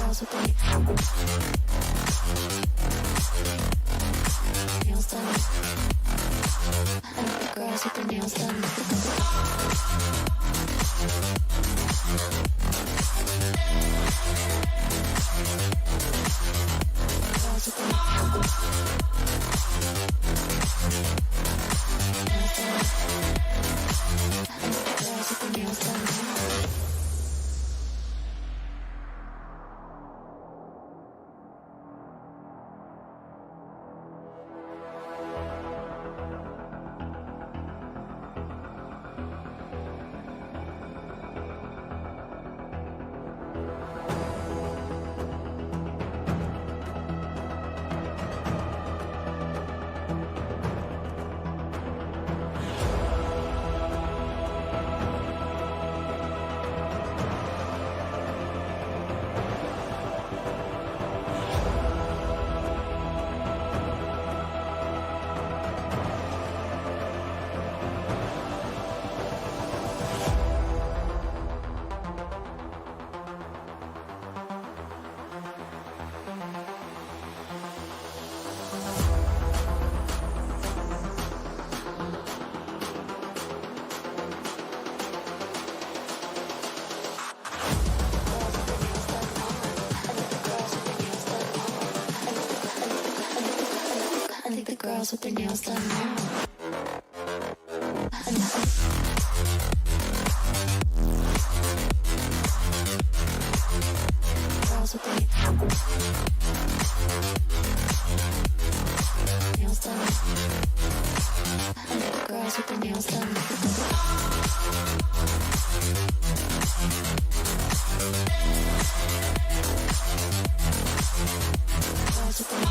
girls with their nails done. I like the girls with their nails done. Girls with their nails done. I like the girls with their nails done. I like the girls with their nails done now. Girls with their nails done. I like the girls with their nails done. Girls with their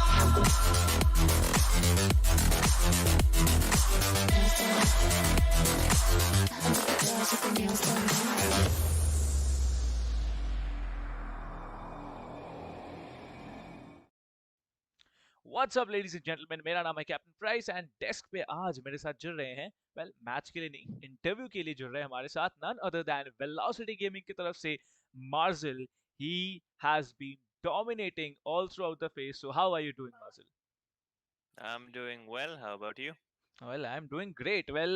What's up ladies and gentlemen, मेरा नाम है captain price and desk पे आज मेरे साथ जुड़ रहे हैं मैच के लिए नहीं इंटरव्यू के लिए जुड़ रहे हैं हमारे साथ none other than Velocity Gaming की तरफ से Marzil. He has been dominating all throughout the phase. So how are you doing, Marzil? I'm doing well. How about you? Well, I'm doing great. Well,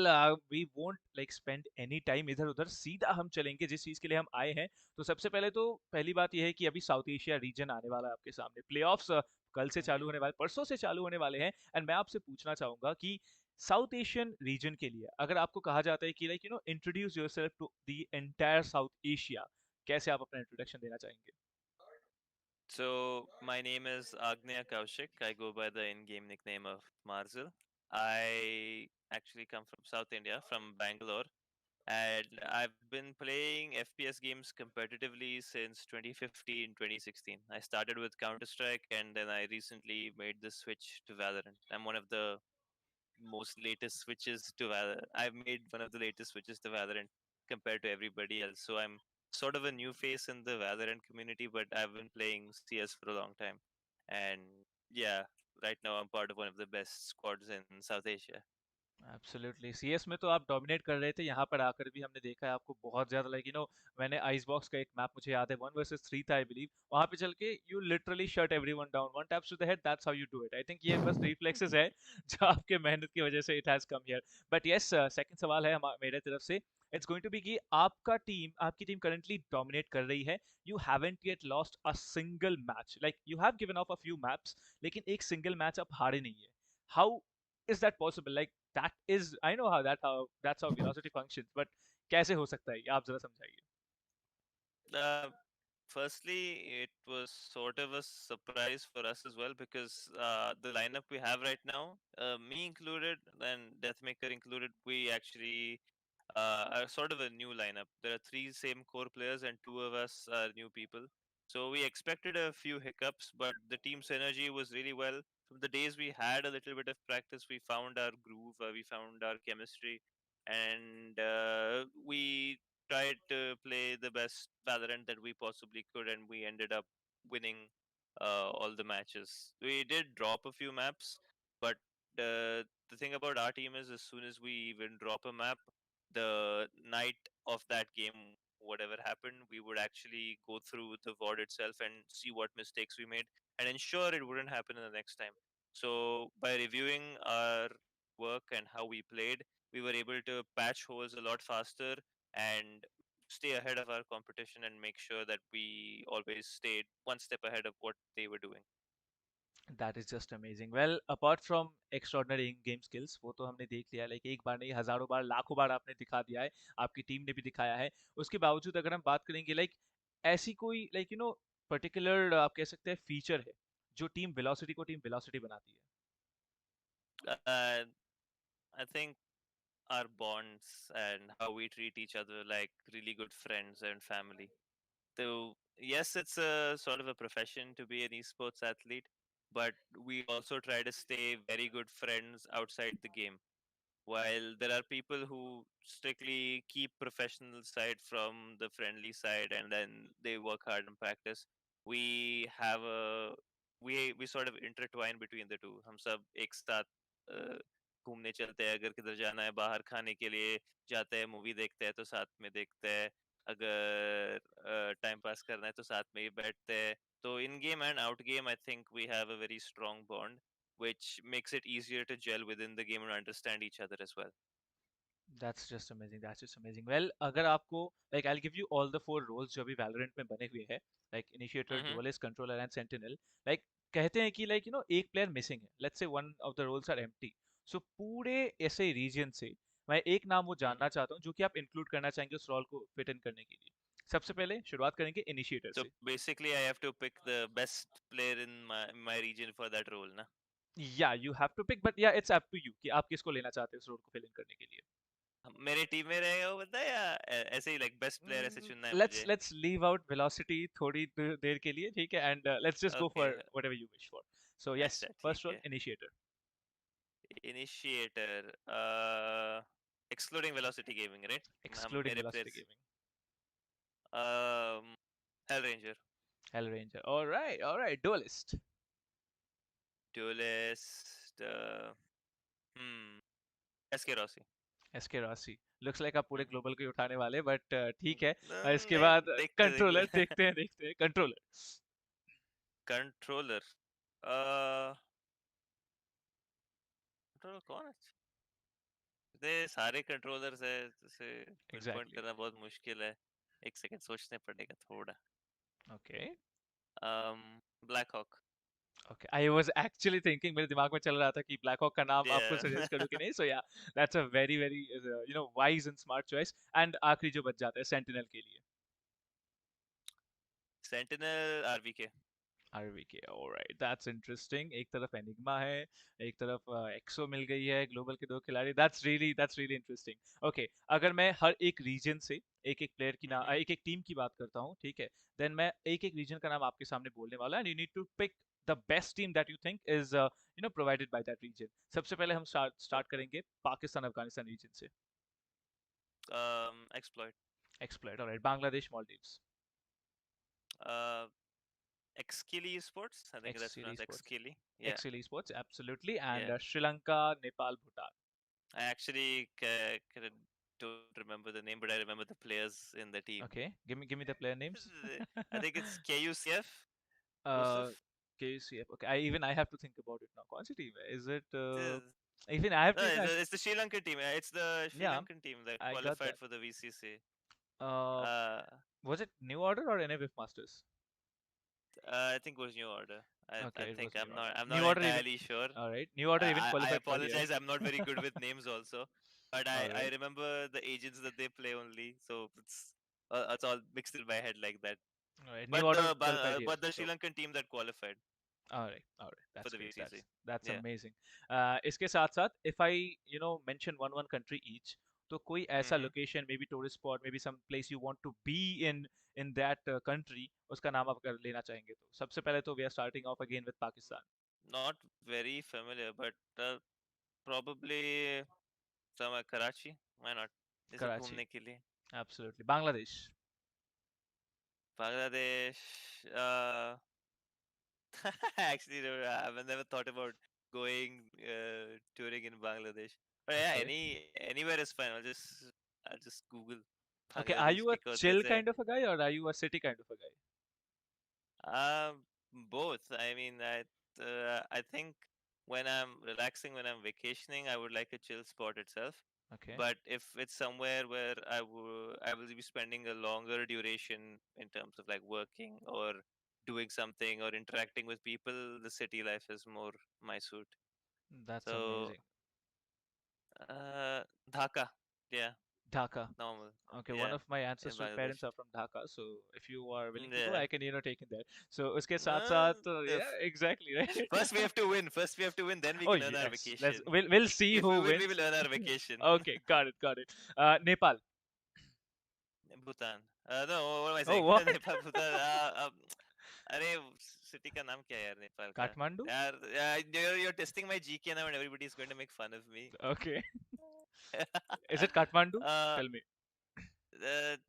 we won't like spend any time इधर उधर, सीधा हम चलेंगे जिस चीज के लिए हम आए हैं. तो सबसे पहले तो पहली बात यह है कि अभी साउथ एशिया रीजन आने वाला है आपके सामने. प्लेऑफ्स कल से चालू होने वाले, परसों से चालू होने वाले हैं. एंड मैं आपसे पूछना चाहूंगा कि साउथ एशियन रीजन के लिए अगर आपको कहा जाता है कि like you know introduce yourself to the entire South Asia, कैसे आप अपना इंट्रोडक्शन देना चाहेंगे? So, my name is Agnya Kaushik. I go by the in-game nickname of Marzil. I actually come from South India, from Bangalore, and I've been playing FPS games competitively since 2015, 2016. I started with Counter-Strike, and then I recently made the switch to Valorant. I'm one of the most latest switches to Valorant. I've made one of the latest switches to Valorant compared to everybody else. So I'm sort of a new face in the Valorant community, but I've been playing CS for a long time. And yeah, right now I'm part of one of the best squads in South Asia. Absolutely. CS में तो आप dominate कर रहे थे, यहाँ पर आकर भी हमने देखा है आपको बहुत ज्यादा लाइक यू नो. मैंने आइसबॉक्स का एक मैप मुझे याद है 1 वर्सेस 3 था आई बिलीव, वहां पे चल के you literally shut everyone down, one taps to the head, that's how you do it. I think ये बस रिफ्लेक्सेस है जो आपके मेहनत की वजह से it has come here. But yes, second सवाल है मेरे तरफ से. इट्स गोइंग टू बी कि आपकी टीम करंटली डोमिनेट कर रही है. You haven't yet lost a single match, like you have given of a few maps, लेकिन एक सिंगल मैच आप हारे नहीं है. How is that possible? Like that is, I know that's how velocity functions, but कैसे हो सकता है ये आप जरा समझाइए. Firstly, it was sort of a surprise for us as well because the lineup we have right now, me included and Deathmaker included, we actually are sort of a new lineup. There are three same core players and two of us are new people. So we expected a few hiccups, but the team synergy was really well. From the days we had a little bit of practice, we found our groove, we found our chemistry, and we tried to play the best Valorant that we possibly could, and we ended up winning all the matches. We did drop a few maps, but the thing about our team is, as soon as we even drop a map, the night of that game whatever happened, we would actually go through the VOD itself and see what mistakes we made and ensure it wouldn't happen in the next time. So by reviewing our work and how we played, we were able to patch holes a lot faster and stay ahead of our competition and make sure that we always stayed one step ahead of what they were doing. That is just amazing well apart from extraordinary in game skills वो तो हमने देख लिया like एक बार नहीं हजारों बार लाखों बार आपने दिखा दिया है आपकी टीम ने भी दिखाया है उसके बावजूद अगर हम बात करेंगे लाइक ऐसी कोई लाइक पर्टिकुलर आप कह सकते हैं फीचर है जो टीम वेलोसिटी को टीम वेलोसिटी बनाती है Uh, I think our bonds and how we treat each other like really good friends and family. So yes, it's a sort of a profession to be an esports athlete, but we also try to stay very good friends outside the game. While there are people who strictly keep professional side from the friendly side and then they work hard in practice, we have a we sort of intertwine between the two. हम सब एक साथ अ, घूमने चलते हैं, अगर किधर जाना है बाहर खाने के लिए जाते हैं, मूवी देखते हैं तो साथ में देखते हैं, अगर टाइम पास करना है तो साथ में ही बैठते हैं. तो in game and out game I think we have a very strong bond which makes it easier to gel within the game and understand each other as well. That's just amazing well अगर आपको like I will give you all the four roles जो अभी Valorant में बने हुए हैं like initiator Mm-hmm. Duelist controller and sentinel like कहते हैं कि लाइक एक प्लेयर मिसिंग है let's say one of the roles are empty so पूरे ऐसे रीजन से मैं एक नाम वो Mm-hmm. जानना चाहता हूँ जो कि आप इंक्लूड करना चाहेंगे उस रोल को फिट इन करने के लिए सबसे पहले शुरुआत करेंगे इनिशिएटर So से basically, I have to pick the best player in my region for that role, na? या you have to pick but या इट्स अप टू यू कि आप किसको लेना चाहते हैं उस रोल को फिल इन करने के लिए मेरे टीम में रहेगा वो बंदा या ऐसे ही लाइक बेस्ट प्लेयर ऐसे चुनना है लेट्स मुझे? लेट्स लीव आउट वेलोसिटी थोड़ी देर के लिए ठीक है and let's just go for Okay, whatever you wish for so yes अच्छा ठीक फर्स्ट रोल है. Initiator Initiator, excluding velocity gaming, right? हम एक्सक्लूडिंग मेरे velocity players. Gaming Hell Ranger, hello ranger alright dualist Duelist, SK Rossi. SK Rossi looks like आप पूरे हम्म. Global को ही उठाने वाले बट ठीक है इसके नहीं, बाद देखते कंट्रोलर देखते. देखते हैं कंट्रोलर कंट्रोलर, कंट्रोलर कौन है? इतने सारे कंट्रोलर्स है, जैसे पिन पॉइंट एग्जैक्टली करना बहुत मुश्किल है. एक सेकंड सोचने पड़ेगा थोड़ा. Okay black hawk. Okay I was actually thinking मेरे दिमाग में चल रहा था कि ब्लैक हॉक का नाम आपको सजेस्ट करूं कि नहीं सो या that's a very very wise and smart choice and आखिरी जो बच जाता है सेंटिनल के लिए सेंटिनल आरवीके. आरवीके ऑलराइट दैट्स इंटरेस्टिंग एक तरफ एनिग्मा है एक तरफ एक्सो मिल गई है ग्लोबल के दो खिलाड़ी दैट्स रियली इंटरेस्टिंग ओके अगर मैं हर एक रीजन से एक एक प्लेयर की ना एक एक टीम की बात करता हूँ ठीक है देन मैं एक एक रीजन का नाम आपके सामने बोलने वाला and you need to pick the best team that you think is provided by that region सबसे पहले हम स्टार्ट करेंगे पाकिस्तान अफगानिस्तान रीजन से exploit. Exploit alright Bangladesh Maldives Exceli sports, I think that's XL pronounce sports Exceli. Yeah XL sports absolutely yeah and Sri Lanka Nepal Bhutan I actually don't remember the name, but I remember the players in the team. Okay, give me the player names. I think it's KUCF, uh, Kusuf. KCF. Okay, I have to think about it now. कौन सी team है? Is it The- even I have No, to even it's the Sri Lankan team. It's the Sri yeah, Lankan team that I got qualified that. for the VCC. Uh, Uh, was it New Order or NABF Masters? I think it was New Order. I Okay, it think was New Order. I'm New not Order even. entirely sure. All right, New Order even I qualified कर दिया apologize. I'm not very good है. with names also, but All I right, remember the agents that they play only, so it's all mixed in my head like that. all right. New But Order qualified yes. but the Sri So Lankan team that qualified all right. for That's the great. VCC. That's Yeah. amazing. इसके साथ साथ if I mention one country each, तो कोई ऐसा Mm-hmm. location, maybe tourist spot, maybe some place you want to be in that country, उसका नाम आप अगर लेना चाहेंगे तो सबसे पहले तो we are starting off again with Pakistan. Not very familiar, but probably some Karachi. Why not? जैसे Karachi, घूमने के लिए. absolutely. Bangladesh. Bangladesh. Uh, Actually, no, I've never thought about going touring in Bangladesh. But yeah, Okay. anywhere is fine. I'll just Google. Okay, are Bangladesh you a kick होते chill थे. kind of a guy or are you a city kind of a guy? Um, Both. I mean, I think when I'm relaxing, when I'm vacationing, I would like a chill spot itself. Okay, But if it's somewhere where I will be spending a longer duration in terms of like working or doing something or interacting with people, the city life is more my suit. that's So, amazing. Dhaka, yeah, Dhaka. normal, Okay, one yeah, of my in ancestral Bangladesh. parents are from Dhaka, so if you are willing to go, Yeah. I can, take it there. So उसके साथ Uh, साथ the yeah, exactly, right? First we have to win. First we have to win. Then we Oh can earn our yes, let's vacation. we'll see If we who win, we will wins. earn our vacation. Okay, got it, got it. Nepal. Bhutan. No, what am I Oh saying? what? Nepal, Bhutan. अरे city का नाम क्या है यार नेपाल का? Kathmandu? यार, you're testing my GK now, and everybody is going to make fun of me. Okay. Is it Kathmandu? uh, Tell me.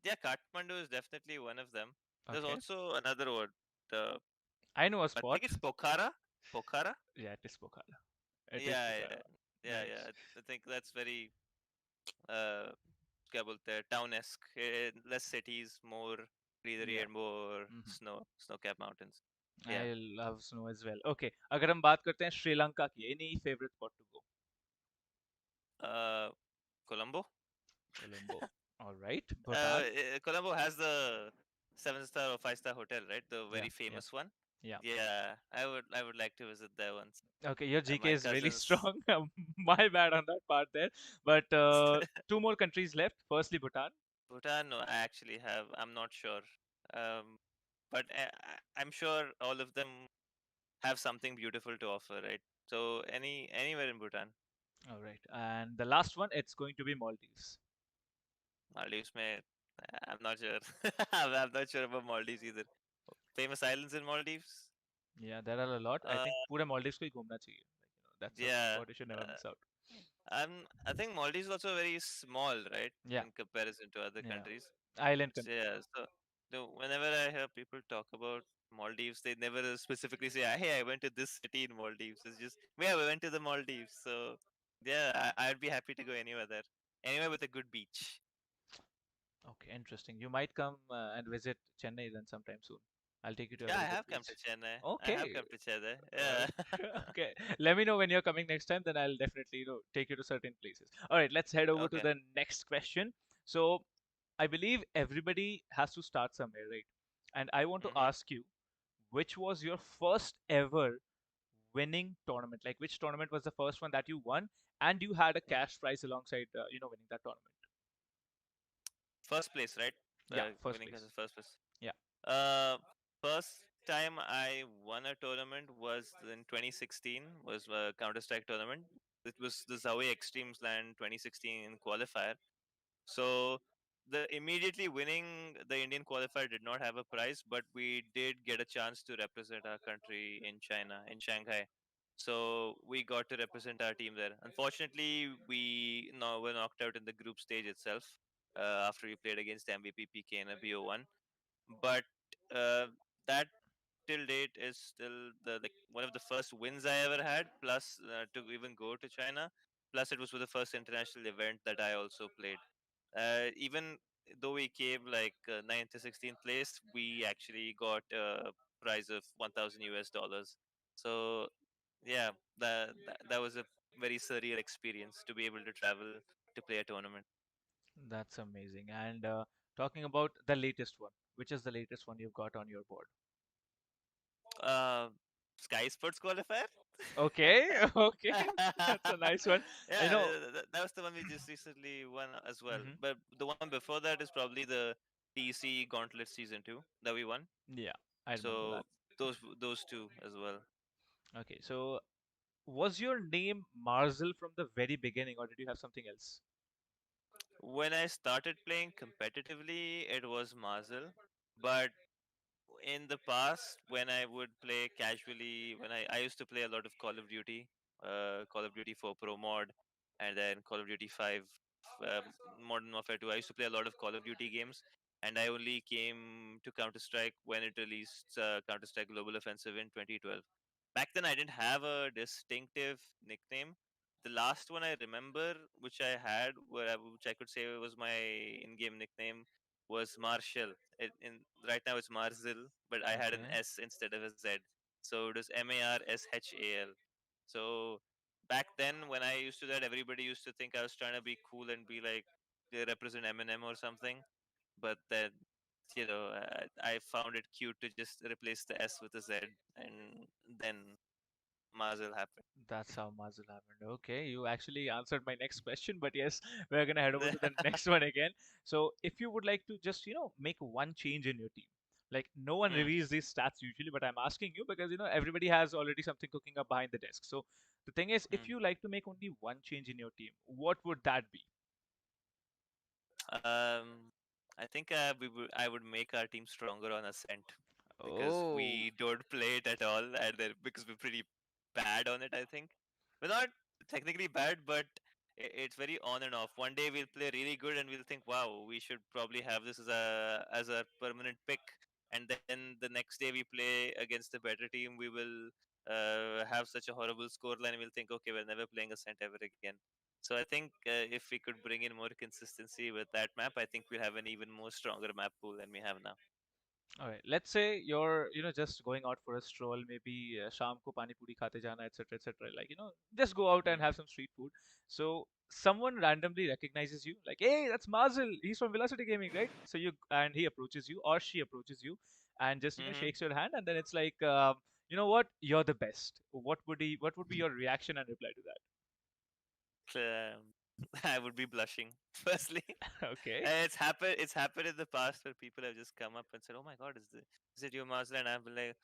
yeah, Kathmandu is definitely one of them. There's Okay. also another word. Uh, I know a I spot. think it's Pokhara. Pokhara. Yeah, it is Pokhara. It is Yeah, Pokhara. yeah, yeah, Nice. yeah. I think that's very uh, क्या बोलते हैं टाउन-esque, less cities, more greenery Yeah. and more Hmm. snow-capped mountains. Yeah. I love snow as well. Okay, अगर हम बात करते हैं श्रीलंका की, any favorite spot to go? uh, Colombo. Colombo. All right. Bhutan. Colombo has the 7-star or 5-star hotel, right? The Yeah, very yeah, famous one. yeah. Yeah, I would like to visit there once. Okay, your GK My is really cousins. strong. My bad on that part there. But two more countries left. Firstly, Bhutan. Bhutan, no, I actually have. I'm not sure. Um, but I'm sure all of them have something beautiful to offer, right? So anywhere in Bhutan. All right. And the last one, it's going to be Maldives. Maldives में I'm not sure. I'm not sure about Maldives either. Famous islands in Maldives? Yeah, there are a lot. I Uh, think पूरे Maldives को ही घूमना चाहिए. That's a yeah. spot you should never Uh, miss out. I think Maldives is also very small, right, Yeah, in comparison to other yeah. countries. Island So, country. yeah. So, whenever I hear people talk about Maldives, they never specifically say, "Ah, "Hey, I went to this city in Maldives." It's just, "Yeah, we went to the Maldives." So, yeah, I'd be happy to go anywhere there, anywhere with a good beach. Okay, interesting. You might come and visit Chennai then sometime soon. I'll take you to a Yeah, I very good have come beach. to Chennai. I have Okay. come to Chennai. Uh, Yeah. okay. Let me know when you're coming next time, then I'll definitely, take you to certain places. All right, let's head over to Okay. the next question. So, I believe everybody has to start somewhere, right? And I want to Mm-hmm. ask you, which was your first ever winning tournament? Like, which tournament was the first one that you won, and you had a Mm-hmm. cash prize alongside, winning that tournament? First place, right? Yeah, first Winning as place. a first place. Yeah. Uh, First time I won a tournament was in 2016. Was a Counter Strike tournament. It was the Zowie Extremes Land 2016 qualifier. So the immediately winning the Indian qualifier did not have a prize, but we did get a chance to represent our country in China, in Shanghai. So we got to represent our team there. Unfortunately, we were knocked out in the group stage itself after we played against MVP PK in a BO1. But uh, that till date is still the like one of the first wins I ever had. Plus, to even go to China. Plus, it was for the first international event that I also played. Even though we came like 9th to 16th place, we actually got a prize of 1,000 US dollars. So yeah, that was a very surreal experience to be able to travel to play a tournament. That's amazing. And talking about the latest one, which is the latest one you've got on your board? Uh, Sky Sports qualifier. Okay, okay, that's a nice one. You Yeah, know, that was the one we just recently won as well. hmm But the one before that is probably the TC Gauntlet Season 2 that we won. yeah, I remember that. So those two as well. Okay, so was your name Marzel from the very beginning, or did you have something else? When I started playing competitively, it was Mazel, but in the past, when I would play casually, I used to play a lot of Call of Duty 4 Pro mod, and then Call of Duty 5 uh, Modern Warfare 2. I used to play a lot of Call of Duty games, and I only came to Counter Strike when it released Counter Strike Global Offensive in 2012. Back then, I didn't have a distinctive nickname. the last one I remember, which I had, which I could say was my in-game nickname, was Marshall. Right now it's Marzil, but I had an Okay. S instead of a Z, so it was Marshal. So back then, when I used to that, everybody used to think I was trying to be cool and be like represent Eminem or something. But then, I found it cute to just replace the S with a Z, and then Mazel happened. That's how Mazel happened. Okay, you actually answered my next question, but yes, we're gonna head over to the next one again. So, if you would like to just, make one change in your team, like no one Hmm. reveals these stats usually, but I'm asking you because everybody has already something cooking up behind the desk. So, the thing is, if Hmm. you like to make only one change in your team, what would that be? I think I would make our team stronger on Ascent because Oh. we don't play it at all, and then because we're pretty bad on it. I think we're not technically bad, but it's very on and off. One day we'll play really good, and we'll think, "Wow, we should probably have this as a permanent pick." And then the next day we play against a better team, we will have such a horrible scoreline. We'll think, "Okay, we're never playing Ascent ever again." So I think if we could bring in more consistency with that map, I think we'll have an even more stronger map pool than we have now. All right. Let's say you're, just going out for a stroll, maybe शाम को पानी पूरी खाते जाना, etc., etc. Like, just go out and Mm. have some street food. So someone randomly recognizes you, like, hey, that's Mazel. He's from Velocity Gaming, right? So and he approaches you, or she approaches you, and just, Hmm. shakes your hand, and then it's like, you know what? You're the best. What would be your reaction and reply to I would be blushing firstly. that? Okay. And it's happened in the past where people have just come up and said, "Oh my God, is it you, Mazda?" And I've been like,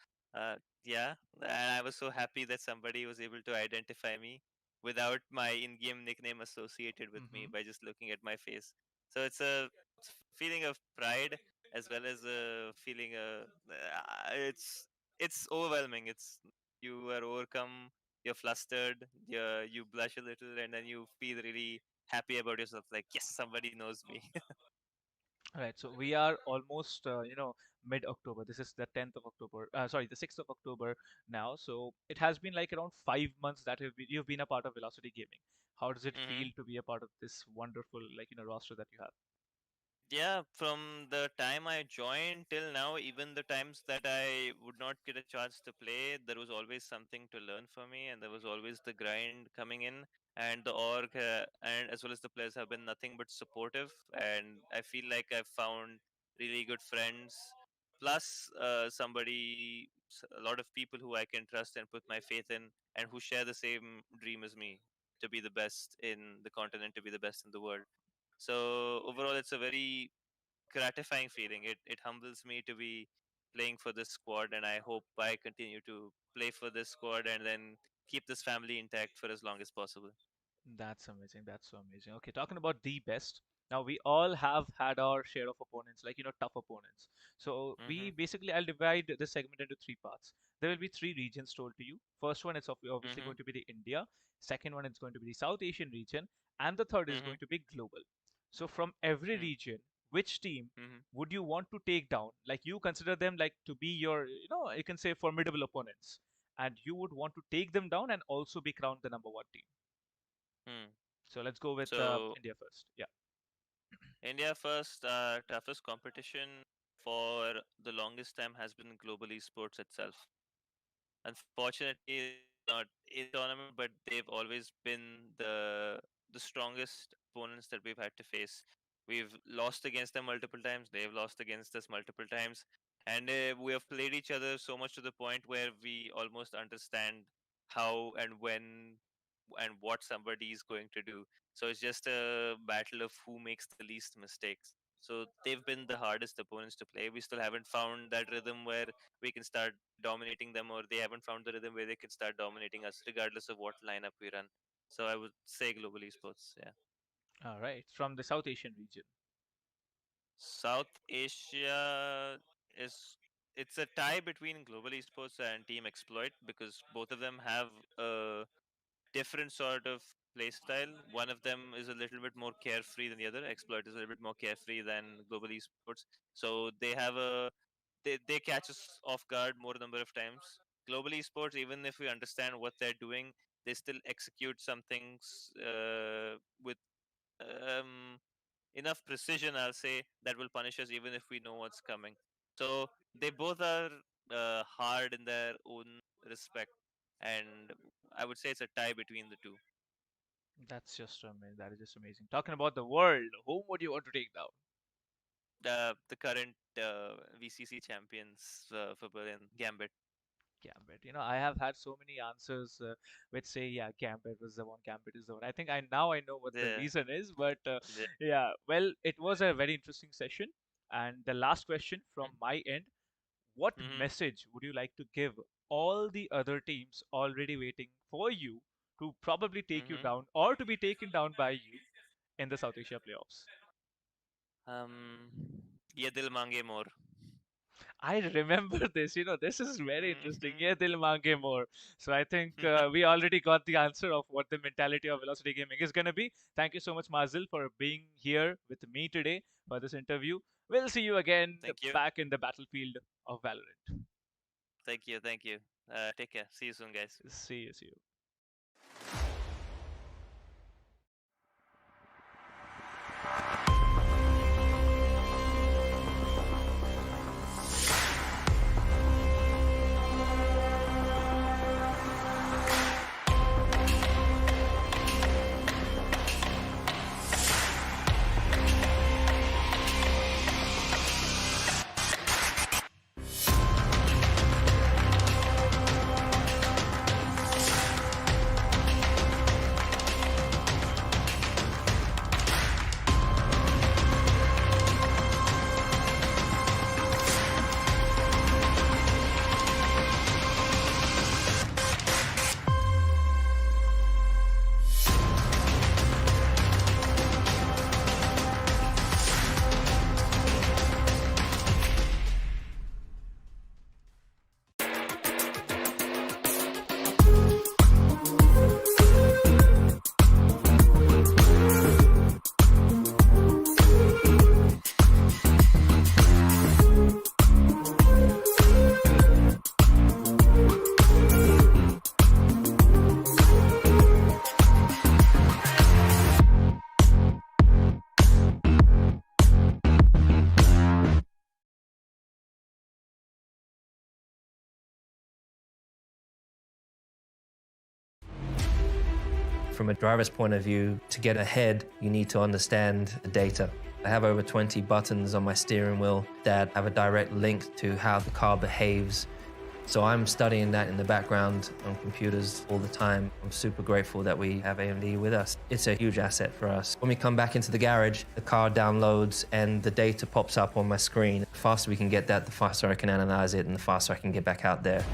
"Yeah." And I was so happy that somebody was able to identify me without my in-game nickname associated with me Mm-hmm. by just looking at my face. So it's a feeling of pride as well as a feeling of it's overwhelming. It's you are overcome, you're flustered, you blush a little, and then you feel really happy about yourself. Like, yes, somebody knows me. All right, so we are almost, mid-October. This is the 10th of October. Sorry, the 6th of October now. So it has been like around 5 months that you've been a part of Velocity Gaming. How does it Hmm. feel to be a part of this wonderful, roster that you have? Yeah, from the time I joined till now, even the times that I would not get a chance to play, there was always something to learn for me, and there was always the grind coming in. And the org and as well as the players have been nothing but supportive, and I feel like I've found really good friends. Plus, a lot of people who I can trust and put my faith in, and who share the same dream as me to be the best in the continent, to be the best in the world. So overall, it's a very gratifying feeling. It humbles me to be playing for this squad, and I hope I continue to play for this squad and then keep this family intact for as long as possible. That's amazing. That's so amazing. Okay, talking about the best. Now we all have had our share of opponents, like tough opponents. So Mhm. I'll divide this segment into three parts. There will be three regions told to you. First one is obviously Mhm. going to be the India. Second one is going to be the South Asian region, and the third is Mhm. going to be global. So from every Mhm. region, which team Mhm. would you want to take down? Like you consider them like to be your, you can say formidable opponents, and you would want to take them down and also be crowned the number one team. Hmm. So let's go with So India first. Yeah. India first, toughest competition for the longest time has been global esports itself. Unfortunately, they're not in the tournament, but they've always been the strongest opponents that we've had to face. We've lost against them multiple times. They've lost against us multiple times, and we have played each other so much to the point where we almost understand how and when and what somebody is going to do. So it's just a battle of who makes the least mistakes. So they've been the hardest opponents to play. We still haven't found that rhythm where we can start dominating them, or they haven't found the rhythm where they can start dominating us, regardless of what lineup we run. So I would say global esports. Yeah. All right. From the South Asian region. South Asia is it's a tie between global esports and team exploit because both of them have a different sort of play style. One of them is a little bit more carefree than the other. Exploit is a little bit more carefree than global esports. So they catch us off guard more number of times. Global esports, even if we understand what they're doing, they still execute some things with enough precision, I'll say, that will punish us even if we know what's coming. So they both are hard in their own respect, and I would say it's a tie between the two. That's just amazing. That is just amazing. Talking about the world, whom would you want to take down? The current VCC champions for Berlin, Gambit. Gambit. I have had so many answers which say, yeah, Gambit was the one, Gambit is the one. I think I know what the The, reason is, but the yeah, well, it was a very interesting session. And the last question from my end, what mm-hmm. message would you like to give all the other teams already waiting for you to probably take you Mm-hmm. down or to be taken down by you in the South Asia playoffs? Ye dil mange more. I remember this. This is very interesting. Mm-hmm. Yeah, dil mange more. So I think we already got the answer of what the mentality of Velocity Gaming is going to be. Thank you so much, Mazil, for being here with me today for this interview. We'll see you again Thank you. back in the battlefield of Valorant. Thank you. Thank you. Take care. See you soon, guys. See you. See you. From a driver's point of view, to get ahead, you need to understand the data. I have over 20 buttons on my steering wheel that have a direct link to how the car behaves. So I'm studying that in the background on computers all the time. I'm super grateful that we have AMD with us. It's a huge asset for us. When we come back into the garage, the car downloads and the data pops up on my screen. The faster we can get that, the faster I can analyze it and the faster I can get back out there.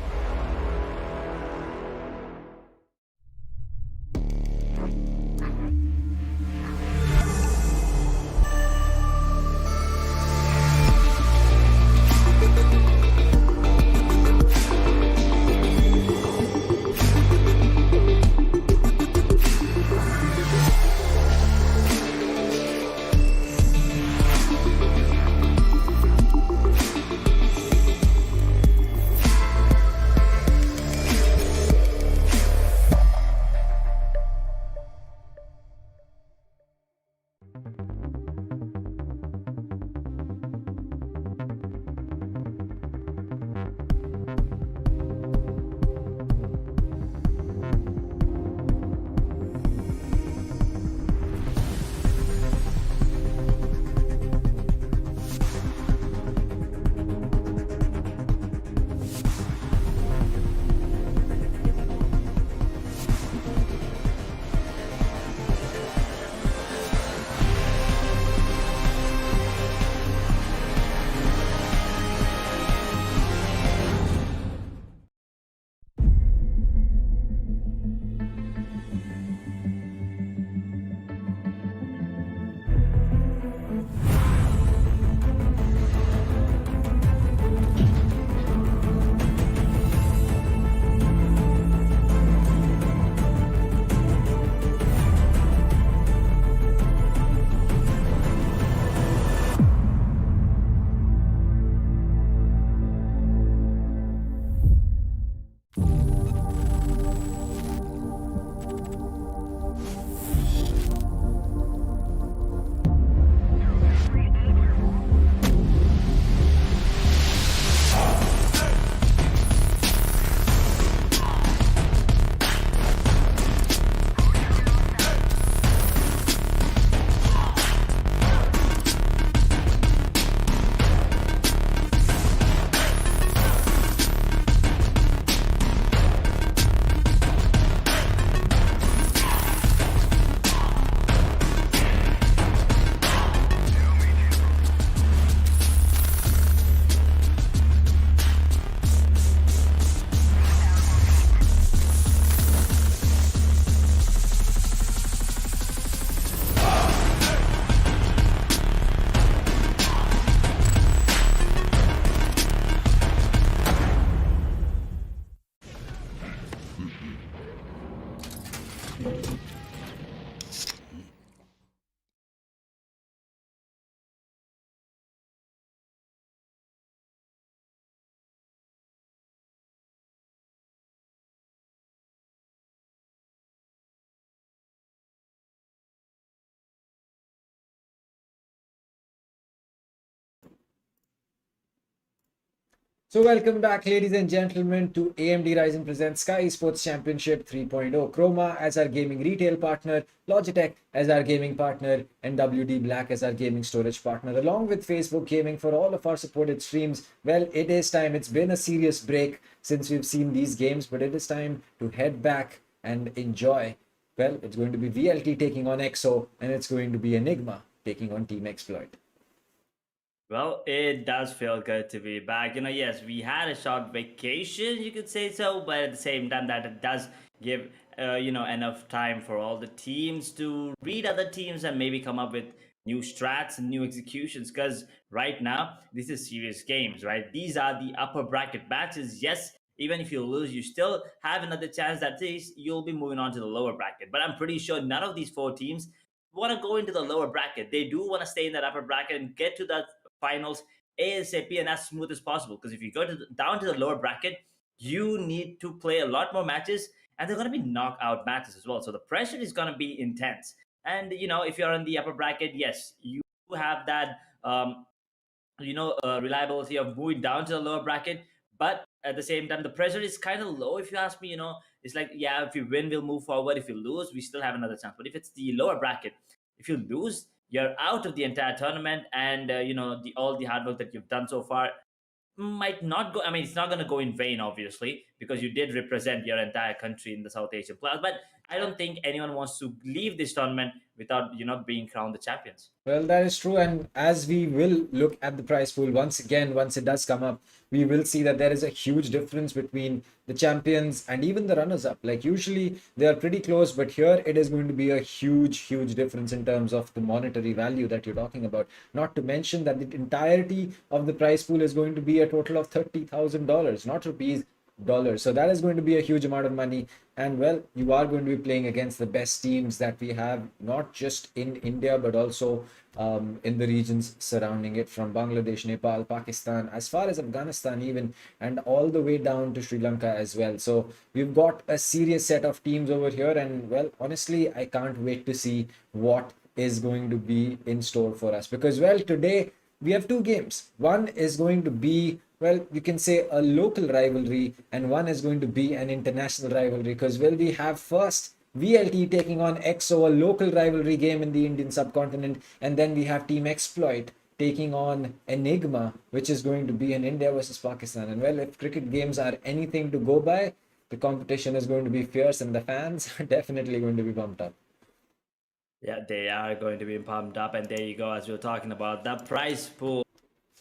So welcome back, ladies and gentlemen, to AMD Ryzen presents Skyesports Championship 3.0. Chroma as our gaming retail partner, Logitech as our gaming partner, and WD Black as our gaming storage partner, along with Facebook Gaming for all of our supported streams. Well, it is time. It's been a serious break since we've seen these games, but it is time to head back and enjoy. Well, it's going to be VLT taking on EXO, and it's going to be Enigma taking on Team Exploit. Well, it does feel good to be back. Yes, we had a short vacation, you could say so, but at the same time, that it does give, enough time for all the teams to read other teams and maybe come up with new strats and new executions. Because right now, this is serious games, right? These are the upper bracket matches. Yes, even if you lose, you still have another chance that you'll be moving on to the lower bracket. But I'm pretty sure none of these four teams want to go into the lower bracket. They do want to stay in that upper bracket and get to that finals ASAP and as smooth as possible. Because if you go down to the lower bracket, you need to play a lot more matches, and they're going to be knockout matches as well. So the pressure is going to be intense. And if you're in the upper bracket, yes, you have that reliability of moving down to the lower bracket. But at the same time, the pressure is kind of low. If you ask me, it's like, yeah, if you win, we'll move forward. If you lose, we still have another chance. But if it's the lower bracket, if you lose, you're out of the entire tournament, and all the hard work that you've done so far might not go. I mean, it's not going to go in vain, obviously, because you did represent your entire country in the South Asian playoffs. But I don't think anyone wants to leave this tournament without being crowned the champions. Well, that is true. And as we will look at the prize pool once again, once it does come up, we will see that there is a huge difference between the champions and even the runners up. Like usually they are pretty close, but here it is going to be a huge difference in terms of the monetary value that you're talking about. Not to mention that the entirety of the prize pool is going to be a total of $30,000, not rupees, dollars. So that is going to be a huge amount of money. And well, you are going to be playing against the best teams that we have, not just in India, but also in the regions surrounding it, from Bangladesh, Nepal, Pakistan, as far as Afghanistan even, and all the way down to Sri Lanka as well. So we've got a serious set of teams over here. And well, honestly, I can't wait to see what is going to be in store for us. Because well, today we have two games. One is going to be, well, you can say a local rivalry, and one is going to be an international rivalry. Because well, we have first VLT taking on EXO, a local rivalry game in the Indian subcontinent, and then we have Team Exploit taking on Enigma, which is going to be in India versus Pakistan. And well, if cricket games are anything to go by, the competition is going to be fierce, and the fans are definitely going to be pumped up. Yeah, they are going to be pumped up. And there you go, as we were talking about, the prize pool,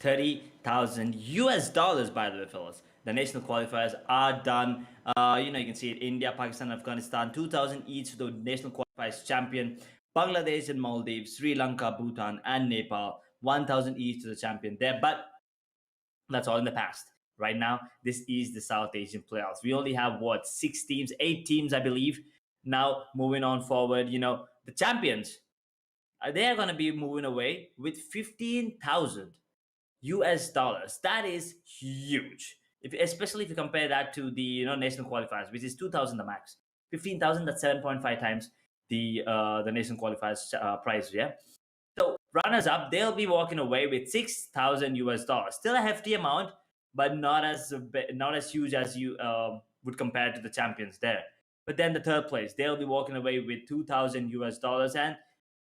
30,000 US dollars, by the way, fellas. The national qualifiers are done. You can see it, India, Pakistan, Afghanistan, 2,000 each to the national qualifiers champion. Bangladesh and Maldives, Sri Lanka, Bhutan, and Nepal, 1,000 each to the champion there. But that's all in the past. Right now, this is the South Asian playoffs. We only have, 6 teams, 8 teams, I believe. Now, moving on forward, the champions, they are going to be moving away with 15,000 US dollars. That is huge. Especially if you compare that to the national qualifiers, which is 2,000 the max. 15,000, that's 7.5 times the national qualifiers price. Yeah. So runners up, they'll be walking away with 6,000 US dollars. Still a hefty amount, but not as huge as you would compare to the champions there. But then the third place, they'll be walking away with 2,000 US dollars. And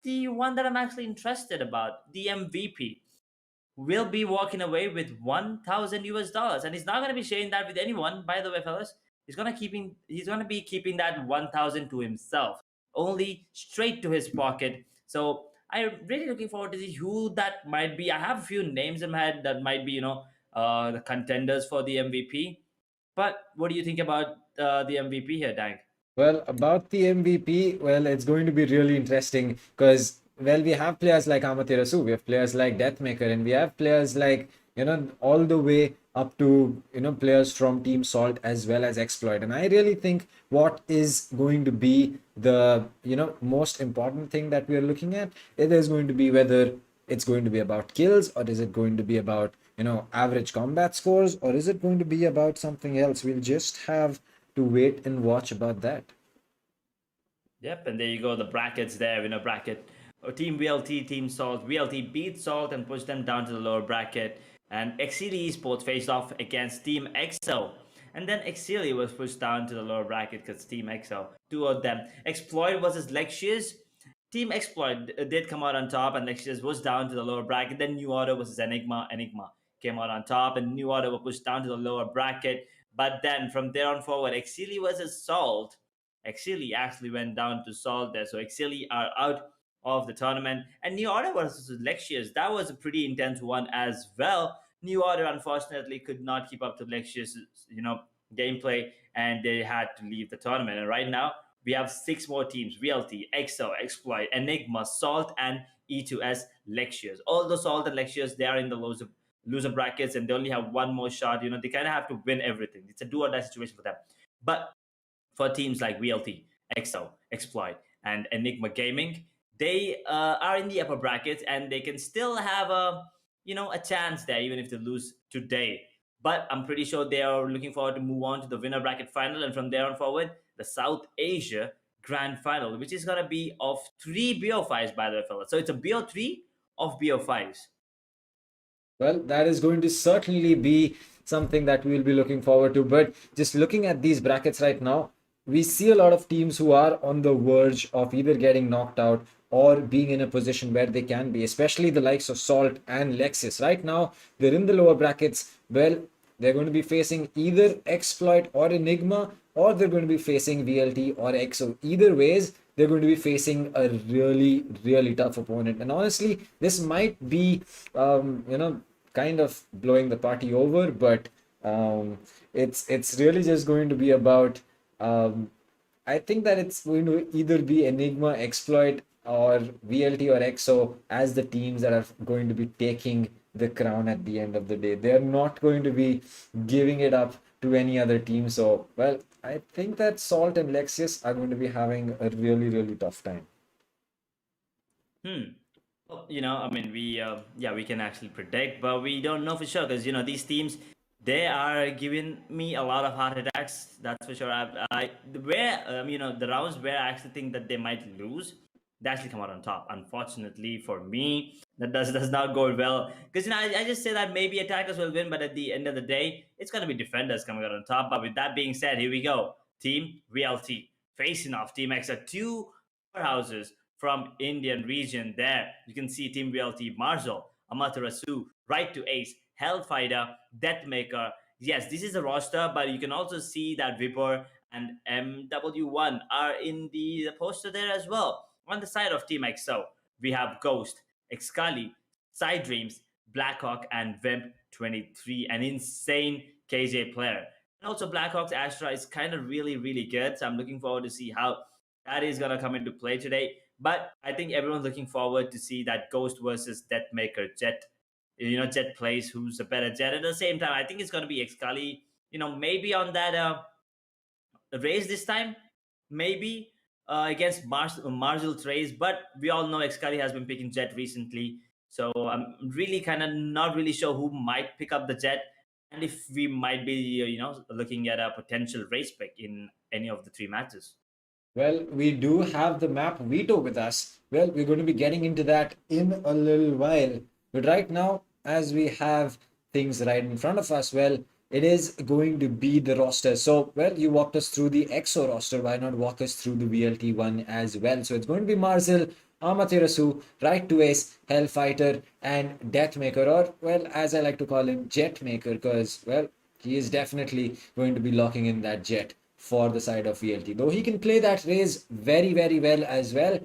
the one that I'm actually interested about, the MVP, will be walking away with 1,000 US dollars. And he's not going to be sharing that with anyone, by the way, fellas. He's going to be keeping that 1,000 to himself, only straight to his pocket. So I'm really looking forward to see who that might be. I have a few names in my head that might be, the contenders for the MVP. But what do you think about the MVP here, Dank? Well, about the MVP, well, it's going to be really interesting because, well, we have players like Amaterasu, we have players like Deathmaker, and we have players like, all the way up to players from Team Salt as well as Exploit. And I really think what is going to be the most important thing that we are looking at, it is going to be whether it's going to be about kills, or is it going to be about average combat scores, or is it going to be about something else? We'll just have to wait and watch about that. Yep, and there you go, the brackets there, bracket. Team VLT, Team Salt. VLT beat Salt and pushed them down to the lower bracket. And Exili Esports faced off against Team EXO. And then Exili was pushed down to the lower bracket because Team EXO, two of them. Exploit versus Lexius. Team Exploit did come out on top, and Lexius was down to the lower bracket. Then New Order versus Enigma. Enigma came out on top, and New Order were pushed down to the lower bracket. But then from there on forward, Exili versus Salt. Exili actually went down to Salt there. So Exili are out of the tournament. And New Order versus Lexius, that was a pretty intense one as well. New Order unfortunately could not keep up to Lexius' gameplay, and they had to leave the tournament. And right now we have 6 more teams: VLT, EXO, Exploit, Enigma, Salt, and E2S Lexius. All the Salt and Lexius, they are in the loser brackets, and they only have one more shot. They kind of have to win everything. It's a do or die situation for them. But for teams like VLT, EXO, Exploit, and Enigma Gaming, they are in the upper brackets, and they can still have a chance there, even if they lose today. But I'm pretty sure they are looking forward to move on to the winner bracket final, and from there on forward, the South Asia Grand Final, which is gonna be of 3 BO5s, by the way, fellas. So it's a BO3 of BO5s. Well, that is going to certainly be something that we will be looking forward to. But just looking at these brackets right now, we see a lot of teams who are on the verge of either getting knocked out or being in a position where they can be, especially the likes of Salt and Lexus. Right now, they're in the lower brackets. Well, they're going to be facing either Exploit or Enigma, or they're going to be facing VLT or EXO. Either ways, they're going to be facing a really, really tough opponent. And honestly, this might be, kind of blowing the party over, but it's really just going to be about. I think that it's going to either be Enigma, Exploit, or VLT or EXO as the teams that are going to be taking the crown at the end of the day. They're not going to be giving it up to any other team. So, well, I think that Salt and Lexius are going to be having a really, really tough time. Well, I mean, we can actually predict, but we don't know for sure because these teams, they are giving me a lot of heart attacks. That's for sure. The rounds where I actually think that they might lose, they actually come out on top. Unfortunately for me, that does not go well because I just say that maybe attackers will win, but at the end of the day, it's gonna be defenders coming out on top. But with that being said, here we go. Team VLT facing off Team X, two powerhouses from Indian region. There you can see Team VLT: Marshall, Amaterasu, Right to Ace, Hellfighter, Deathmaker. Yes, this is a roster, but you can also see that Vipor and MW1 are in the poster there as well. On the side of Team EXO, we have Ghost, Excali, Side Dreams, Blackhawk, and Vimp23, an insane KJ player. And also Blackhawk's Astra is kind of really, really good, so I'm looking forward to see how that is going to come into play today. But I think everyone's looking forward to see that Ghost versus Deathmaker Jet. Jet plays who's a better Jet. At the same time, I think it's going to be Excali, maybe on that race this time, maybe against Marshall's race. But we all know Excali has been picking Jet recently. So I'm really kind of not really sure who might pick up the Jet, and if we might be, looking at a potential race pick in any of the 3 matches. Well, we do have the map veto with us. Well, we're going to be getting into that in a little while. But right now, as we have things right in front of us, well, it is going to be the roster. So, well, you walked us through the EXO roster. Why not walk us through the VLT one as well? So it's going to be Marzel, Amaterasu, Right to Ace, Hellfighter, and Deathmaker, or, well, as I like to call him, Jetmaker, because, well, he is definitely going to be locking in that Jet for the side of VLT. Though he can play that raise very, very well as well,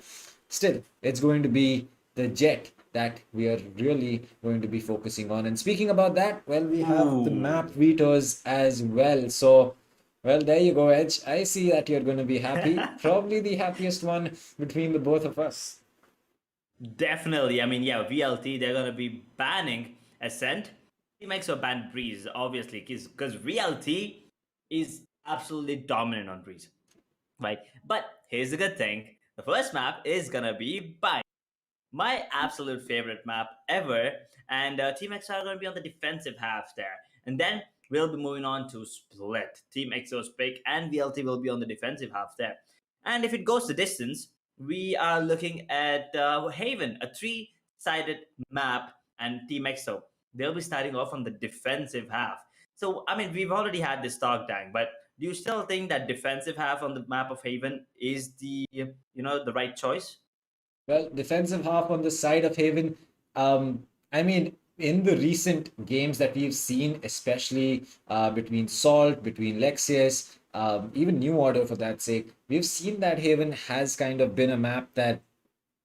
still, it's going to be the Jet that we are really going to be focusing on. And speaking about that, well, we have the map vetoes as well. So, well, there you go, Edge. I see that you're going to be happy. Probably the happiest one between the both of us. Definitely. I mean, yeah, VLT, they're going to be banning Ascent, Team EXO banned Breeze, obviously, because reality is absolutely dominant on Breeze, right? But here's the good thing: the first map is gonna be Bind, my absolute favorite map ever, and Team EXO are gonna be on the defensive half there, and then we'll be moving on to Split. Team EXO's pick and VLT will be on the defensive half there, and if it goes the distance, we are looking at Haven, a three-sided map, and Team EXO. They'll be starting off on the defensive half. So, I mean, we've already had this talk, Dang, but do you still think that defensive half on the map of Haven is the right choice? Well, defensive half on the side of Haven. I mean, in the recent games that we've seen, especially between Salt, between Lexius, even New Order for that sake, we've seen that Haven has kind of been a map that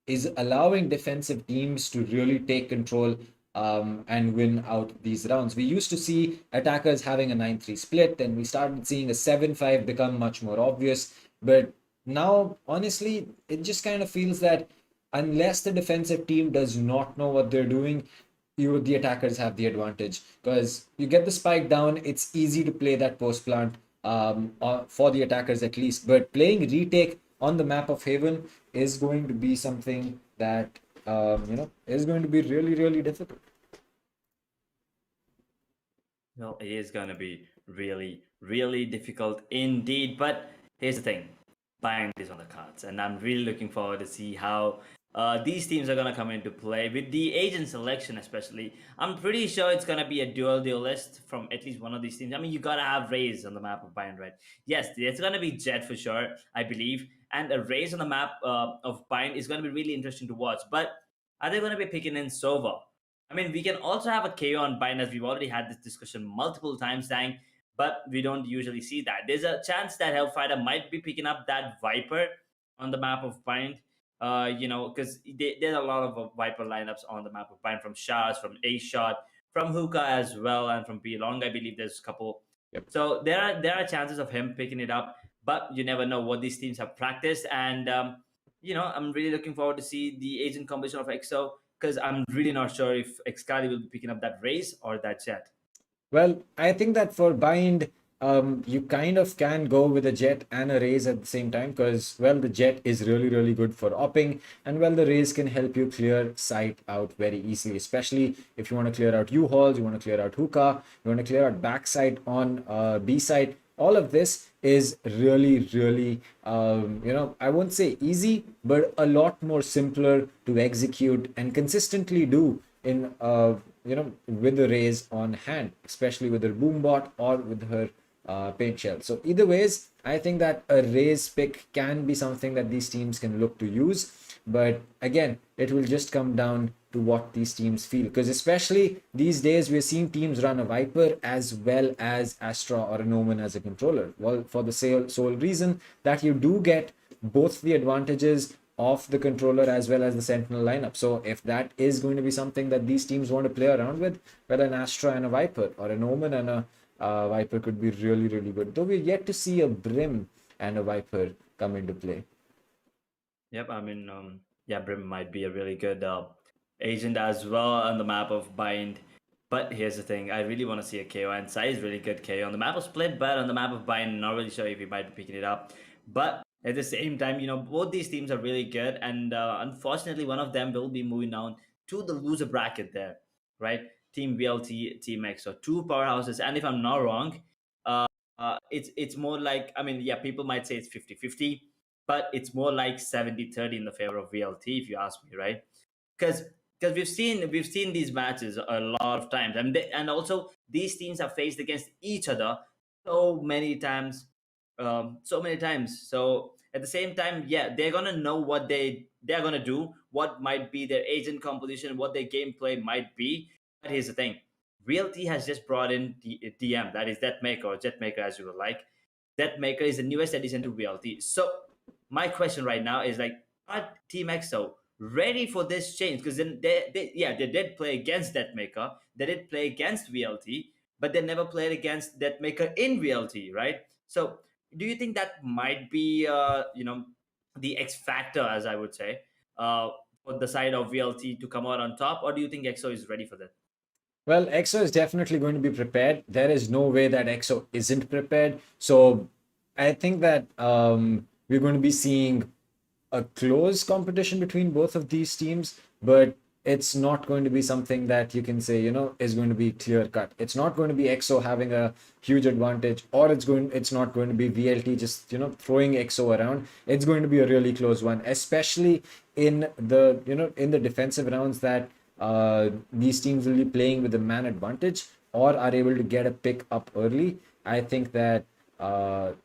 is allowing defensive teams to really take control and win out these rounds. We used to see attackers having a 9-3 split, and we started seeing a 7-5 become much more obvious. But now, honestly, it just kind of feels that unless the defensive team does not know what they're doing, the attackers have the advantage because you get the spike down. It's easy to play that post plant for the attackers at least. But playing retake on the map of Haven is going to be something that is going to be really, really difficult. Well, it is going to be really, really difficult indeed. But here's the thing: Bind is on the cards, and I'm really looking forward to see how these teams are going to come into play with the agent selection, especially. I'm pretty sure it's going to be a duelist from at least one of these teams. I mean, you got to have Raze on the map of Bind, right? Yes, it's going to be Jet for sure, I believe. And a Raze on the map of Bind is going to be really interesting to watch. But are they going to be picking in Sova? I mean, we can also have a KO on Bind, as we've already had this discussion multiple times, Dang, but we don't usually see that. There's a chance that Hellfighter might be picking up that Viper on the map of Bind, because there's a lot of Viper lineups on the map of Bind, from Shaz, from A Shot, from Hookah as well, and from B Long. I believe there's a couple. Yep. So there are chances of him picking it up, but you never know what these teams have practiced. And I'm really looking forward to see the agent combination of EXO, because I'm really not sure if Excalibur will be picking up that Raze or that Jet. Well, I think that for Bind, you kind of can go with a Jet and a Raze at the same time because, well, the Jet is really, really good for opping, and well, the Raze can help you clear site out very easily, especially if you want to clear out U-Hauls, you want to clear out Hookah, you want to clear out backside on B side. All of this is really, really, I won't say easy, but a lot more simpler to execute and consistently do in with the Raze on hand, especially with her Boombot or with her paint shell. So either ways, I think that a Raze pick can be something that these teams can look to use. But again, it will just come down to what these teams feel, because especially these days we're seeing teams run a Viper as well as Astra or an Omen as a controller. Well, for the sole reason that you do get both the advantages of the controller as well as the Sentinel lineup. So if that is going to be something that these teams want to play around with, well, an Astra and a Viper or an Omen and a Viper could be really, really good. Though we're yet to see a Brim and a Viper come into play. Yep, I mean, Brim might be a really good agent as well on the map of Bind. But here's the thing: I really want to see a KO, and Sai is really good KO on the map of Split, but on the map of Bind, not really sure if he might be picking it up. But at the same time, both these teams are really good, and unfortunately, one of them will be moving down to the loser bracket there, right? Team VLT, Team X, so two powerhouses. And if I'm not wrong, it's more like, I mean, yeah, people might say it's 50-50, but it's more like 70-30 in the favor of VLT, if you ask me, right? Because we've seen these matches a lot of times, and also these teams have faced against each other so many times. So at the same time, yeah, they're gonna know what they're gonna do, what might be their agent composition, what their gameplay might be. But here's the thing: Realty has just brought in DM, that is Deathmaker or Jetmaker as you would like. Deathmaker is the newest addition to Realty. So my question right now is, like, are Team EXO ready for this change? Because then they did play against Deathmaker, they did play against VLT, but they never played against Deathmaker in VLT, right? So do you think that might be the X factor, as I would say, for the side of VLT to come out on top, or do you think EXO is ready for that? Well, EXO is definitely going to be prepared. There is no way that EXO isn't prepared. So I think that we're going to be seeing a close competition between both of these teams, but it's not going to be something that you can say, is going to be clear cut. It's not going to be EXO having a huge advantage, or it's not going to be VLT just, throwing EXO around. It's going to be a really close one, especially in the defensive rounds that these teams will be playing with a man advantage or are able to get a pick up early. I think that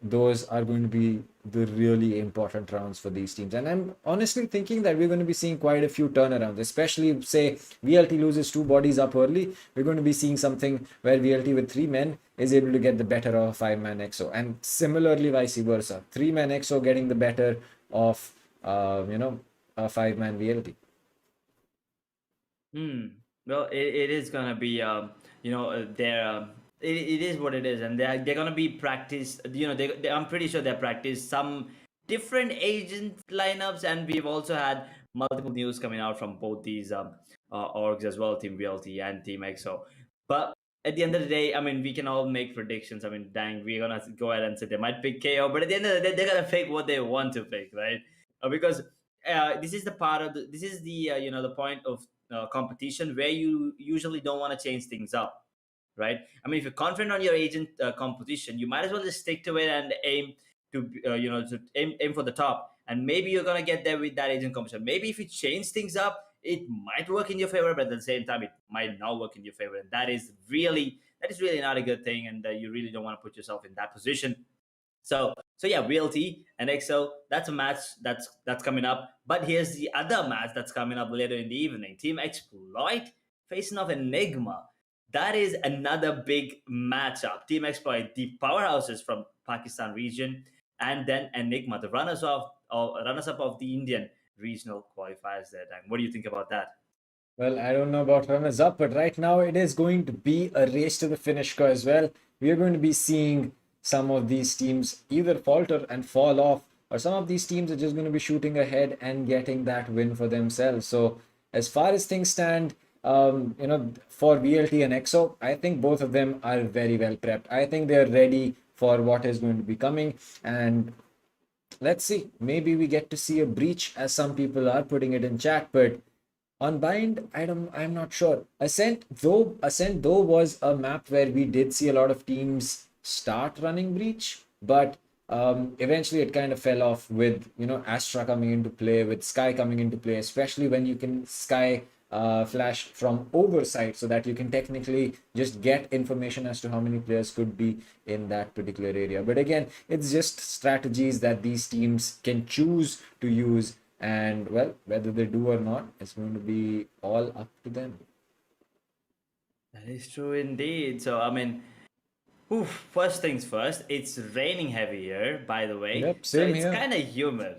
those are going to be the really important rounds for these teams. And I'm honestly thinking that we're going to be seeing quite a few turnarounds, especially say VLT loses two bodies up early. We're going to be seeing something where VLT with three men is able to get the better of a five-man EXO. And similarly, vice versa. Three-man EXO getting the better of, a five-man VLT. Well, it is gonna be it is what it is, and they're gonna be practiced. I'm pretty sure they practiced some different agent lineups, and we've also had multiple news coming out from both these orgs as well, Team VLT and Team EXO. But at the end of the day, I mean, we can all make predictions. I mean, dang, we're gonna go ahead and say they might pick KO, but at the end of the day, they're gonna pick what they want to pick, right? Because this is the part of this is the the point of competition where you usually don't want to change things up, right? I mean, if you're confident on your agent composition, you might as well just stick to it and aim to aim for the top. And maybe you're gonna get there with that agent composition. Maybe if you change things up, it might work in your favor, but at the same time, it might not work in your favor. And that is really not a good thing, and you really don't want to put yourself in that position. So yeah, VLT and EXO, that's a match that's coming up. But here's the other match that's coming up later in the evening. Team Exploit facing off Enigma. That is another big matchup. Team Exploit, the powerhouses from Pakistan region, and then Enigma, the runners up of the Indian regional qualifiers there. Dan, what do you think about that? Well, I don't know about runners up, but right now it is going to be a race to the finish as well. We are going to be seeing some of these teams either falter and fall off, or some of these teams are just going to be shooting ahead and getting that win for themselves. So, as far as things stand, for VLT and EXO, I think both of them are very well prepped. I think they're ready for what is going to be coming, and let's see. Maybe we get to see a breach, as some people are putting it in chat, but on Bind, I'm not sure. Ascent though was a map where we did see a lot of teams start running breach, but eventually it kind of fell off with Astra coming into play, with Sky coming into play, especially when you can Sky flash from oversight, so that you can technically just get information as to how many players could be in that particular area. But again, it's just strategies that these teams can choose to use, and well, whether they do or not, it's going to be all up to them. That is true indeed. So I mean, first things first, it's raining heavy here, by the way. Yep, so same it's here. kind of humid.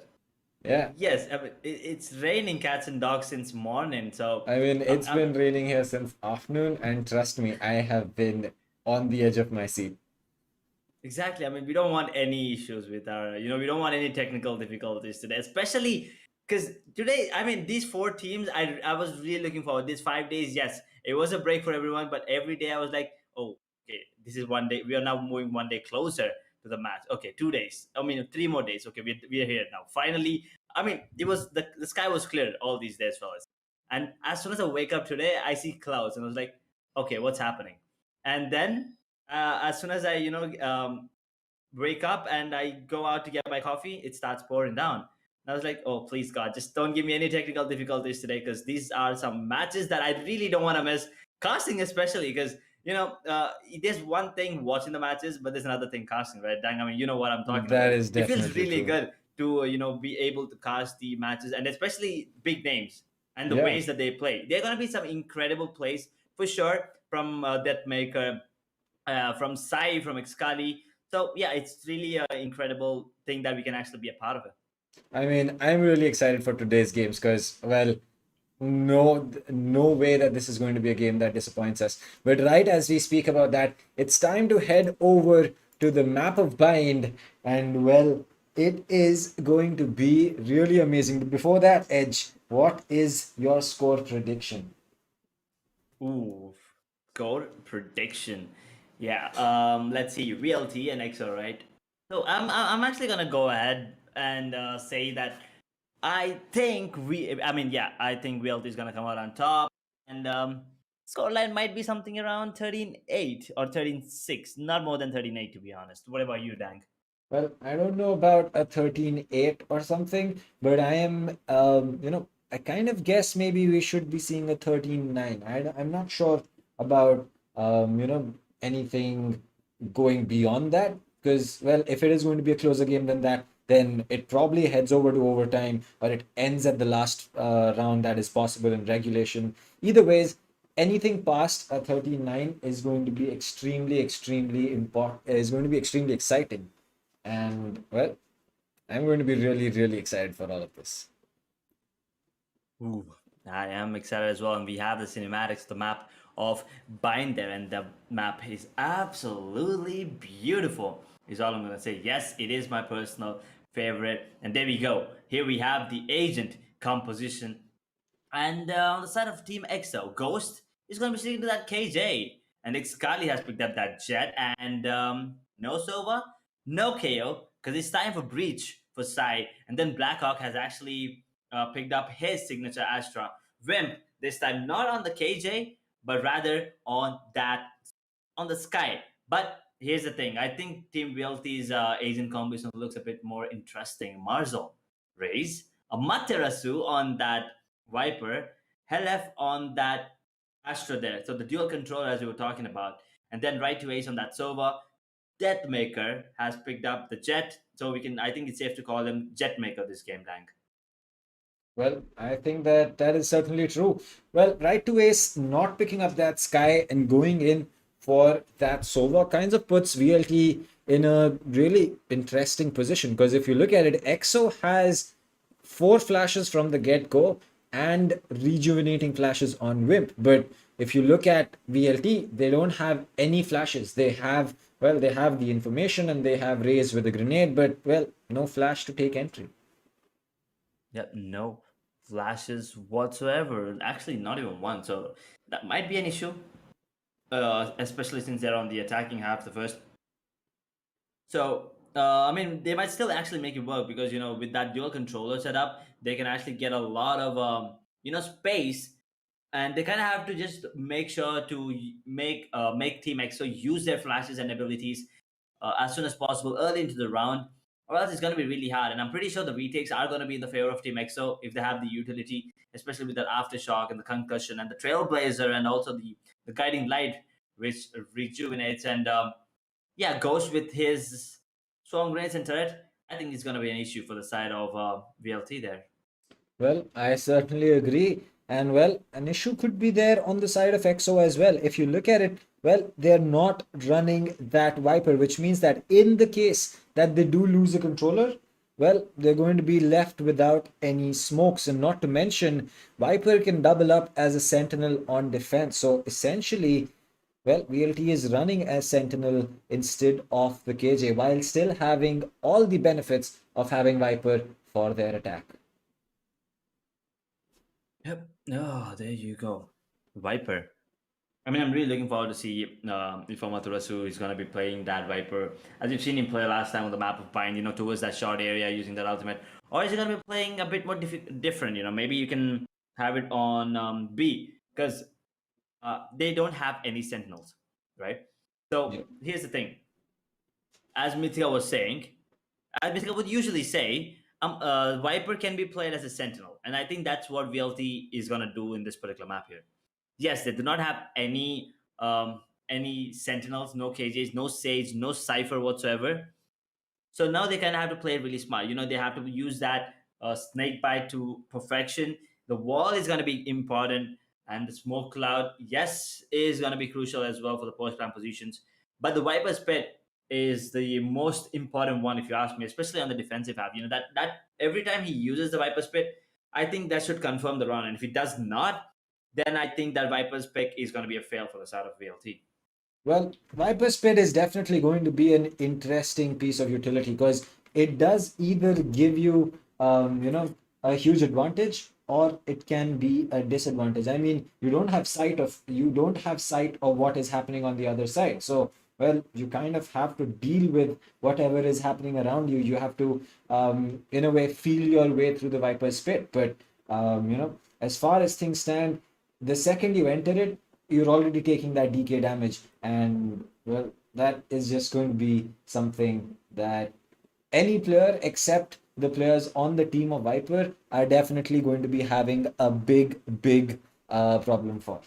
Yeah, Yes, I mean, it's raining cats and dogs since morning. So I mean, I'm, it's I'm been raining here since afternoon, and trust me, I have been on the edge of my seat. exactly. I mean, we don't want any issues with our, we don't want any technical difficulties today, especially because today, I mean, these four teams, I was really looking forward. These 5 days, yes, it was a break for everyone, but every day I was like, oh, okay, this is one day. We are now moving one day closer to the match. Okay, 2 days. I mean, 3 more days. Okay, we are here now. Finally, I mean, it was the sky was clear all these days, fellas. And as soon as I wake up today, I see clouds, and I was like, okay, what's happening? And then as soon as I wake up and I go out to get my coffee, it starts pouring down. And I was like, oh, please, God, just don't give me any technical difficulties today, because these are some matches that I really don't want to miss. Casting, especially, because, there's one thing watching the matches, but there's another thing casting, right? Dang, I mean, you know what I'm talking That about. is It feels definitely really true. good to, be able to cast the matches, and especially big names and the Yeah. ways that they play. There are going to be some incredible plays for sure from Deathmaker, from Sai, from Excali. So yeah, it's really an incredible thing that we can actually be a part of it. I mean, I'm really excited for today's games because, well, no way that this is going to be a game that disappoints us. But right as we speak about that, it's time to head over to the map of Bind, and well, it is going to be really amazing. But before that, Edge, what is your score prediction? Ooh, score prediction. Yeah, let's see, VLT and EXO, right? So I'm actually gonna go ahead and say that I think I think VLT is gonna come out on top, and scoreline might be something around 13-8 or 13-6, not more than 13-8 to be honest. What about you, Dank? Well, I don't know about a 13-8 or something, but I am, I kind of guess maybe we should be seeing a 13-9. I'm not sure about, anything going beyond that, because, well, if it is going to be a closer game than that, then it probably heads over to overtime or it ends at the last round that is possible in regulation. Either ways, anything past a 13-9 is going to be extremely important, is going to be extremely exciting. And well, I'm going to be really excited for all of this. Ooh, I am excited as well, and we have the cinematics, the map of Binder, and the map is absolutely beautiful. Is all I'm gonna say. Yes, it is my personal favorite, and there we go. Here we have the agent composition, and on the side of Team EXO, Ghost is gonna be sticking to that KJ, and Xkali has picked up that Jet, and no Sova, no KO, because it's time for Breach for Sai, and then Blackhawk has actually picked up his signature Astra. Wimp, this time not on the KJ, but rather on the Sky. But here's the thing, I think Team VLT's agent combination looks a bit more interesting. Marzo, Raze, a Materasu on that Viper, Helef on that Astra there. So the dual controller as we were talking about. And then right to ace on that Sova. Deathmaker has picked up the Jet. So I think it's safe to call him Jetmaker this game, Dank. Well, I think that is certainly true. Well, right to ace not picking up that Sky and going in for that Sova kinds of puts VLT in a really interesting position, because if you look at it, EXO has 4 flashes from the get-go and rejuvenating flashes on Wimp. But if you look at VLT, they don't have any flashes. They have the information and they have Raze with a grenade, but well, no flash to take entry. Yep, no flashes whatsoever. Actually, not even one. So that might be an issue, especially since they're on the attacking half the first. So they might still actually make it work because with that dual controller setup, they can actually get a lot of space, and they kind of have to just make sure to make Team EXO use their flashes and abilities as soon as possible early into the round, or else it's going to be really hard. And I'm pretty sure the retakes are going to be in the favor of Team EXO if they have the utility, especially with that aftershock and the concussion and the trailblazer and also the guiding light, which rejuvenates and Ghost with his strong grenades and turret. I think it's going to be an issue for the side of VLT there. Well, I certainly agree. And well, an issue could be there on the side of EXO as well. If you look at it, well, they're not running that Viper, which means that in the case that they do lose a controller, well, they're going to be left without any smokes. And not to mention, Viper can double up as a sentinel on defense. So essentially, well, VLT is running as sentinel instead of the KJ, while still having all the benefits of having Viper for their attack. Yep. Oh, there you go. Viper. I'm really looking forward to see if Maturasu is going to be playing that Viper, as you've seen him play last time on the map of Bind, towards that short area using that ultimate. Or is he going to be playing a bit more different? Maybe you can have it on B, because they don't have any sentinels, right? So Here's the thing. As Mithika was saying, as Mithika would usually say, Viper can be played as a sentinel, and I think that's what VLT is gonna do in this particular map here. Yes, they do not have any sentinels, no KJs, no Sage, no Cypher whatsoever. So now they kind of have to play it really smart. They have to use that snake bite to perfection. The wall is gonna be important, and the smoke cloud, yes, is gonna be crucial as well for the post plan positions. But the Viper's Pit is the most important one, if you ask me, especially on the defensive half. That every time he uses the Viper's Pit, I think that should confirm the run. And if he does not, then I think that Viper's pick is going to be a fail for the side of VLT. Well, Viper's Pit is definitely going to be an interesting piece of utility, because it does either give you, a huge advantage, or it can be a disadvantage. I mean, you don't have sight of what is happening on the other side. So, well, you kind of have to deal with whatever is happening around you. You have to, in a way, feel your way through the Viper's pit. But, as far as things stand, the second you enter it, you're already taking that DK damage. And, well, that is just going to be something that any player except the players on the team of Viper are definitely going to be having a big problem for.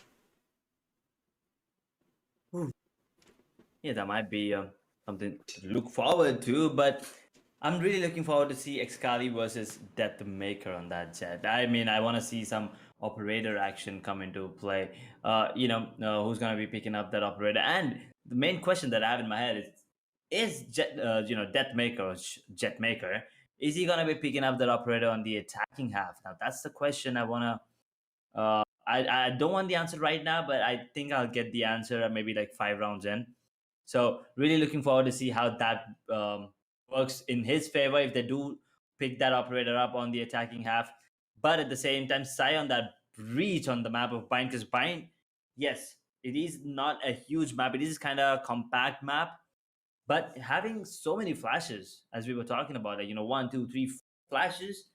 Yeah, that might be something to look forward to, but I'm really looking forward to see Excali versus Deathmaker on that Jet. I mean, I want to see some operator action come into play. Who's going to be picking up that operator? And the main question that I have in my head is Deathmaker or Jetmaker, is he going to be picking up that operator on the attacking half? Now, that's the question I want to. I don't want the answer right now, but I think I'll get the answer maybe like 5 rounds in. So really looking forward to see how that works in his favor if they do pick that operator up on the attacking half. But at the same time, Sai on that breach on the map of Bind, because Bind, yes, it is not a huge map. It is kind of a compact map, but having so many flashes, as we were talking about, like, 1, 2, 3 flashes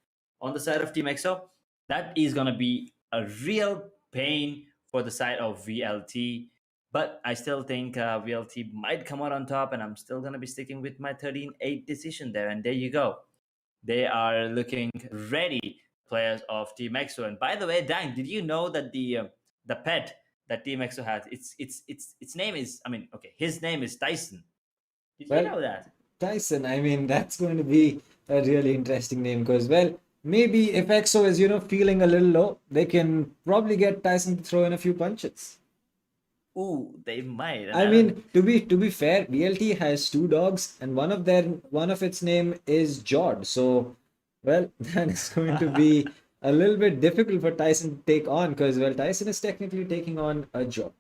on the side of Team EXO, that is gonna be a real pain for the side of VLT. But I still think VLT might come out on top, and I'm still gonna be sticking with my 13-8 decision there. And there you go. They are looking ready, players of Team EXO. And by the way, Dang, did you know that the pet that Team EXO has, its name is, his name is Tyson. Did you know that? Tyson, I mean, that's going to be a really interesting name because, well, maybe if EXO is, feeling a little low, they can probably get Tyson to throw in a few punches. Ooh, they might. I mean, to be fair, VLT has 2 dogs, and one of its name is Jord. So, well, that is going to be a little bit difficult for Tyson to take on because, well, Tyson is technically taking on a Jord.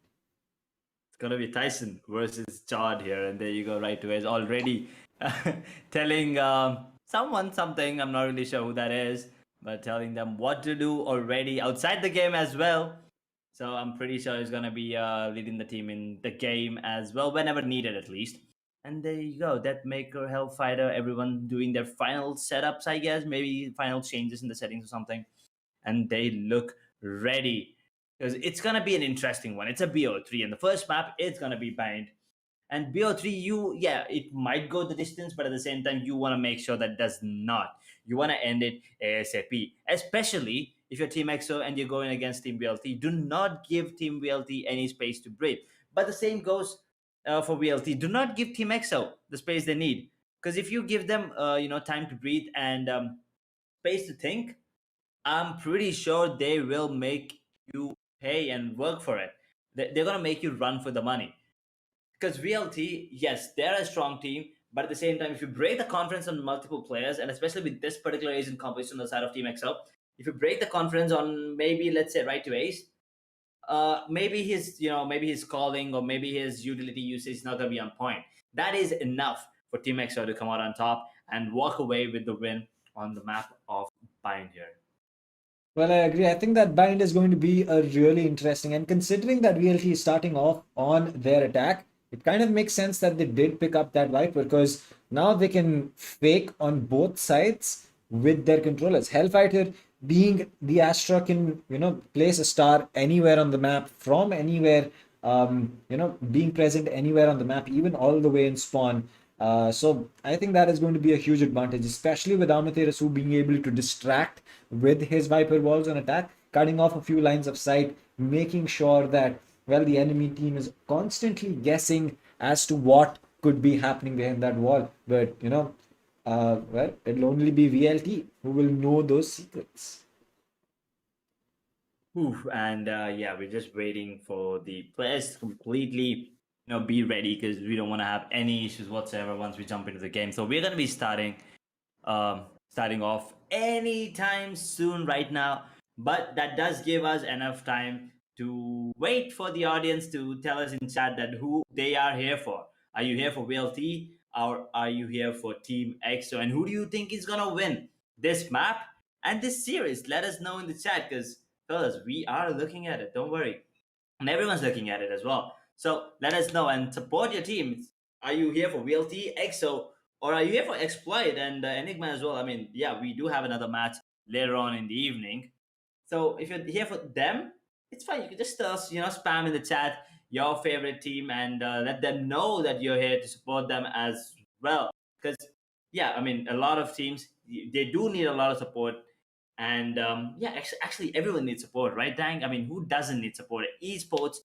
It's gonna be Tyson versus Jord here, and there you go. Right away, is already telling someone something. I'm not really sure who that is, but telling them what to do already outside the game as well. So I'm pretty sure he's gonna be leading the team in the game as well, whenever needed at least. And there you go, Deathmaker, Hellfighter, everyone doing their final setups, I guess, maybe final changes in the settings or something. And they look ready. Because it's gonna be an interesting one. It's a BO3, and the first map it's gonna be Bind. And BO3, it might go the distance, but at the same time, you want to make sure that does not. You want to end it ASAP, especially if you're Team EXO and you're going against Team VLT. Do not give Team VLT any space to breathe. But the same goes for VLT. Do not give Team EXO the space they need, because if you give them, time to breathe and space to think, I'm pretty sure they will make you pay and work for it. They're gonna make you run for the money. Because VLT, yes, they're a strong team, but at the same time, if you break the conference on multiple players, and especially with this particular Asian composition on the side of Team EXO, if you break the conference on maybe, let's say, right to ace, maybe his calling or maybe his utility usage is not going to be on point. That is enough for Team EXO to come out on top and walk away with the win on the map of Bind here. Well, I agree. I think that Bind is going to be a really interesting, and considering that VLT is starting off on their attack, it kind of makes sense that they did pick up that Viper because now they can fake on both sides with their controllers. Hellfighter, being the Astra, can place a star anywhere on the map from anywhere, being present anywhere on the map, even all the way in spawn. So I think that is going to be a huge advantage, especially with Amaterasu being able to distract with his Viper walls on attack, cutting off a few lines of sight, making sure that, well, the enemy team is constantly guessing as to what could be happening behind that wall. But, well, it'll only be VLT who will know those secrets. And we're just waiting for the players to completely be ready, because we don't want to have any issues whatsoever once we jump into the game. So we're going to be starting off anytime soon right now, but that does give us enough time to wait for the audience to tell us in chat that who they are here for. Are you here for VLT, or are you here for Team EXO? And who do you think is gonna win this map? and this series? Let us know in the chat, because fellas, we are looking at it. Don't worry, and everyone's looking at it as well. So let us know and support your team. Are you here for VLT, EXO, or are you here for Exploit and Enigma as well? I mean, yeah, we do have another match later on in the evening. So if you're here for them, it's fine. You can just spam in the chat your favorite team and let them know that you're here to support them as well. Because yeah, I mean, a lot of teams, they do need a lot of support. And yeah, actually everyone needs support, right, Dang? I mean, who doesn't need support? Esports,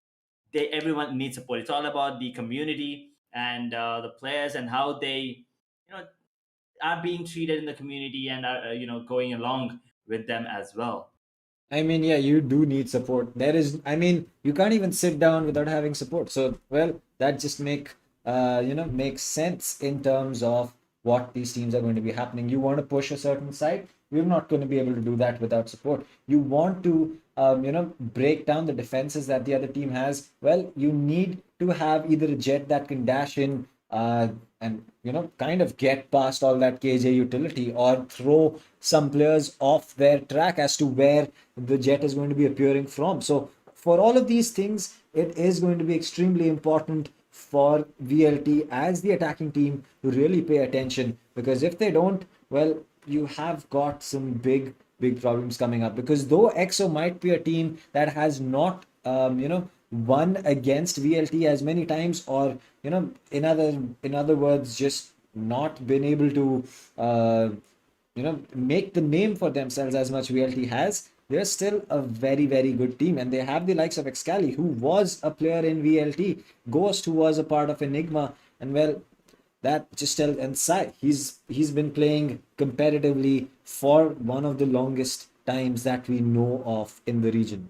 everyone needs support. It's all about the community and the players and how they are being treated in the community and are going along with them as well. I mean, yeah, you do need support. There is, I mean, you can't even sit down without having support. So, well, that just makes sense in terms of what these teams are going to be happening. You want to push a certain side, you're not going to be able to do that without support. You want to, break down the defenses that the other team has. Well, you need to have either a jet that can dash in, and kind of get past all that KJ utility, or throw some players off their track as to where the jet is going to be appearing from. So for all of these things, it is going to be extremely important for VLT as the attacking team to really pay attention, because if they don't, well, you have got some big problems coming up. Because though EXO might be a team that has not won against VLT as many times, or in other words, just not been able to make the name for themselves as much VLT has, they're still a very, very good team. And they have the likes of Excali, who was a player in VLT, Ghost, who was a part of Enigma, and well, that just tells, and Sai, he's been playing competitively for one of the longest times that we know of in the region.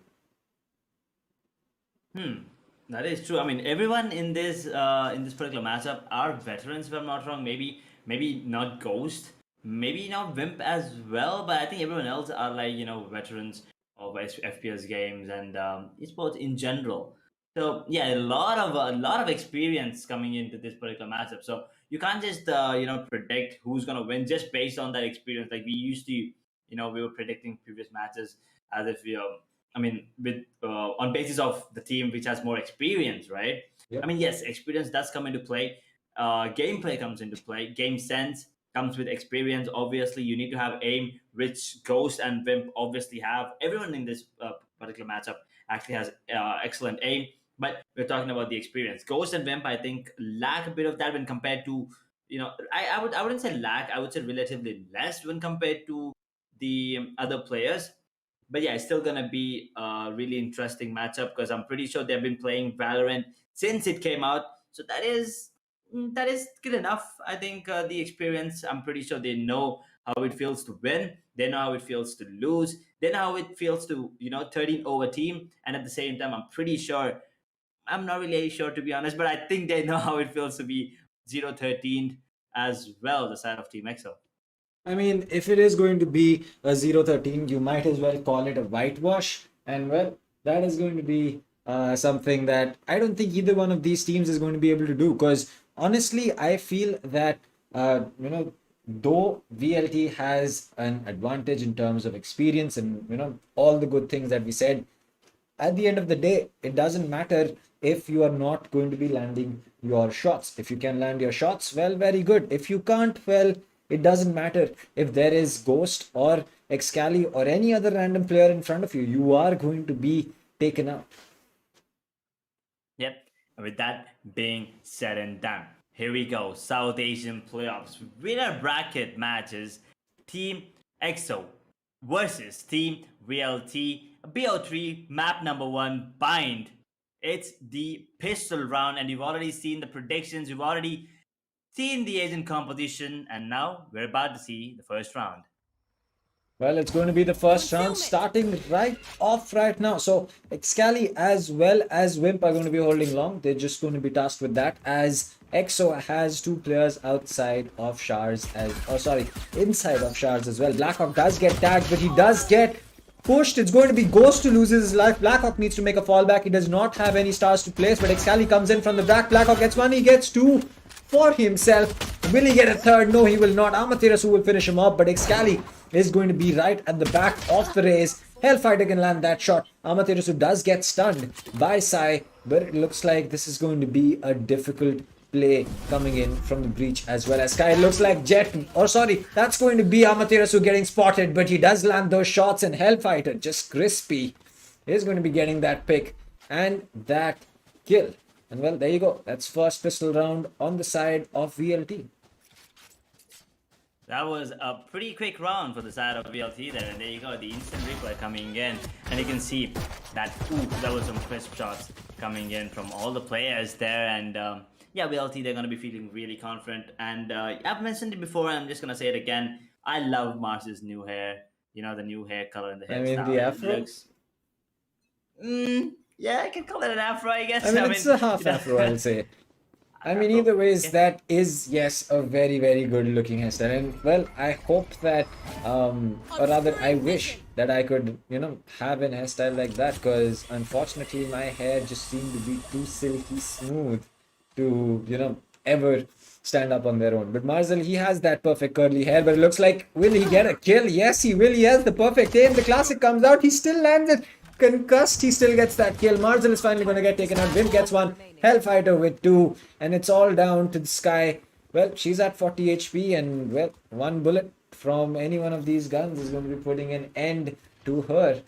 That is true. I mean, everyone in this particular matchup are veterans, if I'm not wrong. Maybe not Ghost, maybe not Wimp as well, but I think everyone else are like veterans of FPS games and esports in general. So yeah, a lot of experience coming into this particular matchup. So you can't just predict who's gonna win just based on that experience. Like we used to, we were predicting previous matches as if I mean, with on basis of the team which has more experience, right? Yeah. I mean, yes, experience does come into play. Gameplay comes into play. Game sense comes with experience. Obviously, you need to have aim, which Ghost and Wimp obviously have. Everyone in this particular matchup actually has excellent aim. But we're talking about the experience. Ghost and Wimp, I think, lack a bit of that when compared to, I wouldn't say lack. I would say relatively less when compared to the other players. But yeah, it's still gonna be a really interesting matchup because I'm pretty sure they've been playing Valorant since it came out. So that is good enough. I think the experience. I'm pretty sure they know how it feels to win. They know how it feels to lose. They know how it feels to 13 over team. And at the same time, I'm pretty sure. I'm not really sure, to be honest, but I think they know how it feels to be 0-13 as well, the side of Team EXO. I mean, if it is going to be a 0-13, you might as well call it a whitewash. And well, that is going to be something that I don't think either one of these teams is going to be able to do. Because honestly, I feel that, though VLT has an advantage in terms of experience and, all the good things that we said, at the end of the day, it doesn't matter if you are not going to be landing your shots. If you can land your shots, well, very good. If you can't, well, it doesn't matter if there is Ghost or Excali or any other random player in front of you. You are going to be taken out. Yep. And with that being said and done, here we go. South Asian playoffs. Winner bracket matches. Team EXO versus Team VLT. BO3 map number 1 bind. It's the pistol round, and you've already seen the predictions. You've already seen the agent composition, and now we're about to see the first round. Well, it's going to be the first round starting right off right now. So Excali as well as Wimp are going to be holding long. They're just going to be tasked with that, as EXO has 2 players outside of Shards inside of Shards as well. Blackhawk does get tagged, but he does get pushed. It's going to be Ghost to lose his life. Blackhawk needs to make a fallback. He does not have any stars to place, but Excali comes in from the back. Blackhawk gets 1, he gets 2 for himself. Will he get a third? No, he will not. Amaterasu will finish him up, but Excali is going to be right at the back of the race. Hellfighter can land that shot. Amaterasu does get stunned by Sai, but it looks like this is going to be a difficult play coming in from the breach as well as Sky. It looks like Jet, or sorry, that's going to be Amaterasu getting spotted, but he does land those shots, and Hellfighter, just crispy, is going to be getting that pick and that kill. And well, there you go. That's first pistol round on the side of VLT. That was a pretty quick round for the side of VLT there, and there you go, the instant replay coming in, and you can see that, that was some crisp shots coming in from all the players there, and yeah, VLT, they're going to be feeling really confident, and I've mentioned it before, and I'm just going to say it again, I love Mars's new hair, you know, the new hair color and the hairstyle. I mean, the afro? Looks... yeah, I can call it an afro, I guess. I mean, it's a half afro, I'll say. I mean, either ways, that is, yes, a very, very good looking hairstyle. And, well, I hope that, or rather, I wish that I could, you know, have an hairstyle like that, because unfortunately, my hair just seemed to be too silky smooth to, you know, ever stand up on their own. But Marzel, he has that perfect curly hair, but it looks like, will he get a kill? Yes, he will. He has the perfect aim. The classic comes out. He still lands it. Concussed, he still gets that kill. Marzel is finally going to get taken out. Vim gets one. Hellfighter with two. And it's all down to the Sky. Well, she's at 40 HP, and, well, one bullet from any one of these guns is going to be putting an end to her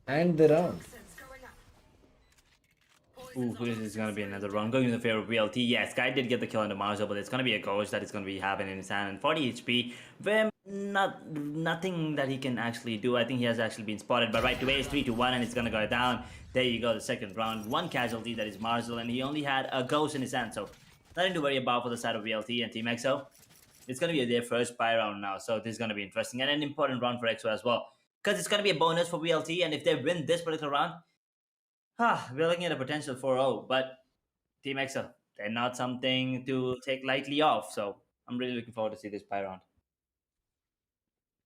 and the round. Ooh, this is going to be another round. Going in the favor of VLT. Yeah, Sky did get the kill on the Marzel, but it's going to be a ghost that is going to be having in his hand. And 40 HP. Vim, nothing that he can actually do. I think he has actually been spotted. But right away, it's 3-1, and it's going to go down. There you go, the second round. One casualty, that is Marzel, and he only had a ghost in his hand. So nothing to worry about for the side of VLT and Team EXO. It's going to be their first buy round now. So this is going to be interesting. And an important round for EXO as well, because it's going to be a bonus for VLT. And if they win this particular round, we're looking at a potential 4-0, but Team EXO, they're not something to take lightly off. So I'm really looking forward to see this buy round.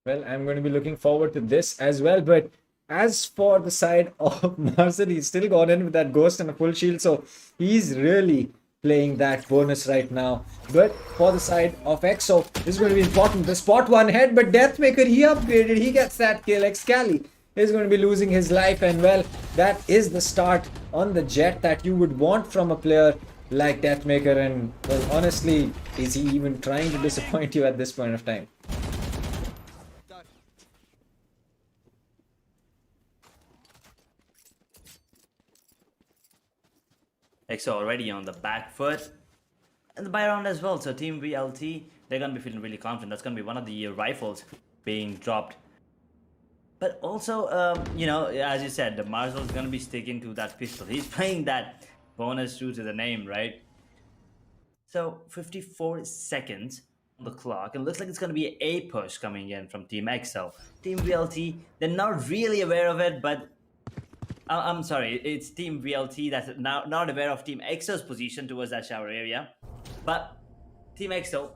Well, I'm going to be looking forward to this as well. But as for the side of Marcel, he's still gone in with that ghost and a full shield. So he's really playing that bonus right now. But for the side of EXO, this is going to be important. The spot one head, but Deathmaker, he upgraded. He gets that kill. Excali is going to be losing his life, and well, that is the start on the Jet that you would want from a player like Deathmaker. And well, honestly, is he even trying to disappoint you at this point of time? EXO already on the back foot, and the buy round as well. So Team VLT, they're going to be feeling really confident. That's going to be one of the rifles being dropped. But also, you know, as you said, the Marzel is going to be sticking to that pistol. He's playing that bonus true to the name, right? So 54 seconds on the clock. It looks like it's going to be an A push coming in from Team EXO. Team VLT, they're not really aware of it, but I'm sorry, it's Team VLT that's now not aware of Team EXO's position towards that shower area. But Team EXO,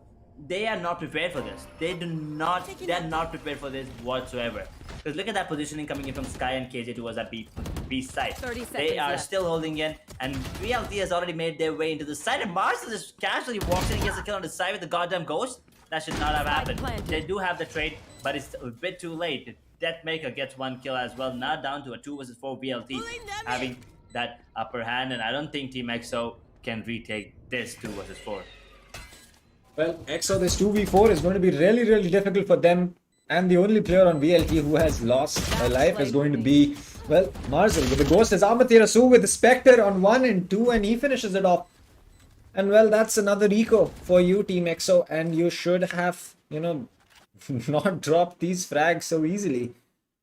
they are not prepared for this. They're not prepared for this whatsoever. Because look at that positioning coming in from Sky and KJ towards that B side. They are still holding in, and VLT has already made their way into the side, and Marcel just casually walks in and gets a kill on the side with the goddamn ghost. That should not have happened. They do have the trade, but it's a bit too late. Deathmaker gets one kill as well. Now down to a 2 versus 4 VLT, having that upper hand, and I don't think Team EXO can retake this 2 versus 4. Well, EXO, this 2v4 is going to be really, really difficult for them. And the only player on VLT who has lost a life is going to be, well, Marzel. With the Ghost is Amaterasu with the Spectre on 1 and 2, and he finishes it off. And well, that's another eco for you, Team EXO, and you should have, you know, not dropped these frags so easily.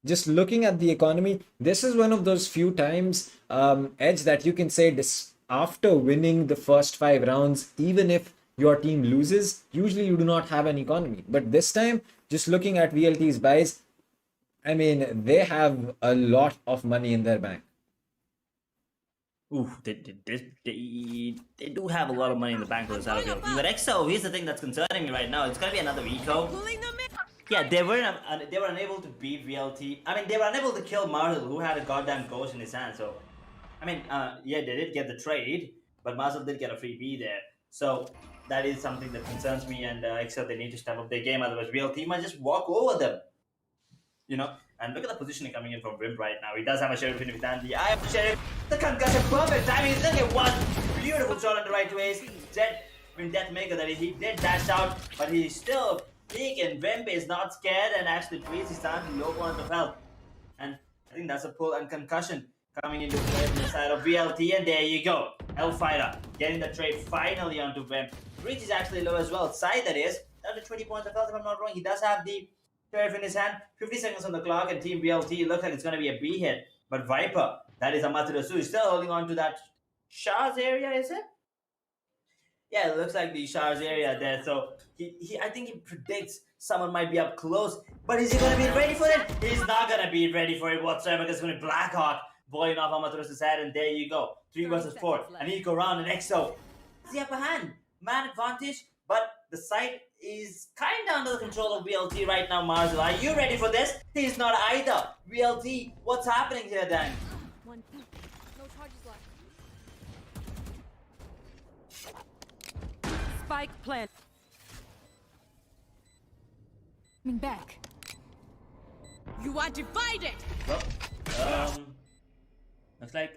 Just looking at the economy, this is one of those few times, Edge, that you can say this after winning the first 5 rounds, even if your team loses, usually you do not have an economy. But this time, just looking at VLT's buys, I mean, they have a lot of money in their bank. Ooh, they do have a lot of money in the bank for this out of VLT. But EXO, here's the thing that's concerning me right now. It's gonna be another eco. Yeah, they were unable to beat VLT. I mean, they were unable to kill Marzel, who had a goddamn ghost in his hand. So, I mean, yeah, they did get the trade, but Marzel did get a free B there. So that is something that concerns me, and EXO, they need to step up their game. Otherwise, VLT might just walk over them. you know. And look at the positioning coming in from Rim right now. He does have a Sheriff in his hand. The eye of the Sheriff, the concussion, perfect timing. Look at one beautiful shot on the right ways. Deathmaker that he did dash out, but he's still peeking. Vimp is not scared and actually treats his time to low point of health. And I think that's a pull and concussion coming into play from the side of VLT, and there you go. Hellfighter getting the trade finally onto Vimp. Reach is actually low as well. Side that is, down to 20 points of health if I'm not wrong. He does have the Sheriff in his hand. 50 seconds on the clock, and Team VLT looks like it's going to be a B hit. But Viper, that is Amaterasu, is still holding on to that Shah's area, is it? Yeah, it looks like the Shah's area there. So I think he predicts someone might be up close. But is he going to be ready for it? He's not going to be ready for it whatsoever, because it's going to be Blackhawk blowing off Amaterasu's head, and there you go. 3 versus 4. An eco round, and EXO. It's the upper hand. Man advantage, but the site is kind of under the control of VLT right now, Marzel. Are you ready for this? He's not either. VLT, what's happening here, Dan? One peek. No charges left. Spike plant. Coming back. You are divided. Well, looks like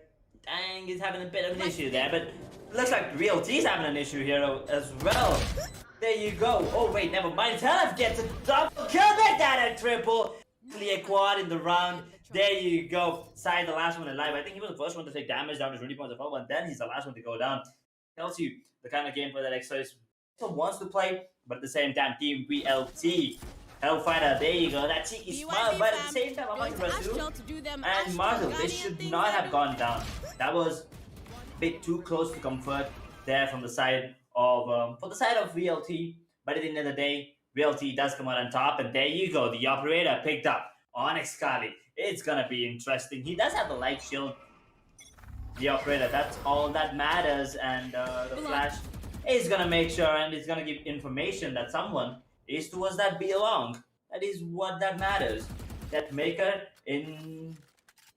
Dang is having a bit of an issue there, but looks like VLT's having an issue here as well. There you go. Oh wait, never mind. Telef gets a double kill. Make that a triple. Clear quad in the round. There you go. Side the last one alive. I think he was the first one to take damage down to 20 points of health, and then he's the last one to go down. Tells you the kind of gameplay that EXO wants to play, but at the same time, Team VLT. Hellfighter, there you go. That cheeky smile, but at the same time, I'm like Rasu and Marzel. They should not have gone down. That was a bit too close to comfort there from the side of VLT. But at the end of the day, VLT does come out on top, and there you go. The operator picked up Onyx Kali. It's gonna be interesting. He does have the light shield. The operator, that's all that matters, and the flash is gonna make sure, and it's gonna give information that someone is towards that belong. That is what that matters. That maker in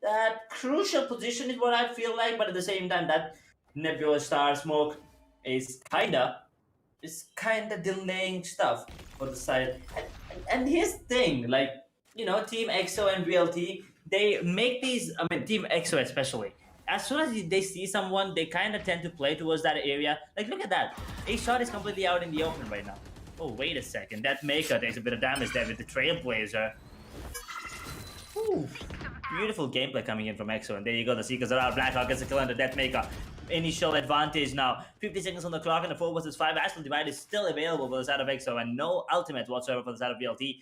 that crucial position is what I feel like, but at the same time, that Nebula Star Smoke is kinda delaying stuff for the side. And here's the thing, like, you know, Team EXO and VLT, they make these, I mean, Team EXO especially, as soon as they see someone, they kind of tend to play towards that area. Like, look at that. A shot is completely out in the open right now. Oh, wait a second. That Maker takes a bit of damage there with the Trailblazer. Ooh. Beautiful gameplay coming in from EXO. And there you go. The Seekers are out. Blackhawk gets a kill on the Deathmaker. Initial advantage now. 50 seconds on the clock, and the 4 versus 5 Astral Divide is still available for the side of EXO, and no ultimate whatsoever for the side of VLT.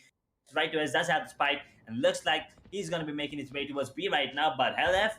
Right to us does have the spike, and looks like he's going to be making his way towards B right now, but Hellf.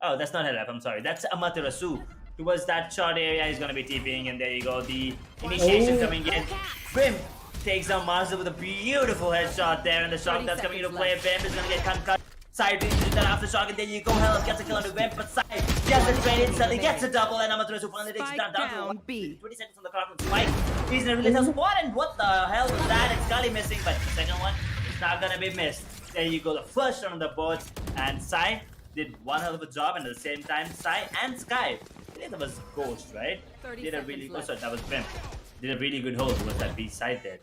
Oh, that's not Hellf, I'm sorry. That's Amaterasu. Towards that short area, he's going to be TPing, and there you go. The initiation coming in. Vim takes down Marzel with a beautiful headshot there, and the shot that's coming into play. Vim is going to get concussed. Side reaches that aftershock, and there you go. Hellf gets a kill on the Vim, but Side gets a trade instantly, gets a double, and Amaterasu finally takes it down to B. 20 seconds on the clock from Spike. He's in a really tough spot, and what the hell was that? It's Scully missing, but the second one is not going to be missed. There you go. The first one on the board, and Side did one hell of a job, and at the same time, Side and Sky. I think that was Ghost, right? Did a really good. Sorry, that was Vim. Did a really good hold towards that B side there.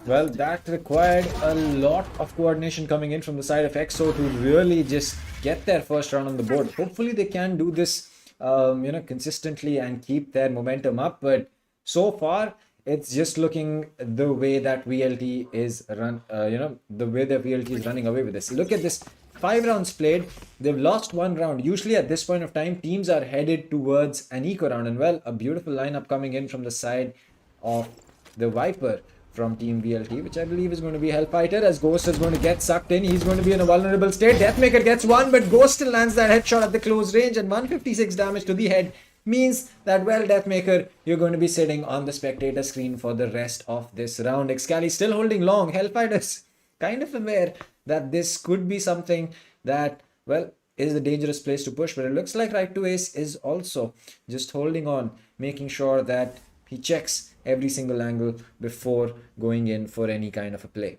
Well, that required a lot of coordination coming in from the side of EXO to really just get their first round on the board. Hopefully, they can do this, consistently and keep their momentum up. But so far, it's just looking the way that VLT is the way that VLT is running away with this. Look at this. 5 rounds played, they've lost 1 round. Usually at this point of time, teams are headed towards an eco round, and well, a beautiful lineup coming in from the side of the Viper from Team VLT, which I believe is going to be Hellfighter, as Ghost is going to get sucked in. He's going to be in a vulnerable state. Deathmaker gets one, but Ghost still lands that headshot at the close range, and 156 damage to the head means that, well, Deathmaker, you're going to be sitting on the spectator screen for the rest of this round. Excali still holding long. Hellfighter's kind of aware that this could be something that, well, is a dangerous place to push, but it looks like Right to Ace is also just holding on, making sure that he checks every single angle before going in for any kind of a play.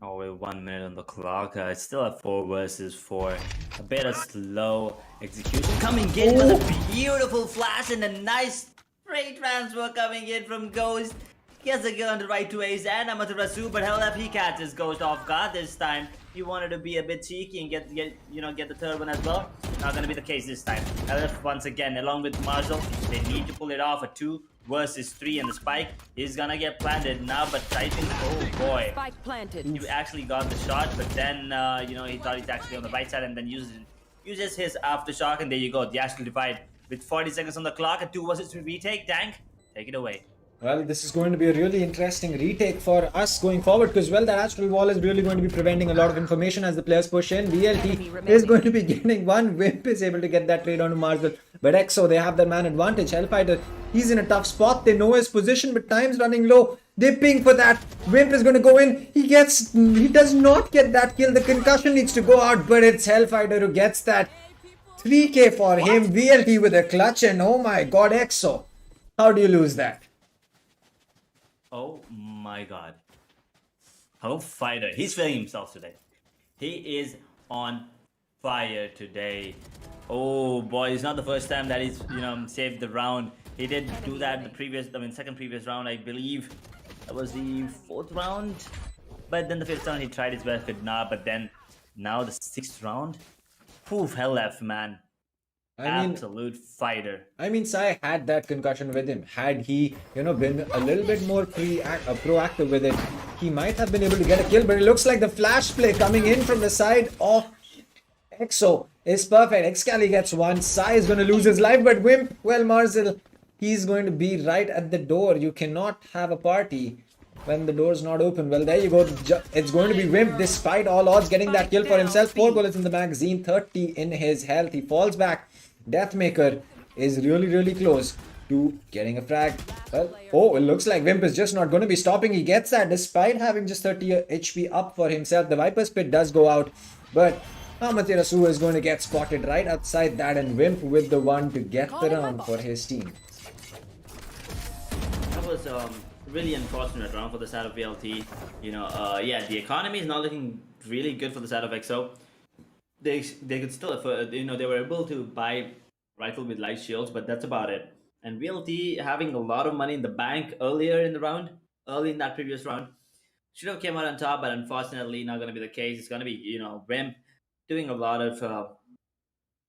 Oh, with 1 minute on the clock, it's still a 4 versus 4. A bit of slow execution coming in with a beautiful flash and a nice straight transfer coming in from Ghost. Gets a kill on the right to Ace and Amaterasu, but hell if he catches Ghost off guard this time. He wanted to be a bit cheeky and get the third one as well. Not gonna be the case this time. LF once again, along with Marshall, they need to pull it off. A 2 versus 3 and the spike is gonna get planted now, but Typing, oh boy. Spike planted. He actually got the shot, but then he thought he's actually on the right side and then uses his aftershock, and there you go. The Astral Divide with 40 seconds on the clock. A 2 versus 3 retake. Dank, take it away. Well, this is going to be a really interesting retake for us going forward because, well, that Astral Wall is really going to be preventing a lot of information as the players push in. VLT is going to be getting one. Wimp is able to get that trade onto Marvel. But EXO, they have their man advantage. Hellfighter, he's in a tough spot. They know his position, but time's running low. They ping for that. Wimp is going to go in. He does not get that kill. The concussion needs to go out, but it's Hellfighter who gets that. 3k for him. VLT with a clutch, and oh my god, EXO. How do you lose that? Oh my god. Hellfighter. He's feeling himself today. He is on fire today. Oh boy, it's not the first time that he's, saved the round. He did do that second previous round, I believe. That was the 4th round. But then the 5th round, he tried his best, could not. But then, now the 6th round. Poof, hell left, man. Absolute fighter. I mean, Sai had that concussion with him. Had he, been a little bit more proactive with it, he might have been able to get a kill. But it looks like the flash play coming in from the side of EXO is perfect. Excali gets one. Sai is going to lose his life, but Wimp, well, Marzel, he's going to be right at the door. You cannot have a party when the door's not open. Well, there you go. It's going to be Wimp, despite all odds, getting that kill for himself. 4 bullets in the magazine, 30 in his health. He falls back. Deathmaker is really, really close to getting a frag. Well, it looks like Wimp is just not going to be stopping. He gets that despite having just 30 HP up for himself. The Viper's Pit does go out, but Amaterasu is going to get spotted right outside that, and Wimp with the one to get the round for his team. That was really unfortunate round for the side of VLT. The economy is not looking really good for the side of EXO. They could still afford, they were able to buy rifle with light shields, but that's about it. And VLT having a lot of money in the bank early in that previous round, should have came out on top, but unfortunately not going to be the case. It's going to be, Wimp doing a lot of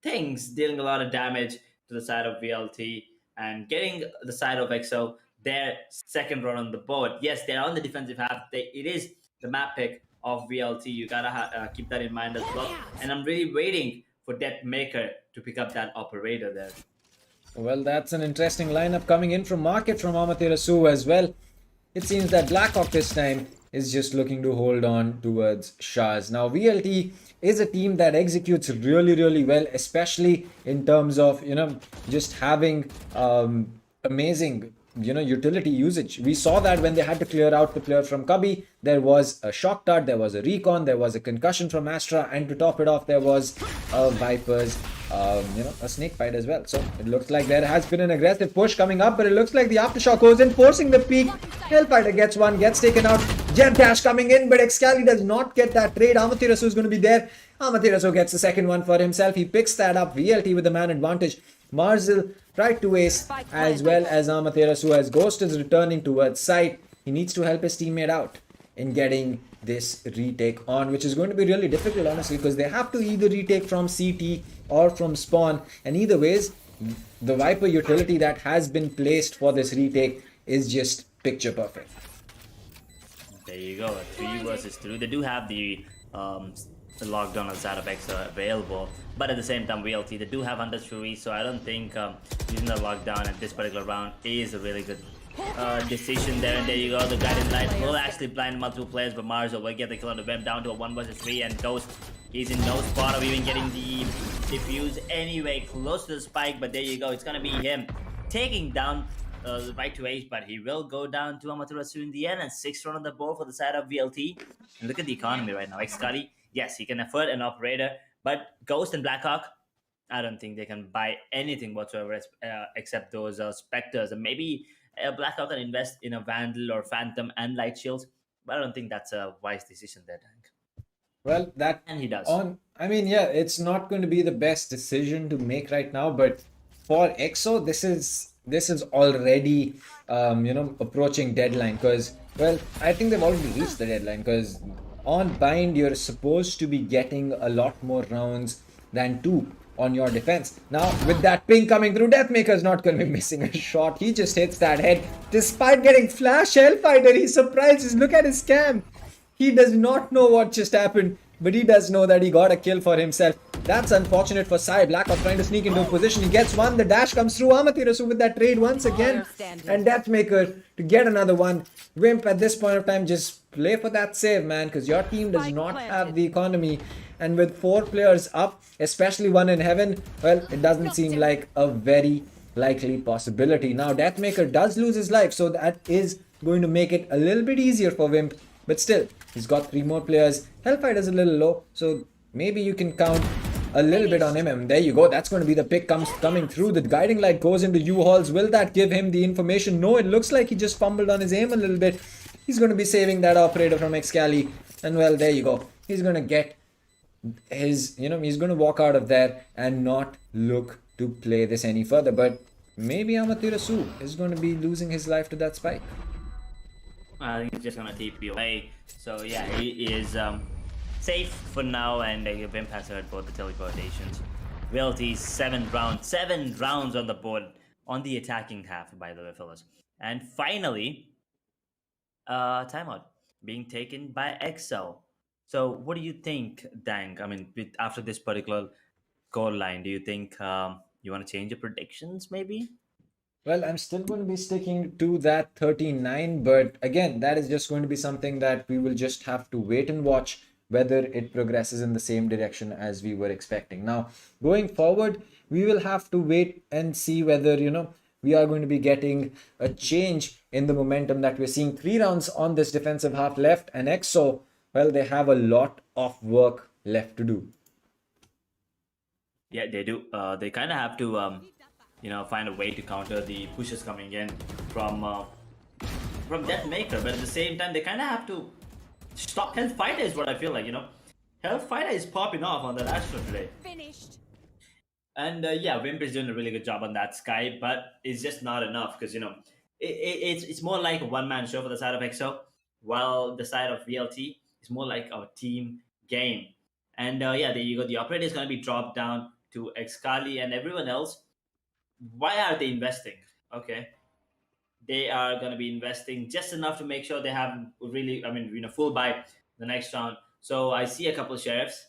things, dealing a lot of damage to the side of VLT and getting the side of EXO their second round on the board. Yes, they're on the defensive half. It is the map pick of VLT. You gotta keep that in mind as well. And I'm really waiting for Deathmaker to pick up that operator there. Well, that's an interesting lineup coming in from market from Amaterasu as well. It seems that Blackhawk this time is just looking to hold on towards Shaz. Now, VLT is a team that executes really, really well, especially in terms of, just having amazing utility usage. We saw that when they had to clear out the player from Cubby, there was a shock dart, there was a recon, there was a concussion from Astra, and to top it off, there was a Viper's, a snake bite as well. So it looks like there has been an aggressive push coming up, but it looks like the aftershock goes in, forcing the peak. Hellfighter gets one, gets taken out. Jet dash coming in, but Excali does not get that trade. Amaterasu is going to be there. Amaterasu gets the second one for himself. He picks that up. VLT with the man advantage. Marzel right to ace, as well as Amaterasu, as Ghost is returning towards site. He needs to help his teammate out in getting this retake on, which is going to be really difficult, honestly, because they have to either retake from CT or from spawn, and either ways, the Viper utility that has been placed for this retake is just picture perfect. There you go, 3 versus 3. They do have the lockdown on the side of EXO available, but at the same time VLT, they do have under Shuri, so I don't think using the lockdown at this particular round is a really good decision there. And there you go, the guiding light will actually blind multiple players, but Marzo will get the kill on the web down to a 1 versus 3, and Ghost is in no spot of even getting the defuse anyway, close to the spike. But there you go, it's gonna be him taking down right to ace, but he will go down to Amaterasu in the end, and 6th round on the board for the side of VLT. And look at the economy right now. Excali, yes, he can afford an operator, but Ghost and Blackhawk, I don't think they can buy anything whatsoever except those Spectres. And maybe Blackhawk can invest in a Vandal or Phantom and Light Shields, but I don't think that's a wise decision there, Dank. Well, and he does. It's not going to be the best decision to make right now, but for EXO, this is this is already approaching deadline, because, well, I think they've already reached the deadline, because on bind you're supposed to be getting a lot more rounds than 2 on your defense. Now with that ping coming through, Deathmaker's not going to be missing a shot. He just hits that head despite getting flash Hellfighter. He's surprised. Just look at his cam. He does not know what just happened, but he does know that he got a kill for himself. That's unfortunate for Sai. Blackout trying to sneak into a position. He gets one. The dash comes through. Amaterasu with that trade once again. And Deathmaker to get another one. Wimp at this point of time, just play for that save, man, because your team does not have the economy. And with 4 players up, especially one in heaven, well, it doesn't seem like a very likely possibility. Now, Deathmaker does lose his life, so that is going to make it a little bit easier for Wimp. But still, he's got 3 more players. Hellfighter's a little low, so maybe you can count a little bit on him. And there you go. That's going to be the pick coming through. The guiding light goes into U-Hauls. Will that give him the information? No, it looks like he just fumbled on his aim a little bit. He's going to be saving that operator from Excali. And well, there you go. He's going to get his, he's going to walk out of there and not look to play this any further. But maybe Amaterasu is going to be losing his life to that spike. I think he's just gonna TP away. So yeah, he is safe for now, and Wimp has heard both the teleportations. Realty 7 rounds on the board on the attacking half, by the way, fellas. And finally, timeout being taken by XL. So what do you think, Dang? I mean, after this particular goal line, do you think you want to change your predictions, maybe? Well, I'm still going to be sticking to that 39, but again, that is just going to be something that we will just have to wait and watch whether it progresses in the same direction as we were expecting. Now, going forward, we will have to wait and see whether, we are going to be getting a change in the momentum that we're seeing. 3 rounds on this defensive half left, and EXO, well, they have a lot of work left to do. Yeah, they do. They kind of have to find a way to counter the pushes coming in from Deathmaker, but at the same time, they kind of have to stop Hellfighter is what I feel like, Hellfighter is popping off on the Astro today. Finished. And yeah, Wimp is doing a really good job on that Sky, but it's just not enough because, it's more like a one-man show for the side of EXO, while the side of VLT is more like a team game. And yeah, there you go. The operator is going to be dropped down to Excali and everyone else. Why are they investing? Okay, they are going to be investing just enough to make sure they have really, full buy the next round. So I see a couple of sheriffs,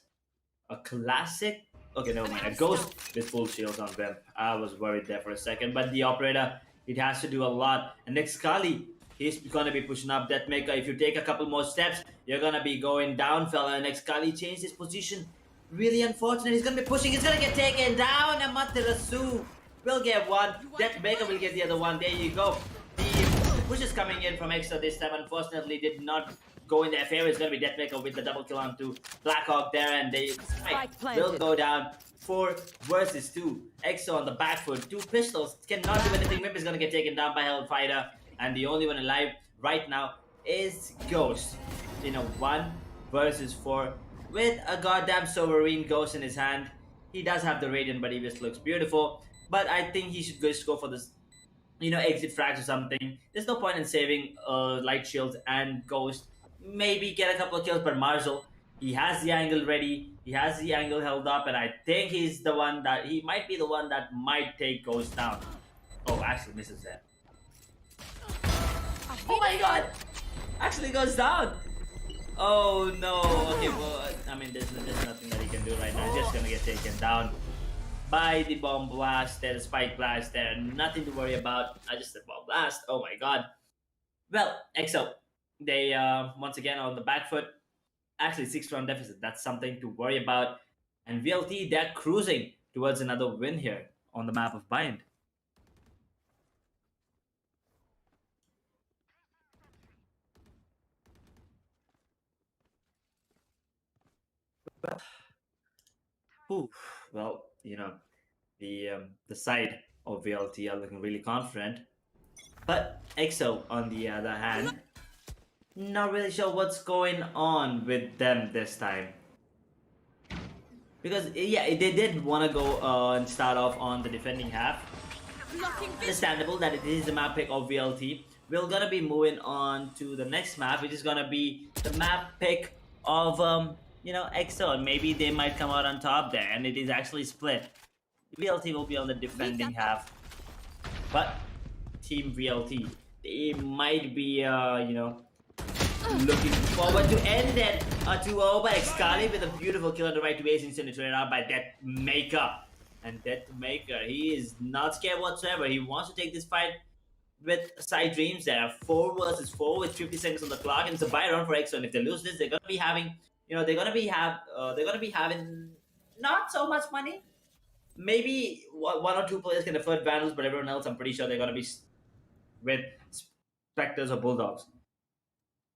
a classic. Okay, never mind. A ghost with full shields on them. I was worried there for a second, but the operator, it has to do a lot. And next Kali, he's going to be pushing up Deathmaker. If you take a couple more steps, you're going to be going down, fella. And next Kali changed his position. Really unfortunate. He's going to be pushing. He's going to get taken down. Amaterasu will get one. Deathmaker will get the other one. There you go. The push is coming in from EXO this time. Unfortunately, did not go in their favor. It's going to be Deathmaker with the double kill onto Blackhawk there. And they will go down 4 versus 2. EXO on the back foot. 2 pistols. Cannot do anything. Wimp is going to get taken down by Hellfighter. And the only one alive right now is Ghost. In a 1 versus 4 with a goddamn sovereign Ghost in his hand. He does have the Radiant, but he just looks beautiful. But I think he should just go for this, exit frags or something. There's no point in saving Light Shield and Ghost. Maybe get a couple of kills, but Marshall, he has the angle ready. He has the angle held up, and I think he might be the one that might take Ghost down. Oh, actually misses there. Oh my god! Actually goes down! Oh no, okay, well, there's nothing that he can do right now. He's just gonna get taken down by the bomb blast there, the spike blast there. Nothing to worry about. I just said bomb blast. Oh my god. Well, EXO, they once again on the back foot. Actually, 6-round deficit. That's something to worry about. And VLT, they're cruising towards another win here on the map of Bind. Well, the side of VLT are looking really confident, but EXO on the other hand, not really sure what's going on with them this time. Because yeah, they did want to go and start off on the defending half, understandable that it is the map pick of VLT. We're gonna be moving on to the next map, which is gonna be the map pick of EXO, and maybe they might come out on top there, and it is actually split. VLT will be on the defending half, but Team VLT, they might be looking forward to end it. A 2-0 by Excali with a beautiful kill on the right to ace instant turn out by Deathmaker. And Deathmaker, he is not scared whatsoever. He wants to take this fight with side dreams. There are 4 versus 4 with 50 seconds on the clock, and it's a buy round for EXO. And if they lose this, they're gonna be having, they're gonna be having not so much money. Maybe 1 or 2 players can afford Vandals, but everyone else, I'm pretty sure they're gonna be with Spectres or Bulldogs.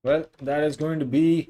Well, that is going to be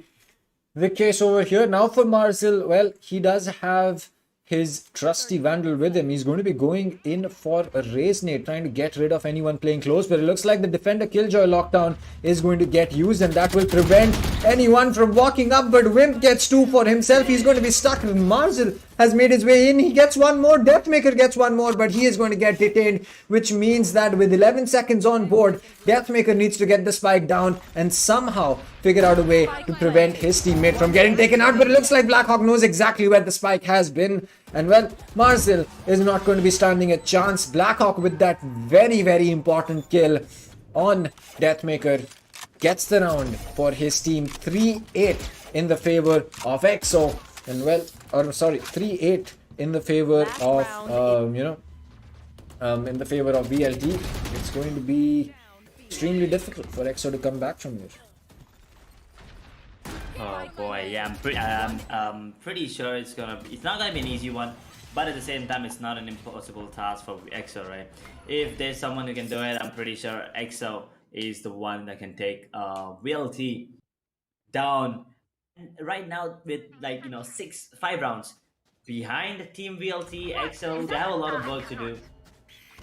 the case over here. Now for Marcel, well, he does have his trusty Vandal with him. He's going to be going in for a raise nade, trying to get rid of anyone playing close. But it looks like the defender Killjoy lockdown is going to get used, and that will prevent anyone from walking up. But Wimp gets 2 for himself. He's going to be stuck. Marcel has made his way in. He gets 1 more. Deathmaker gets 1 more, but he is going to get detained, which means that with 11 seconds on board, Deathmaker needs to get the spike down and somehow figure out a way to prevent his teammate from getting taken out. But it looks like Blackhawk knows exactly where the spike has been. And well, Marcel is not going to be standing a chance. Blackhawk with that very, very important kill on Deathmaker gets the round for his team. 3-8 in the favor of EXO. And well, or sorry, 3-8 in the favor of in the favor of VLT. It's going to be extremely difficult for EXO to come back from here. Oh boy, yeah, I'm pretty sure it's not gonna be an easy one, but at the same time, it's not an impossible task for EXO, right? If there's someone who can do it, I'm pretty sure EXO is the one that can take VLT down. And right now, with 5 rounds behind Team VLT, EXO, they have a lot of work to do.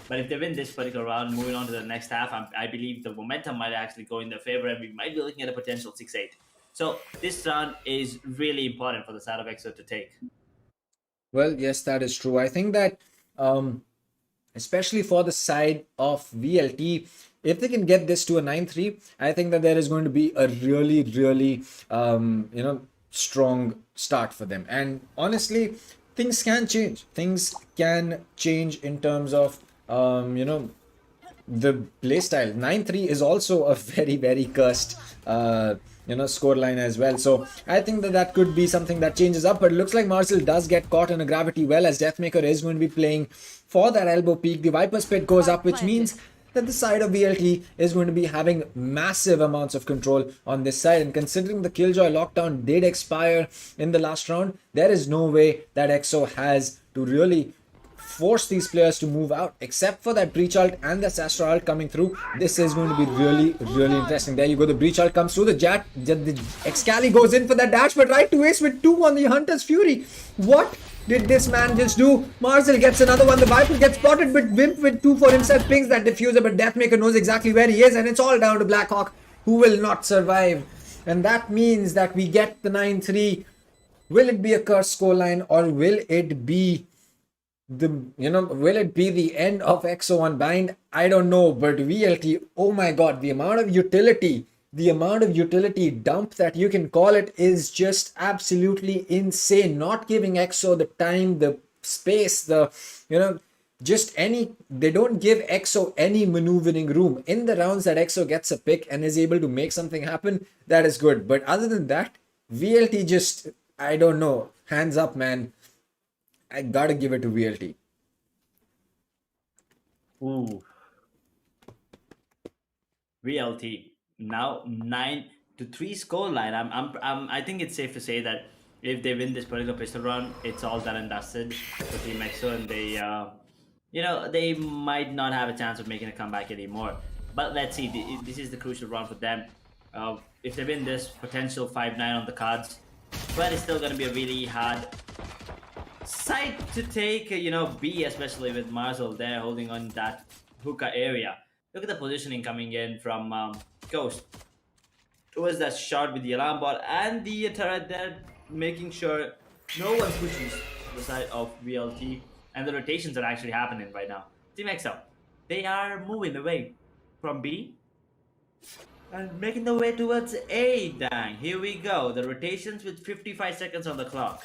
But if they win this particular round, moving on to the next half, I believe the momentum might actually go in their favor, and we might be looking at a potential 6-8. So this round is really important for the side of EXO to take. Well, yes, that is true. I think that especially for the side of VLT, if they can get this to a 9-3, I think that there is going to be a really, really strong start for them. And honestly, things can change. Things can change in terms of the playstyle. 9-3 is also a very, very cursed scoreline as well. So I think that could be something that changes up. But it looks like Marcel does get caught in a gravity well, as Deathmaker is going to be playing for that elbow peak. The Viper's Pit goes up, which means that the side of VLT is going to be having massive amounts of control on this side. And considering the Killjoy lockdown did expire in the last round, there is no way that EXO has to really force these players to move out, except for that breach ult and the Sastra ult coming through. This is going to be really, really interesting. There you go, the breach ult comes through, the Excali goes in for that dash, but right to ace with 2 on the Hunter's Fury. What did this man just do? Marcel gets another one, the Viper gets spotted, but Wimp with 2 for himself pings that diffuser, but Deathmaker knows exactly where he is, and it's all down to Blackhawk, who will not survive. And that means that we get the 9-3. Will it be a cursed scoreline, or will it be will it be the end of EXO Unbind? I don't know, but VLT, oh my god, the amount of utility dump that you can call it is just absolutely insane. Not giving EXO the time, the space, they don't give EXO any maneuvering room. In the rounds that EXO gets a pick and is able to make something happen, that is good. But other than that, VLT just, I don't know, hands up, man. I gotta give it to VLT. Ooh. VLT now 9-3 scoreline. I think it's safe to say that if they win this particular pistol round, it's all done and dusted for Team EXO, and they might not have a chance of making a comeback anymore. But let's see. This is the crucial round for them. If they win this, potential 5-9 on the cards, but it's still gonna be a really hard side to take, B, especially with Marcel there holding on that hookah area. Look at the positioning coming in from Ghost towards that shot with the alarm bot and the turret there, making sure no one pushes the side of VLT, and the rotations are actually happening right now. Team EXO, they are moving away from B and making the way towards A. Dang, here we go. The rotations with 55 seconds on the clock.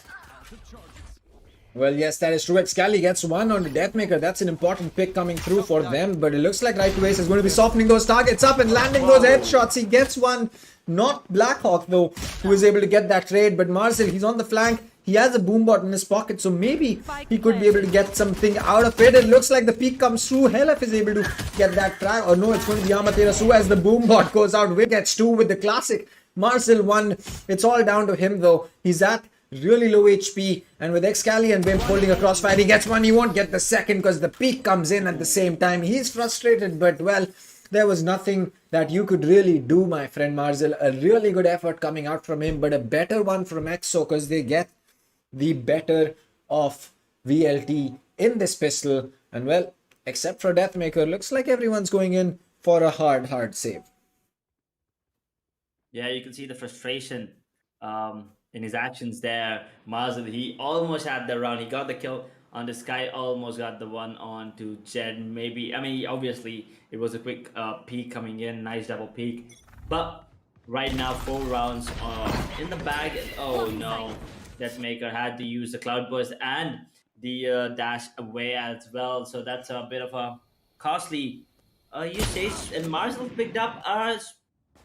Well, yes, that is true. Excali gets one on the Deathmaker. That's an important pick coming through for them. But it looks like Right to Ace is going to be softening those targets up and landing those headshots. He gets one. Not Blackhawk, though, who is able to get that trade. But Marcel, he's on the flank. He has a boombot in his pocket. So maybe he could be able to get something out of it. It looks like the peak comes through. Helef is able to get that frag. Or no, it's going to be Amaterasu as the boombot goes out. Wick gets two with the classic. Marcel won. It's all down to him, though. He's at really low HP, and with Excali and Wimp holding a crossfire, he gets one. He won't get the second because the peak comes in at the same time. He's frustrated, but well, there was nothing that you could really do, my friend Marcel. A really good effort coming out from him, but a better one from EXO because they get the better of VLT in this pistol. And well, except for Deathmaker, looks like everyone's going in for a hard save. Yeah, you can see the frustration in his actions there. Marcel, he almost had the round. He got the kill on the Sky, almost got the one on to Jed. Maybe, I mean, obviously, it was a quick peek coming in. Nice double peek. But right now, 4 rounds in the bag. Oh, no. Deathmaker had to use the Cloud Burst and the dash away as well. So that's a bit of a costly usage. And Marcel picked up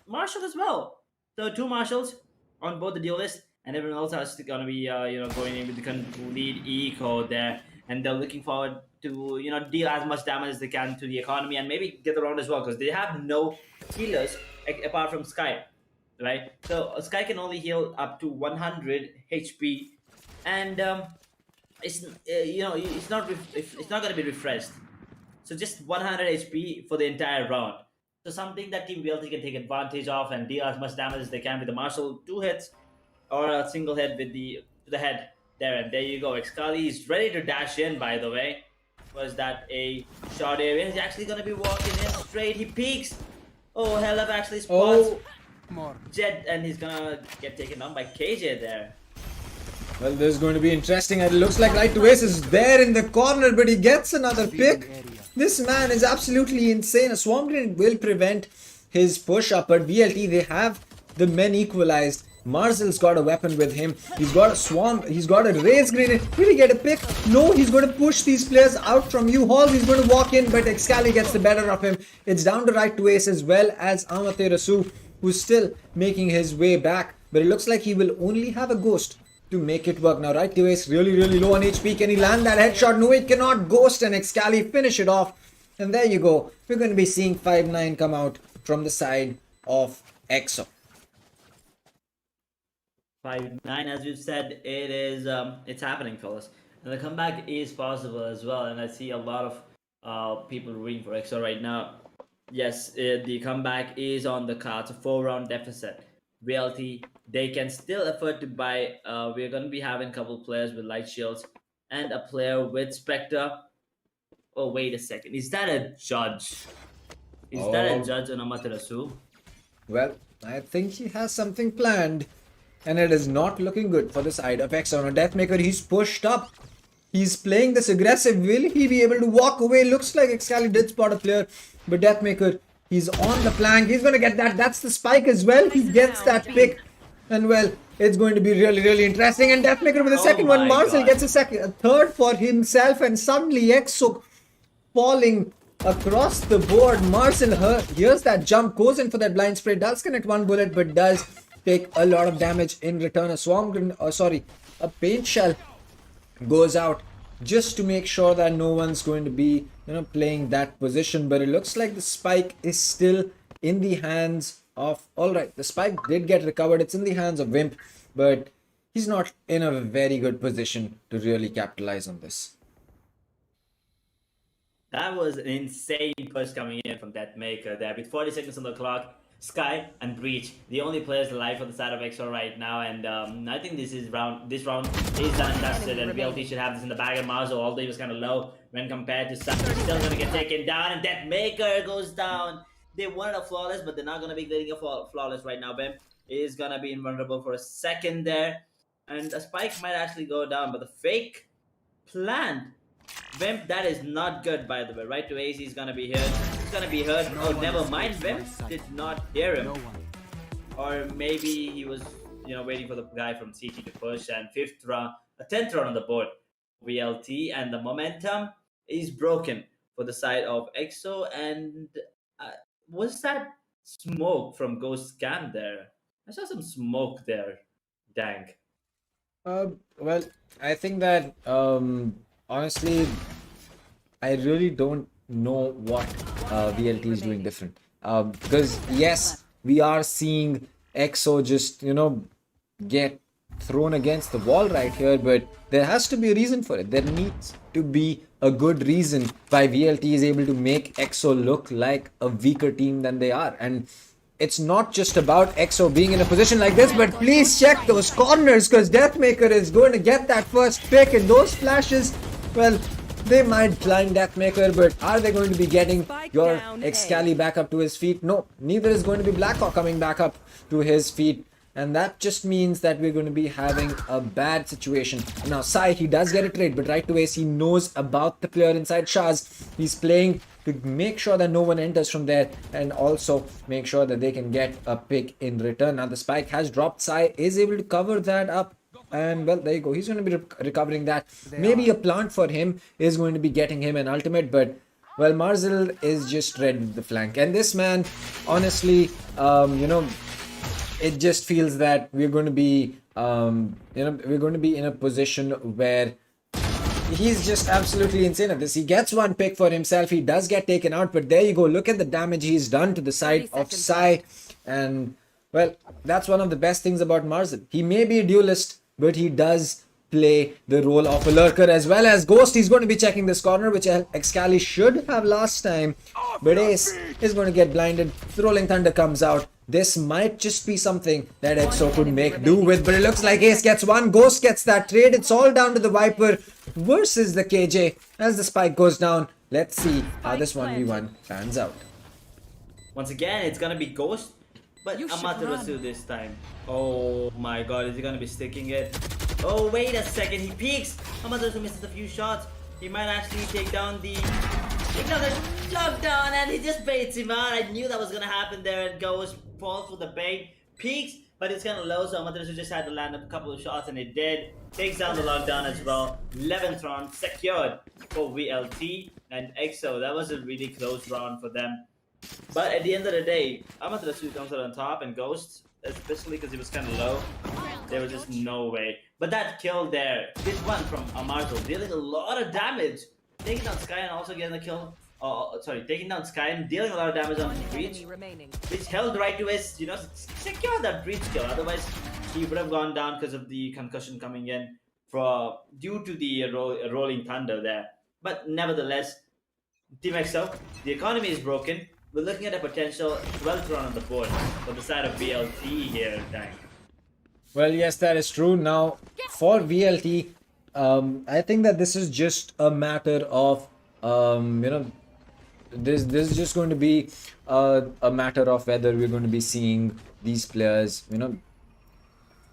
Marshall as well. So 2 Marshalls on both the duelist, and everyone else is gonna be going in with the complete eco there, and they're looking forward to deal as much damage as they can to the economy and maybe get the round as well because they have no healers apart from Sky, right? So Sky can only heal up to 100 HP, and it's it's not gonna be refreshed. So just 100 HP for the entire round. So something that Team VLT can take advantage of and deal as much damage as they can with the Marshall 2 hits or a single hit with the head there. And there you go. Excali is ready to dash in, by the way. Was that a short area? He's actually going to be walking in straight. He peeks. Oh, Helef actually spots Jet, and he's going to get taken down by KJ there. Well, this is going to be interesting. It looks like Right to Ace is there in the corner, but he gets another pick. This man is absolutely insane. A Swarm Grenade will prevent his push-up, but VLT, they have the men equalized. Marcel's got a weapon with him. He's got a Swarm. He's got a Raise Grenade. Will he get a pick? No, he's going to push these players out from U-Haul. He's going to walk in, but Excali gets the better of him. It's down to Right to Ace as well as Amaterasu, who's still making his way back. But it looks like he will only have a Ghost to make it work. Now Right to Ace really low on HP. Can he land that headshot? No, he cannot. Ghost and Excali finish it off. And there you go. We're going to be seeing 5-9 come out from the side of EXO. 5-9, as we've said, it is it's happening, fellas. And the comeback is possible as well. And I see a lot of people rooting for EXO right now. Yes, the comeback is on the cards. A 4-round deficit. VLT, they can still afford to buy. We're going to be having a couple players with light shields and a player with Spectre. Oh, wait a second. Is that a judge? Is that a judge on Amaterasu? Well, I think he has something planned. And it is not looking good for the side of EXO. Now Deathmaker, he's pushed up. He's playing this aggressive. Will he be able to walk away? Looks like Excali did spot a player. But Deathmaker, he's on the flank. He's going to get that. That's the spike as well. He gets that pick. And well, it's going to be really interesting. And Deathmaker with a second one. Marcel gets a third for himself. And suddenly EXO falling across the board. Marcel hears that jump, goes in for that blind spray. Does connect one bullet, but does take a lot of damage in return. A paint shell goes out just to make sure that no one's going to be playing that position. But it looks like the spike is still in the hands of, alright, the spike did get recovered. It's in the hands of Wimp, but he's not in a very good position to really capitalize on this. That was an insane push coming in from Deathmaker there with 40 seconds on the clock. Sky and Breach, the only players alive on the side of EXO right now, and I think this round is done and dusted, and VLT should have this in the bag. And Marzo, although he was kind of low when compared to Sun, still gonna get taken down, and Deathmaker goes down. They wanted a flawless, but they're not gonna be getting a flawless right now. Bim is gonna be invulnerable for a second there, and a spike might actually go down, but the fake plant Wimp, that is not good, by the way. Right to ace, he's gonna be hurt. He's gonna be hurt. Oh, never mind. Wimp did not hear him. Or maybe he was, waiting for the guy from CT to push. And 10th round on the board, VLT, and the momentum is broken for the side of EXO. And was that smoke from Ghost Scam there? I saw some smoke there. Dang. Well, I think that honestly, I really don't know what VLT is doing different. Because yes, we are seeing EXO just get thrown against the wall right here, but there has to be a reason for it. There needs to be a good reason why VLT is able to make EXO look like a weaker team than they are. And it's not just about EXO being in a position like this, but please check those corners, because Deathmaker is going to get that first pick, and those flashes, well, they might blind Deathmaker, but are they going to be getting your Excali back up to his feet? No, neither is going to be Blackhawk coming back up to his feet. And that just means that we're going to be having a bad situation. Now, Sai, he does get a trade, but right to ace, he knows about the player inside Shaz. He's playing to make sure that no one enters from there, and also make sure that they can get a pick in return. Now, the spike has dropped. Sai is able to cover that up. And, well, there you go. He's going to be recovering that. Maybe a plant for him is going to be getting him an ultimate, but, well, Marzil is just red with the flank. And this man, honestly, it just feels that we're going to be, we're going to be in a position where he's just absolutely insane at this. He gets one pick for himself. He does get taken out, but there you go. Look at the damage he's done to the side of Sai. And, well, that's one of the best things about Marzil. He may be a duelist, but he does play the role of a lurker as well as Ghost. He's going to be checking this corner, which Excali should have last time. But Ace is going to get blinded. The Rolling Thunder comes out. This might just be something that EXO could make do with, but it looks like Ace gets one. Ghost gets that trade. It's all down to the Viper versus the KJ as the spike goes down. Let's see how this 1v1 pans out. Once again, it's gonna be Ghost, but Amaterasu this time. Oh my god, is he gonna be sticking it? Oh, wait a second, he peeks! Amaterasu misses a few shots. He might actually take down the lockdown, and he just baits him out. I knew that was gonna happen there, and Ghost falls for the bait, peeks, but it's kind of low, so Amaterasu just had to land a couple of shots, and it did. Takes down the lockdown as well. 11th round secured for VLT and EXO. That was a really close round for them. But at the end of the day, Amaterasu comes out on top, and Ghost, especially because he was kind of low, there was just no way. But that kill there, this one from Amarzo, dealing a lot of damage. Taking down Sky and also getting the kill. Taking down Sky and dealing a lot of damage on Breach. Which held right to his, secure that Breach kill. Otherwise, he would have gone down because of the concussion coming in due to the rolling thunder there. But nevertheless, Team EXO, the economy is broken. We're looking at a potential 12th round on the board for the side of VLT here, Dang. Well, yes, that is true. Now, for VLT, I think that this is just a matter of, this is just going to be a matter of whether we're going to be seeing these players,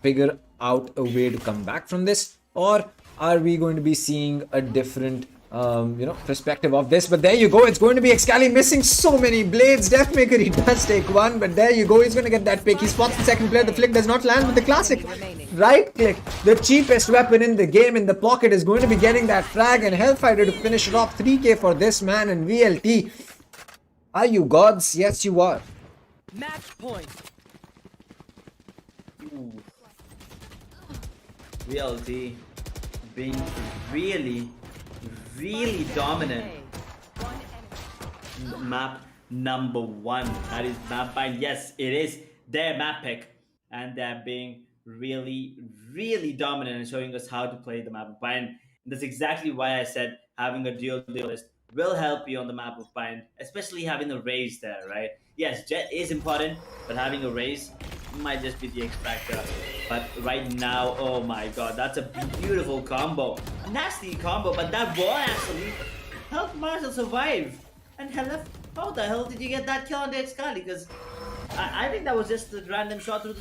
figure out a way to come back from this, or are we going to be seeing a different perspective of this. But there you go, it's going to be Excali missing so many blades. Deathmaker, he does take one, but there you go, he's going to get that pick. He spots the second player. The flick does not land with the classic right click. The cheapest weapon in the game in the pocket is going to be getting that frag, and Hellfighter to finish it off. 3k for this man, and VLT, are you gods? Yes, you are. Match point. VLT being really dominant. Map number 1, that is map bind. Yes, it is their map pick, and they're being really dominant and showing us how to play the map of bind. And that's exactly why I said having a duelist will help you on the map of bind, especially having a raise there, right? Yes, Jet is important, but having a raise might just be the X factor. But right now, oh my god, that's a beautiful combo. A nasty combo, but that wall actually helped Marshall survive. And how the hell did you get that kill on the Excali? Because I think that was just a random shot through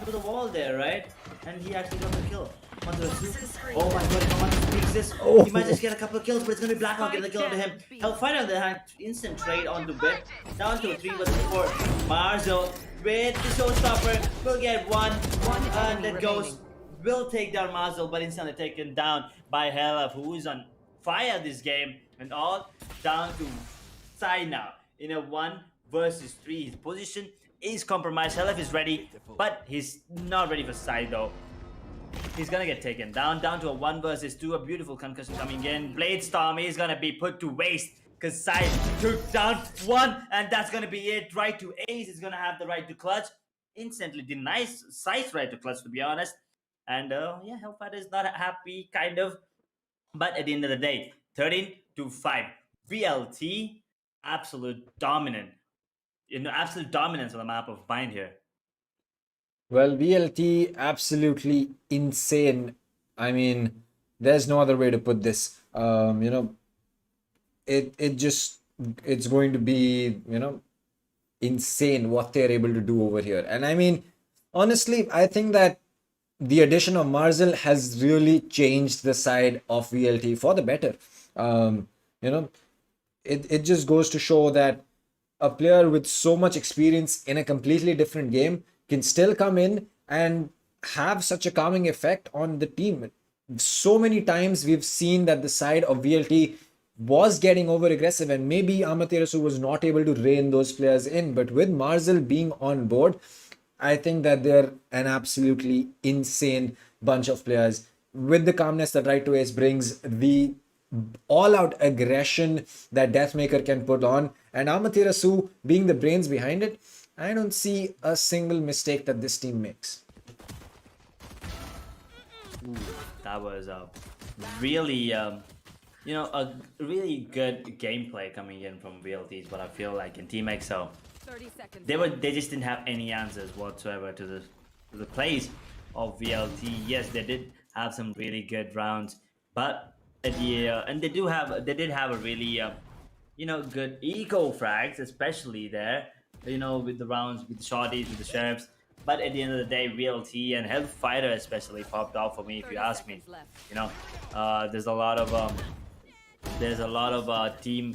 the wall there, right? And he actually got the kill. One to two. Oh my god, if I want to fix this, he might just get a couple of kills, but it's gonna be Blackhawk getting the kill onto him. Hellfire on the hand, instant trade onto Bit. Down to 3 versus 4. Marzo with the showstopper will get one, and that goes. Will take down Marzo, but instantly taken down by Helaf, who is on fire this game, and all down to Sai now in a 1 versus 3. His position is compromised. Helaf is ready, but he's not ready for Sai though. He's gonna get taken down to a 1 versus 2. A beautiful concussion coming in. Blade Storm is gonna be put to waste because Sai took down 1, and that's gonna be it. Right to Ace is gonna have the right to clutch. Instantly denies Sai's right to clutch, to be honest. And yeah, Hellfighter is not happy, kind of. But at the end of the day, 13-5. VLT, absolute dominant. Absolute dominance on the map of Bind here. Well, VLT, absolutely insane. I mean, there's no other way to put this. It's going to be, insane what they're able to do over here. And I mean, honestly, I think that the addition of Marzel has really changed the side of VLT for the better. It just goes to show that a player with so much experience in a completely different game can still come in and have such a calming effect on the team. So many times we've seen that the side of VLT was getting over aggressive, and maybe Amaterasu was not able to rein those players in. But with Marzel being on board, I think that they're an absolutely insane bunch of players with the calmness that Right to Ace brings, the all-out aggression that Deathmaker can put on, and Amaterasu being the brains behind it. I don't see a single mistake that this team makes. Ooh, that was really, a really good gameplay coming in from VLT is what I feel like in Team XO. 30 seconds. They just didn't have any answers whatsoever to the plays of VLT. Yes, they did have some really good rounds, but and they did have a really good eco frags, especially there. With the rounds, with the shorties, with the sheriffs. But at the end of the day, VLT and Hellfighter especially popped off for me, if you ask me. There's a lot of team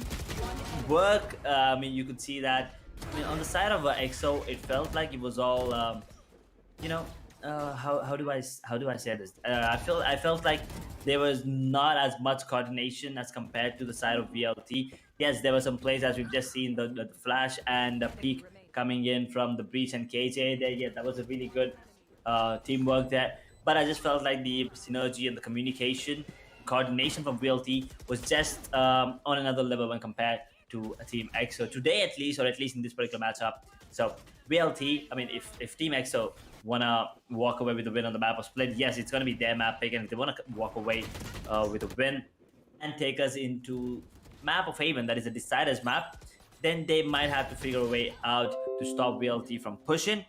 work. I mean, you could see that. I mean, on the side of EXO, it felt like it was all, how do I say this? I felt like there was not as much coordination as compared to the side of VLT. Yes, there were some plays as we've just seen, the flash and the peak coming in from the breach and KJ there. Yeah, that was a really good teamwork there. But I just felt like the synergy and the communication, coordination from VLT was just on another level when compared to a Team EXO today, at least, or at least in this particular matchup. So VLT, I mean, if Team EXO wanna walk away with the win on the map of Split, yes, it's gonna be their map pick, and if they wanna walk away with a win and take us into map of Haven, that is a deciders map, then they might have to figure a way out to stop VLT from pushing,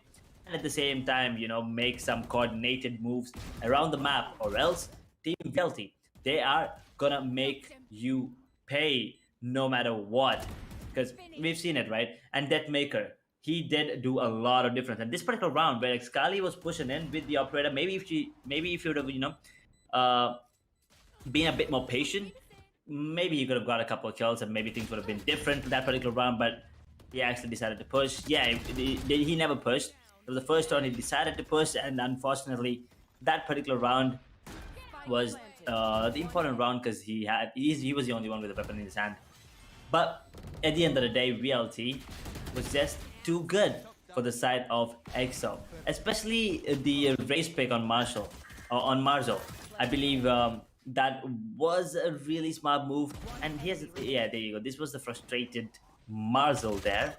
and at the same time, make some coordinated moves around the map, or else Team VLT, they are gonna make you pay no matter what, because we've seen it, right? And Deathmaker, he did do a lot of difference. And this particular round where Excali was pushing in with the operator, maybe if he would have, been a bit more patient, maybe he could have got a couple of kills and maybe things would have been different for that particular round. But he actually decided to push. Yeah, he never pushed. It was the first round he decided to push, and unfortunately, that particular round was the important round because he was the only one with a weapon in his hand. But at the end of the day, VLT was just too good for the side of EXO, especially the race pick on Marzo. I believe that was a really smart move. And there you go. This was the frustrated Marzo there.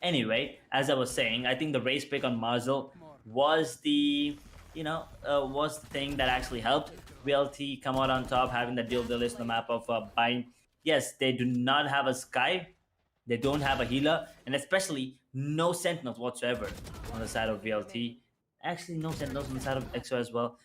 Anyway, as I was saying, I think the race pick on Marzo was the thing that actually helped VLT come out on top, having the deal list on the map of Bind. Yes, they do not have a Sky, they don't have a healer, and especially no Sentinels whatsoever on the side of VLT. Actually, no Sentinels on the side of EXO as well.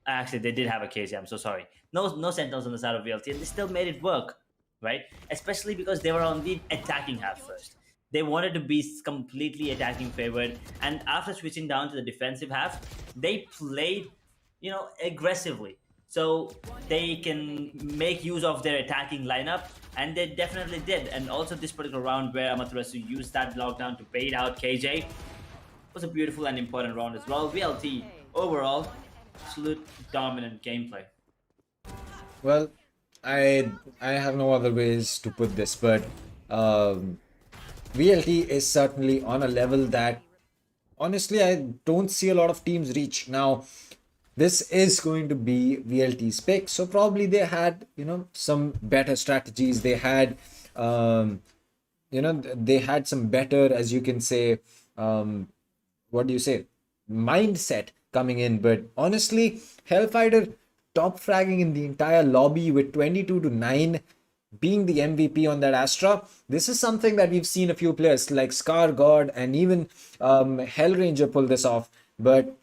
Actually, they did have a KZ, I'm so sorry. No Sentinels on the side of VLT, and they still made it work, right? Especially because they were on the attacking half first. They wanted to be completely attacking favored, and after switching down to the defensive half, they played, aggressively, so they can make use of their attacking lineup, and they definitely did. And also this particular round where Amaterasu used that lockdown to bait out KJ was a beautiful and important round as well. VLT overall, absolute dominant gameplay. Well, I have no other ways to put this, but VLT is certainly on a level that honestly I don't see a lot of teams reach. Now, this is going to be VLT's pick, so probably they had some better strategies. They had they had some better, as you can say, what do you say, mindset coming in. But honestly, Hellfighter top fragging in the entire lobby with 22-9, being the MVP on that Astra. This is something that we've seen a few players like Scar God and even Hellranger pull this off. But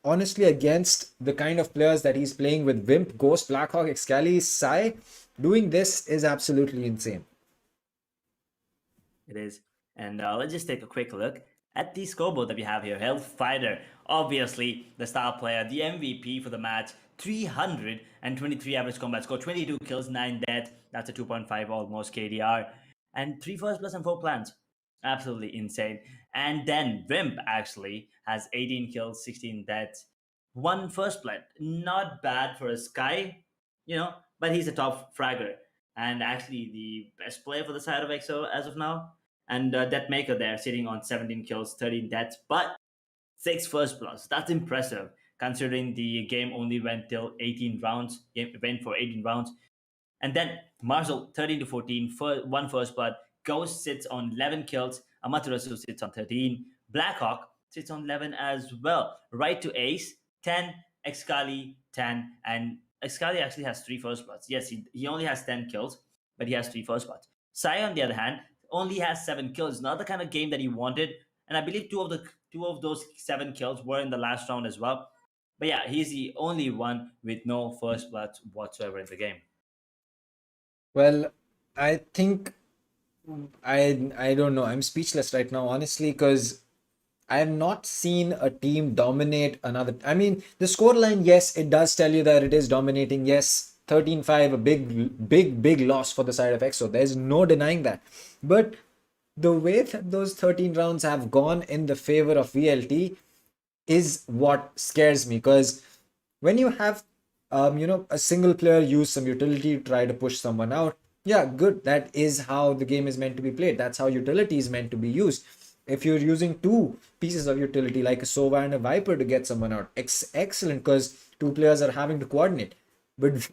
honestly, against the kind of players that he's playing with Wimp, Ghost, Blackhawk, Excali, Sai, doing this is absolutely insane. It is. And let's just take a quick look at the scoreboard that we have here. Hellfighter, obviously the star player, the MVP for the match. 323 average combat score, 22 kills, 9 deaths. That's a 2.5 almost KDR. And 3 first plus and 4 plants. Absolutely insane. And then Wimp actually has 18 kills, 16 deaths, 1 first plant. Not bad for a Sky, but he's a top fragger. And actually the best player for the side of EXO as of now. And Deathmaker there sitting on 17 kills, 13 deaths, but 6 first plus. That's impressive considering the game only went till 18 rounds. Game went for 18 rounds. And then Marshall 13-14, 1 first blood. Ghost sits on 11 kills. Amaterasu sits on 13. Blackhawk sits on 11 as well. Right to Ace 10. Excali 10. And Excali actually has 3 first bloods. Yes, he only has 10 kills, but he has 3 first bloods. Sai, on the other hand, only has 7 kills. Not the kind of game that he wanted. And I believe two of those 7 kills were in the last round as well. But yeah, he's the only one with no first blood whatsoever in the game. Well, I think I don't know. I'm speechless right now, honestly, because I have not seen a team dominate another. I mean, the scoreline, yes, it does tell you that it is dominating. Yes, 13-5, a big loss for the side of EXO. There's no denying that. But the way that those 13 rounds have gone in the favor of VLT is what scares me, because when you have a single player use some utility to try to push someone out, yeah, good, that is how the game is meant to be played. That's how utility is meant to be used. If you're using 2 pieces of utility like a Sova and a Viper to get someone out, excellent, because 2 players are having to coordinate. But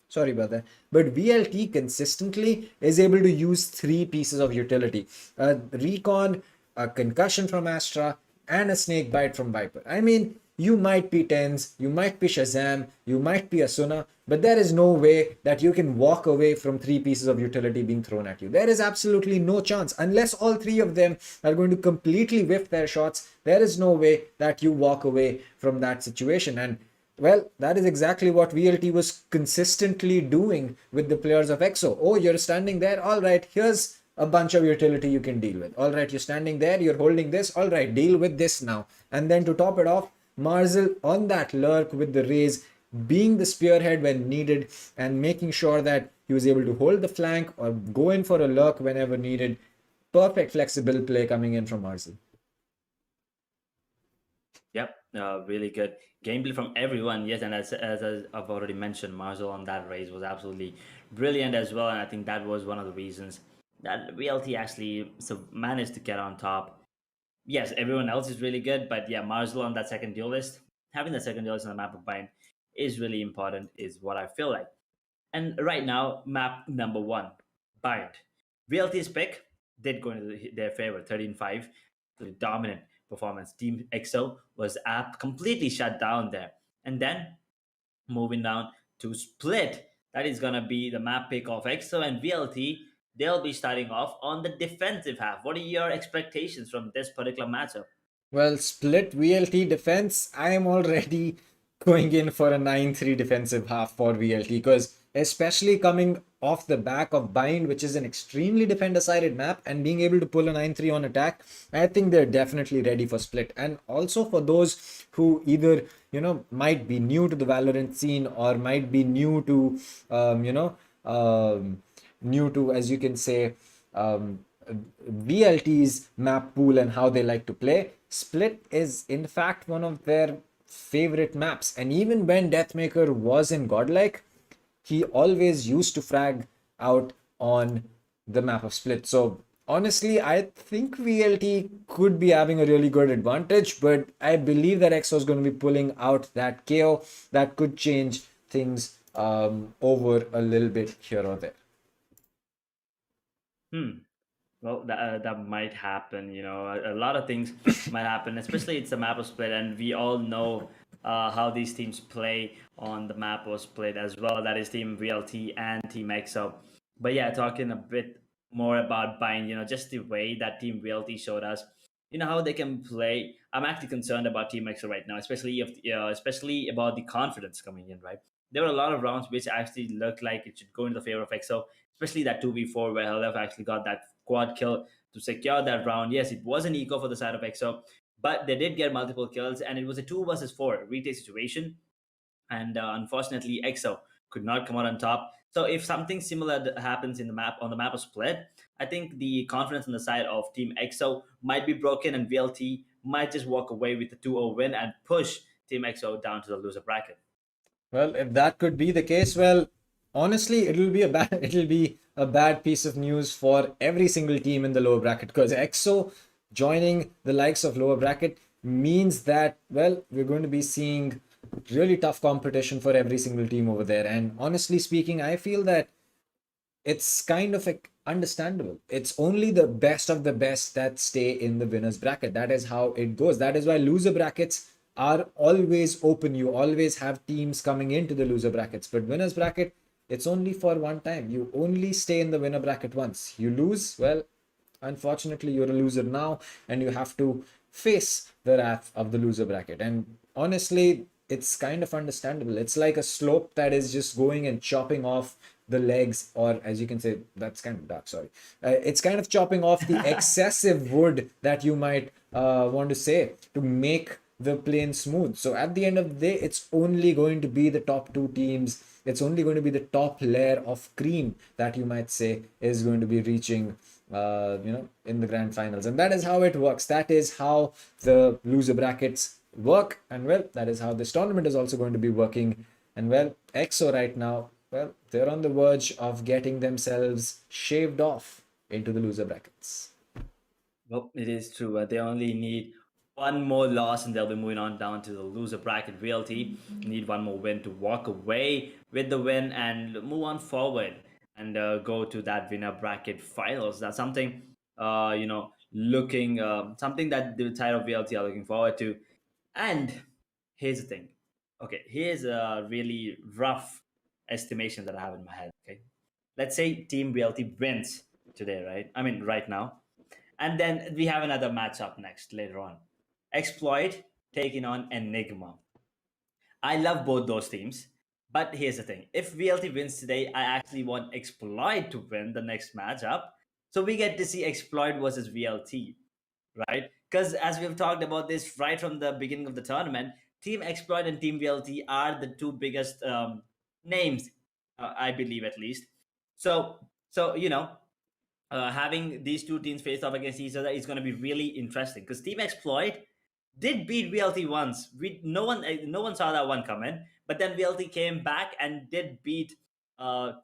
sorry about that, but VLT consistently is able to use 3 pieces of utility: a recon, a concussion from Astra, and a snake bite from Viper. I mean, you might be Tens, you might be Shazam, you might be Asuna, but there is no way that you can walk away from 3 pieces of utility being thrown at you. There is absolutely no chance. Unless all 3 of them are going to completely whiff their shots, there is no way that you walk away from that situation. And well, that is exactly what VLT was consistently doing with the players of EXO. Oh, you're standing there? All right, here's a bunch of utility you can deal with. All right, you're standing there, you're holding this. All right, deal with this now. And then to top it off, Marzel on that lurk with the raise, being the spearhead when needed and making sure that he was able to hold the flank or go in for a lurk whenever needed. Perfect flexible play coming in from Marzel. Yep, really good gameplay from everyone. Yes, and as I've already mentioned, Marzel on that race was absolutely brilliant as well. And I think that was one of the reasons that VLT actually managed to get on top. Yes, everyone else is really good, but yeah, Marzel on that second duelist, having the second duelist on the map of Bind is really important, is what I feel like. And right now, map number 1, Bind. VLT's pick did go into their favor, 13-5, dominant performance. Team EXO was completely shut down there. And then moving down to Split, that is going to be the map pick of EXO and VLT. They'll be starting off on the defensive half. What are your expectations from this particular matchup? Well, Split VLT defense, I am already going in for a 9-3 defensive half for VLT, because especially coming off the back of Bind, which is an extremely defender-sided map, and being able to pull a 9-3 on attack, I think they're definitely ready for Split. And also for those who either, might be new to the Valorant scene or might be new to, as you can say, VLT's map pool and how they like to play, Split is in fact one of their favorite maps. And even when Deathmaker was in Godlike, he always used to frag out on the map of Split. So honestly, I think VLT could be having a really good advantage, but I believe that EXO is going to be pulling out that KO that could change things over a little bit here or there. Well, that might happen. A lot of things might happen, especially it's a map of Split, and we all know how these teams play on the map of Split as well. That is Team VLT and Team EXO. But yeah, talking a bit more about Bind, just the way that Team VLT showed us, how they can play. I'm actually concerned about Team EXO right now, especially about the confidence coming in. Right, there were a lot of rounds which actually looked like it should go in the favor of EXO, especially that 2v4 where Halef actually got that quad kill to secure that round. Yes, it was an eco for the side of EXO, but they did get multiple kills, and it was a 2 versus 4 retake situation. And unfortunately, EXO could not come out on top. So if something similar happens on the map of Split, I think the confidence on the side of Team EXO might be broken, and VLT might just walk away with the 2-0 win and push Team EXO down to the loser bracket. Well, if that could be the case, well, honestly, it'll be a bad piece of news for every single team in the lower bracket, because EXO joining the likes of lower bracket means that, well, we're going to be seeing really tough competition for every single team over there. And honestly speaking, I feel that it's kind of understandable. It's only the best of the best that stay in the winners bracket. That is how it goes. That is why loser brackets are always open. You always have teams coming into the loser brackets, but winners bracket, it's only for one time. You only stay in the winner bracket once. You lose, well, unfortunately, you're a loser now, and you have to face the wrath of the loser bracket. And honestly, it's kind of understandable. It's like a slope that is just going and chopping off the legs, or as you can say, that's kind of dark, sorry. It's kind of chopping off the excessive wood that you might want to say to make the plane smooth. So at the end of the day, it's only going to be the top two teams. It's only going to be the top layer of cream that you might say is going to be reaching in the grand finals. And that is how it works. That is how the loser brackets work. And well, that is how this tournament is also going to be working. And well, EXO right now, well, they're on the verge of getting themselves shaved off into the loser brackets. Well, it is true. They only need one more loss and they'll be moving on down to the loser bracket. VLT need one more win to walk away with the win and move on forward and go to that winner bracket finals. That's something, looking, something that the entire of VLT are looking forward to. And here's the thing. Okay, here's a really rough estimation that I have in my head. Okay, let's say Team VLT wins today, right? I mean, right now. And then we have another matchup next later on. Exploit taking on Enigma. I love both those teams, but here's the thing. If VLT wins today, I actually want Exploit to win the next matchup. So we get to see Exploit versus VLT, right? Because as we've talked about this right from the beginning of the tournament, Team Exploit and Team VLT are the two biggest names, I believe at least. So having these two teams face off against each other is going to be really interesting because Team Exploit did beat VLT once. No one saw that one coming, but then VLT came back and did beat the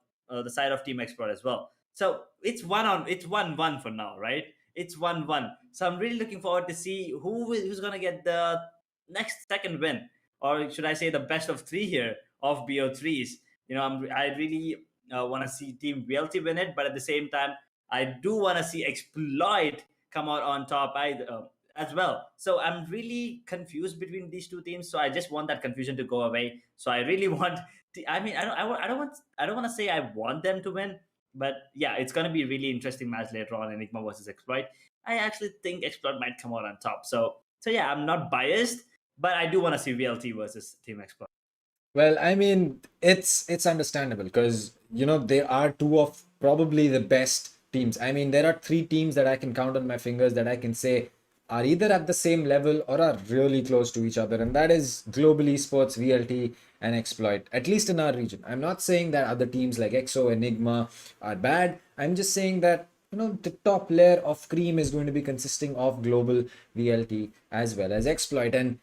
side of Team Exploit as well. So it's 1-1 for now, right? It's 1-1. So I'm really looking forward to see who's gonna get the next second win, or should I say the best of three here of BO3s. I really want to see Team VLT win it, but at the same time, I do want to see Exploit come out on top as well. So I'm really confused between these two teams. So I just want that confusion to go away. So I really want. I don't want to say I want them to win, but yeah, it's gonna be a really interesting match later on. Enigma versus Exploit. I actually think Exploit might come out on top. So yeah, I'm not biased, but I do want to see VLT versus Team Exploit. Well, I mean, it's understandable because they are two of probably the best teams. I mean, there are three teams that I can count on my fingers that I can say are either at the same level or are really close to each other, and that is Global Esports, VLT, and Exploit. At least in our region. I'm not saying that other teams like EXO, Enigma are bad. I'm just saying that the top layer of cream is going to be consisting of Global, VLT, as well as Exploit, and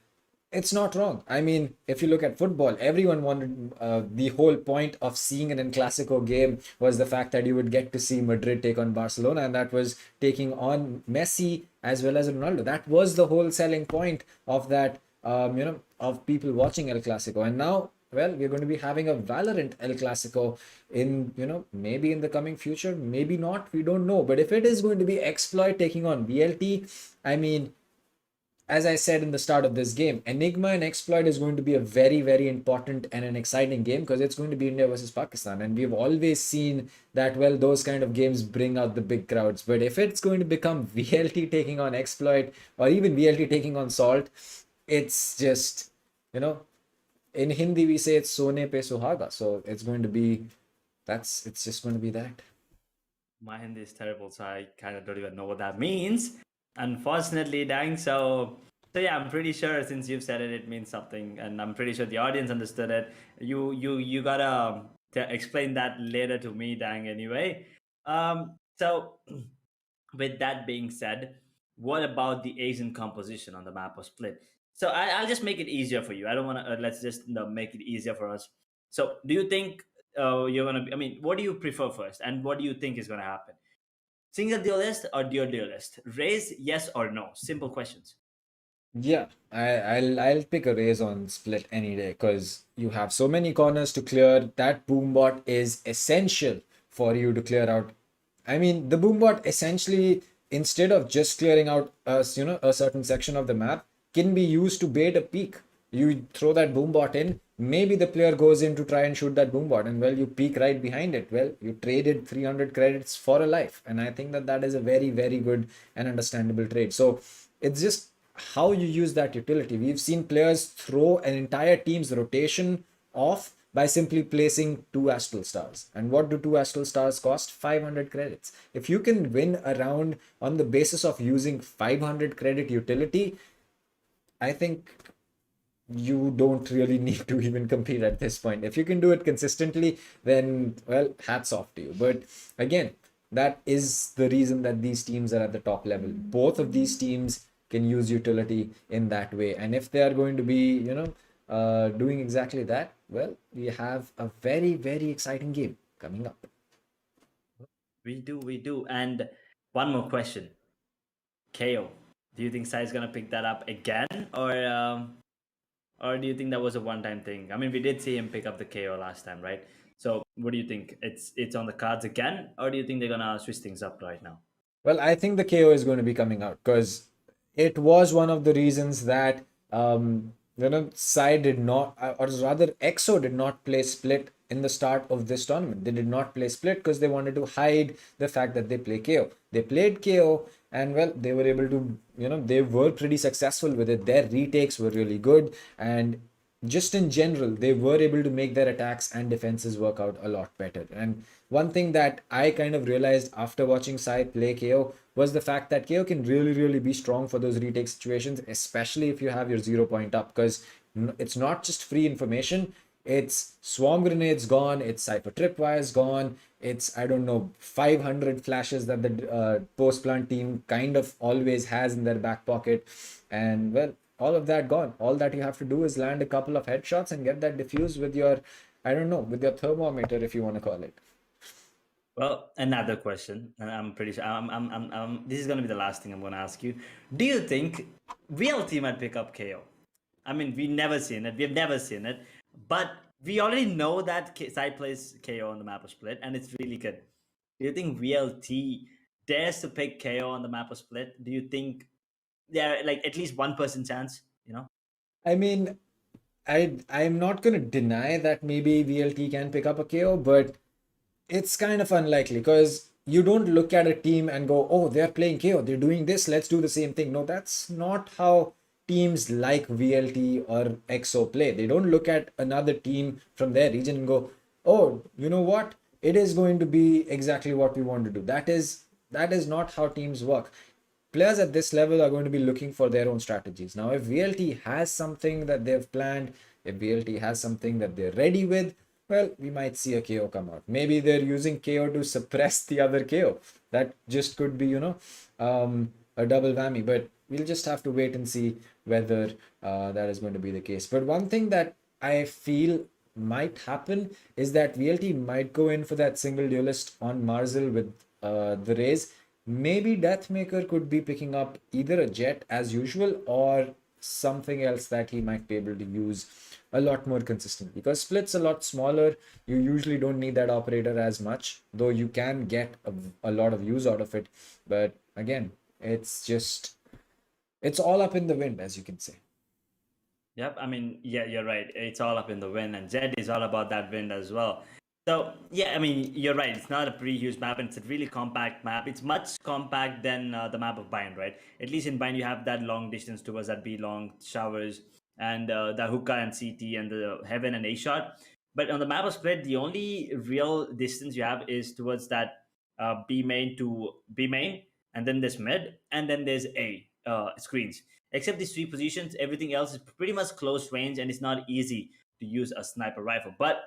it's not wrong. I mean, if you look at football, everyone wanted the whole point of seeing an El Clasico game was the fact that you would get to see Madrid take on Barcelona, and that was taking on Messi as well as Ronaldo. That was the whole selling point of that, of people watching El Clasico. And now, well, we're going to be having a Valorant El Clasico in, maybe in the coming future, maybe not, we don't know. But if it is going to be Exploit taking on VLT, I mean, as I said in the start of this game, Enigma and Exploit is going to be a very, very important and an exciting game because it's going to be India versus Pakistan. And we've always seen that, well, those kind of games bring out the big crowds. But if it's going to become VLT taking on Exploit or even VLT taking on Salt, it's just, in Hindi we say it's Sone Pe Suhaga. So it's going to be, it's just going to be that. My Hindi is terrible, so I kind of don't even know what that means. Unfortunately, dang. So yeah, I'm pretty sure since you've said it, it means something, and I'm pretty sure the audience understood it. You gotta explain that later to me, dang. Anyway, so with that being said, what about the Asian composition on the map of Split? So I'll just make it easier for you. I don't want to. Let's just make it easier for us. So do you think you're gonna? I mean, what do you prefer first, and what do you think is gonna happen? Single duelist or dual duelist? Raise yes or no. Simple questions. Yeah, I'll pick a raise on Split any day because you have so many corners to clear. That boombot is essential for you to clear out. I mean, the boombot essentially, instead of just clearing out a certain section of the map, can be used to bait a peek. You throw that boombot in, maybe the player goes in to try and shoot that boombot, and well, you peek right behind it. Well, you traded 300 credits for a life, and I think that is a very, very good and understandable trade. So it's just how you use that utility. We've seen players throw an entire team's rotation off by simply placing 2 astral stars. And what do 2 astral stars cost? 500 credits. If you can win a round on the basis of using 500 credit utility, I think you don't really need to even compete at this point. If you can do it consistently, then, well, hats off to you. But again, that is the reason that these teams are at the top level. Both of these teams can use utility in that way. And if they are going to be, doing exactly that, well, we have a very, very exciting game coming up. We do. And one more question. KO. Do you think Sai is gonna pick that up again, or do you think that was a one-time thing? I mean, we did see him pick up the KO last time, right? So what do you think? It's on the cards again, or do you think they're gonna switch things up right now? Well, I think the KO is going to be coming out because it was one of the reasons that Sai did not, or rather EXO did not play Split in the start of this tournament. They did not play Split because they wanted to hide the fact that they play KO. They played KO, and well, they were able to, they were pretty successful with it. Their retakes were really good, and just in general, they were able to make their attacks and defenses work out a lot better. And one thing that I kind of realized after watching Sai play KO was the fact that KO can really, really be strong for those retake situations, especially if you have your 0 point up, because it's not just free information. It's swarm grenades gone, it's cypher tripwires gone, it's, I don't know, 500 flashes that the post plant team kind of always has in their back pocket. And well, all of that gone. All that you have to do is land a couple of headshots and get that diffused with your, I don't know, with your thermometer, if you want to call it. Well, another question, and I'm pretty sure this is going to be the last thing I'm going to ask you. Do you think VLT might pick up KO? I mean, we've never seen it, but we already know that Sai plays KO on the map of Split, and it's really good. Do you think VLT dares to pick KO on the map of Split? Do you think there like at least 1% chance? I mean, I'm not going to deny that maybe VLT can pick up a KO, but it's kind of unlikely because you don't look at a team and go, oh, they're playing KO, they're doing this, let's do the same thing. No, that's not how teams like VLT or EXO play. They don't look at another team from their region and go, oh, you know what? It is going to be exactly what we want to do. That is not how teams work. Players at this level are going to be looking for their own strategies. Now, if VLT has something that they've planned, if VLT has something that they're ready with, well, we might see a KO come out. Maybe they're using KO to suppress the other KO. That just could be, a double whammy. But we'll just have to wait and see whether that is going to be the case. But one thing that I feel might happen is that VLT might go in for that single duelist on Marzel with the Raze. Maybe Deathmaker could be picking up either a Jet as usual or something else that he might be able to use a lot more consistently, because Split's a lot smaller. You usually don't need that operator as much, though you can get a lot of use out of it. But again, it's all up in the wind, as you can say. Yep, I mean, yeah, you're right. It's all up in the wind, and Zed is all about that wind as well. So, yeah, I mean, you're right. It's not a pretty huge map, and it's a really compact map. It's much compact than the map of Bind, right? At least in Bind, you have that long distance towards that B long showers and the hookah and CT and the heaven and A shot. But on the map of Split, the only real distance you have is towards that B main to B main, and then there's mid, and then there's A screens. Except these three positions, everything else is pretty much close range, and it's not easy to use a sniper rifle. But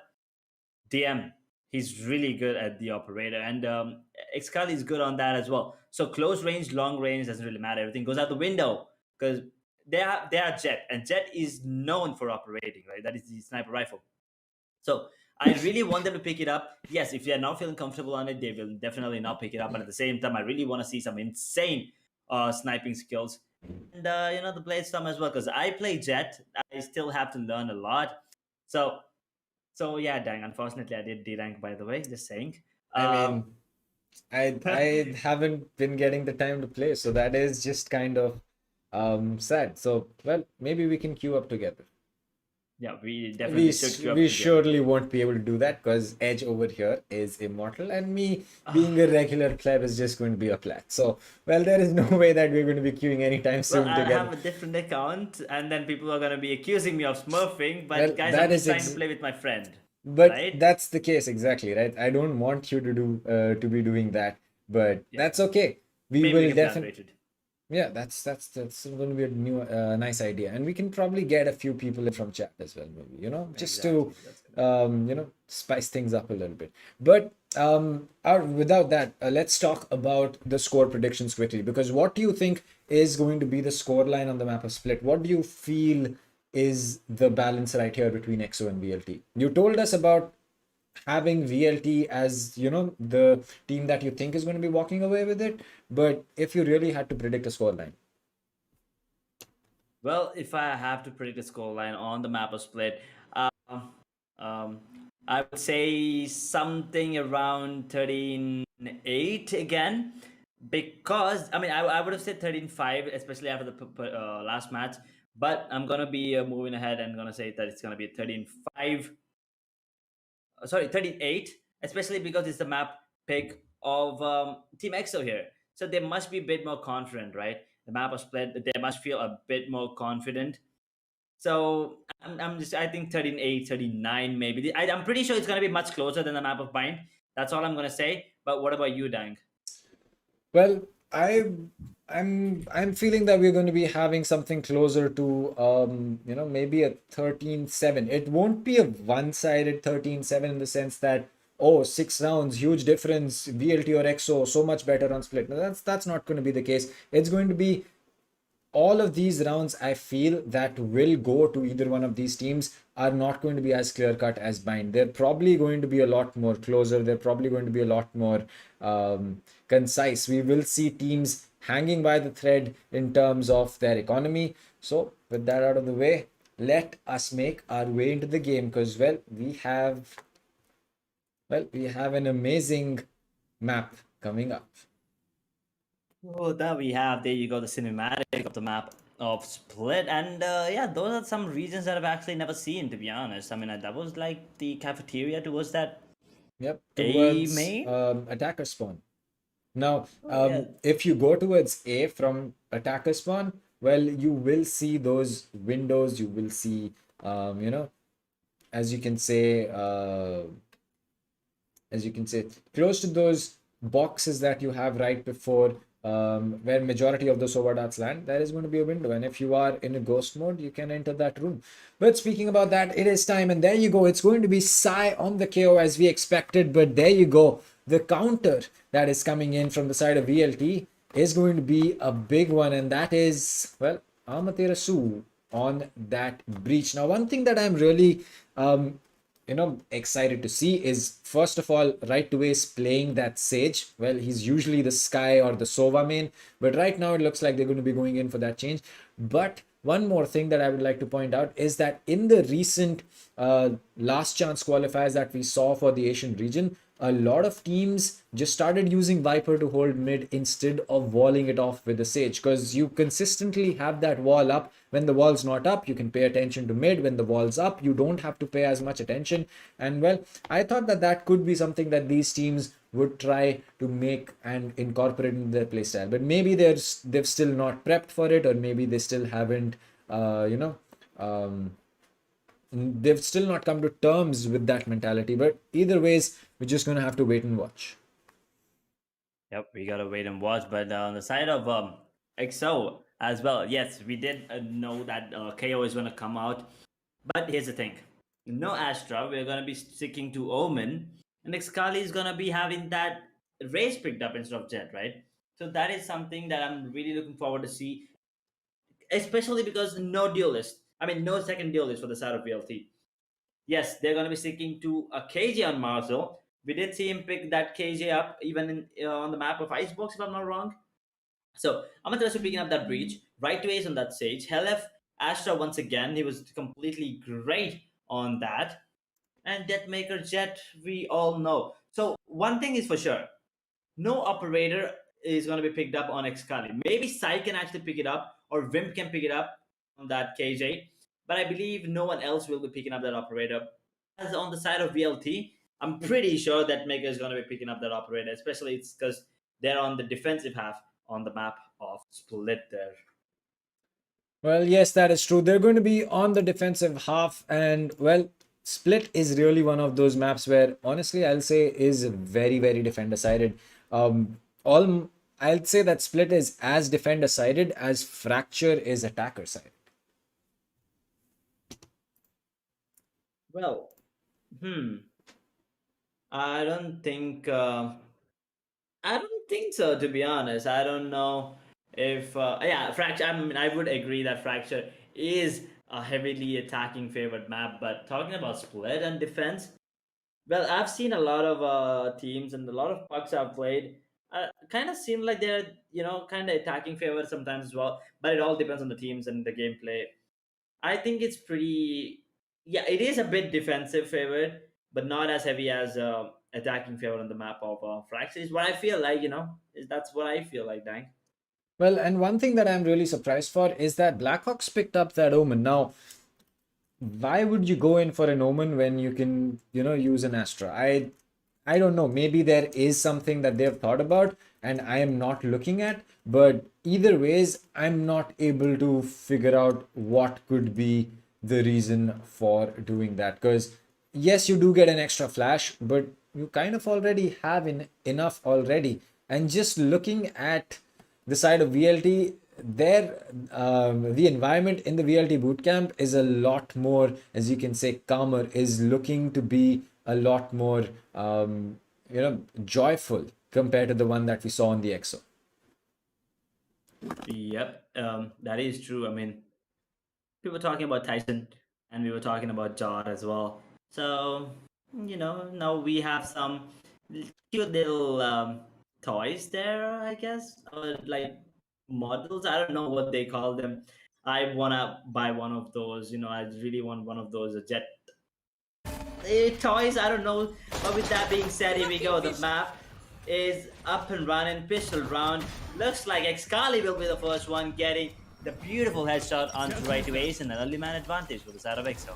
DM, he's really good at the operator, and Excali is good on that as well. So close range, long range doesn't really matter. Everything goes out the window because they are Jet, and Jet is known for operating, right? That is the sniper rifle. So I really want them to pick it up. Yes, if they're not feeling comfortable on it, they will definitely not pick it up. But at the same time, I really want to see some insane sniping skills. And the blade storm as well, because I play Jet. I still have to learn a lot. So yeah, dang. Unfortunately, I did D rank, by the way. Just saying. I mean, I haven't been getting the time to play, so that is just kind of sad. So well, maybe we can queue up together. Yeah, we definitely should queue up We together. surely won't be able to do that because Edge over here is immortal, and me being a regular pleb is just going to be a plat. So, well, there is no way that we're going to be queuing anytime soon Well, I together. have a different account, and then people are going to be accusing me of smurfing. But Well, guys, that I'm just is trying to play with my friend. But right? that's the case exactly, right? I don't want you to do to be doing that, but Yeah. that's okay. We Maybe will we can plan definitely. rated. Yeah, that's going to be a new nice idea, and we can probably get a few people in from chat as well, maybe, just Exactly, that's to spice things up a little bit. But without that, let's talk about the score predictions quickly, because what do you think is going to be the score line on the map of Split? What do you feel is the balance right here between EXO and VLT? You told us about having VLT as the team that you think is going to be walking away with it, but if you really had to predict a scoreline. Well, if I have to predict a scoreline on the map of Split, I would say something around 13-8 again, because I mean I would have said 13-5, especially after the last match. But I'm gonna be moving ahead and gonna say that it's gonna be 13-5. Sorry, 13-8, especially because it's the map pick of Team EXO here. So they must be a bit more confident, right? The map was split, they must feel a bit more confident. So I think 13-8, 13-9 maybe. I'm pretty sure it's going to be much closer than the map of Bind. That's all I'm going to say. But what about you, Dang? Well, I'm feeling that we're going to be having something closer to maybe a 13-7. It won't be a one-sided 13-7 in the sense that 6 rounds, huge difference, VLT or EXO so much better on Split. No, that's not going to be the case. It's going to be all of these rounds, I feel, that will go to either one of these teams are not going to be as clear cut as Bind. They're probably going to be a lot more closer. They're probably going to be a lot more concise. We will see teams hanging by the thread in terms of their economy. So with that out of the way, let us make our way into the game, because we have an amazing map coming up. Oh, that we have. There you go, the cinematic of the map of Split. And yeah, those are some regions that I've actually never seen, to be honest. I mean, that was like the cafeteria towards that. Yep, A towards main? attacker spawn. Now, yeah. if you go towards A from attacker spawn, well, you will see those windows, you will see, as you can say, close to those boxes that you have right before where majority of the Sova darts land, there is going to be a window, and if you are in a ghost mode, you can enter that room. But speaking about that, it is time, and there you go. It's going to be Sai on the KO as we expected, but there you go. The counter that is coming in from the side of VLT is going to be a big one, and that is, well, Amaterasu on that breach. Now, one thing that I'm really excited to see is, first of all, right away is playing that Sage. Well, he's usually the Sky or the Sova main, but right now it looks like they're going to be going in for that change. But one more thing that I would like to point out is that in the recent last chance qualifiers that we saw for the Asian region, a lot of teams just started using Viper to hold mid instead of walling it off with the Sage, because you consistently have that wall up. When the wall's not up, you can pay attention to mid. When the wall's up, you don't have to pay as much attention. And well, I thought that that could be something that these teams would try to make and incorporate in their playstyle, but maybe they've still not prepped for it, or maybe they still haven't they've still not come to terms with that mentality. But either ways, we're just going to have to wait and watch. Yep, we gotta wait and watch. But on the side of XO as well, yes, we did know that KO is gonna come out. But here's the thing: no Astra. We're gonna be sticking to Omen, and Excali is gonna be having that race picked up instead of Jet, right? So that is something that I'm really looking forward to see, especially because no duelist. I mean, no second duelist for the side of VLT. Yes, they're going to be sticking to a KJ on Marcel. We did see him pick that KJ up even on the map of Icebox, if I'm not wrong. So Amaterasu picking up that breach, right to ace on that Sage. Helef Astra once again, he was completely great on that. And Deathmaker Jet, we all know. So one thing is for sure, no operator is going to be picked up on Excali. Maybe Sai can actually pick it up, or Vimp can pick it up on that KJ, but I believe no one else will be picking up that operator. As on the side of VLT, I'm pretty sure that Mega is going to be picking up that operator, especially it's because they're on the defensive half on the map of Split there. Well, yes, that is true. They're going to be on the defensive half, and well, Split is really one of those maps where, honestly, I'll say is very, very defender-sided. I'll say that Split is as defender-sided as Fracture is attacker-sided. Well, I don't think so, to be honest. I don't know if yeah, Fracture. I mean, I would agree that Fracture is a heavily attacking favored map, but talking about Split and defense, well, I've seen a lot of teams and a lot of pucks I've played. Kind of seem like they're kind of attacking favored sometimes as well, but it all depends on the teams and the gameplay. I think it's pretty. Yeah, it is a bit defensive favored, but not as heavy as attacking favored on the map of Fracture. Is what I feel like. That's what I feel like, Dang. Well, and one thing that I'm really surprised for is that Blackhawks picked up that Omen. Now, why would you go in for an Omen when you can, use an Astra? I don't know. Maybe there is something that they've thought about and I am not looking at. But either ways, I'm not able to figure out what could be the reason for doing that. Because yes, you do get an extra flash, but you kind of already have enough already. And just looking at the side of VLT, the environment in the VLT bootcamp is a lot more, as you can say, calmer, is looking to be a lot more, joyful compared to the one that we saw on the EXO. Yep, that is true. I mean, we were talking about Tyson and we were talking about Jar as well. So, now we have some cute little toys there, I guess, or like models. I don't know what they call them. I want to buy one of those. I really want one of those jet toys. I don't know. But with that being said, here we go. The map is up and running. Pistol round. Looks like Excali will be the first one getting the beautiful headshot onto right to ace and an early man advantage for the side of EXO.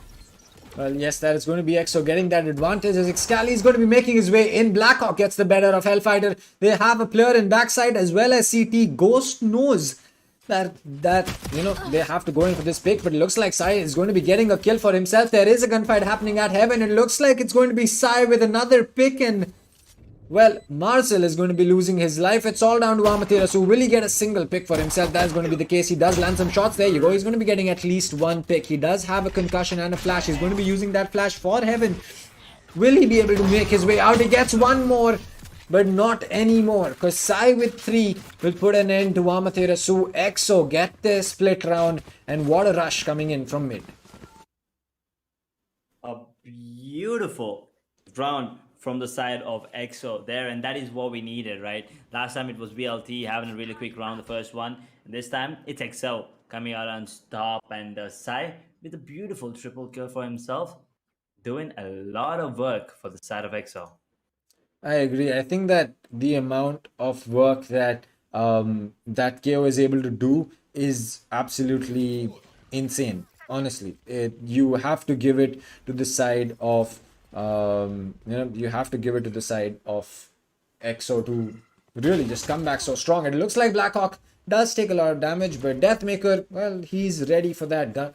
Well, yes, that is going to be EXO getting that advantage as Excali is going to be making his way in. Blackhawk gets the better of Hellfighter. They have a player in backside as well as CT. Ghost knows that they have to go in for this pick, but it looks like Sai is going to be getting a kill for himself. There is a gunfight happening at Heaven. It looks like it's going to be Sai with another pick, and well, Marcel is going to be losing his life. It's all down to Amaterasu. Will he get a single pick for himself? That's going to be the case. He does land some shots. There you go. He's going to be getting at least one pick. He does have a concussion and a flash. He's going to be using that flash for Heaven. Will he be able to make his way out? He gets one more, but not anymore, because Sai with 3 will put an end to Amaterasu. EXO get the split round, and what a rush coming in from mid. A beautiful round from the side of EXO there, and that is what we needed, right? Last time it was VLT having a really quick round, the first one, and this time it's EXO coming out on top, and Sai with a beautiful triple kill for himself, doing a lot of work for the side of EXO. I agree. I think that the amount of work that that KO is able to do is absolutely insane. Honestly, you have to give it to the side of you have to give it to the side of EXO to really just come back so strong. It looks like Blackhawk does take a lot of damage, but Deathmaker, well, he's ready for that gun.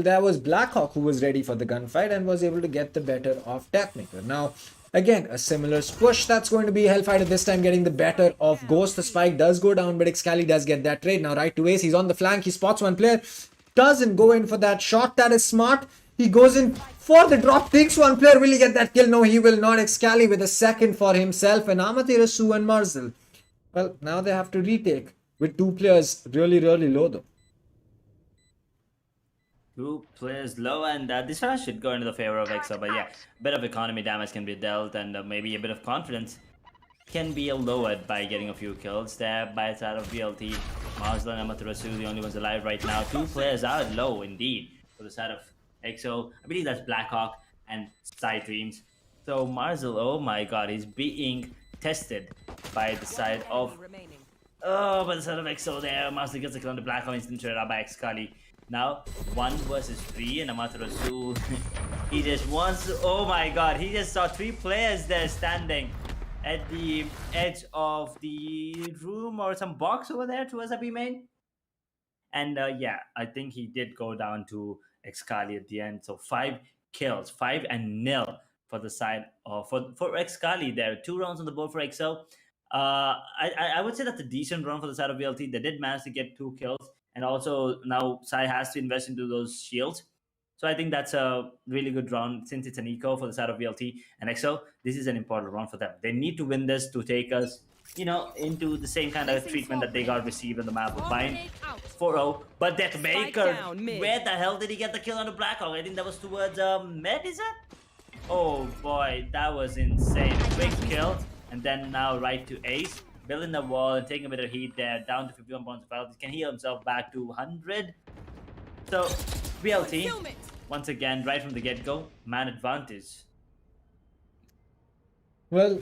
That was Blackhawk who was ready for the gunfight and was able to get the better of Deathmaker. Now, again, a similar push. That's going to be Hellfighter this time getting the better of Ghost. The spike does go down, but Excali does get that trade. Now, right to Ace, he's on the flank. He spots one player. Doesn't go in for that shot. That is smart. He goes in for the drop. Takes one player. Will he get that kill? No, he will not. Excali with a second for himself. And Amaterasu and Marzel. Well, now they have to retake with 2 players really, really low though. 2 players low, and this one should go into the favor of EXO, but yeah, a bit of economy damage can be dealt, and maybe a bit of confidence can be lowered by getting a few kills there by the side of BLT. Marzel and Amaterasu, the only ones alive right now. 2 players are low indeed for the side of EXO. I believe that's Blackhawk and Side Dreams. So Marzel, oh my god, he's being tested by the side of by the side of EXO there. Marzel gets a kill on the Blackhawk, instant trade out by Excali. Now 1 versus 3, and Amaterasu he just wants to, oh my god, he just saw 3 players there standing at the edge of the room or some box over there towards the B main. And yeah, I think he did go down to Excali at the end. So 5 kills, 5-0 for the side of for Excali there. 2 rounds on the board for EXO. I would say that's a decent run for the side of VLT. They did manage to get 2 kills, and also now Sai has to invest into those shields. So I think that's a really good round since it's an eco for the side of VLT and EXO. This is an important round for them. They need to win this to take us, into the same kind of treatment that they got received on the map of Bind 4-0. But Deathmaker, where the hell did he get the kill on the Blackhawk? I think that was towards Med, is it? Oh boy, that was insane. Quick kill, and then now right to Ace. Building the wall and taking a bit of heat there, down to 51 points of health. He can heal himself back to 100. So, BLT, once again, right from the get-go, man advantage. Well,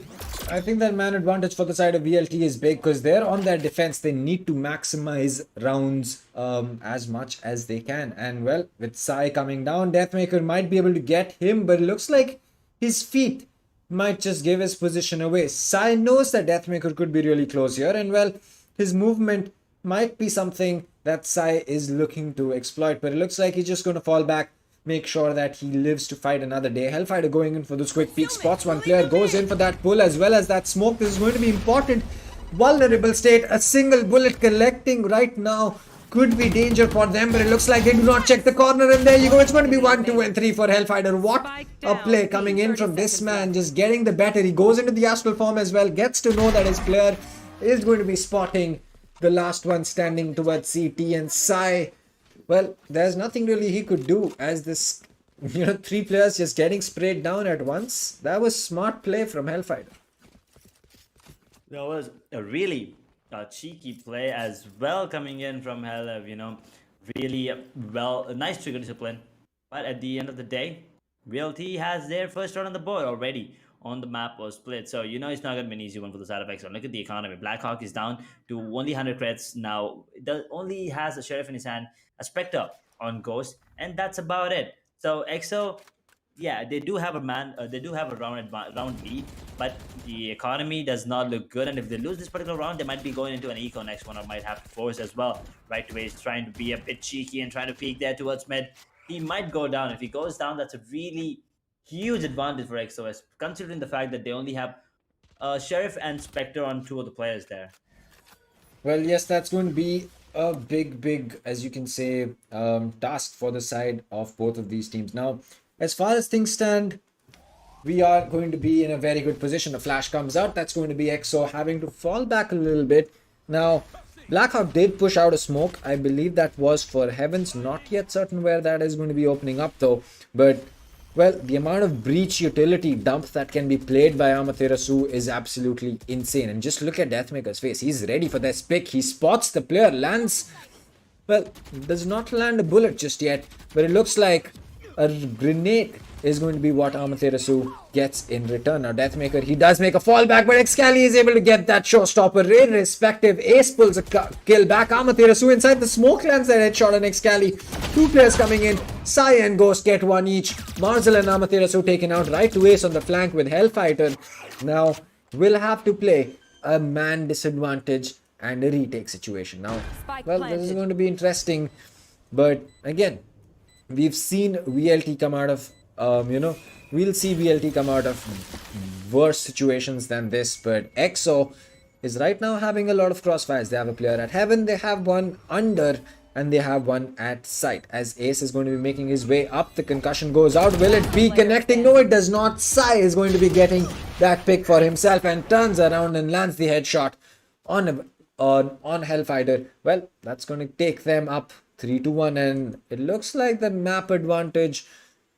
I think that man advantage for the side of VLT is big because they're on their defense. They need to maximize rounds as much as they can. And well, with Sai coming down, Deathmaker might be able to get him, but it looks like his feet might just give his position away. Sai knows that Deathmaker could be really close here, and well, his movement might be something that Sai is looking to exploit, but it looks like he's just going to fall back, make sure that he lives to fight another day. Hellfighter going in for those quick peek spots. One player goes in for that pull as well as that smoke. This is going to be important. Vulnerable state, a single bullet collecting right now could be danger for them, but it looks like they do not check the corner, and there you go. It's going to be 1, 2, and 3 for Hellfighter. What a play coming in from this man, just getting the better. He goes into the astral form as well, gets to know that his player is going to be spotting the last one standing towards CT, and Sai, well, there's nothing really he could do as this, 3 players just getting sprayed down at once. That was smart play from Hellfighter. That was a really cheeky play as well coming in from Helev, really well, a nice trigger discipline. But at the end of the day, VLT has their first round on the board already on the map or split. So, it's not going to be an easy one for the side of EXO. Look at the economy. Blackhawk is down to only 100 creds now. It only has a Sheriff in his hand, a Spectre on Ghost, and that's about it. So, EXO yeah, they do have a round lead, but the economy does not look good. And if they lose this particular round, they might be going into an eco next one, or might have to force as well. Right away, he's trying to be a bit cheeky and trying to peek there towards mid. He might go down. If he goes down, that's a really huge advantage for XOS, considering the fact that they only have Sheriff and Spectre on two of the players there. Well, yes, that's going to be a big, as you can say, task for the side of both of these teams. Now, as far as things stand, we are going to be in a very good position. A flash comes out. That's going to be EXO having to fall back a little bit. Now, Blackhawk did push out a smoke. I believe that was for Heavens. Not yet certain where that is going to be opening up though. But, well, the amount of breach utility dump that can be played by Amaterasu is absolutely insane. And just look at Deathmaker's face. He's ready for this pick. He spots the player, lands... Well, does not land a bullet just yet. But it looks like a grenade is going to be what Amaterasu gets in return. Now, Deathmaker, he does make a fallback, but Excali is able to get that showstopper. Irrespective, Ace pulls a kill back. Amaterasu inside the smoke lands that headshot on Excali. Two players coming in. Sai and Ghost get one each. Marzel and Amaterasu taken out right to Ace on the flank with Hellfighter. Now, we'll have to play a man disadvantage and a retake situation. Now, well, this is going to be interesting. But again, we've seen VLT come out of, we'll see VLT come out of worse situations than this. But EXO is right now having a lot of crossfires. They have a player at Heaven, they have one under, and they have one at site. As Ace is going to be making his way up, the concussion goes out. Will it be connecting? No, it does not. Sai is going to be getting that pick for himself and turns around and lands the headshot on Hellfighter. Well, that's going to take them up 3-1, and it looks like the map advantage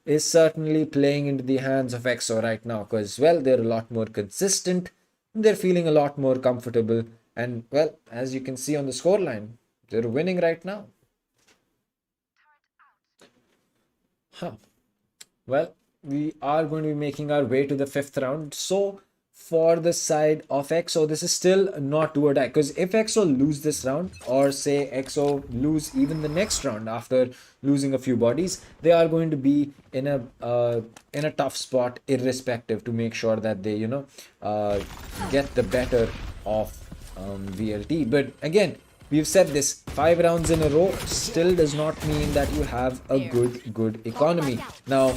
is certainly playing into the hands of EXO right now, because, well, they're a lot more consistent, they're feeling a lot more comfortable, and, well, as you can see on the scoreline, they're winning right now. Well, we are going to be making our way to the 5th round. So for the side of EXO, this is still not do or die, because if EXO lose this round, or say EXO lose even the next round after losing a few bodies, they are going to be in a tough spot irrespective, to make sure that they get the better of VLT. But again, we've said this, 5 rounds in a row still does not mean that you have a good economy. Now,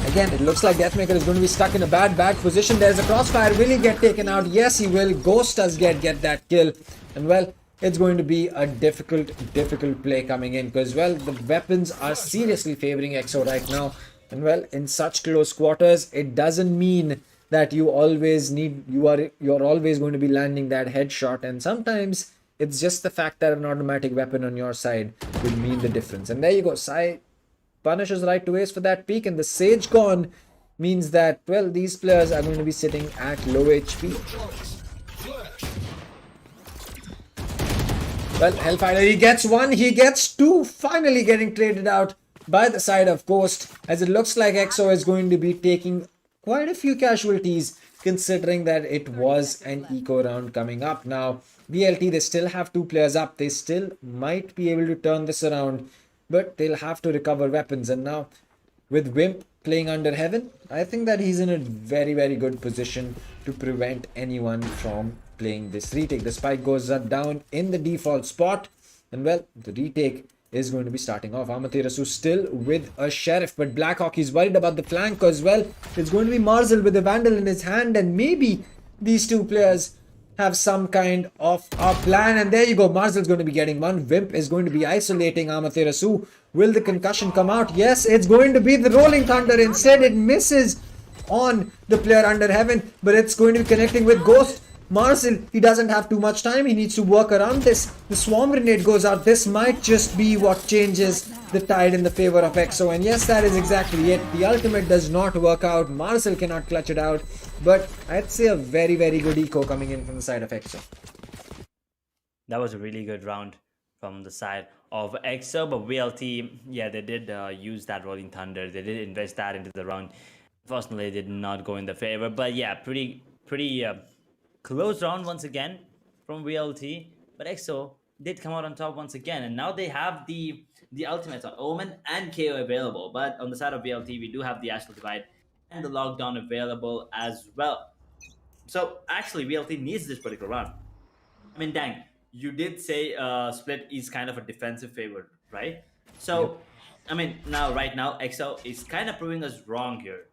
again, it looks like Deathmaker is going to be stuck in a bad position. There's a crossfire. Will he get taken out? Yes, he will. Ghost does get that kill. And, well, it's going to be a difficult play coming in, because, well, the weapons are seriously favoring EXO right now. And, well, in such close quarters, it doesn't mean that you're always going to be landing that headshot. And sometimes it's just the fact that an automatic weapon on your side will mean the difference. And there you go. Sai punishes right to Ace for that peak, and the Sage gone means that, well, these players are going to be sitting at low HP. Well, Hellfighter, he gets one, he gets two, finally getting traded out by the side of Ghost, as it looks like EXO is going to be taking quite a few casualties, considering that it was an eco round coming up. Now, VLT, they still have 2 players up, they still might be able to turn this around, but they'll have to recover weapons. And now, with Wimp playing under Heaven, I think that he's in a very good position to prevent anyone from playing this retake. The spike goes down in the default spot, and, well, the retake is going to be starting off. Amaterasu still with a Sheriff, but Blackhawk is worried about the flank as well. It's going to be Marzel with a Vandal in his hand, and maybe these 2 players have some kind of a plan. And there you go, Marzel's going to be getting one. Wimp is going to be isolating Amaterasu. Will the concussion come out? Yes, it's going to be the Rolling Thunder. Instead, it misses on the player under Heaven, but it's going to be connecting with Ghost. Marzel, he doesn't have too much time. He needs to work around this. The Swarm Grenade goes out. This might just be what changes the tide in the favor of EXO. And yes, that is exactly it. The ultimate does not work out. Marzel cannot clutch it out. But I'd say a very good eco coming in from the side of EXO. That was a really good round from the side of EXO. But VLT, yeah, they did use that Rolling Thunder. They did invest that into the round. Unfortunately, it did not go in the favor. But yeah, pretty close round once again from VLT, but EXO did come out on top once again, and now they have the the ultimates on Omen and KO available. But on the side of VLT, we do have the Astral Divide and the Lockdown available as well. So actually, VLT needs this particular round. I mean, dang, you did say Split is kind of a defensive favorite, right? So, I mean, right now, EXO is kind of proving us wrong here.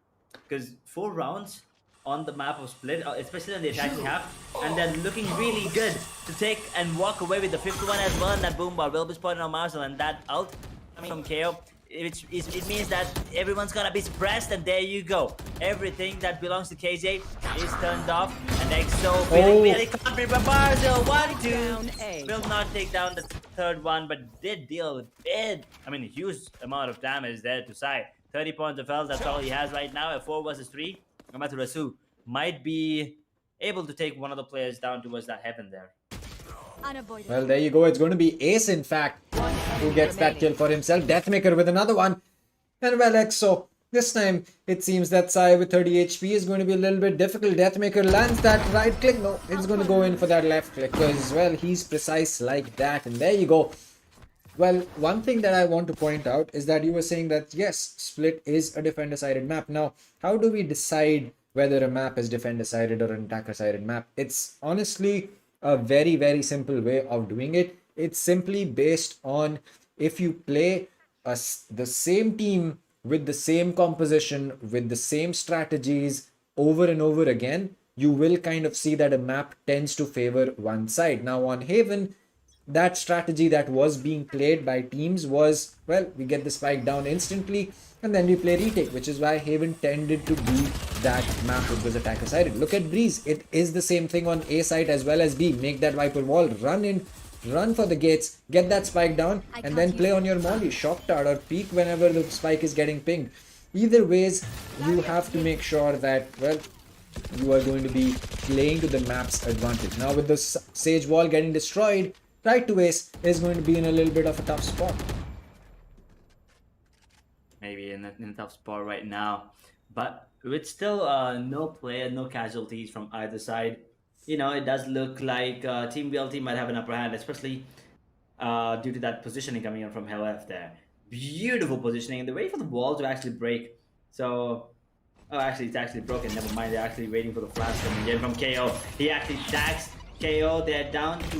Because 4 rounds on the map of Split, especially in the attacking half, and they're looking really good to take and walk away with the 51 as well, and that boom bar will be spotted on Marcel, and that ult coming from KO. It means that everyone's gonna be suppressed, and there you go. Everything that belongs to KJ is turned off, and EXO feeling really confident. But Marcel, 1-2 will not take down the third one, but did deal with it. I mean, huge amount of damage there to Sai. 30 points of health, that's all he has right now. At 4 versus 3, Amaterasu might be able to take one of the players down towards that heaven there. Well, there you go. It's going to be Ace, in fact, who gets that kill for himself. Deathmaker with another one. And well, EXO, this time it seems that Sai with 30 HP is going to be a little bit difficult. Deathmaker lands that right click. No, it's going to go in for that left click because, well, he's precise like that. And there you go. Well, one thing that I want to point out is that you were saying that, yes, Split is a defender-sided map. Now, how do we decide whether a map is defender-sided or an attacker-sided map? It's honestly a very, very simple way of doing it. It's simply based on if you play the same team with the same composition, with the same strategies over and over again, you will kind of see that a map tends to favor one side. Now on Haven, that strategy that was being played by teams was, well, we get the spike down instantly and then we play retake, which is why Haven tended to be that map which was attacker sided. Look at Breeze, it is the same thing on A side as well as B. Make that Viper wall, run in, run for the gates, get that spike down, and then play on your molly, shock dart or peek whenever the spike is getting pinged. Either ways, you have to make sure that, well, you are going to be playing to the map's advantage. Now with the Sage wall getting destroyed, right to Ace is going to be in a little bit of a tough spot. Maybe in a tough spot right now, but with still no casualties from either side. You know, it does look like Team VLT might have an upper hand, especially due to that positioning coming in from LF there. Beautiful positioning, and they're waiting for the wall to actually break. So, oh, actually, it's actually broken. Never mind, they're actually waiting for the flash coming in from KO. He actually tags KO. They're down to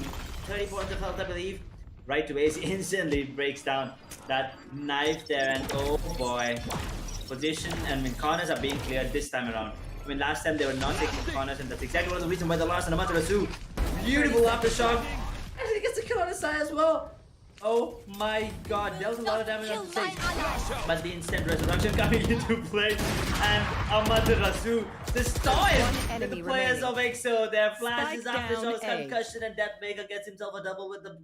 30 points of health, I believe. Right to Ace instantly breaks down that knife there, and oh boy, position and corners are being cleared this time around. I mean, last time they were not taking corners, and that's exactly one of the reasons why they lost on Amaterasu. Beautiful aftershock. Actually gets the kill on his side as well. Oh my god, dealt a lot of damage on the stage. But the instant resurrection coming into play, and Amaterasu destroyed the players of EXO. Their flashes, aftershocks, concussion, and Deathmaker gets himself a double with the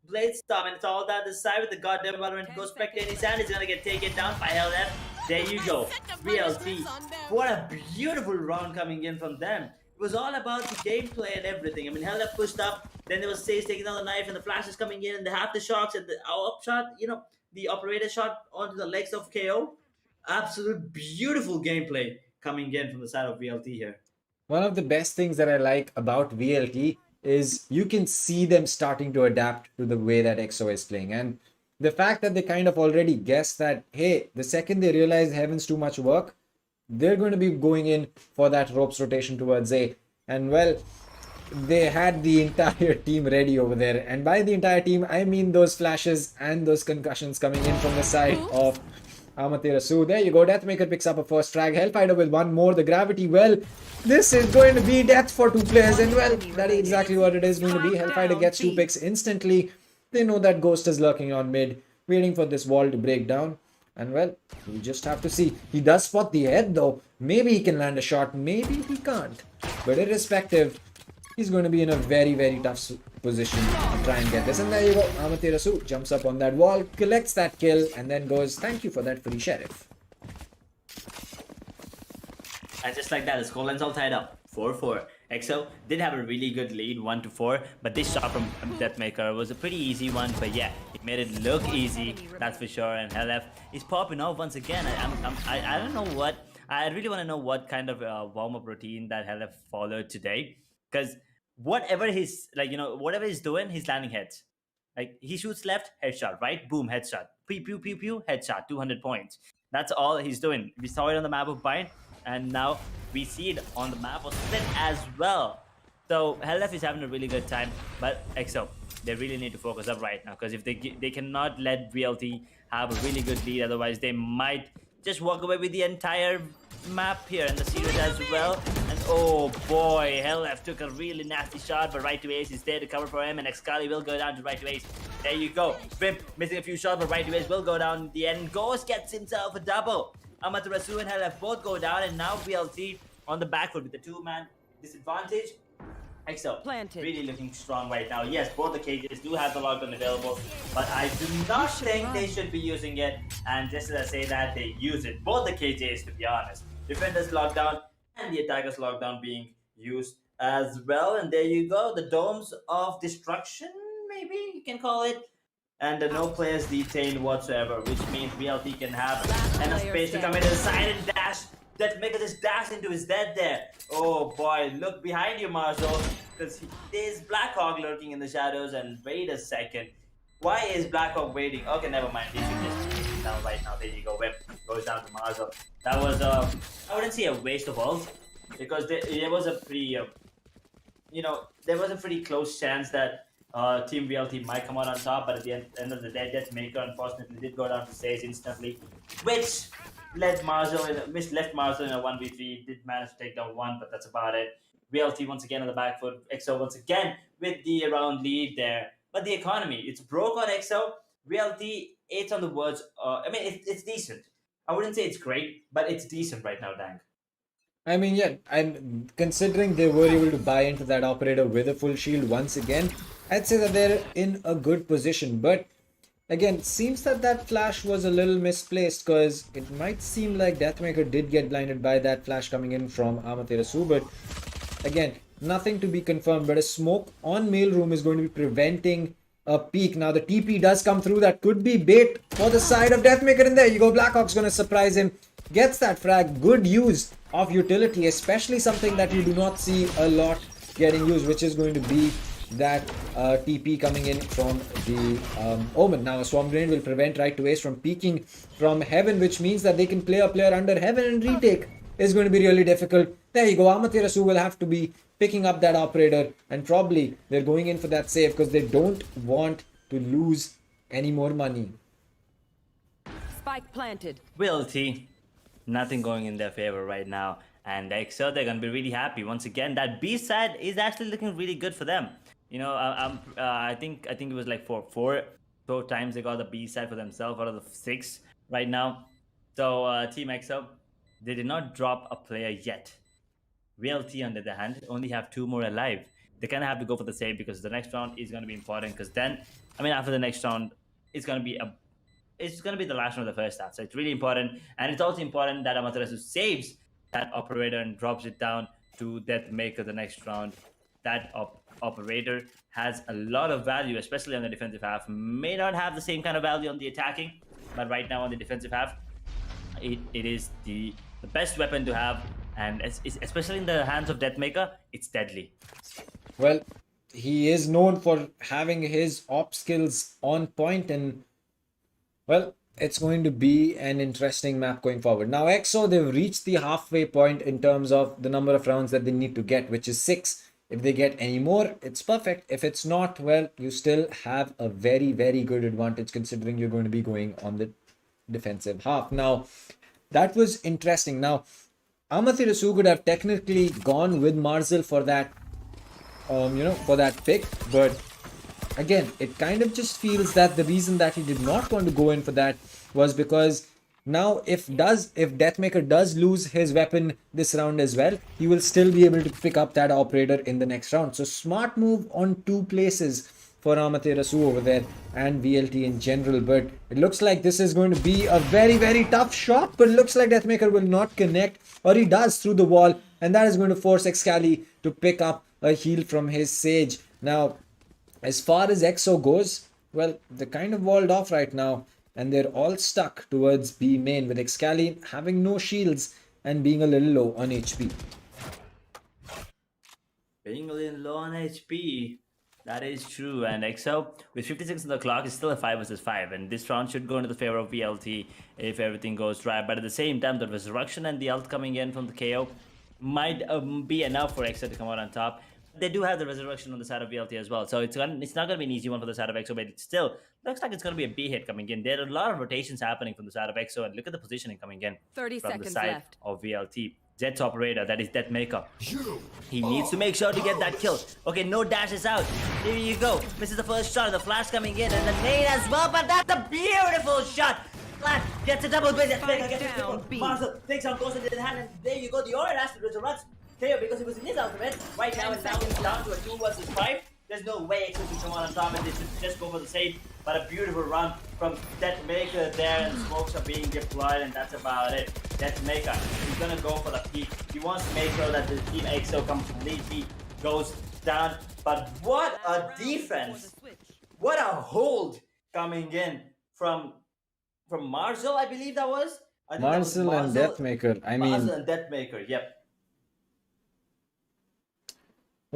Blade Storm, and it's all down the side with the goddamn Valorant Ghost Spectre in his hand. He's gonna get taken down by LF. There you go, VLT. What a beautiful round coming in from them. It was all about the gameplay and everything. I mean, LF pushed up, then there was Sage taking down the knife, and the flashes coming in, and the aftershocks, and the upshot, you know, the operator shot onto the legs of KO. Absolute beautiful gameplay coming in from the side of VLT here. One of the best things that I like about VLT is you can see them starting to adapt to the way that EXO is playing. And the fact that they kind of already guessed that, hey, the second they realize Heaven's too much work, they're going to be going in for that ropes rotation towards A. And well, they had the entire team ready over there. And by the entire team, I mean those flashes and those concussions coming in from the side of Amaterasu. There you go, Deathmaker picks up a first frag. Hellfighter with one more. The gravity, well, this is going to be death for two players. And well, that is exactly what it is going to be. Hellfighter gets 2 picks instantly. They know that Ghost is lurking on mid, waiting for this wall to break down. And well, we just have to see. He does spot the head though. Maybe he can land a shot, maybe he can't. But irrespective, he's going to be in a very, very tough position to try and get this. And there you go, Amaterasu jumps up on that wall, collects that kill, and then goes, thank you for that, free sheriff. And just like that, the scoreline's all tied up. 4-4. EXO did have a really good lead, 1-4, but this shot from Deathmaker was a pretty easy one. But yeah, it made it look easy, that's for sure. And LF is popping off once again. I don't know what. I really want to know what kind of warm-up routine that LF followed today, because whatever he's whatever he's doing, he's landing heads. Like he shoots left, headshot, right, boom, headshot. pew, pew, pew, pew, headshot, 200 points. That's all he's doing. We saw it on the map of Bind, and now we see it on the map of Split as well. So LF is having a really good time, but EXO, they really need to focus up right now, because if they cannot let VLT have a really good lead, otherwise they might just walk away with the entire map here in the series as well. And oh boy, LF took a really nasty shot, but right to ace is there to cover for him, and Excali will go down to right to ace. There you go. Brim missing a few shots, but right to ace will go down in the end. Ghost gets himself a double. Amaterasu and LF both go down, and now VLT on the back foot with the two-man disadvantage. EXO Planted. really looking strong right now. Yes, both the cages do have the lockdown available, but I do not think they should be using it. And just as I say that, they use it. Both the cages, to be honest. Defenders lockdown and the attackers lockdown being used as well. And there you go, the domes of destruction, maybe you can call it. And no players detained whatsoever, which means VLT can have enough space to come in the side and dash. That Mega just dash into his dead there. Oh boy, look behind you, Marzo, because there's Blackhawk lurking in the shadows. And wait a second, why is Blackhawk waiting? Okay, never mind. He should just take him down right now. There you go. Whip goes down to Marzo. That was I wouldn't say a waste of ult, because there was a pretty there was a pretty close chance that Team VLT might come out on top, but at the end of the day, Deathmaker unfortunately did go down to stage instantly, which left Marzo in a 1v3. Did manage to take down one, but that's about it. VLT once again on the back foot. EXO once again with the round lead there. But the economy, it's broke on EXO. VLT, it's on the words. I mean, it's decent. I wouldn't say it's great, but it's decent right now, Dang. I mean, yeah, I'm considering they were able to buy into that operator with a full shield once again. I'd say that they're in a good position, but again, seems that flash was a little misplaced, because it might seem like Deathmaker did get blinded by that flash coming in from Amaterasu, but again, nothing to be confirmed. But a smoke on mail room is going to be preventing a peek. Now the TP does come through. That could be bait for the side of Deathmaker, and there you go. Blackhawk's going to surprise him. Gets that frag. Good use of utility, especially something that you do not see a lot getting used, which is going to be that TP coming in from the Omen. Now a Swarm Grenade will prevent right to ace from peeking from Heaven, which means that they can play a player under Heaven, and retake is going to be really difficult. There you go. Amaterasu will have to be picking up that operator, and probably they're going in for that save because they don't want to lose any more money. Spike planted. VLT, nothing going in their favor right now. And EXO, they're going to be really happy. Once again, that B side is actually looking really good for them. You know, I think it was like four times they got the B side for themselves out of the 6 right now. So Team EXO, they did not drop a player yet. VLT, on the other hand, only have 2 more alive. They kind of have to go for the save, because the next round is going to be important. Because then, I mean, after the next round, it's going to be the last round of the first half. So it's really important, and it's also important that Amaterasu saves that operator and drops it down to Deathmaker the next round. That operator has a lot of value, especially on the defensive half. May not have the same kind of value on the attacking, but right now on the defensive half, it is the best weapon to have, and especially in the hands of Deathmaker, it's deadly. Well, he is known for having his op skills on point, and well, it's going to be an interesting map going forward. Now EXO, they've reached the halfway point in terms of the number of rounds that they need to get, which is 6. If they get any more, it's perfect. If it's not, well, you still have a very, very good advantage, considering you're going to be going on the defensive half. Now, that was interesting. Now, Amaterasu could have technically gone with Marzel for that, for that pick, but again, it kind of just feels that the reason that he did not want to go in for that was because now if Deathmaker does lose his weapon this round as well, he will still be able to pick up that operator in the next round. So smart move on 2 places for Amaterasu over there and VLT in general. But it looks like this is going to be a very, very tough shot, but it looks like Deathmaker will not connect, or he does through the wall, and that is going to force Excali to pick up a heal from his Sage. Now, as far as EXO goes, well, they're kind of walled off right now, and they're all stuck towards B main, with Excali having no shields and being a little low on HP. Being a little low on HP. That is true. And EXO, with 56 on the clock, is still a 5 versus 5. And this round should go into the favor of VLT if everything goes right. But at the same time, the Resurrection and the ult coming in from the KO might be enough for EXO to come out on top. They do have the Resurrection on the side of VLT as well. So it's not going to be an easy one for the side of EXO, but it still looks like it's going to be a B hit coming in. There are a lot of rotations happening from the side of EXO. And look at the positioning coming in 30 from the seconds side left. of VLT. Jet's operator, that is Deathmaker. He needs to make sure to get that kill. Okay, no dashes out. There you go. Misses the first shot. The flash coming in and the nade as well, but that's a beautiful shot. Flash gets a double base. Down, B. Marcel takes on closer to the hand, and there you go. The Aura has to resurrect KO because it was in his ultimate. Right now, it's down to a 2 versus 5. There's no way Exo can come on top, and they should just go for the save. But a beautiful run from Deathmaker there, and smokes are being deployed, and that's about it. Deathmaker, he's gonna go for the peak. He wants to make sure that the team EXO completely goes down. But what a defense! What a hold coming in from Marcel, I believe that was. I think that was Marcel and Deathmaker. I mean, Marcel and Deathmaker, yep.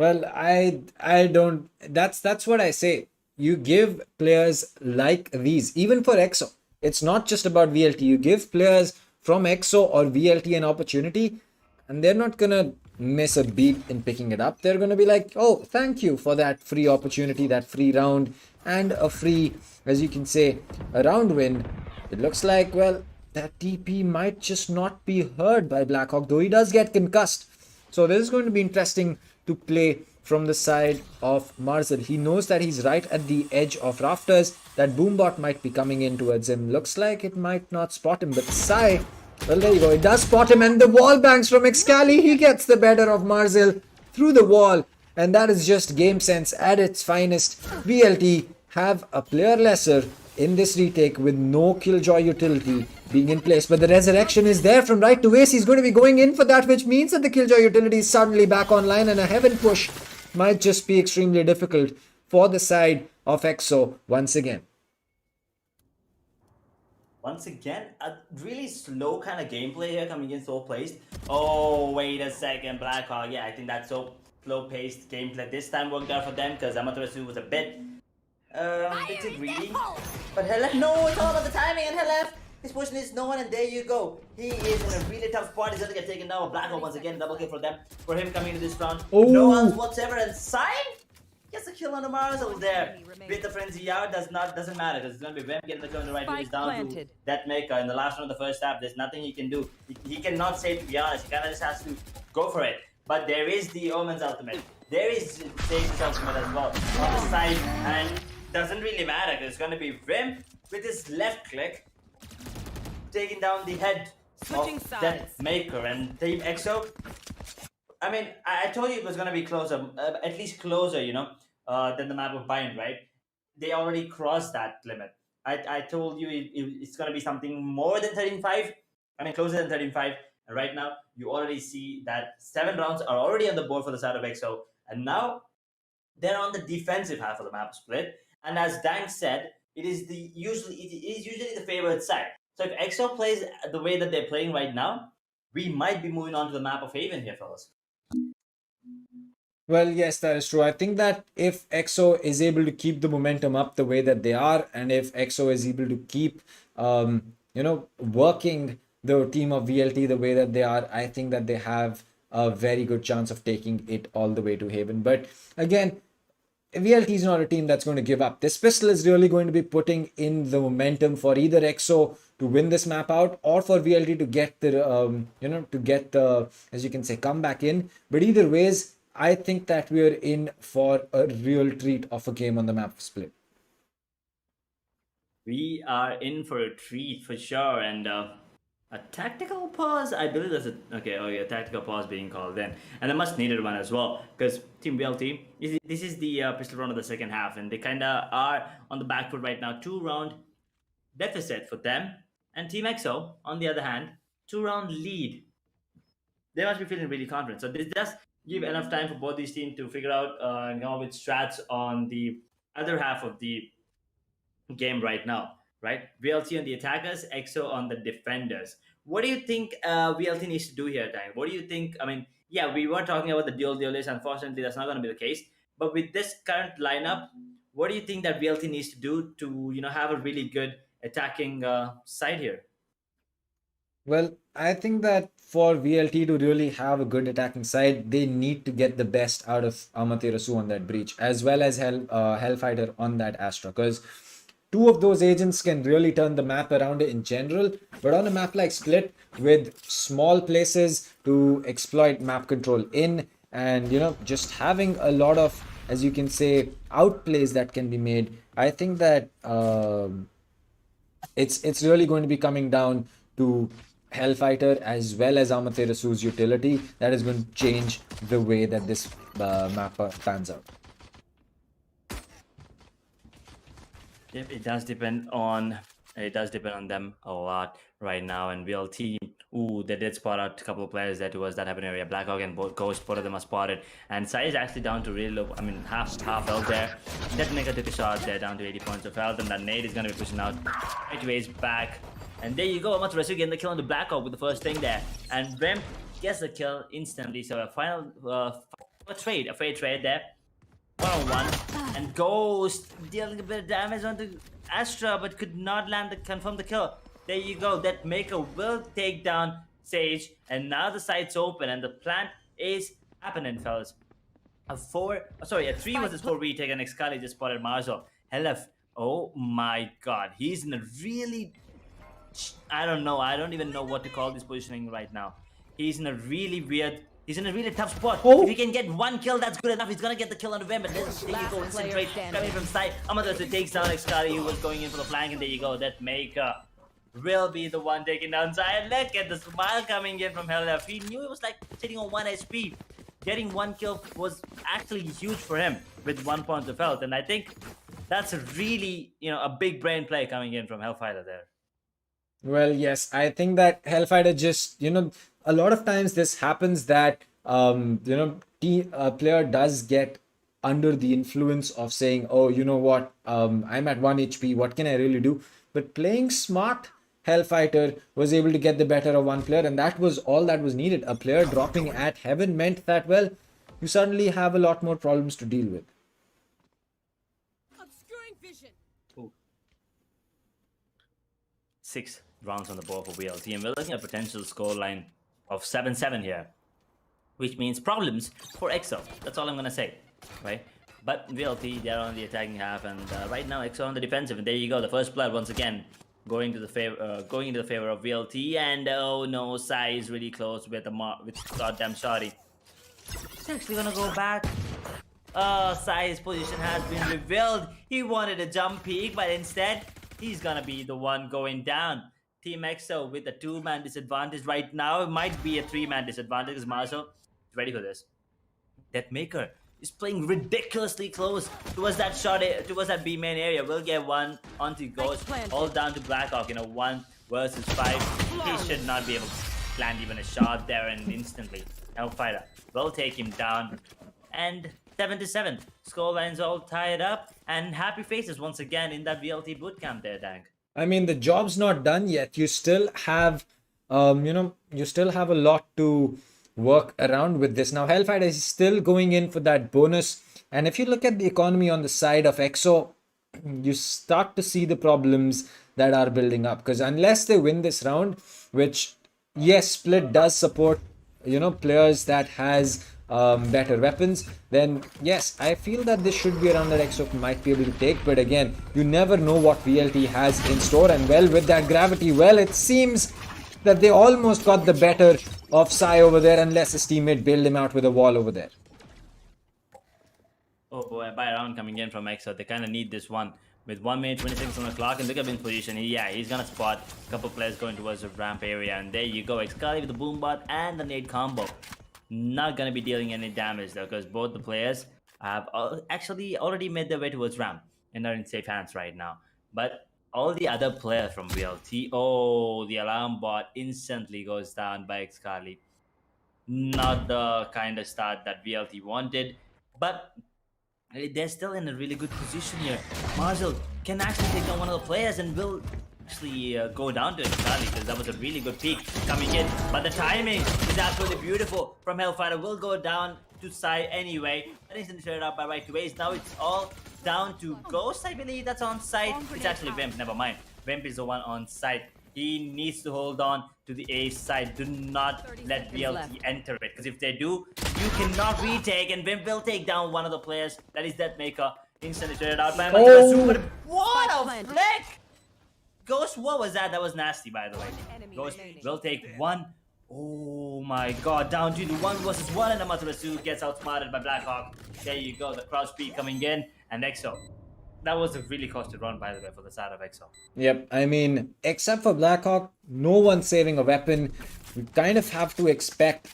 well, I don't. That's what I say. You give players like these, even for EXO. It's not just about VLT. You give players from EXO or VLT an opportunity, and they're not gonna miss a beat in picking it up. They're gonna be like, oh, thank you for that free opportunity, that free round, and a free, as you can say, a round win. It looks like, well, that TP might just not be heard by Blackhawk, though he does get concussed. So this is going to be interesting to play from the side of Marcel. He knows that he's right at the edge of rafters. That Boombot might be coming in towards him. Looks like it might not spot him, but Sai, well, there you go. It does spot him, and the wall bangs from Excali. He gets the better of Marcel through the wall, and that is just game sense at its finest. VLT have a player lesser in this retake with no Killjoy utility being in place, but the resurrection is there from right to ace. He's going to be going in for that, which means that the Killjoy utility is suddenly back online, and a heaven push might just be extremely difficult for the side of EXO once again. Once again, a really slow kind of gameplay here coming in, so placed. Oh, wait a second, Blackhawk. Yeah, I think that so slow-paced gameplay this time worked out for them because Amaterasu was a bit too greedy. But Helef, no, it's all about the timing, and Helef, his position is no one, and there you go. He is in a really tough spot. He's going to get taken down. Blackhawk once again, double kill for them. For him coming into this round, no outs whatsoever, and Sai gets a kill on the Marcel there. With the frenzy out, doesn't matter because it's going to be Vem getting the kill on the right. He's down to Deathmaker in the last round of the first half. There's nothing he can do. He cannot save, to be honest. He kind of just has to go for it. But there is the Omen's ultimate. There is Jason's ultimate as well on the side, and doesn't really matter because it's going to be Vim with his left click taking down the head of Deathmaker, and Team EXO. I mean, I told you it was going to be closer, at least closer, you know, than the map of Bind, right? They already crossed that limit. I told you it's going to be something more than 13-5. I mean, closer than 13-5. And right now, you already see that 7 rounds are already on the board for the side of EXO. And now, they're on the defensive half of the map split. And as Dank said, it is usually the favored side. So if EXO plays the way that they're playing right now, we might be moving on to the map of Haven here, fellas. Well, yes, that is true. I think that if EXO is able to keep the momentum up the way that they are, and if EXO is able to keep, working the team of VLT the way that they are, I think that they have a very good chance of taking it all the way to Haven. But again, VLT is not a team that's going to give up. This pistol is really going to be putting in the momentum for either EXO to win this map out, or for VLT to get the, as you can say, come back in. But either ways, I think that we are in for a real treat of a game on the map split. We are in for a treat for sure, and a tactical pause. I believe there's a tactical pause being called then, and a much needed one as well, because Team VLT, this is the pistol round of the second half, and they kind of are on the back foot right now. 2-round deficit for them, and Team EXO, on the other hand, 2-round lead. They must be feeling really confident. So this does give enough time for both these teams to figure out and come up with strats on the other half of the game right now, right? VLT on the attackers, EXO on the defenders. What do you think VLT needs to do here, Dan? What do you think? I mean, yeah, we were talking about the dual duelist. Unfortunately, that's not going to be the case. But with this current lineup, what do you think that VLT needs to do to have a really good attacking side here? Well, I think that for VLT to really have a good attacking side, they need to get the best out of Amaterasu on that breach, as well as Hellfighter on that Astra, because two of those agents can really turn the map around in general. But on a map like Split, with small places to exploit map control in, and just having a lot of, as you can say, outplays that can be made, I think that it's really going to be coming down to Hellfighter as well as Amaterasu's utility that is going to change the way that this map pans out. Yep, it does depend on them a lot right now. And VLT, ooh, they did spot out a couple of players there towards that heaven area. Blackhawk and Ghost, both of them are spotted. And Sai is actually down to really low, I mean, half health there. Detonator took a shot there, down to 80 points of health. And that nade is going to be pushing out right ways back. And there you go, Amaterasu getting the kill on the Blackhawk with the first thing there. And Rem gets the kill instantly. So a final a fair trade there. 1-on-1, and Ghost dealing a bit of damage onto Astra, but could not confirm the kill. There you go. That Maker will take down Sage, and now the site's open, and the plant is happening, fellas. A 3 versus 4 retake, and Excali just spotted Marshall. Helef, oh my god, he's in a really, I don't even know what to call this positioning right now. He's in a really tough spot. Oh. If he can get one kill, that's good enough. He's gonna get the kill on November. There you go, instant trade coming from side. Amaterasu takes down Excali, who was going in for the flank, and there you go. That Maker will be the one taking down Zion. Look at the smile coming in from Helef. He knew it was like sitting on 1 HP. Getting one kill was actually huge for him with 1 point of health, and I think that's a really, a big brain play coming in from Hellfighter there. Well, yes, I think that Hellfighter just, a lot of times this happens that, a player does get under the influence of saying, oh, you know what, I'm at 1 HP, what can I really do? But playing smart, Hellfighter was able to get the better of one player, and that was all that was needed. A player dropping at heaven meant that, well, you suddenly have a lot more problems to deal with. Obscuring vision. Ooh. 6 rounds on the board for VLT, and we're looking at a potential scoreline of 7-7 here, which means problems for EXO. That's all I'm gonna say, right? But VLT, they're on the attacking half, and right now EXO on the defensive. And there you go, the first blood once again going into the favor of VLT. And oh no, Sai is really close with goddamn Shotty. He's actually gonna go back. Sai's position has been revealed. He wanted a jump peek, but instead he's gonna be the one going down. Team EXO with a 2-man disadvantage right now. It might be a 3-man disadvantage because Marshall is ready for this. That Maker is playing ridiculously close towards that B main area. We'll get one onto Ghost, all down to Blackhawk in a 1 versus 5. He should not be able to land even a shot there, and instantly Hellfighter will take him down. And 7-7. Scorelines all tied up, and happy faces once again in that VLT bootcamp there, Dank. I mean, the job's not done yet. You still have, you still have a lot to work around with this. Now, Hellfighter is still going in for that bonus. And if you look at the economy on the side of EXO, you start to see the problems that are building up. Because unless they win this round, which, yes, Split does support, players that has better weapons, then yes, I feel that this should be a round that EXO might be able to take. But again, you never know what VLT has in store, and well, with that gravity, well, it seems that they almost got the better of Sai over there, unless his teammate bailed him out with a wall over there. Oh boy, by a round coming in from EXO, they kind of need this one. With 1 minute 26 on the clock, and look at him in position. He's gonna spot a couple players going towards the ramp area, and there you go, Excali with the boombot and the nade combo. Not gonna be dealing any damage though, because both the players have actually already made their way towards ramp and are in safe hands right now. But all the other players from VLT, oh, the alarm bot instantly goes down by Excali. Not the kind of start that VLT wanted, but they're still in a really good position here. Marshall can actually take down one of the players and will actually go down to Excali, because that was a really good peek coming in. But the timing is absolutely beautiful from Hellfighter. Will go down to Sai anyway. That is turned out by right to Ace. Now it's all down to Ghost, I believe, that's on site. It's actually Vimp, never mind. Vimp is the one on site. He needs to hold on to the Ace side. Do not let VLT enter it, because if they do, you cannot retake, and Vimp will take down one of the players. That is Deathmaker. Instantly traded out by Maturasu, but what a flick! Ghost, what was that? That was nasty, by the way. Ghost will take one. Oh my god, down to the 1 versus 1, and Amaterasu gets outsmarted by Blackhawk. There you go, the crowd speed coming in, and EXO. That was a really costed run, by the way, for the side of EXO. Yep, I mean, except for Blackhawk, no one's saving a weapon. We kind of have to expect,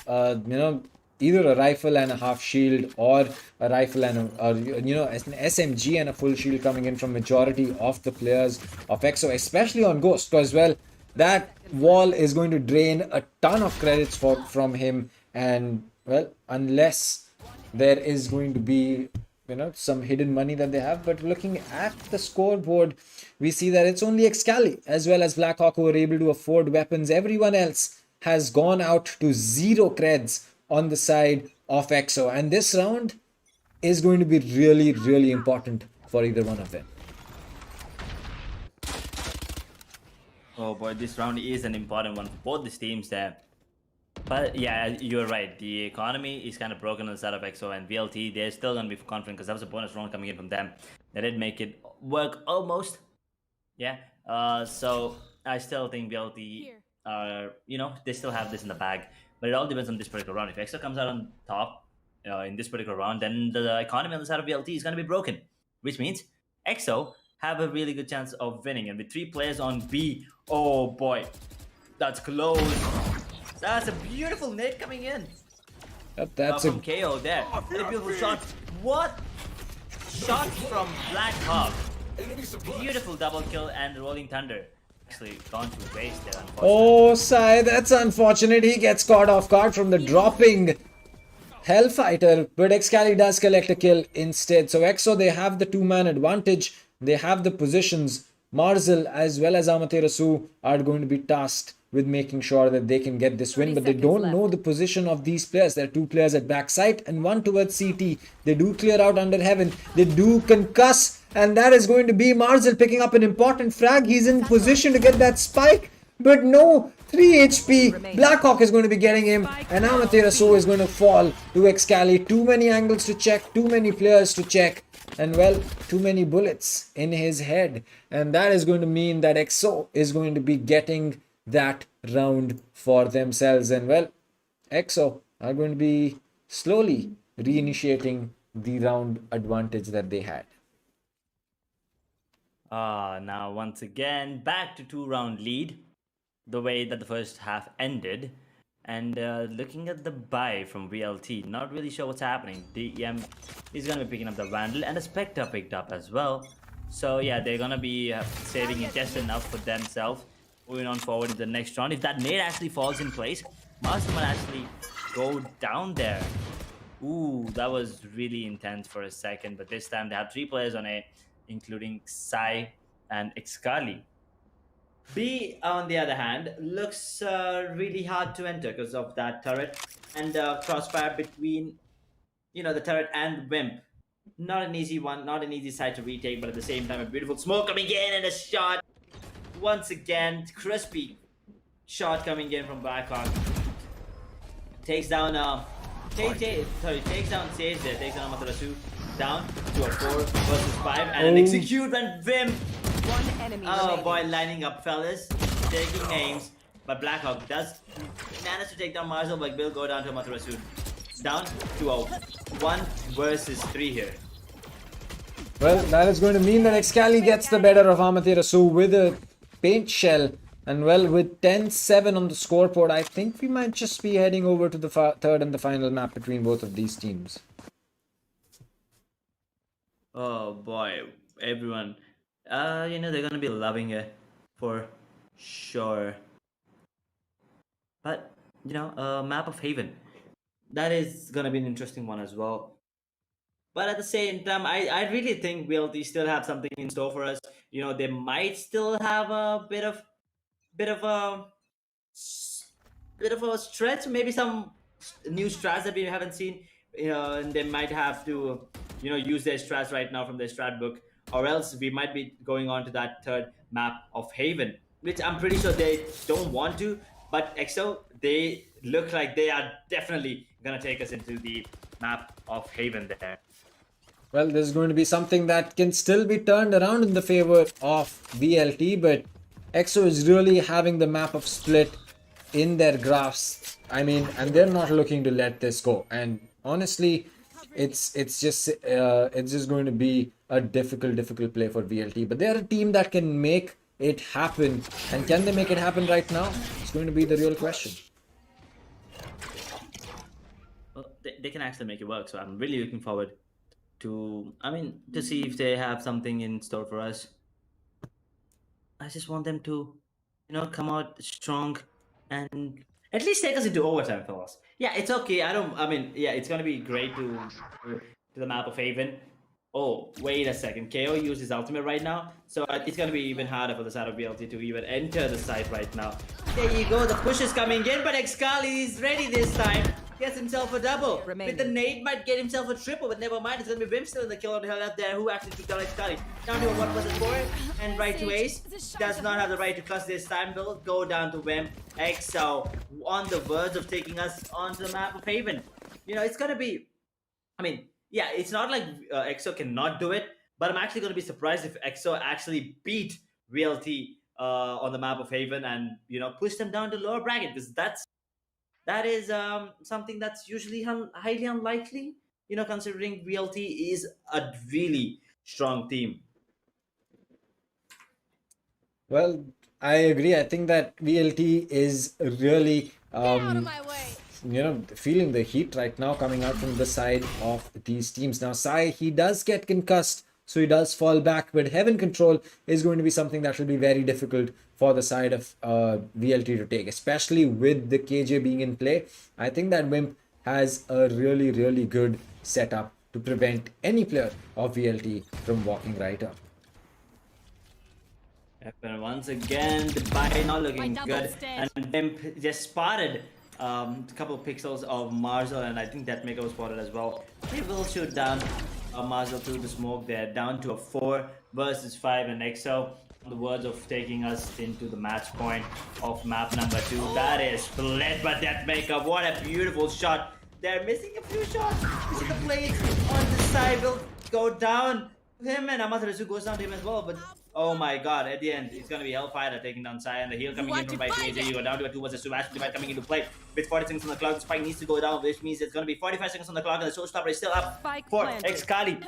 either a rifle and a half shield, or a rifle and an SMG and a full shield coming in from majority of the players of EXO, especially on Ghost, because, well, that wall is going to drain a ton of credits from him, and, well, unless there is going to be some hidden money that they have. But looking at the scoreboard, we see that it's only Excali as well as Blackhawk who are able to afford weapons. Everyone else has gone out to 0 creds on the side of EXO, and this round is going to be really, really important for either one of them. Oh boy, this round is an important one for both these teams there. But yeah, you're right. The economy is kind of broken on the side of EXO, and VLT, they're still going to be confident because that was a bonus round coming in from them. They did make it work almost. Yeah. So I still think VLT are, they still have this in the bag. But it all depends on this particular round. If EXO comes out on top in this particular round, then the economy on the side of VLT is going to be broken. Which means EXO have a really good chance of winning. And with 3 players on B, oh boy, that's close. That's a beautiful nade coming in. That's from KO there. Really beautiful shot. What shot from Blackhawk? Beautiful double kill and rolling thunder. Actually gone to waste there, unfortunately. Oh, Sai, that's unfortunate. He gets caught off guard from the dropping Hellfighter, but Excali does collect a kill instead. So EXO, they have the 2-man advantage. They have the positions. Marzel as well as Amaterasu are going to be tasked with making sure that they can get this win, but they don't know the position of these players. There are 2 players at backside and 1 towards CT. They do clear out under heaven. They do concuss, and that is going to be Marzel picking up an important frag. He's in position to get that spike, but no, 3 HP. Blackhawk is going to be getting him, and Amaterasu is going to fall to Excali. Too many angles to check, too many players to check, and, well, too many bullets in his head. And that is going to mean that EXO is going to be getting that round for themselves, and, well, EXO are going to be slowly reinitiating the round advantage that they had. Now once again back to 2-round lead, the way that the first half ended. And looking at the buy from VLT, not really sure what's happening. DM is gonna be picking up the Vandal, and a Spectre picked up as well. So yeah, they're gonna be saving it just enough for themselves. Moving on forward to the next round. If that nade actually falls in place, Master might actually go down there. Ooh, that was really intense for a second. But this time they have 3 players on A, including Sai and Excali. B, on the other hand, looks really hard to enter because of that turret and crossfire between, the turret and Wimp. Not an easy one, not an easy side to retake, but at the same time, a beautiful smoke coming in and a shot. Once again, crispy shot coming in from Blackhawk. Takes down takes down Sage there, takes down Amaterasu. Down to a 4 versus 5 and an execute and Vim. 1 enemy Oh boy, lining up, fellas. Taking names. But Blackhawk does manage to take down Marzel, but will go down to Amaterasu. Down to a 1 versus 3 here. Well, that is going to mean that Excali gets the better of Amaterasu with a paint shell. And, well, with 10-7 on the scoreboard, I think we might just be heading over to the third and the final map between both of these teams. Oh boy, everyone. They're gonna be loving it for sure. But, map of Haven. That is gonna be an interesting one as well. But at the same time, I really think VLT still have something in store for us. They might still have a bit of a stretch, maybe some new strats that we haven't seen. and they might have to, use their strats right now from their strat book, or else we might be going on to that third map of Haven, which I'm pretty sure they don't want to. But EXO, they look like they are definitely gonna take us into the map of Haven there. Well, there's going to be something that can still be turned around in the favor of VLT, but EXO is really having the map of Split in their grasp. I mean, and they're not looking to let this go. And honestly, it's just going to be a difficult play for VLT. But they're a team that can make it happen. And can they make it happen right now? It's going to be the real question. Well, they can actually make it work. So I'm really looking forward to see if they have something in store for us. I just want them to, come out strong and at least take us into overtime, fellas. Yeah, it's okay. It's gonna be great to the map of Haven. Oh, wait a second. KO used his ultimate right now, so it's gonna be even harder for the side of BLT to even enter the site right now. There you go. The push is coming in, but Excali is ready this time. Gets himself a double. Remaining. With the nade, might get himself a triple, but never mind. It's gonna be Vim still in the kill on the hell up there, who actually took down Excali. Down to a 1 versus 4, and right to Ace. Does not have the right to cuss this time. Will go down to Vim. EXO on the verge of taking us onto the map of Haven. It's gonna be. Yeah, it's not like EXO cannot do it, but I'm actually gonna be surprised if EXO actually beat VLT on the map of Haven and push them down to lower bracket, because that is something that's usually highly unlikely, considering VLT is a really strong team. Well, I agree. I think that VLT is really, feeling the heat right now coming out from the side of these teams. Now, Sai, he does get concussed, so he does fall back, but Heaven Control is going to be something that will be very difficult for the side of VLT to take, especially with the KJ being in play. I think that Wimp has a really good setup to prevent any player of VLT from walking right up. And once again, the buy not looking good, and Wimp just spotted a couple of pixels of Marzel, and I think that Mega was spotted as well. He will shoot down Marzel through the smoke there, down to a 4 versus 5, and EXO on the words of taking us into the match point of map number 2. That is Split, but that Mega, what a beautiful shot. They're missing a few shots. The blades on the side will go down to him, and Amaterasu goes down to him as well, but oh my god, at the end, it's going to be Hellfire taking down Sai, and the heal coming in from right to AJ. You go down to a 2 versus 2. Ashley might coming into play with 40 seconds on the clock. The spike needs to go down, which means it's going to be 45 seconds on the clock, and the showstopper is still up for Excali.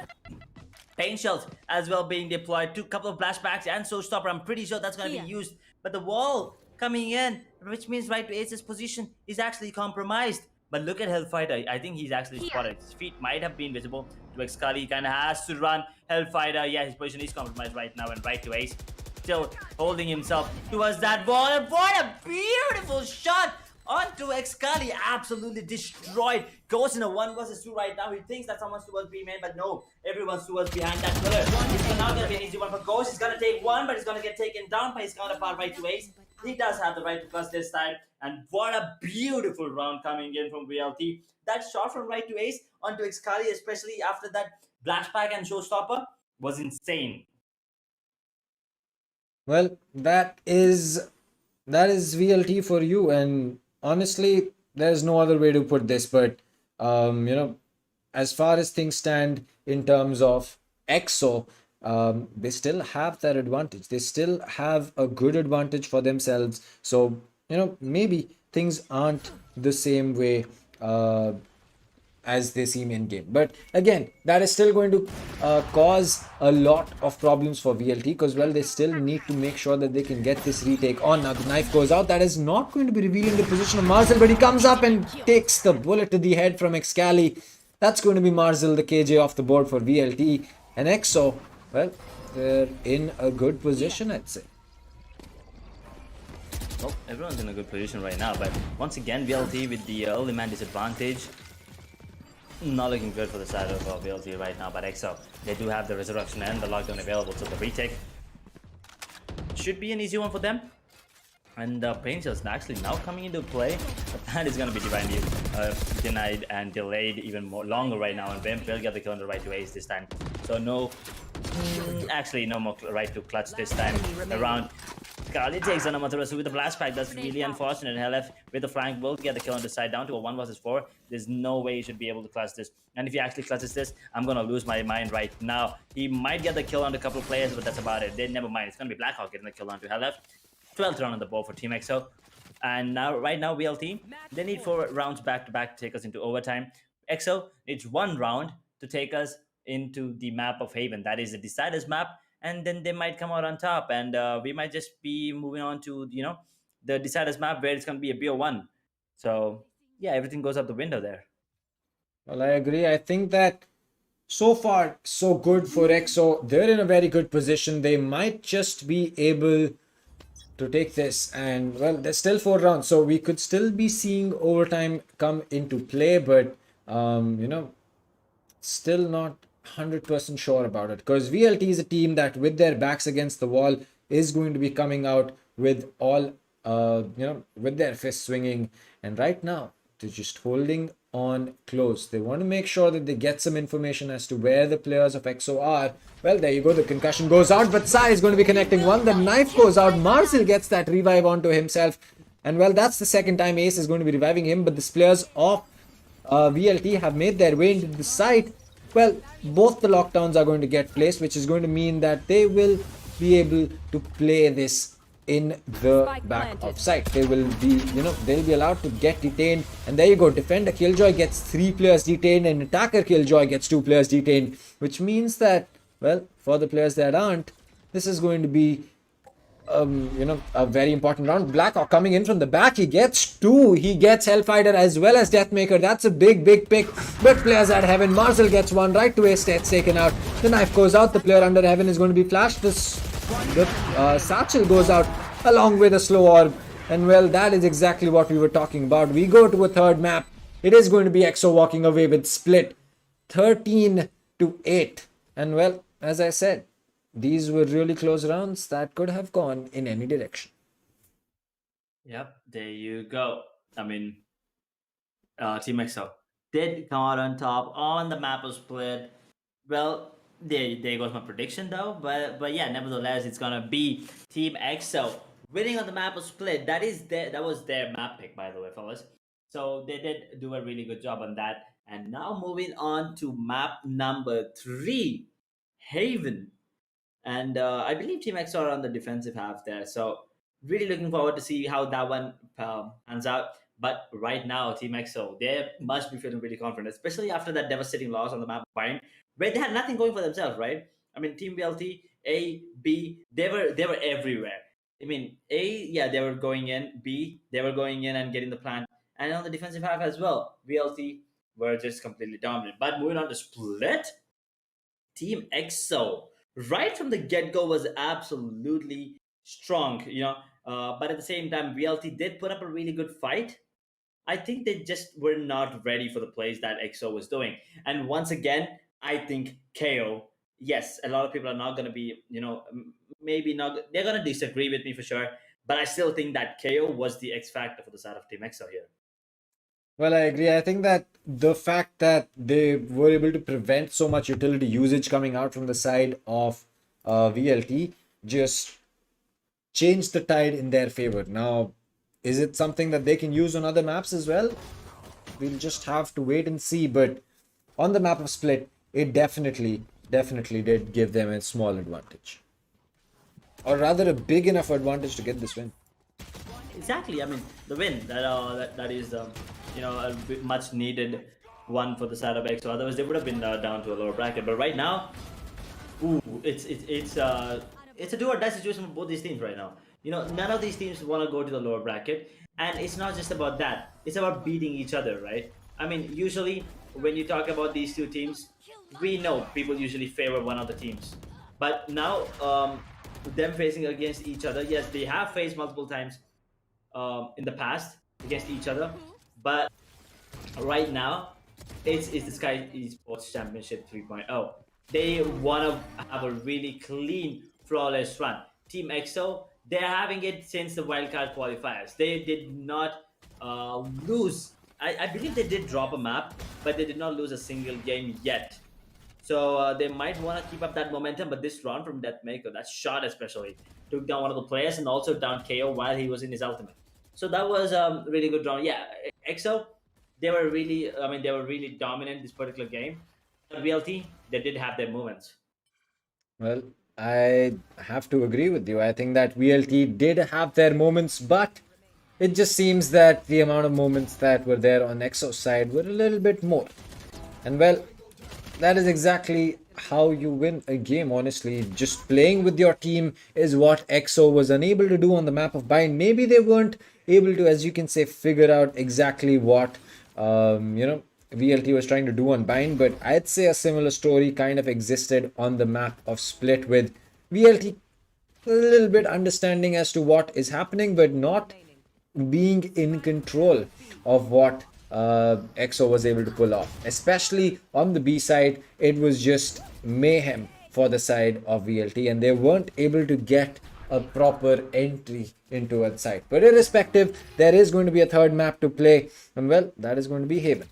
Pain shells as well being deployed. Two couple of flashbacks and showstopper. I'm pretty sure that's going to be used. But the wall coming in, which means right to Ace's position is actually compromised. But look at Hellfighter. I think he's actually spotted. His feet might have been visible to Excali. He kind of has to run. Hellfighter, yeah, his position is compromised right now, and right to Ace still holding himself towards that wall. And what a beautiful shot onto Excali. Absolutely destroyed. Goes in a 1 versus 2 right now. He thinks that someone's towards B main, but no, everyone's towards behind that pillar. It's not going to be an easy one for Ghost. He's going to take one, but he's going to get taken down by his counterpart right to Ace. He does have the right to plus this time. And what a beautiful round coming in from VLT. That shot from right to Ace onto Excali, especially after that flashback and showstopper, was insane. Well, that is VLT for you, and honestly, there's no other way to put this. But as far as things stand in terms of EXO, they still have that advantage. They still have a good advantage for themselves. So maybe things aren't the same way as they seem in game, but again, that is still going to cause a lot of problems for VLT, because they still need to make sure that they can get this retake on. Now the knife goes out. That is not going to be revealing the position of Marzel, but he comes up and takes the bullet to the head from Excali. That's going to be Marzel, the KJ, off the board for VLT. And EXO, well, they're in a good position, I'd say. Well, everyone's in a good position right now, but once again, VLT with the early man disadvantage. Not looking good for the side of VLT right now, but EXO, they do have the resurrection and the lockdown available, so the retake should be an easy one for them. And the brain cells actually now coming into play, but that is going to be denied and delayed even more longer right now. And Vamp will get the kill on the right to ace this time. So no, actually no more right to clutch this time around. Kali takes on Amaterasu with the blast pack. That's really unfortunate. LF with the flank will get the kill on the side down to a 1 versus 4. There's no way he should be able to clutch this. And if he actually clutches this, I'm going to lose my mind right now. He might get the kill on a couple of players, but that's about it. They never mind. It's going to be Blackhawk getting the kill onto LF. 12th round on the board for Team EXO. And now, right now, VLT, they need 4 rounds back-to-back to take us into overtime. EXO needs 1 round to take us into the map of Haven. That is the Deciders map. And then they might come out on top. And we might just be moving on to, the Deciders map where it's going to be a BO1. So, yeah, everything goes out the window there. Well, I agree. I think that so far, so good for EXO. They're in a very good position. They might just be able to take this, and well, there's still 4 rounds, so we could still be seeing overtime come into play, but still not 100% sure about it, because VLT is a team that with their backs against the wall is going to be coming out with all with their fists swinging, and right now they're just holding on close. They want to make sure that they get some information as to where the players of EXO are. Well, there you go. The concussion goes out, but Sai is going to be connecting one. The knife goes out. Marcel gets that revive onto himself. And well, that's the second time Ace is going to be reviving him. But the players of VLT have made their way into the site. Well, both the lockdowns are going to get placed, which is going to mean that they will be able to play this in the back of site. They will be, they'll be allowed to get detained. And there you go. Defender Killjoy gets 3 players detained, and attacker Killjoy gets 2 players detained, which means that, well, for the players that aren't, this is going to be, a very important round. Blackhawk coming in from the back. He gets 2. He gets Hellfighter as well as Deathmaker. That's a big pick. But players at Heaven. Marcel gets 1 right to ace. Death's taken out. The knife goes out. The player under Heaven is going to be flashed. The satchel goes out along with a slow orb. And well, that is exactly what we were talking about. We go to a third map. It is going to be EXO walking away with split 13-8. And well, as I said, these were really close rounds that could have gone in any direction. Yep, there you go. I mean, Team EXO did come out on top on the map of split. Well, there goes my prediction though. But yeah, nevertheless, it's gonna be Team EXO winning on the map of split. That was their map pick, by the way, fellas. So they did do a really good job on that. And now moving on to map number 3, Haven. And I believe Team EXO are on the defensive half there. So really looking forward to see how that one pans out. But right now, Team EXO, they must be feeling really confident, especially after that devastating loss on the map of Bind, where they had nothing going for themselves, right? I mean, Team VLT, A, B, they were everywhere. I mean, A, yeah, they were going in. B, they were going in and getting the plant. And on the defensive half as well, VLT were just completely dominant. But moving on to split, Team EXO, right from the get-go, was absolutely strong, but at the same time, VLT did put up a really good fight. I think they just were not ready for the plays that EXO was doing. And once again, I think KO, yes, a lot of people are not going to be, maybe not, they're going to disagree with me for sure, but I still think that KO was the X factor for the side of Team EXO here. Well, I agree. I think that the fact that they were able to prevent so much utility usage coming out from the side of VLT just changed the tide in their favor. Now, is it something that they can use on other maps as well? We'll just have to wait and see. But on the map of Split, it definitely did give them a small advantage. Or rather, a big enough advantage to get this win. Exactly. I mean, the win, that is... a much needed one for the side of EXO. Otherwise, they would have been down to a lower bracket. But right now, it's a do or die situation for both these teams right now. None of these teams want to go to the lower bracket, and it's not just about that. It's about beating each other, right? I mean, usually when you talk about these two teams, we know people usually favor one of the teams. But now, them facing against each other, yes, they have faced multiple times in the past against each other. But right now, it's the Skyesports Championship 3.0. They want to have a really clean, flawless run. Team EXO, they're having it since the wildcard qualifiers. They did not lose. I believe they did drop a map, but they did not lose a single game yet. So they might want to keep up that momentum. But this round from Deathmaker, that shot especially, took down one of the players and also down KO while he was in his ultimate. So that was a really good round. Yeah, EXO, they were really, I mean, they were really dominant this particular game. But VLT, they did have their moments. Well, I have to agree with you. I think that VLT did have their moments, but it just seems that the amount of moments that were there on EXO's side were a little bit more. And well, that is exactly how you win a game, honestly. Just playing with your team is what EXO was unable to do on the map of Bind. Maybe they weren't able to, as you can say, figure out exactly what, VLT was trying to do on Bind, but I'd say a similar story kind of existed on the map of Split, with VLT a little bit understanding as to what is happening, but not being in control of what EXO was able to pull off. Especially on the B side, it was just mayhem for the side of VLT, and they weren't able to get a proper entry into a site. But irrespective, there is going to be a third map to play, and well, that is going to be Haven.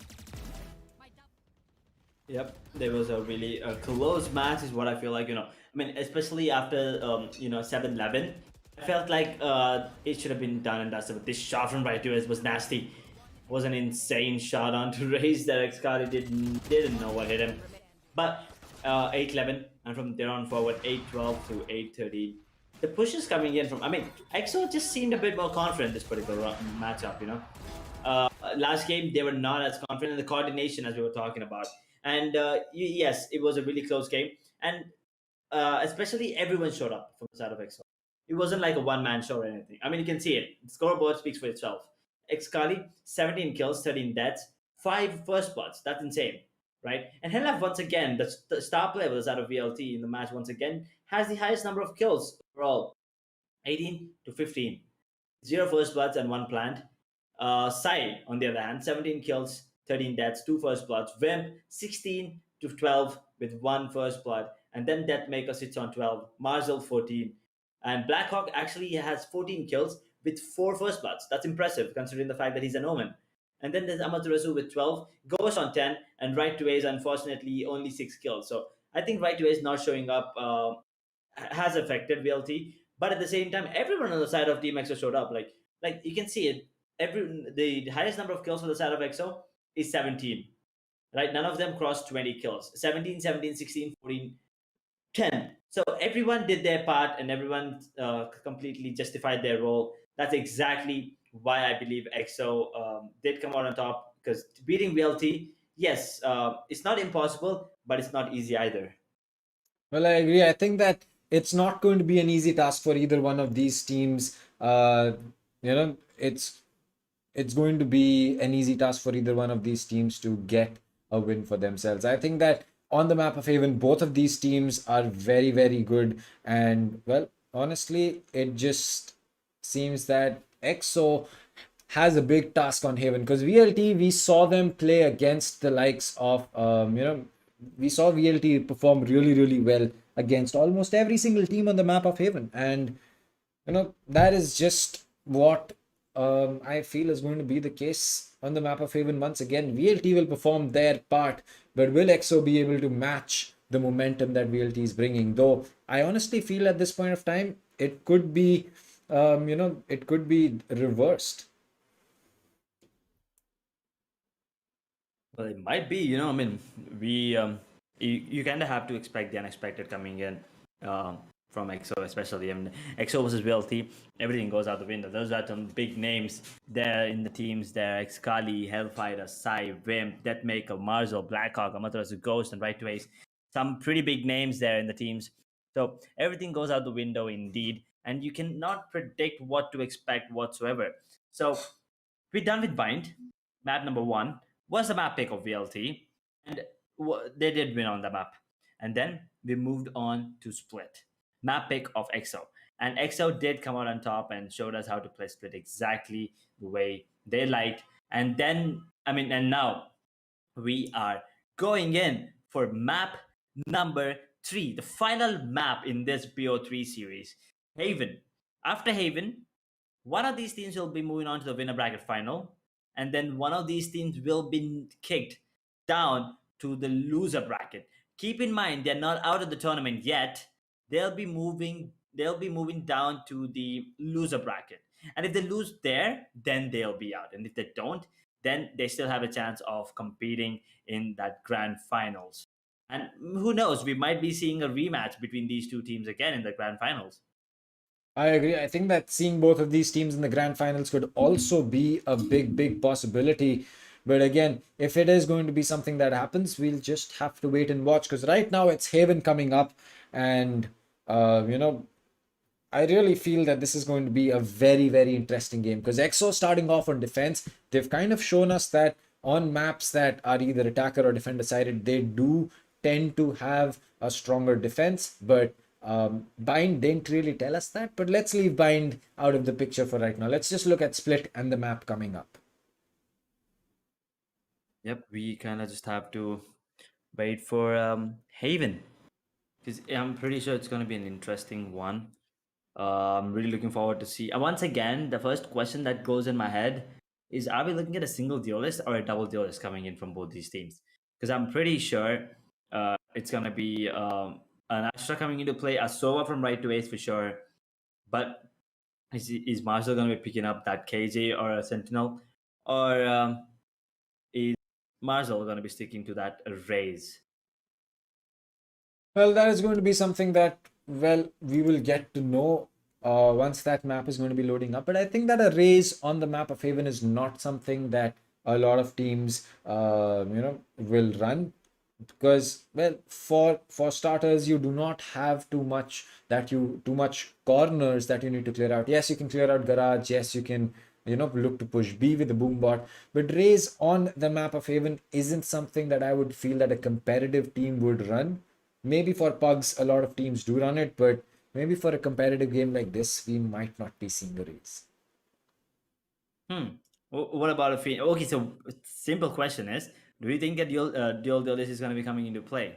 Yep, there was a really close match, is what I feel like. I mean, especially after 7-11, I felt like it should have been done and dusted. But this shot from right to us was nasty. It was an insane shot onto Raze that Xcali didn't know what hit him. But 8-11, and from there on forward, 8-12 to 8-13. The push is coming in from. I mean, EXO just seemed a bit more confident this particular matchup. Last game they were not as confident in the coordination as we were talking about. And yes, it was a really close game, and especially everyone showed up from the side of EXO. It wasn't like a one-man show or anything. I mean, you can see it. The scoreboard speaks for itself. Xcali, 17 kills, 13 deaths, 5 first bloods. That's insane, right? And Henlaf, once again, the star player was out of VLT in the match once again, has the highest number of kills overall, 18 to 15. 0 first bloods and 1 plant. Sai, on the other hand, 17 kills, 13 deaths, 2 first bloods. Vimp, 16 to 12 with 1 first blood. And then Deathmaker sits on 12. Marzel, 14. And Blackhawk actually has 14 kills with 4 first bloods. That's impressive considering the fact that he's an Omen. And then there's Amaterasu with 12, Ghost on 10, and Right to Ace, unfortunately, only 6 kills. So I think Right to Ace not showing up has affected VLT. But at the same time, everyone on the side of Team EXO showed up. Like you can see it. The highest number of kills for the side of EXO is 17. Right? None of them crossed 20 kills. 17, 17, 16, 14, 10. So everyone did their part and everyone completely justified their role. That's exactly why I believe EXO did come out on top, because beating VLT, yes, it's not impossible, but it's not easy either. Well, I agree. I think that it's not going to be an easy task for either one of these teams. It's going to be an easy task for either one of these teams to get a win for themselves. I think that on the map of Haven, both of these teams are very, very good. And well, honestly, it just seems that EXO has a big task on Haven, because VLT, we saw them play against the likes of, we saw VLT perform really, really well against almost every single team on the map of Haven. And, that is just what I feel is going to be the case on the map of Haven once again. VLT will perform their part, but will EXO be able to match the momentum that VLT is bringing? Though I honestly feel at this point of time, it could be, it could be reversed. Well, it might be, I mean, you kind of have to expect the unexpected coming in from EXO, especially. I mean, EXO versus VLT, everything goes out the window. Those are some big names there in the teams there. Xcali, Hellfighter, Sai, Vimp, Deathmaker, Marzo, Blackhawk, Amaterasu, Ghost, and Right to Ace. Some pretty big names there in the teams. So everything goes out the window indeed, and you cannot predict what to expect whatsoever. So we're done with Bind. Map number 1 was the map pick of VLT, and they did win on the map. And then we moved on to Split, map pick of EXO. And EXO did come out on top and showed us how to play Split exactly the way they liked. And then, and now we are going in for map number 3, the final map in this BO3 series, Haven. after Haven, one of these teams will be moving on to the winner bracket final, and then one of these teams will be kicked down to the loser bracket. Keep in mind, they're not out of the tournament yet. They'll be moving. They'll be moving down to the loser bracket, and if they lose there, then they'll be out. And if they don't, then they still have a chance of competing in that grand finals. And who knows, we might be seeing a rematch between these two teams again in the grand finals. I agree. I think that seeing both of these teams in the grand finals could also be a big possibility. But again, if it is going to be something that happens, we'll just have to wait and watch. Because right now it's Haven coming up, and I really feel that this is going to be a very interesting game. Because EXO starting off on defense, they've kind of shown us that on maps that are either attacker or defender sided, they do tend to have a stronger defense, but Bind didn't really tell us that. But let's leave Bind out of the picture for right now. Let's just look at Split and the map coming up. Yep, we kind of just have to wait for Haven, because I'm pretty sure it's going to be an interesting one. I'm really looking forward to see. And once again, the first question that goes in my head is: are we looking at a single duelist or a double duelist coming in from both these teams? Because I'm pretty sure it's gonna be an Astra coming into play, a Sova from right to ace for sure. But is Marshall gonna be picking up that KJ or a Sentinel, or is Marshall gonna be sticking to that Raze? Well, that is going to be something that, well, we will get to know once that map is going to be loading up. But I think that a raise on the map of Haven is not something that a lot of teams, will run. Because, well, for starters, you do not have too much corners that you need to clear out. Yes, you can clear out garage. Yes, you can look to push B with the boom bot. But raise on the map of Haven isn't something that I would feel that a competitive team would run. Maybe for pugs, a lot of teams do run it, but maybe for a competitive game like this, we might not be seeing a raise. What about a Phoenix? Okay, so simple question is: do you think that dual duelist is going to be coming into play?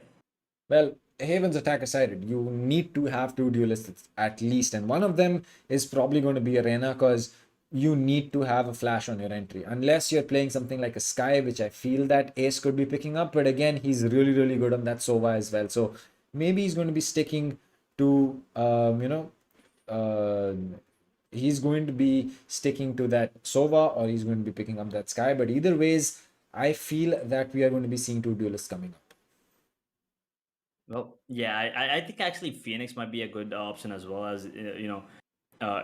Well, Haven's attacker sided. You need to have two duelists at least, and one of them is probably going to be Arena, because you need to have a flash on your entry. Unless you're playing something like a Sky, which I feel that Ace could be picking up. But again, he's really good on that Sova as well. So maybe he's going to be sticking to, he's going to be sticking to that Sova, or he's going to be picking up that Sky. But either ways, I feel that we are going to be seeing two duelists coming up. Well, yeah, I think actually Phoenix might be a good option as well, as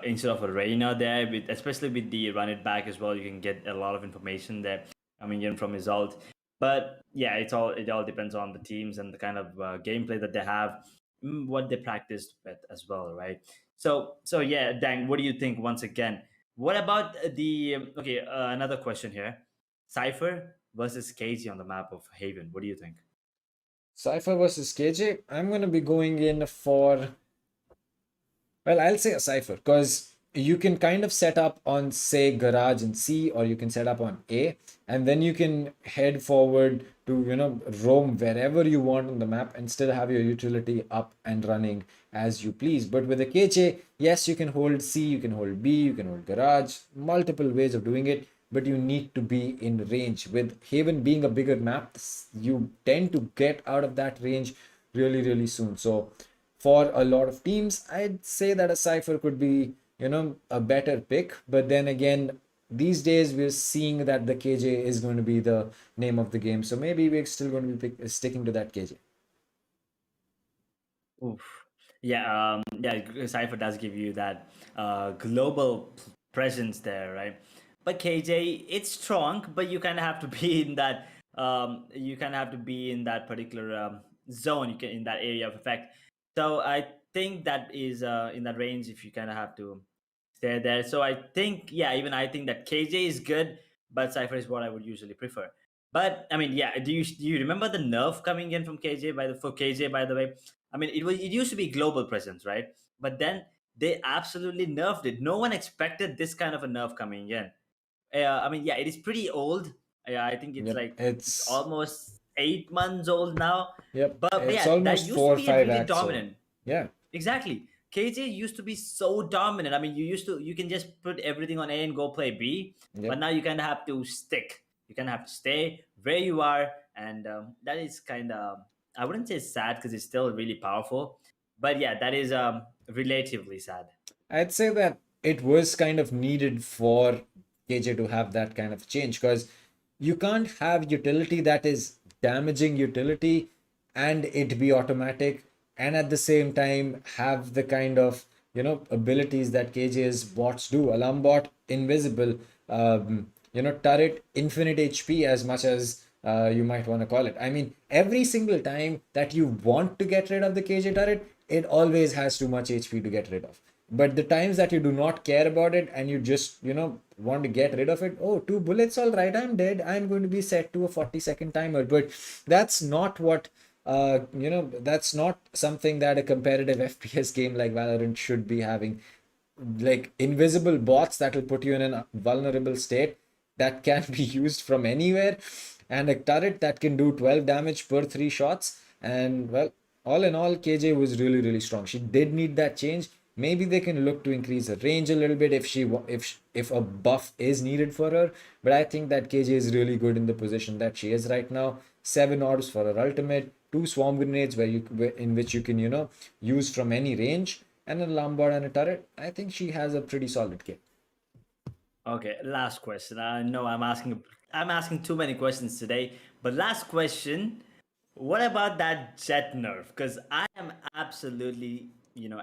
instead of a Reina there, especially with the run it back as well, you can get a lot of information there coming in from result. But yeah, it all depends on the teams and the kind of gameplay that they have, what they practiced with as well, right? So yeah, Dang, what do you think once again? What about another question here: Cypher versus KG on the map of Haven. What do you think? Cypher versus KJ, I'm going to be going in for, well, I'll say a Cypher, because you can kind of set up on, say, garage and C, or you can set up on A, and then you can head forward to, roam wherever you want on the map and still have your utility up and running as you please. But with a KJ, yes, you can hold C, you can hold B, you can hold garage, multiple ways of doing it, but you need to be in range. With Haven being a bigger map, you tend to get out of that range really soon. So for a lot of teams, I'd say that a Cypher could be, a better pick. But then again, these days we're seeing that the KJ is going to be the name of the game. So maybe we're still going to be sticking to that KJ. Oof. Yeah, Cypher does give you that global presence there, right? But KJ, it's strong, but you kind of have to be in that. You kind of have to be in that particular zone. You can in that area of effect. So I think that is in that range. If you kind of have to stay there, so I think even I think that KJ is good, but Cypher is what I would usually prefer. But I mean, yeah. Do you remember the nerf coming in from KJ for KJ, by the way? I mean, it used to be global presence, right? But then they absolutely nerfed it. No one expected this kind of a nerf coming in. I mean, yeah, it is pretty old. Yeah, I think it's it's almost 8 months old now. Yep. But it's yeah, almost that used 4 to or be 5 really acts dominant. old. Yeah. Exactly. KJ used to be so dominant. I mean, you can just put everything on A and go play B, Yep. but now you kind of have to stick. You kind of have to stay where you are, and that is kind of, I wouldn't say sad because it's still really powerful, but yeah, that is relatively sad. I'd say that it was kind of needed for KJ to have that kind of change, because you can't have utility that is damaging utility and it be automatic, and at the same time have the kind of abilities that KJ's bots do. Alarm bot, invisible, turret, infinite HP, as much as you might want to call it. I mean, every single time that you want to get rid of the KJ turret, it always has too much HP to get rid of. But the times that you do not care about it and you just want to get rid of it, oh, 2 bullets, all right, I'm dead, I'm going to be set to a 40-second timer. But that's not what that's not something that a competitive FPS game like Valorant should be having. Like invisible bots that will put you in a vulnerable state that can be used from anywhere, and a turret that can do 12 damage per 3 shots. And well, all in all, KJ was really, really strong. She did need that change. Maybe they can look to increase her range a little bit if a buff is needed for her. But I think that KJ is really good in the position that she is right now. 7 orbs for her ultimate, 2 swarm grenades in which you can use from any range, and a Lombard and a turret. I think she has a pretty solid kit. Okay, last question. I know I'm asking too many questions today, but last question. What about that jet nerf? Because I am absolutely,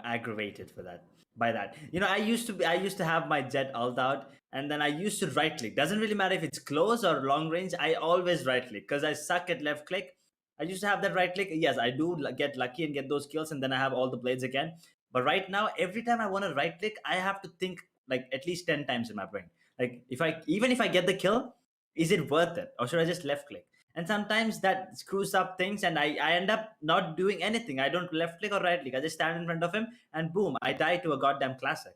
aggravated for that. By that, I used to have my jet ult out, and then I used to right click. Doesn't really matter if it's close or long range. I always right click because I suck at left click. I used to have that right click. Yes, I do get lucky and get those kills, and then I have all the blades again. But right now, every time I want to right click, I have to think like at least 10 times in my brain. Like if I get the kill, is it worth it, or should I just left click? And sometimes that screws up things, and I end up not doing anything. I don't left click or right click. I just stand in front of him, and boom, I die to a goddamn classic.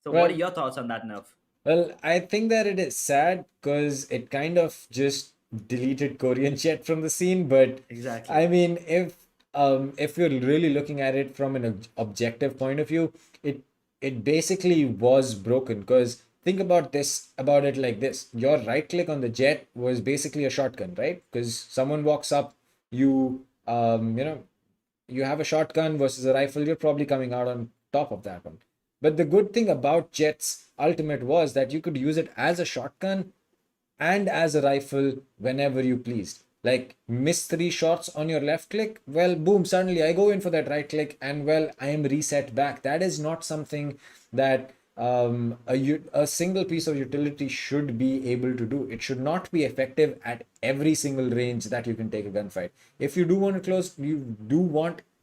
So what are Well, your thoughts on that nerf? Well, I think that it is sad because it kind of just deleted Korean chat from the scene. But Exactly. I mean, if you're really looking at it from an objective point of view, it basically was broken. Because think about it like this: your right click on the jet was basically a shotgun, right? Because someone walks up, you you have a shotgun versus a rifle, you're probably coming out on top of that one. But the good thing about Jet's ultimate was that you could use it as a shotgun and as a rifle whenever you pleased. Like, miss 3 shots on your left click, well, boom, suddenly I go in for that right click, and well, I am reset back. That is not something that a single piece of utility should be able to do. It should not be effective at every single range that you can take a gunfight. If you do want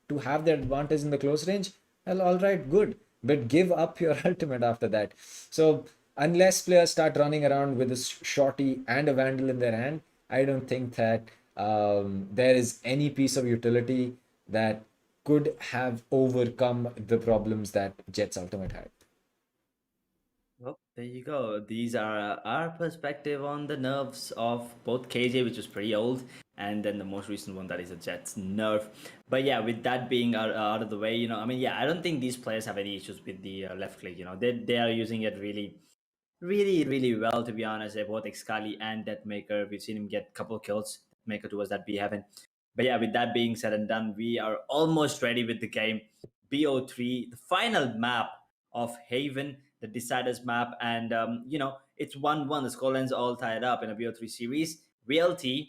to have that advantage in the close range, well, all right, good, but give up your ultimate after that. So unless players start running around with a shorty and a vandal in their hand, I don't think that there is any piece of utility that could have overcome the problems that Jet's ultimate had. Well, there you go. These are our perspective on the nerfs of both KJ, which was pretty old, and then the most recent one that is a Jets nerf. But yeah, with that being out of the way, I mean, yeah, I don't think these players have any issues with the left click. They are using it really, really, really well, to be honest. Both Excali and Deathmaker, we've seen him get a couple kills. Deathmaker towards that B heaven. But yeah, with that being said and done, we are almost ready with the game. BO3, the final map of Haven, the deciders map, and it's 1-1. The scorelines all tied up in a BO3 series. VLT,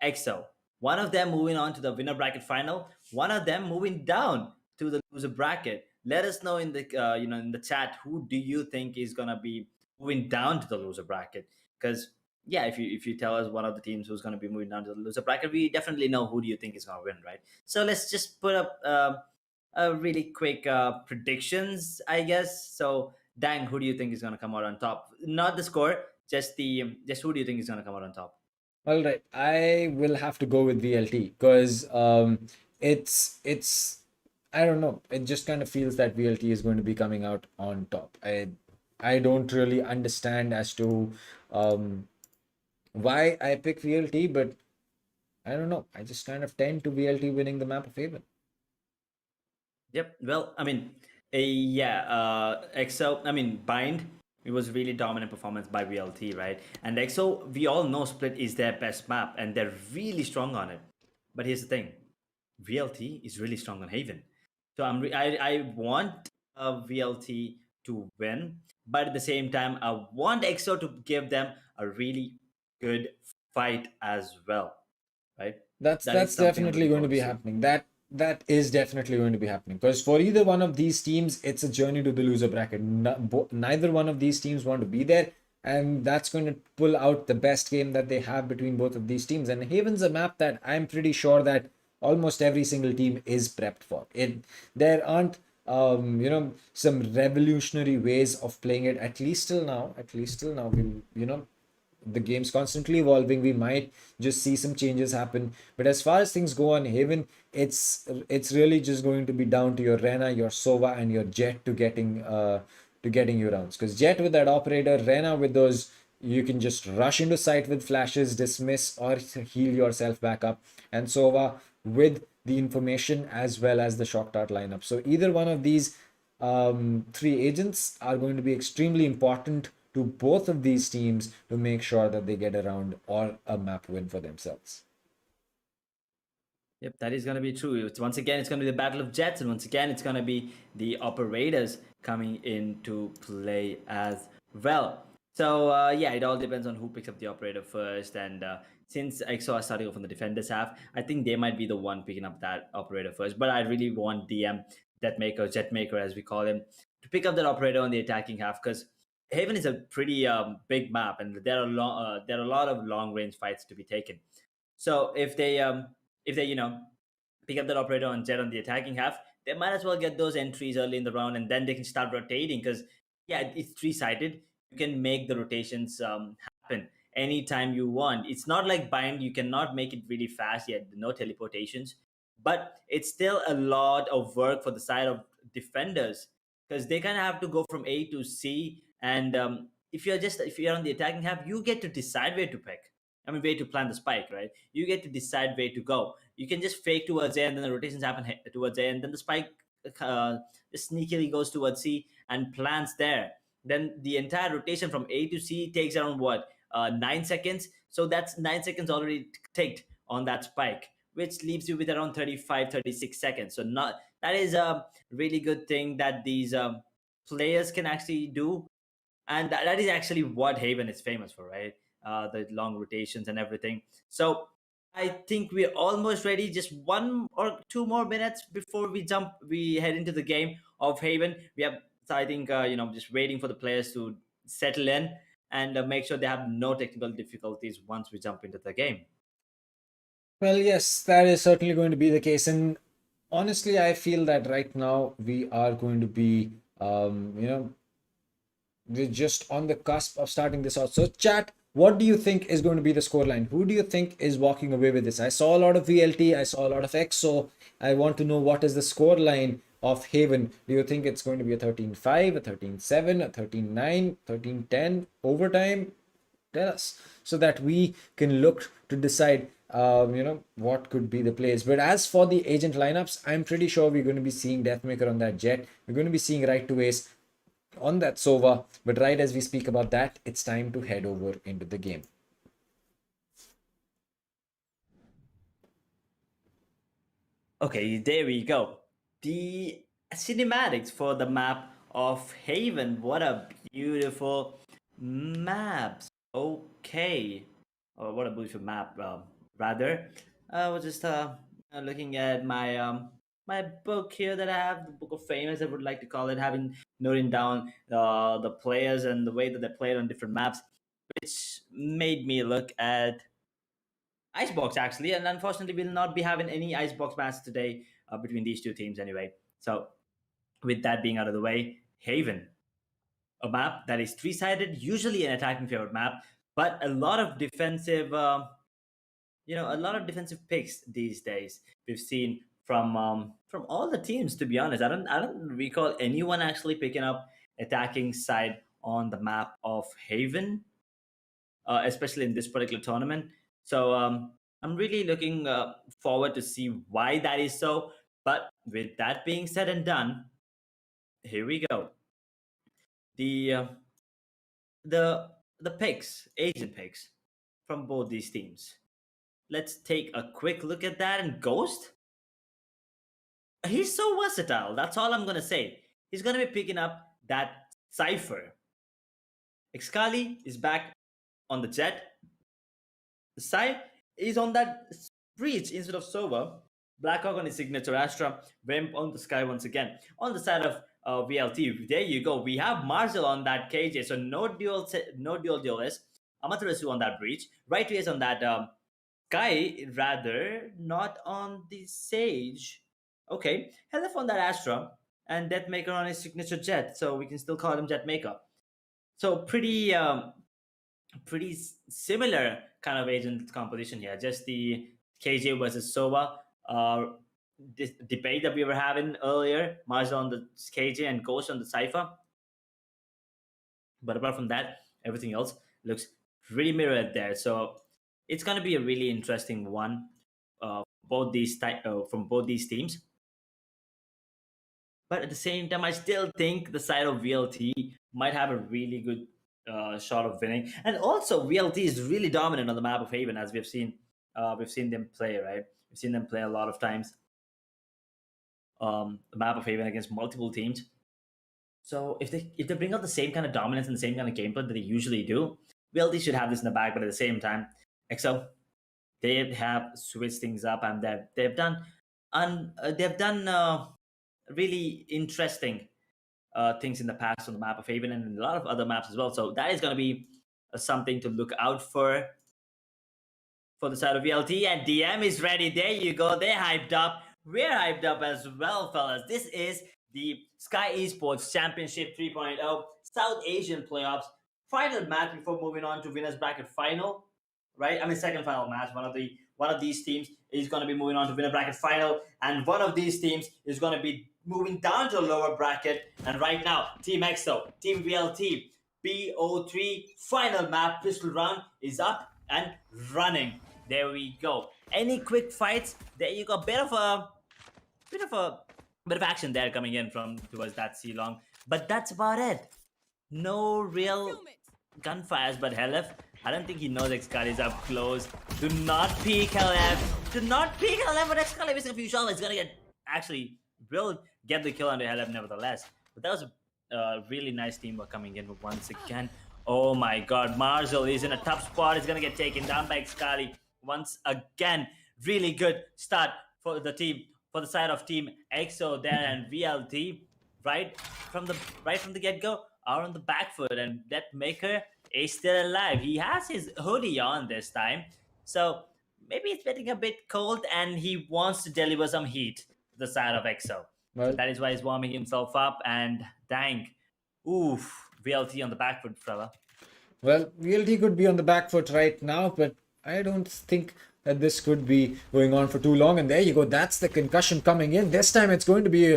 EXO, one of them moving on to the winner bracket final, one of them moving down to the loser bracket. Let us know in the in the chat, who do you think is gonna be moving down to the loser bracket? Because yeah, if you tell us one of the teams who's going to be moving down to the loser bracket, we definitely know who do you think is going to win, right? So let's just put up a really quick predictions, I guess. So Dang, who do you think is going to come out on top? Not the score, just who do you think is going to come out on top? All right, I will have to go with VLT because it's I don't know. It just kind of feels that VLT is going to be coming out on top. I don't really understand as to why I pick VLT, but I don't know. I just kind of tend to VLT winning the map of Haven. Yep. Well, I mean, Yeah, EXO, I mean, Bind, it was really dominant performance by VLT, right? And EXO, we all know Split is their best map and they're really strong on it. But here's the thing, VLT is really strong on Haven. So I want VLT to win, but at the same time, I want EXO to give them a really good fight as well, right? That is That's something I'm definitely looking going to forward to be see. happening. That is definitely going to be happening because for either one of these teams, it's a journey to the loser bracket. Neither one of these teams want to be there, and that's going to pull out the best game that they have between both of these teams. And Haven's a map that I'm pretty sure that almost every single team is prepped for. There aren't some revolutionary ways of playing it, at least till now. We'll, the game's constantly evolving. We might just see some changes happen, but as far as things go on Haven, it's really just going to be down to your Rena, your Sova, and your Jet to getting you rounds, because Jet with that operator, Rena with those, you can just rush into sight with flashes, dismiss or heal yourself back up, and Sova with the information as well as the shock dart lineup. So either one of these three agents are going to be extremely important to both of these teams to make sure that they get a round or a map win for themselves. Yep, that is going to be true. Once again, it's going to be the battle of jets, and once again, it's going to be the operators coming into play as well. So yeah, it all depends on who picks up the operator first. And since EXO are starting off on the defenders half, I think they might be the one picking up that operator first. But I really want DM, Deathmaker, Jetmaker as we call him, to pick up that operator on the attacking half, because Haven is a pretty big map, and there are a lot of long range fights to be taken. So if they pick up that operator on Jet on the attacking half, they might as well get those entries early in the round, and then they can start rotating. Because yeah, it's three-sided. You can make the rotations happen anytime you want. It's not like Bind. You cannot make it really fast yet. No teleportations, but it's still a lot of work for the side of defenders, because they kind of have to go from A to C. And if you're on the attacking half, you get to decide where to pick. I mean, way to plant the spike, right? You get to decide where to go. You can just fake towards A, and then the rotations happen towards A, and then the spike just sneakily goes towards C and plants there. Then the entire rotation from A to C takes around what, 9 seconds. So that's 9 seconds already ticked on that spike, which leaves you with around 35, 36 seconds. So not that is a really good thing that these players can actually do, and that is actually what Haven is famous for, right? The long rotations and everything. So I think we're almost ready. Just 1 or 2 more minutes before we head into the game of Haven. We have, so I think, just waiting for the players to settle in and make sure they have no technical difficulties once we jump into the game. Well, yes, that is certainly going to be the case. And honestly, I feel that right now we are going to be, we're just on the cusp of starting this out. So, chat, what do you think is going to be the scoreline? Who do you think is walking away with this? I saw a lot of VLT, I saw a lot of EXO. I want to know what is the scoreline of Haven. Do you think it's going to be a 13-5, a 13-7, a 13-9, 13-10 overtime? Tell us so that we can look to decide what could be the plays. But as for the agent lineups, I'm pretty sure we're going to be seeing Deathmaker on that Jet. We're going to be seeing right to ace on that Sova. But right as we speak about that, it's time to head over into the game. Okay, there we go. The cinematics for the map of Haven. What a beautiful map. Okay. Or what a beautiful map, rather. I was just looking at my book here that I have, the Book of Fame, as I would like to call it, having noting down the players and the way that they played on different maps, which made me look at Icebox actually, and unfortunately, we'll not be having any Icebox match today between these two teams anyway. So, with that being out of the way, Haven, a map that is three-sided, usually an attacking favored map, but a lot of defensive, a lot of defensive picks these days. We've seen from all the teams. To be honest, I don't recall anyone actually picking up attacking side on the map of Haven, especially in this particular tournament. So I'm really looking forward to see why that is so. But with that being said and done, here we go. The the picks, agent picks from both these teams. Let's take a quick look at that. And Ghost, he's so versatile. That's all I'm gonna say. He's gonna be picking up that Cypher. Excali is back on the Jet. Sai is on that Breach instead of Sova. Blackhawk on his signature Astra. Vamp on the Sky once again. On the side of VLT, there you go. We have Marshall on that KJ, so no dual duelist. Amaterasu on that Breach. Right is on that Sky, rather, not on the Sage. Okay, Helef on that Astra, and Deathmaker on his signature Jet, so we can still call him Jetmaker. So pretty similar kind of agent composition here. Just the KJ versus Sova this debate that we were having earlier. Marshall on the KJ and Ghost on the Cypher. But apart from that, everything else looks pretty mirrored there. So it's going to be a really interesting one from both these teams. But at the same time, I still think the side of VLT might have a really good shot of winning. And also, VLT is really dominant on the map of Haven, as we've seen. We've seen them play, right? We've seen them play a lot of times. The map of Haven against multiple teams. So if they bring out the same kind of dominance and the same kind of gameplay that they usually do, VLT should have this in the bag. But at the same time, EXO, they have switched things up, and they've done really interesting things in the past on the map of Haven and a lot of other maps as well. So that is going to be something to look out for the side of VLT. And DM is ready. There you go. They're hyped up. We're hyped up as well, fellas. This is the Skyesports Championship 3.0 South Asian playoffs final match before moving on to winners bracket final. Right? I mean, second final match. One of these teams is going to be moving on to winner bracket final, and one of these teams is going to be moving down to a lower bracket. And right now, Team EXO, Team VLT, BO3 final map pistol round is up and running. There we go. Any quick fights? There you go. Bit of action there coming in from towards that C long, but that's about it. No real gunfires, but Helef, I don't think he knows Excalibur is up close. Do not peek Helef. Do not peek Helef, but Excalibur is a few shots. It's gonna will get the kill under Helef nevertheless. But that was a really nice teamwork coming in once again. Oh my god, Marshall is in a tough spot. He's gonna get taken down by Excalibur once again. Really good start for the team, for the side of Team EXO there, and VLT right from the get-go are on the back foot, and Deathmaker is still alive. He has his hoodie on this time, so maybe it's getting a bit cold and he wants to deliver some heat to the side of EXO. Well, So that is why he's warming himself up, and dang, oof, VLT on the back foot, fella. Well, VLT could be on the back foot right now, but I don't think that this could be going on for too long. And there you go. That's the concussion coming in. This time it's going to be,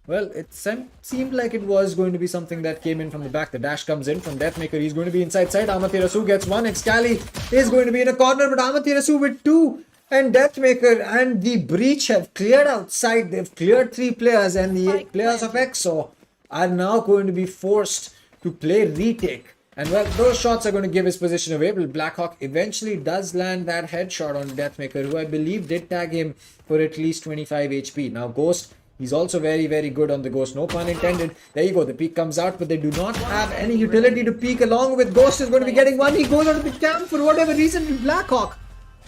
well, it seemed like it was going to be something that came in from the back. The dash comes in from Deathmaker. He's going to be inside side. Amaterasu gets one. Excali is going to be in a corner, but Amaterasu with two. And Deathmaker and the Breach have cleared outside. They've cleared 3 players, and the players of EXO are now going to be forced to play retake. And well, those shots are going to give his position away. But Blackhawk eventually does land that headshot on Deathmaker, who I believe did tag him for at least 25 HP. Now Ghost, he's also very, very good on the Ghost. No pun intended. There you go. The peek comes out, but they do not have any utility to peek along with. Ghost is going to be getting one. He goes out of the camp for whatever reason. Blackhawk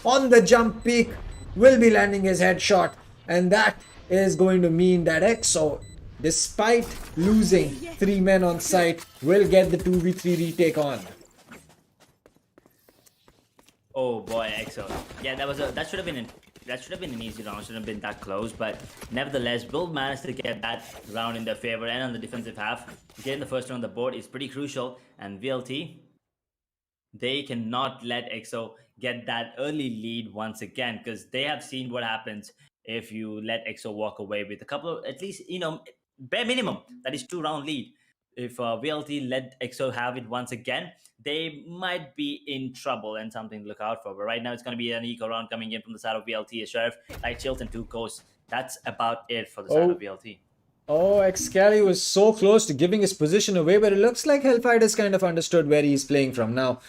on the jump peek will be landing his headshot. And that is going to mean that EXO, despite losing 3 men on site, will get the 2v3 retake on. Oh boy, EXO. Yeah, that should have been an easy round. Shouldn't have been that close, but nevertheless, Bull managed to get that round in their favor, and on the defensive half, getting the first round on the board is pretty crucial. And VLT, they cannot let EXO get that early lead once again, because they have seen what happens if you let EXO walk away with a couple of, at least, bare minimum, that is 2-round lead. If VLT let EXO have it once again, they might be in trouble and something to look out for. But right now, it's going to be an eco round coming in from the side of VLT. A Sheriff, Light Shields, and 2 Ghosts. That's about it for the side of VLT. Oh, Excali was so close to giving his position away, but it looks like Hellfighter's kind of understood where he's playing from now.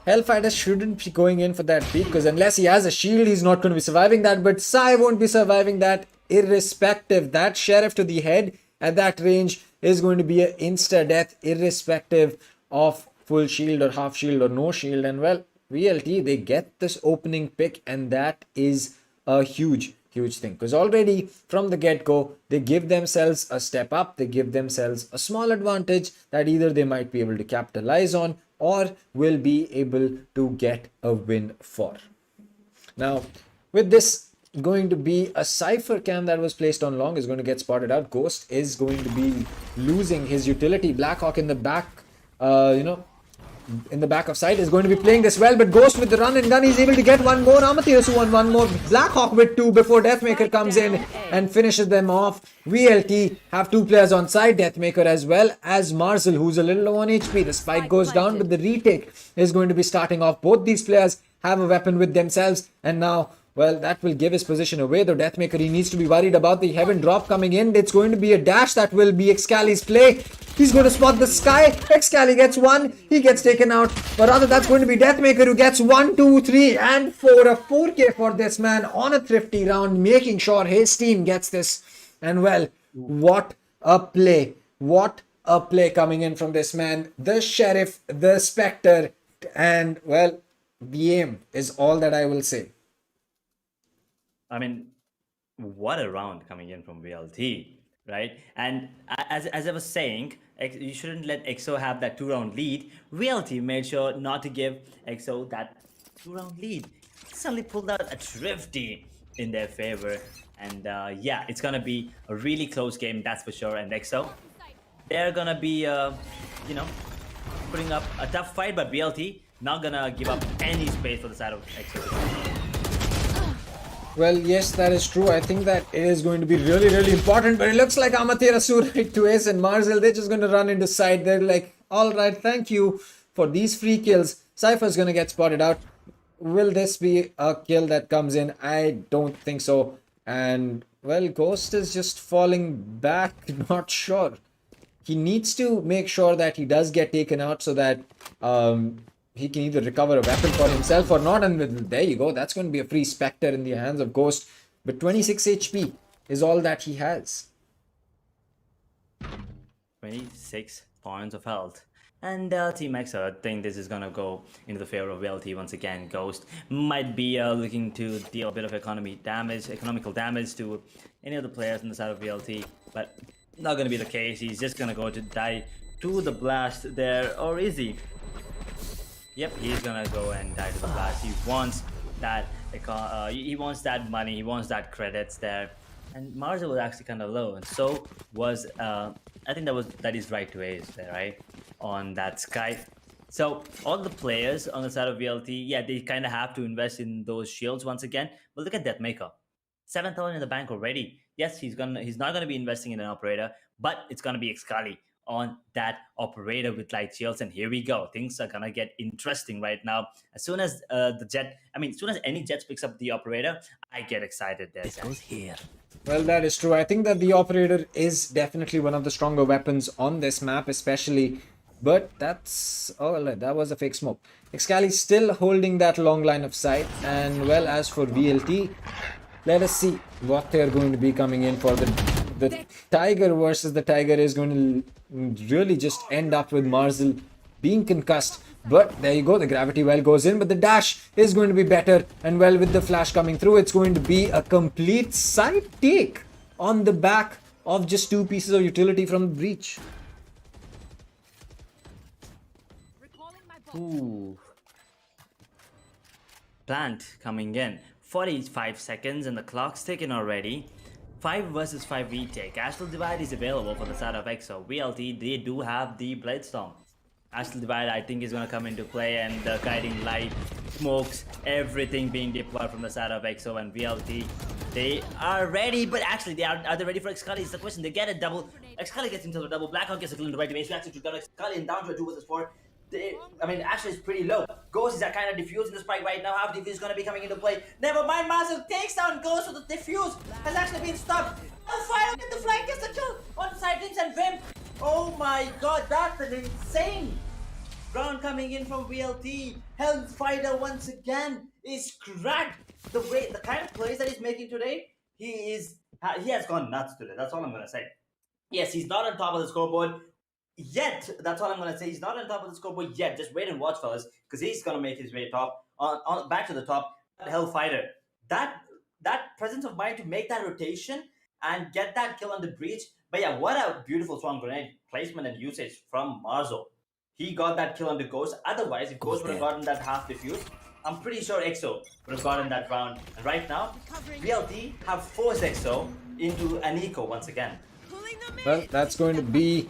Hellfighter shouldn't be going in for that peak because unless he has a shield, he's not going to be surviving that. But Sai won't be surviving that irrespective. That Sheriff to the head at that range is going to be an insta-death irrespective of full shield or half shield or no shield. And well, VLT, they get this opening pick and that is a huge thing because already from the get-go they give themselves a step up, they give themselves a small advantage that either they might be able to capitalize on or will be able to get a win for. Now with this going to be a Cypher cam that was placed on long is going to get spotted out. Ghost is going to be losing his utility. Blackhawk in the back, in the back of sight is going to be playing this well, but Ghost with the run and gun, he's able to get one more. Amateus won one more. Blackhawk with two before Deathmaker comes in and finishes them off. VLT have two players on side, Deathmaker as well as Marzel, who's a little low on HP. The spike goes down, but the retake is going to be starting off. Both these players have a weapon with themselves, and now, well, that will give his position away. The Deathmaker, he needs to be worried about the heaven drop coming in. It's going to be a dash that will be Excali's play. He's going to spot the Sky. Excali gets one. He gets taken out. But rather, that's going to be Deathmaker who gets 1, 2, 3, and 4. A 4K for this man on a thrifty round, making sure his team gets this. And well, what a play. What a play coming in from this man. The Sheriff, the Spectre, and well, the aim is all that I will say. I mean, what a round coming in from VLT, right? And as I was saying, you shouldn't let EXO have that 2-round lead. VLT made sure not to give EXO that 2-round lead. Suddenly pulled out a thrifty in their favor. And yeah, it's going to be a really close game, that's for sure. And EXO, they're going to be, putting up a tough fight, but VLT not going to give up any space for the side of EXO. Well, yes, that is true. I think that it is going to be really important. But it looks like Amaterasu right to Ace and Marzel, they're just going to run into side. They're like, all right, thank you for these free kills. Cypher's going to get spotted out. Will this be a kill that comes in? I don't think so. And, well, Ghost is just falling back. Not sure. He needs to make sure that he does get taken out so that he can either recover a weapon for himself or not. And there you go. That's going to be a free Spectre in the hands of Ghost. But 26 HP is all that he has. 26 points of health. And Team EXO, I think this is going to go into the favor of VLT once again. Ghost might be looking to deal a bit of economical damage to any of the players on the side of VLT. But not going to be the case. He's just going to go to die to the blast there. Or is he? Yep, he's gonna go and die to the blast. He wants that. He wants that money. He wants that credits there. And Marza was actually kind of low, and so was. I think that is right to Ace there, right on that Sky. So all the players on the side of VLT, yeah, they kind of have to invest in those shields once again. But look at Deathmaker, 7,000 in the bank already. Yes, he's not gonna be investing in an operator, but it's gonna be Excali on that operator with light shields. And here we go, things are gonna get interesting right now. As soon as as soon as any Jets picks up the operator, I get excited there. This goes here. Well, that is true. I think that the operator is definitely one of the stronger weapons on this map, especially. But that's that was a fake smoke. Excali still holding that long line of sight. And well, as for VLT, let us see what they're going to be coming in for. The Tiger versus the Tiger is going to really just end up with Marzel being concussed. But there you go, the gravity well goes in, but the dash is going to be better. And well, with the flash coming through, it's going to be a complete side take on the back of just two pieces of utility from the breach. Ooh. Plant coming in. 45 seconds and the clock's ticking already. 5 versus 5 retake. Astral Divide is available for the side of EXO. VLT, they do have the Bladestorm. Astral Divide, I think, is going to come into play, and the guiding light, smokes, everything being deployed from the side of EXO and VLT. They are ready, but actually, are they ready for Excali? Is the question. They get a double. Excali gets himself a double. Blackhawk gets a kill in the right base. Reacts to Excali and down to a 2 versus 4. I mean, actually, it's pretty low. Ghost is kind of diffusing the spike right now. Half diffuse is going to be coming into play. Never mind, Marcel takes down Ghost with the diffuse. Has actually been stopped. Fire with the flank gets the kill on side teams and Vim. Oh my god, that's an insane round coming in from VLT. Hellfighter once again is cracked. The kind of plays that he's making today, he has gone nuts today. That's all I'm going to say. Yes, he's not on top of the scoreboard yet. That's all I'm gonna say. He's not on top of the scoreboard yet. Just wait and watch, fellas, because he's gonna make his way top on back to the top. Hellfighter, that presence of mind to make that rotation and get that kill on the breach. But yeah, what a beautiful swarm grenade placement and usage from Marzo. He got that kill on the Ghost. Otherwise, if Ghost would have gotten that half diffuse, I'm pretty sure EXO would have gotten that round. And right now, VLT have forced EXO into an eco once again. Well, that's going to be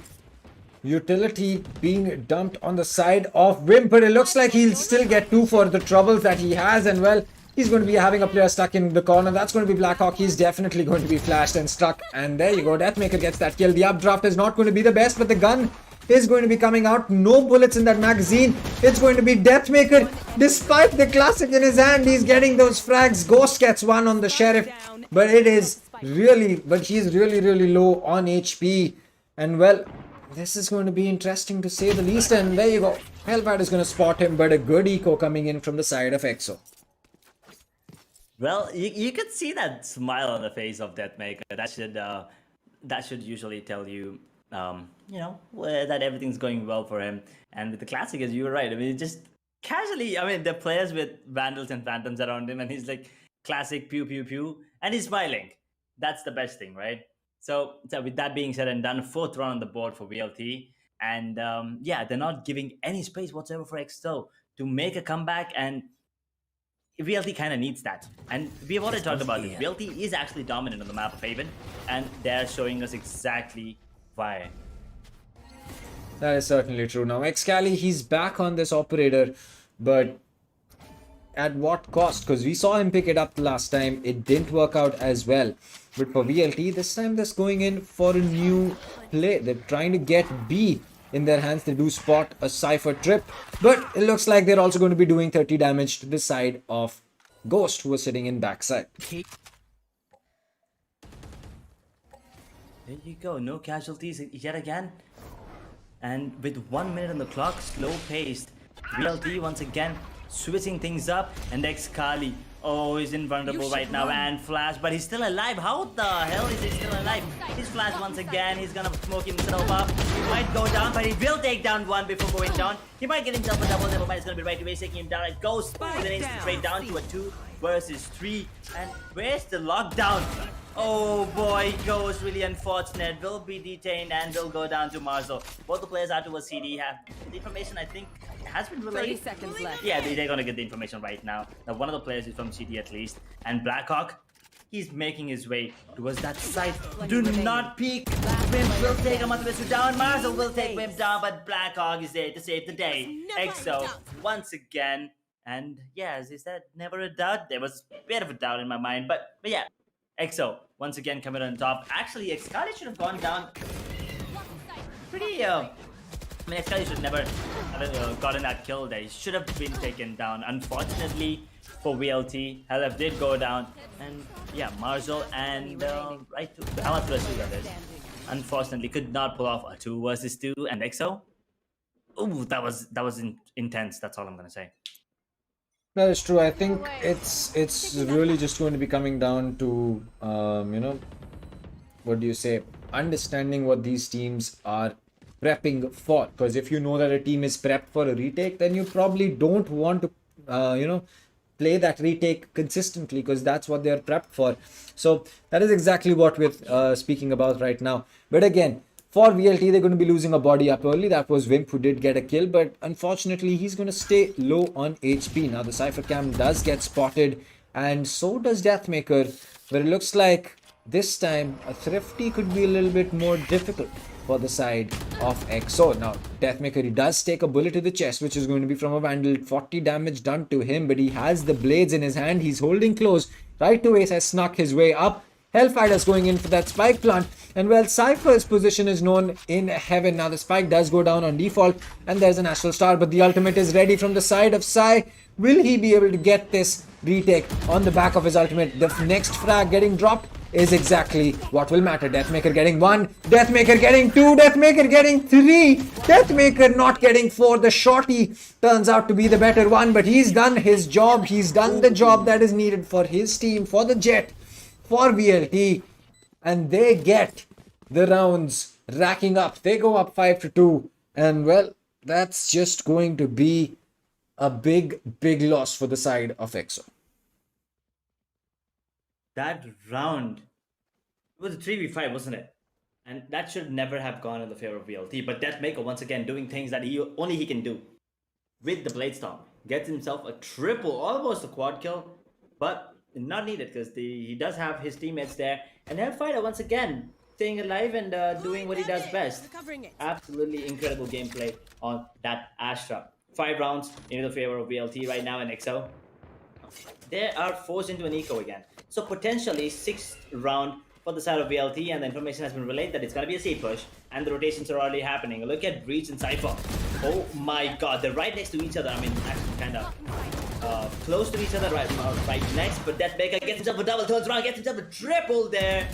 utility being dumped on the side of Vim, but it looks like he'll still get 2 for the troubles that he has, and well, he's going to be having a player stuck in the corner. That's going to be Blackhawk. He's definitely going to be flashed and stuck, and there you go. Deathmaker gets that kill. The updraft is not going to be the best, but the gun is going to be coming out. No bullets in that magazine. It's going to be Deathmaker. Despite the classic in his hand, he's getting those frags. Ghost gets one on the Sheriff, but he's really low on HP, and well, this is going to be interesting to say the least. And there you go. Hellfighter is going to spot him, but a good eco coming in from the side of EXO. Well, you could see that smile on the face of Deathmaker. That should usually tell you, that everything's going well for him. And with the classic, as you were right, I mean, just casually, I mean, the players with Vandals and Phantoms around him, and he's like, classic, pew, pew, pew, and he's smiling. That's the best thing, right? So with that being said and done, 4th round on the board for VLT. And they're not giving any space whatsoever for EXO to make a comeback. And VLT kind of needs that. And we've already talked about this. VLT is actually dominant on the map of Haven. And they're showing us exactly why. That is certainly true. Now, Excali, he's back on this operator, but at what cost? Because we saw him pick it up last time. It didn't work out as well. But for VLT, this time they're going in for a new play. They're trying to get B in their hands. They do spot a Cypher trip. But it looks like they're also going to be doing 30 damage to the side of Ghost, who was sitting in backside. There you go. No casualties yet again. And with 1 minute on the clock, slow paced. VLT once again switching things up. And Excali, he's invulnerable right now and Flash, but he's still alive. How the hell is he still alive? He's Flash once again. He's gonna smoke himself up. He might go down, but he will take down one before going down. He might get himself a double. Never mind, it's gonna be right away taking him down. It goes with an instant straight down to a 2 versus 3. And where's the lockdown? Oh boy, Ghost, really unfortunate. Will be detained and will go down to Marzo. Both the players are towards CD. Have the information, I think, has been relayed. 30 seconds left. Yeah, they're gonna get the information right now. Now, one of the players is from CD at least. And Blackhawk, he's making his way towards that side. Do not peek. Wimp will take a Matsubisu down. Marzo will take Wimp down, but Blackhawk is there to save the day. EXO, once again. And yeah, as I said, never a doubt. There was a bit of a doubt in my mind, but yeah. EXO, once again, coming on top. Actually, Excali should have gone down pretty, Excali should never have gotten that kill there. He should have been taken down. Unfortunately for VLT, LF did go down. And yeah, Marzo and right to Amatrasu, that is. Unfortunately, could not pull off a 2 versus 2. And EXO, ooh, that was intense. That's all I'm gonna say. That is true. I think it's really just going to be coming down to what do you say, understanding what these teams are prepping for. Because if you know that a team is prepped for a retake, then you probably don't want to play that retake consistently, because that's what they're prepped for. So that is exactly what we're speaking about right now. But again, for VLT, they're going to be losing a body up early. That was Wimp, who did get a kill, but unfortunately, he's going to stay low on HP. Now, the Cypher Cam does get spotted, and so does Deathmaker, but it looks like this time a Thrifty could be a little bit more difficult for the side of EXO. Now, Deathmaker, he does take a bullet to the chest, which is going to be from a Vandal. 40 damage done to him, but he has the blades in his hand. He's holding close. Right to Ace has snuck his way up. Hellfighter's going in for that spike plant. And well, Cypher's position is known in heaven. Now the spike does go down on default and there's an astral star, but the ultimate is ready from the side of Psy. Will he be able to get this retake on the back of his ultimate? The next frag getting dropped is exactly what will matter. Deathmaker getting 1, Deathmaker getting 2, Deathmaker getting 3, Deathmaker not getting 4. The shorty turns out to be the better one, but he's done his job. He's done the job that is needed for his team, for the Jet, for VLT, and they get the rounds racking up. They go up 5-2, and well, that's just going to be a big loss for the side of EXO. That round, it was a 3v5, wasn't it? And that should never have gone in the favor of VLT. But Deathmaker, once again, doing things that only he can do with the Bladestorm. Gets himself a triple, almost a quad kill, but not needed because he does have his teammates there. And Hellfighter, once again, staying alive and doing what he does best. Absolutely incredible gameplay on that Astra. 5 rounds into the favor of VLT right now in EXO. They are forced into an eco again. So potentially 6th round for the side of VLT, and the information has been relayed that it's going to be a C push, and the rotations are already happening. Look at Breach and Cypher. Oh my god, they're right next to each other. I mean, actually kind of close to each other right next, but Deathmaker gets himself a double, turns around, gets himself a triple there.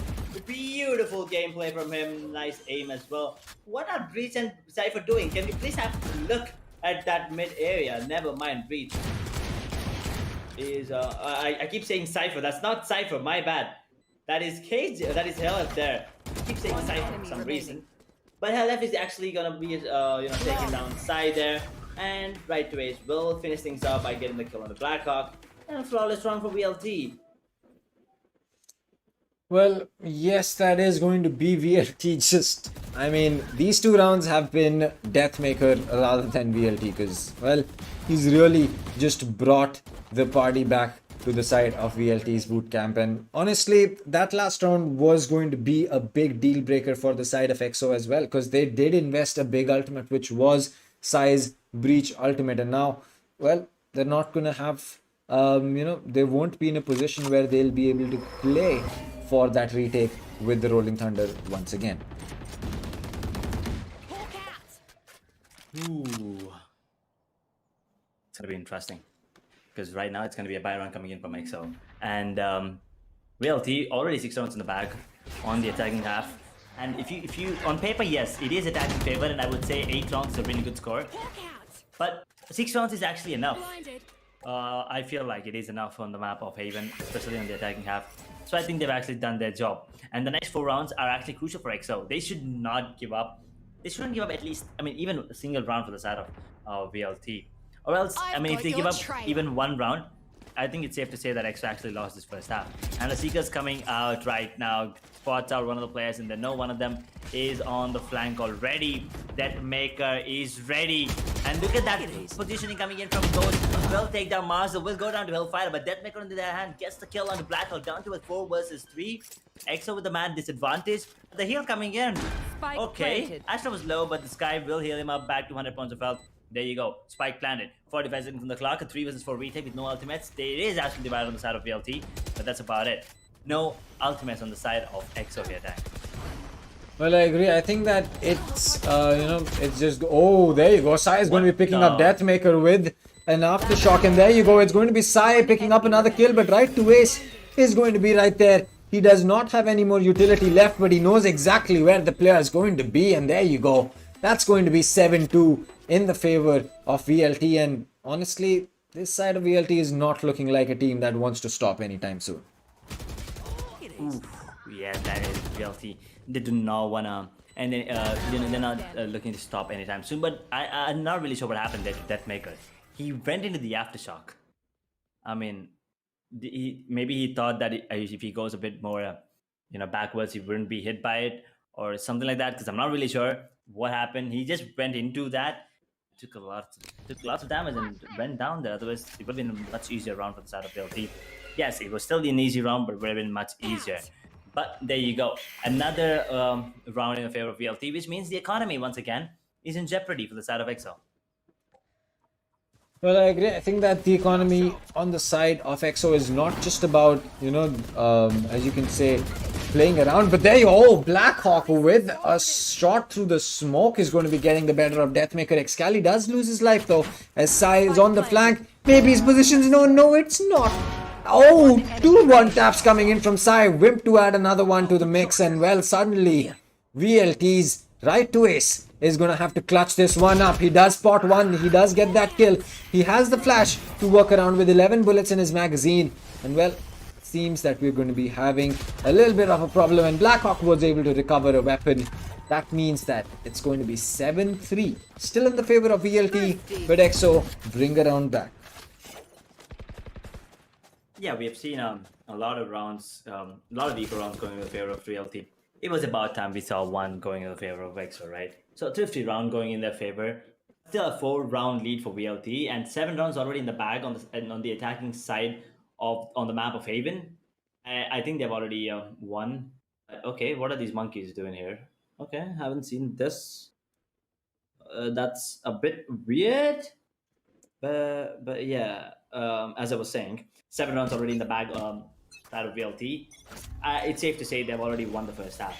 Beautiful gameplay from him, nice aim as well. What are Breach and Cypher doing? Can we please have a look at that mid area? Never mind, Breach. I keep saying Cypher. That's not Cypher. My bad. That is Cage. That is Hell up there. I keep saying Cypher for some reason. But Hell F is actually gonna be taking down Psy there, and right away will finish things up by getting the kill on the Blackhawk, and a flawless round for VLT. Well, yes, that is going to be VLT. I mean, these 2 rounds have been Deathmaker rather than VLT because, well, he's really just brought the party back to the side of VLT's bootcamp. And honestly, that last round was going to be a big deal breaker for the side of EXO as well because they did invest a big ultimate, which was Psy's Breach ultimate. And now, well, they're not going to have, they won't be in a position where they'll be able to play for that retake with the Rolling Thunder once again. Ooh. It's gonna be interesting. Because right now it's gonna be a buy round coming in from EXO. And VLT already 6 rounds in the bag on the attacking half. And if you on paper, yes, it is attacking favor, and I would say 8 rounds is a really good score. But 6 rounds is actually enough. I feel like it is enough on the map of Haven, especially on the attacking half. So I think they've actually done their job. And the next 4 rounds are actually crucial for EXO. They should not give up. They shouldn't give up at least, I mean, even a single round for the side of VLT. Or else, I mean, if they give up even 1 round, I think it's safe to say that EXO actually lost this first half. And the Seeker's coming out right now, spots out one of the players, and they know one of them is on the flank already. Deathmaker is ready. And look at that positioning coming in from Ghost. Will take down Mars, will go down to Hellfire, but Deathmaker on the other hand gets the kill on the Black Hole, down to a 4 versus 3. EXO with the man disadvantage. The heal coming in. Spike Okay, planted. Astra was low, but the Sky will heal him up back to 100 points of health. There you go. Spike planted. 45 seconds from the clock. A 3 versus 4 retake with no ultimates. There is actually divided on the side of VLT, but that's about it. No ultimates on the side of EXO here, Dan. Well, I agree. I think that it's, it's just... Oh, there you go. Psy is going to be picking up Deathmaker with an aftershock. And there you go. It's going to be Psy picking up another kill. But right to Ace is going to be right there. He does not have any more utility left, but he knows exactly where the player is going to be. And there you go. That's going to be 7-2 in the favor of VLT. And honestly, this side of VLT is not looking like a team that wants to stop anytime soon. Oof. Yeah, that is VLT. They do not wanna, and they're not looking to stop anytime soon. But I'm not really sure what happened there to Deathmaker. He went into the aftershock. I mean, maybe he thought that if he goes a bit more, backwards, he wouldn't be hit by it or something like that. Because I'm not really sure what happened. He just went into that, took lots of damage and went down there. Otherwise, it would have been a much easier round for the side of VLT. Yes, it was still an easy round, but it would have been much easier. But there you go. Another round in favor of VLT, which means the economy, once again, is in jeopardy for the side of EXO. Well, I agree. I think that the economy on the side of EXO is not just about, as you can say, playing around. But there you go, Blackhawk with a shot through the smoke is going to be getting the better of Deathmaker. Excali does lose his life though, as Sai is on the flank. Maybe his position's no, it's not. Oh, two one-taps coming in from Sai. Wimp to add another one to the mix, and well, suddenly VLT's right to ace is going to have to clutch this one up. He does spot one. He does get that kill. He has the flash to work around with 11 bullets in his magazine. And well, seems that we're going to be having a little bit of a problem. And Blackhawk was able to recover a weapon. That means that it's going to be 7-3. Still in the favor of VLT, but EXO bring around back. Yeah, we have seen a lot of rounds, a lot of eco rounds going in the favor of VLT. It was about time we saw one going in the favor of EXO, right? So 50 round going in their favor. Still a 4-round lead for VLT, and 7 rounds already in the bag on the attacking side on the map of Haven. I think they've already won. Okay, what are these monkeys doing here? Okay, haven't seen this. That's a bit weird. But yeah, as I was saying, 7 rounds already in the bag side of VLT. It's safe to say they've already won the first half.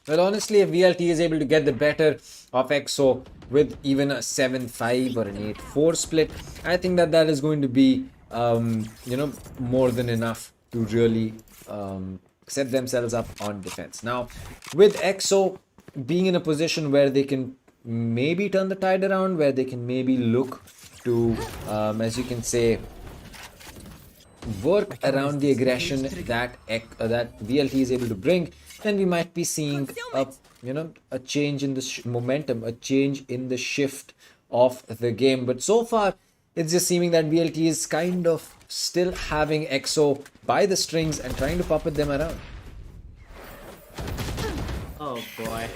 Well, honestly, if VLT is able to get the better of EXO with even a 7-5 or an 8-4 split, I think that is going to be, more than enough to really set themselves up on defense. Now, with EXO being in a position where they can maybe turn the tide around, where they can maybe look to, as you can say, work around the aggression that VLT is able to bring, then we might be seeing a change in the momentum, a change in the shift of the game. But so far, it's just seeming that VLT is kind of still having EXO by the strings and trying to puppet them around. Oh boy.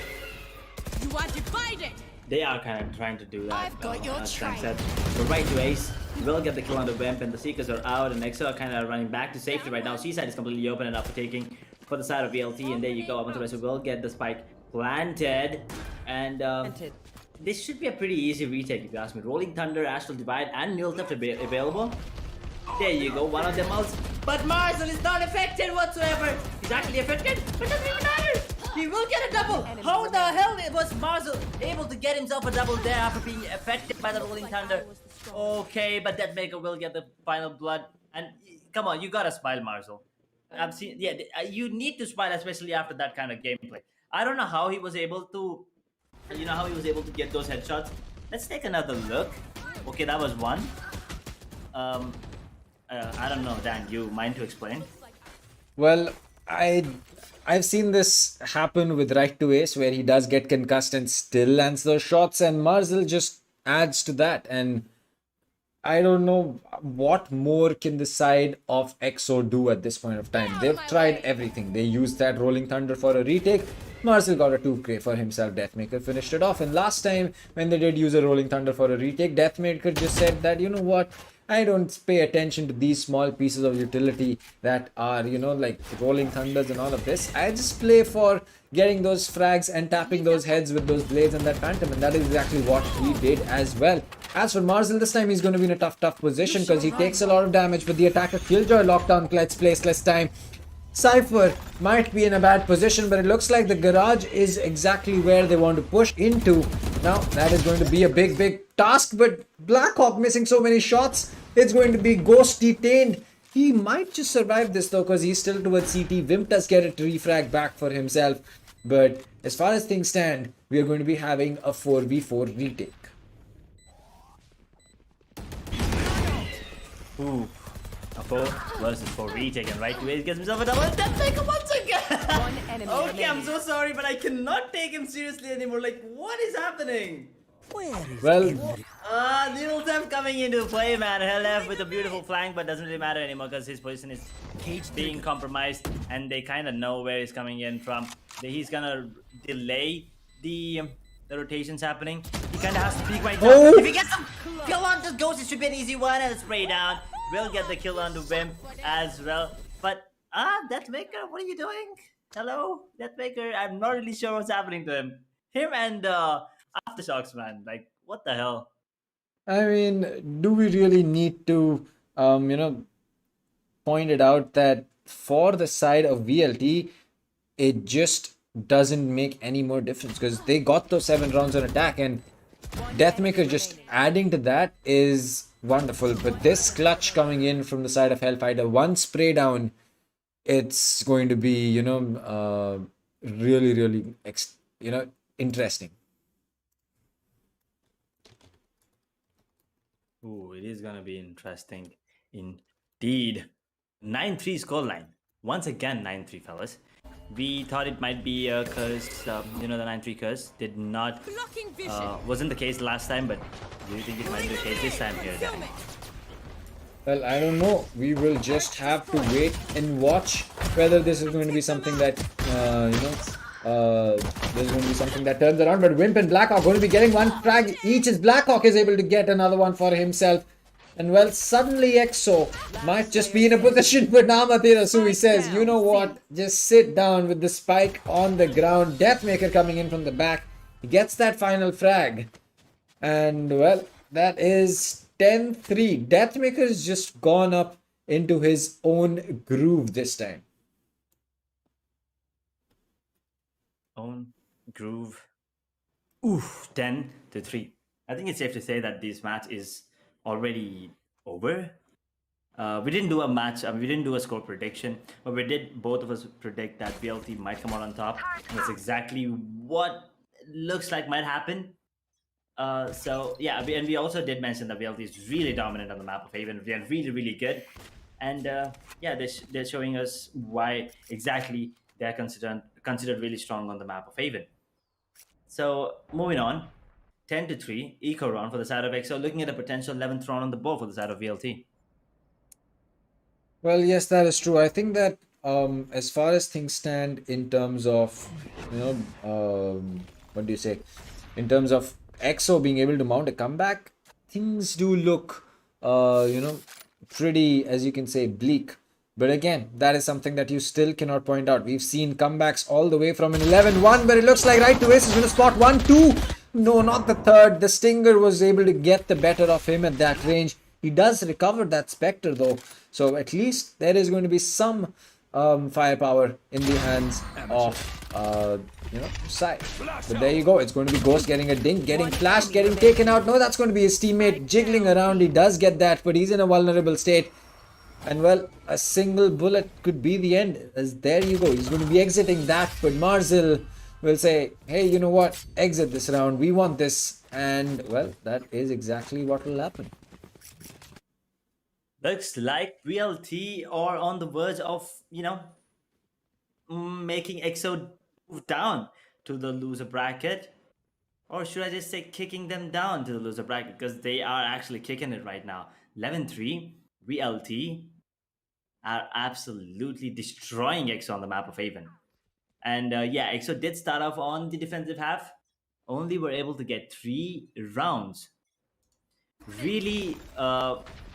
You are divided. They are kind of trying to do that. I've got your trail. But right to ace will get the kill on the Wimp, and the Seekers are out, and EXO are kind of running back to safety right now. Seaside is completely open enough for taking for the side of VLT, and there you go. Amaterasu will get the spike planted, and this should be a pretty easy retake if you ask me. Rolling Thunder, Astral Divide, and Mule Theft available. There you go, one of them out. But Marcel is not affected whatsoever. He's actually affected, but doesn't even matter. He will get a double. How the hell was Marcel able to get himself a double there after being affected by the Rolling Thunder? Okay, but Deathmaker will get the final blood. And come on, you gotta smile, Marcel. I've seen, yeah, you need to smile, especially after that kind of gameplay. I don't know how he was able to, get those headshots. Let's take another look. Okay, that was one. I don't know, Dan, you mind to explain? Well, I've seen this happen with right to ace, where he does get concussed and still lands those shots, and Marcel just adds to that. And I don't know what more can the side of EXO do at this point of time. They've tried everything. They used that Rolling Thunder for a retake. Marcel got a 2K for himself. Deathmaker finished it off. And last time when they did use a Rolling Thunder for a retake, Deathmaker just said that, you know what, I don't pay attention to these small pieces of utility that are, like Rolling Thunders and all of this. I just play for getting those frags and tapping those heads with those blades and that phantom, and that is exactly what he did as well. As for Marcel, this time he's going to be in a tough position because he takes a lot of damage, but the attacker Killjoy lockdown clutch placeless time. Cypher might be in a bad position, but it looks like the garage is exactly where they want to push into. Now, that is going to be a big task, but Blackhawk missing so many shots. It's going to be Ghost detained. He might just survive this though, because he's still towards CT. Wimp does get a refrag back for himself. But as far as things stand, we are going to be having a 4v4 retake. Ooh. A 4 versus 4 retake, and right away he gets himself a double, and Deathmaker once again! One enemy Okay, remaining. I'm so sorry, but I cannot take him seriously anymore. Like, what is happening? Well, Little Theft coming into play, man. Hell left with a beautiful flank, but doesn't really matter anymore because his position is being compromised, and they kind of know where he's coming in from. He's gonna delay the rotations happening. He kind of has to peek right now. Oh. If he gets some kill on the Ghost, it should be an easy one, and spray down. We'll get the kill on the Wimp as well. But Deathmaker, what are you doing? Hello, Deathmaker. I'm not really sure what's happening to him. Him and Aftershocks, man. Like, What the hell? I mean, do we really need to, point it out that for the side of VLT, it just doesn't make any more difference because they got those 7 rounds on attack, and Deathmaker just adding to that is wonderful. But this clutch coming in from the side of Hellfighter, one spray down, it's going to be, really, really, interesting. Ooh, it is gonna be interesting indeed. 9-3 scoreline. Once again, 9-3, fellas. We thought it might be a curse, the 9-3 curse. Did not, Blocking vision. wasn't the case last time, but do you think it might be the case this time here, Dan? Fulfillment. Well, I don't know. We will just have to wait and watch whether this is going to be something that, there's going to be something that turns around. But Wimp and Blackhawk going to be getting one frag each as Blackhawk is able to get another one for himself. And well, suddenly EXO might just be in a position for Namaterasu. He says, you know what, just sit down with the spike on the ground. Deathmaker coming in from the back. He gets that final frag. And well, that is 10-3. Deathmaker's just gone up into his own groove this time. Own groove. Oof, 10-3. I think it's safe to say that this match is already over. We didn't do a match, we didn't do a score prediction, but we did both of us predict that VLT might come out on top. That's exactly what looks like might happen. So yeah, and we also did mention that VLT is really dominant on the map of Haven. They're really, really good. And yeah, they're showing us why exactly they're considered really strong on the map of Haven. So moving on, 10-3 eco round for the side of EXO, looking at a potential 11th round on the board for the side of VLT. Well, yes, that is true. I think that as far as things stand in terms of, what do you say? In terms of EXO being able to mount a comeback, things do look, pretty, as you can say, bleak. But again, that is something that you still cannot point out. We've seen comebacks all the way from an 11-1, but it looks like Right to Ace is going to spot 1-2. No, not the third. The Stinger was able to get the better of him at that range. He does recover that Spectre though. So at least there is going to be some firepower in the hands of, Sai. But there you go. It's going to be Ghost getting a dink, getting flashed, getting taken out. No, that's going to be his teammate jiggling around. He does get that, but he's in a vulnerable state. And well, a single bullet could be the end. As there you go. He's going to be exiting that, but Marzil will say, hey, you know what? Exit this round. We want this. And well, that is exactly what will happen. Looks like VLT are on the verge of, making EXO move down to the loser bracket. Or should I just say kicking them down to the loser bracket? Because they are actually kicking it right now. 11-3, VLT are absolutely destroying EXO on the map of Haven. And yeah, EXO did start off on the defensive half. Only were able to get 3 rounds. Really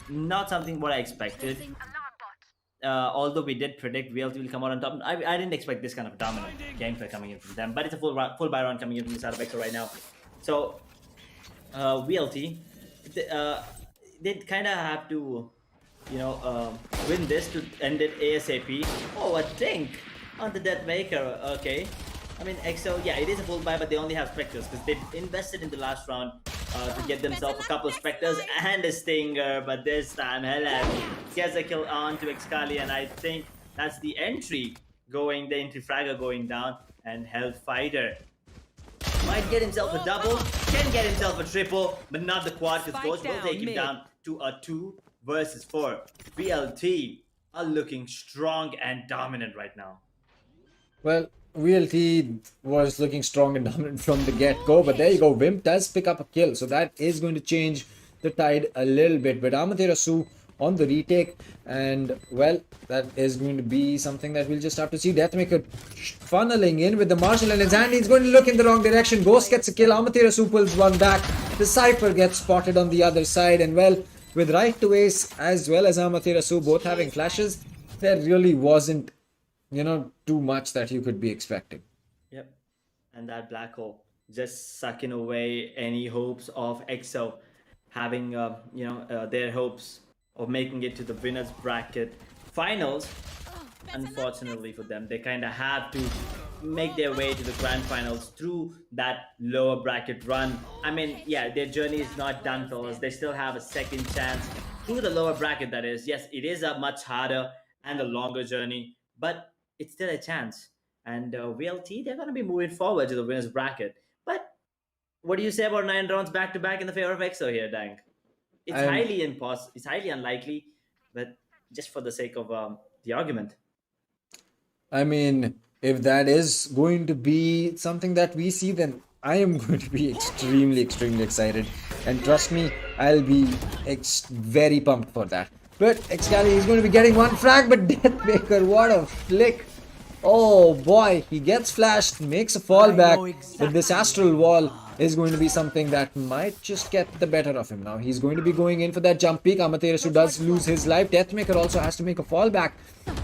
not something what I expected. Although we did predict VLT will come out on top. I didn't expect this kind of dominant gameplay coming in from them. But it's a full buy round coming in from the side of EXO right now. So VLT, they kind of have to, win this to end it ASAP. Oh, a dink on the Deathmaker. Okay. I mean, EXO, yeah, it is a full buy, but they only have Spectres because they invested in the last round to get themselves a couple of Spectres and a Stinger. But this time, Helen gets a kill on to Excali, and I think that's the entry going, the entry fragger going down, and Hellfighter might get himself a double, can get himself a triple, but not the quad because Ghost will take him down to a 2 versus 4. VLT are looking strong and dominant right now. Well, VLT was looking strong and dominant from the get-go, but there you go. Wimp does pick up a kill, so that is going to change the tide a little bit. But Amaterasu on the retake, and well, that is going to be something that we'll just have to see. Deathmaker funneling in with the Marshal in his hand. He's going to look in the wrong direction. Ghost gets a kill. Amaterasu pulls one back. The Cypher gets spotted on the other side, and well, with Right to Ace as well as Amaterasu both having flashes, there really wasn't, too much that you could be expecting. Yep. And that black hole just sucking away any hopes of EXO having, their hopes of making it to the winners bracket finals. Unfortunately for them, they kind of have to make their way to the grand finals through that lower bracket run. I mean, yeah, their journey is not done, fellas. They still have a second chance through the lower bracket, that is. Yes, it is a much harder and a longer journey, but it's still a chance. And VLT, they're going to be moving forward to the winners bracket. But what do you say about 9 rounds back to back in the favor of EXO here, Dank? It's I'm- highly it's highly unlikely, but just for the sake of the argument. I mean, if that is going to be something that we see, then I am going to be extremely, extremely excited. And trust me, I'll be very pumped for that. But Excali is going to be getting one frag, but Deathmaker, what a flick. Oh boy, he gets flashed, makes a fallback, but this astral wall is going to be something that might just get the better of him now. He's going to be going in for that jump peak. Amaterasu does lose his life. Deathmaker also has to make a fallback.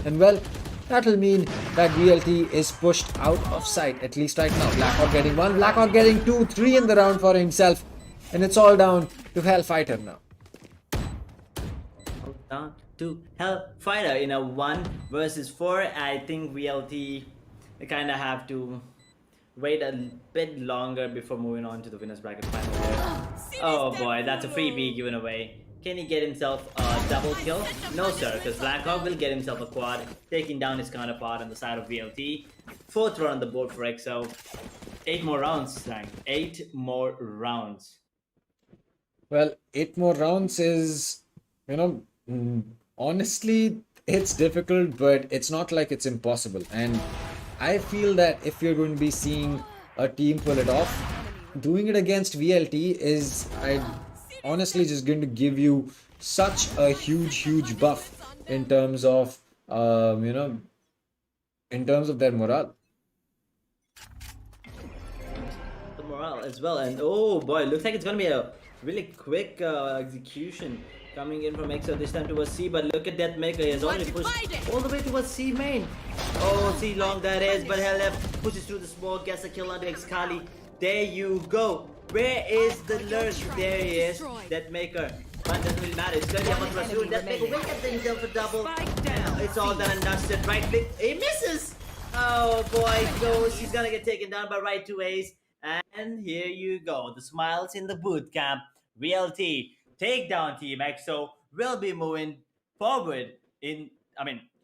And well, that'll mean that VLT is pushed out of sight, at least right now. Blackhawk getting 1, Blackhawk getting 2, 3 in the round for himself. And it's all down to Hellfighter now. Down to Hellfighter in a 1 versus 4. I think VLT kind of have to wait a bit longer before moving on to the winners bracket final there. Oh boy, that's a freebie given away. Can he get himself a double kill? No sir, because Blackhawk will get himself a quad, taking down his counterpart on the side of VLT. 4th round on the board for EXO. 8 more rounds, Frank. 8 more rounds. Well, 8 more rounds is, honestly, it's difficult, but it's not like it's impossible. And I feel that if you're going to be seeing a team pull it off, doing it against VLT is, honestly, just going to give you such a huge buff in terms of, in terms of their morale. The morale as well, and oh boy, looks like it's gonna be a really quick execution coming in from EXO this time towards C, but look at Deathmaker, he has already pushed all the way towards C main. Oh, C long that is, but Hell left pushes through the smoke, gets a kill onto Excali. There you go. Where is the lurk? There he is, Deathmaker. But doesn't really matter, it's gonna be up on Rasul. Deathmaker will get himself a double. It's all done and dusted. Right click, he misses! Oh boy, goes, he's gonna get taken down by right 2As. And here you go, the smiles in the boot camp. VLT take down Team EXO will be moving forward in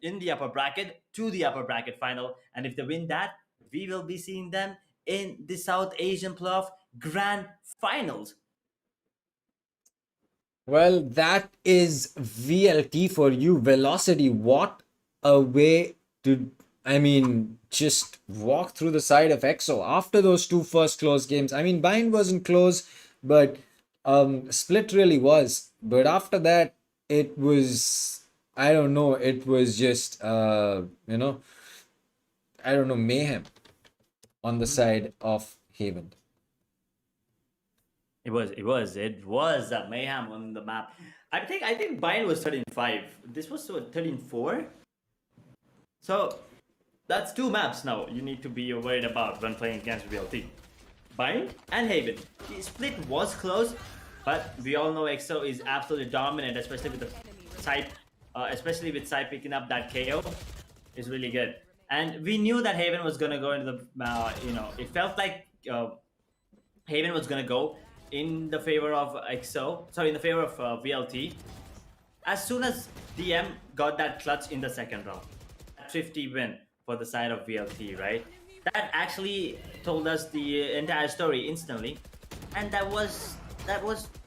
the upper bracket to the upper bracket final. And if they win that, we will be seeing them in the South Asian playoff grand finals. Well, that is VLT for you. Velocity, what a way to, just walk through the side of EXO after those 2 first close games. Bind wasn't close, but Split really was. But after that, it was, I don't know, it was just, mayhem on the side of Haven. It was a mayhem on the map. I think Bind was 13-5. This was 13-4. So that's 2 maps now you need to be worried about when playing against VLT. Bind and Haven. The split was close, but we all know EXO is absolutely dominant, especially with the side, picking up that KO is really good. And we knew that Haven was gonna go into the, it felt like Haven was gonna go in the favor of in the favor of VLT. As soon as DM got that clutch in the second round, 50 win for the side of VLT, right? That actually told us the entire story instantly, and that was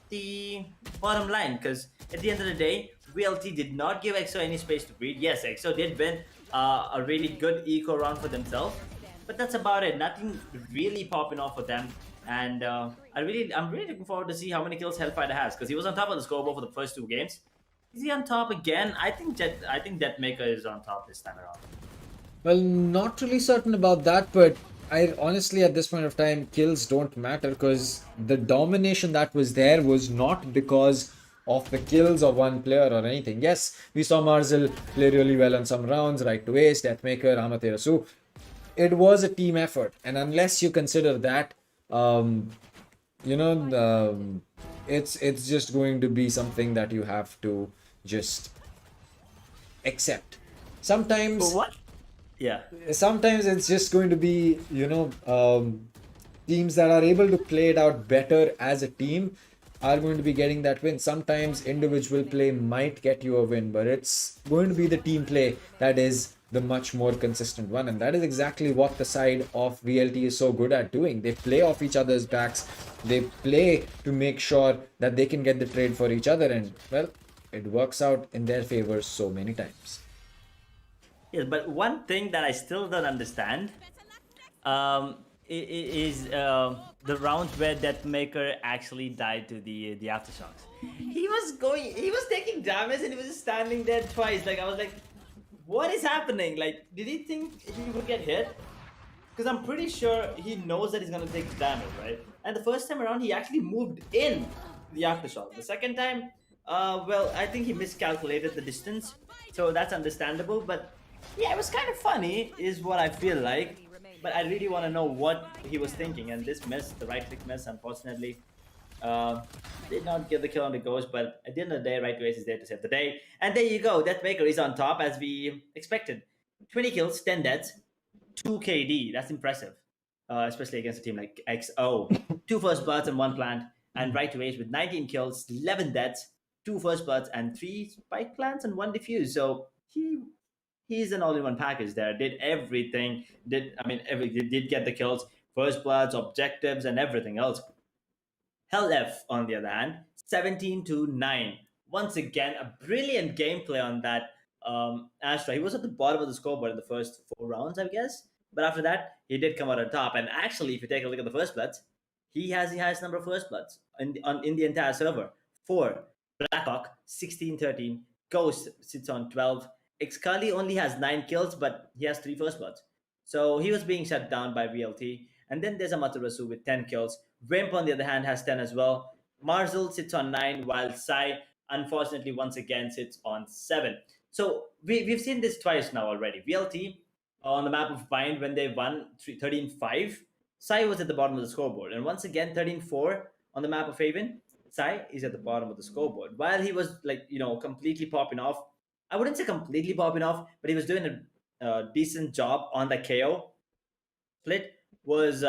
the bottom line. Because at the end of the day, VLT did not give EXO any space to breathe. Yes, EXO did win a really good eco round for themselves, but that's about it. Nothing really popping off for them. And I'm really looking forward to see how many kills Hellfighter has, because he was on top of the scoreboard for the first 2 games. Is he on top again? I think Deathmaker is on top this time around. Well, not really certain about that, but I honestly, at this point of time, kills don't matter, because the domination that was there was not because of the kills of one player or anything. Yes, we saw Marzel play really well on some rounds, right to ace, Deathmaker, Amaterasu. It was a team effort, and unless you consider that, um, you know, it's just going to be something that you have to just accept. But Sometimes what? Yeah. sometimes it's just going to be, teams that are able to play it out better as a team are going to be getting that win. Sometimes individual play might get you a win, but it's going to be the team play that is the much more consistent one, and that is exactly what the side of VLT is so good at doing. They play off each other's backs, they play to make sure that they can get the trade for each other, and well, it works out in their favor so many times. Yes, but one thing that I still don't understand is the rounds where Deathmaker actually died to the aftershocks. He was taking damage and he was just standing there twice. Like I was like, what is happening? Like, did he think he would get hit? Because I'm pretty sure he knows that he's gonna take damage, right? And the first time around, he actually moved in the aftershock. The second time, well, I think he miscalculated the distance, so that's understandable. But yeah, it was kind of funny, is what I feel like. But I really want to know what he was thinking, and this miss, the right click miss, unfortunately, did not get the kill on the ghost. But at the end of the day, right to ace is there to save the day. And there you go, Deathmaker is on top as we expected. 20 kills, 10 deaths, 2 KD. That's impressive, especially against a team like XO. 2 first bloods and 1 plant, and right to ace with 19 kills, 11 deaths, 2 first bloods, and 3 spike plants and 1 defuse. So he's an all-in-one package there. Did everything. Did get the kills, first bloods, objectives, and everything else. Hell F, on the other hand, 17-9. Once again, a brilliant gameplay on that Astra. He was at the bottom of the scoreboard in the first 4 rounds, I guess. But after that, he did come out on top. And actually, if you take a look at the first bloods, he has the highest number of first bloods in the entire server. 4. Blackhawk, 16-13. Ghost sits on 12. Xcully only has 9 kills, but he has 3 first bloods. So he was being shut down by VLT. And then there's a Maturasu with 10 kills. Wimp, on the other hand, has 10 as well. Marzel sits on 9, while Sai, unfortunately, once again sits on 7. So we've seen this twice now already. VLT on the map of Bind, when they won 13-5, Sai was at the bottom of the scoreboard. And once again, 13-4 on the map of Haven, Sai is at the bottom of the scoreboard. While he was completely popping off, I wouldn't say completely popping off, but he was doing a decent job on the KO split. Was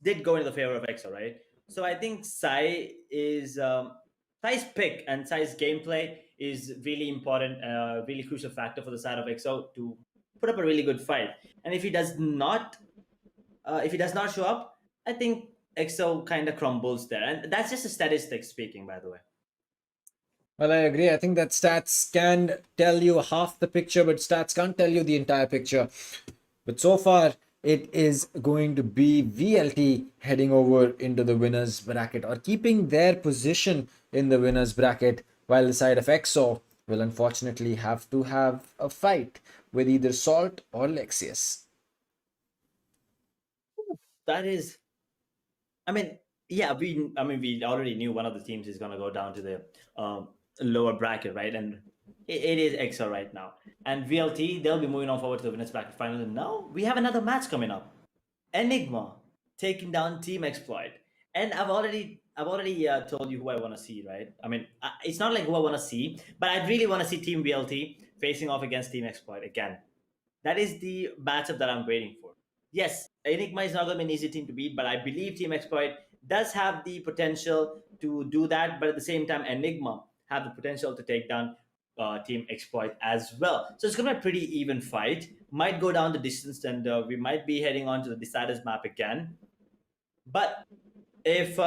did go into the favor of EXO, right? So I think Sai's pick and Sai's gameplay is really important, really crucial factor for the side of EXO to put up a really good fight. And if he does not show up, I think EXO kind of crumbles there. And that's just a statistic speaking, by the way. Well, I agree. I think that stats can tell you half the picture, but stats can't tell you the entire picture. But so far, it is going to be VLT heading over into the winners bracket, or keeping their position in the winners bracket, while the side of EXO will unfortunately have to have a fight with either Salt or Lexius. That is, we already knew one of the teams is going to go down to the lower bracket, right? And it is EXO right now. And VLT, they'll be moving on forward to the winners bracket final. And now we have another match coming up. Enigma taking down Team Exploit. And I've already told you who I want to see, right? It's not like who I want to see, but I really want to see Team VLT facing off against Team Exploit again. That is the matchup that I'm waiting for. Yes, Enigma is not going to be an easy team to beat, but I believe Team Exploit does have the potential to do that. But at the same time, Enigma have the potential to take down Team Exploit as well. So it's going to be a pretty even fight. Might go down the distance, and we might be heading on to the Deciders map again. But if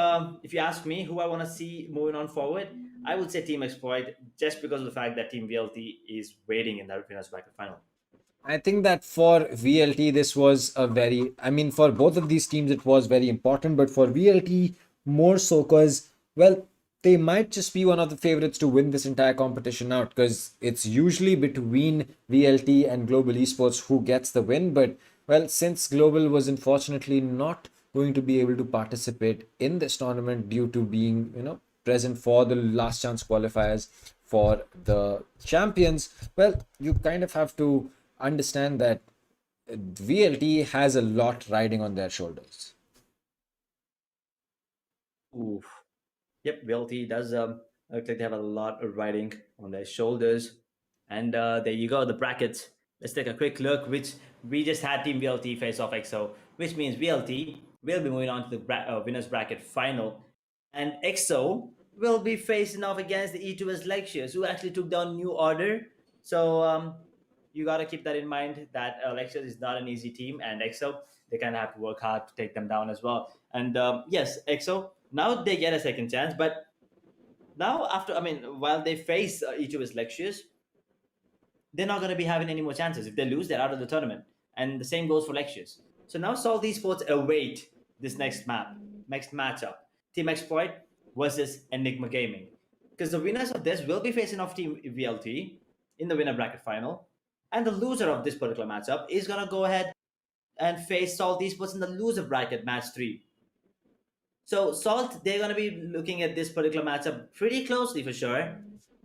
you ask me who I want to see moving on forward, I would say Team Exploit, just because of the fact that Team VLT is waiting in the winners bracket final. I think that for VLT, this was for both of these teams, it was very important, but for VLT, more so because, well, they might just be one of the favorites to win this entire competition out, because it's usually between VLT and Global Esports who gets the win. But, well, since Global was unfortunately not going to be able to participate in this tournament due to being, present for the last chance qualifiers for the champions, well, you kind of have to understand that VLT has a lot riding on their shoulders. Oof. Yep, VLT does look like they have a lot of riding on their shoulders. And there you go, the brackets. Let's take a quick look, which we just had Team VLT face off EXO, which means VLT will be moving on to the winners bracket final. And EXO will be facing off against the E2S Lectures, who actually took down New Order. So you got to keep that in mind that Lectures is not an easy team, and EXO, they kind of have to work hard to take them down as well. And yes, EXO, now they get a second chance, but now after, I mean, while they face each of his lectures, they're not going to be having any more chances. If they lose, they're out of the tournament. And the same goes for lectures. So now Salt Esports await this next matchup. Team Exploit versus Enigma Gaming. Because the winners of this will be facing off Team VLT in the winner bracket final. And the loser of this particular matchup is going to go ahead and face Salt Esports in the loser bracket match 3. So Salt, they're going to be looking at this particular matchup pretty closely for sure.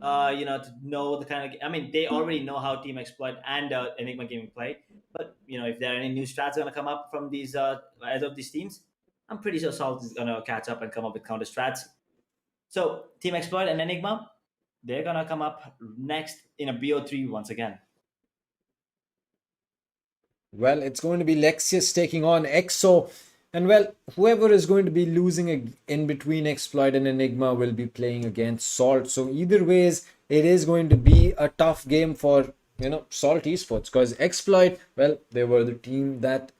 To know the kind of, I mean, they already know how Team Exploit and Enigma Gaming play. But if there are any new strats going to come up from these either of these teams, I'm pretty sure Salt is going to catch up and come up with counter strats. So Team Exploit and Enigma, they're going to come up next in a BO3 once again. Well, it's going to be Lexus taking on EXO. And well, whoever is going to be losing in between Exploit and Enigma will be playing against Salt. So either ways, it is going to be a tough game for, Salt Esports. Because Exploit, well, they were the team that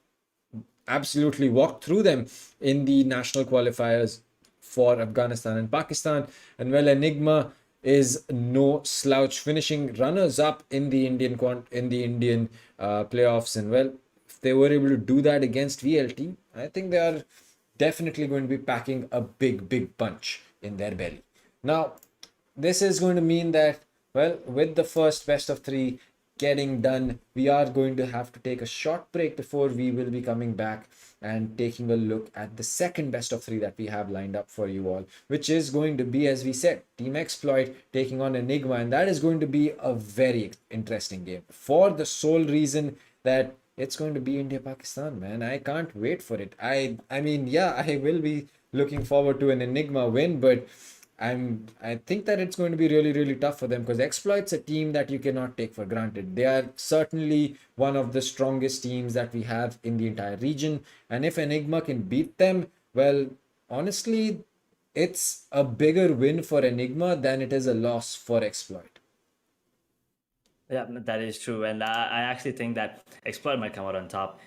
absolutely walked through them in the national qualifiers for Afghanistan and Pakistan. And well, Enigma is no slouch, finishing runners up in the Indian playoffs. And well, if they were able to do that against VLT, I think they are definitely going to be packing a big punch in their belly. Now, this is going to mean that, well, with the first best of 3 getting done, we are going to have to take a short break before we will be coming back and taking a look at the second best of 3 that we have lined up for you all, which is going to be, as we said, Team Exploit taking on Enigma, and that is going to be a very interesting game for the sole reason that it's going to be India-Pakistan, man. I can't wait for it. I mean, yeah, I will be looking forward to an Enigma win, but I think that it's going to be really tough for them, because Exploit's a team that you cannot take for granted. They are certainly one of the strongest teams that we have in the entire region, and if Enigma can beat them, well, honestly, it's a bigger win for Enigma than it is a loss for Exploit. Yeah, that is true, and I actually think that Exploit might come out on top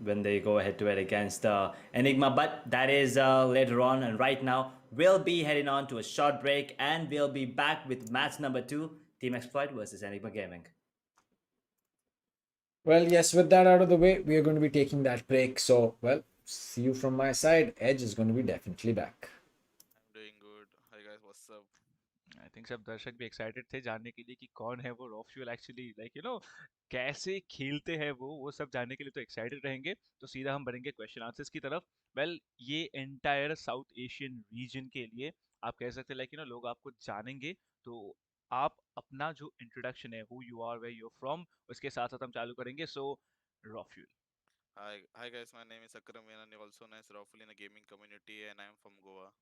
when they go head to head against Enigma, but that is later on. And right now, we'll be heading on to a short break, and we'll be back with match number 2, Team Exploit versus Enigma Gaming. Well, yes, with that out of the way, we are going to be taking that break. So, well, see you from my side. Edge is going to be definitely back. I'm doing good. Hi guys, what's up? I think सब दर्शक भी excited थे जानने के लिए कि कौन है वो रॉफ्यूल एक्चुअली कैसे खेलते हैं वो सब जानने के लिए तो एक्साइटेड रहेंगे। तो सीधा हम बढ़ेंगे क्वेश्चन आंसर्स की तरफ। वेल, ये एंटायर साउथ एशियन रीजन के लिए आप कह सकते हैं लोग आपको जानेंगे। तो आप अपना जो इंट्रोडक्शन है, who you are, where you are from, उसके साथ साथ हम चालू करेंगे। So Raw Fuel. Hi guys, my name is Akram and also known as Raffle in the gaming community, and I'm from Goa.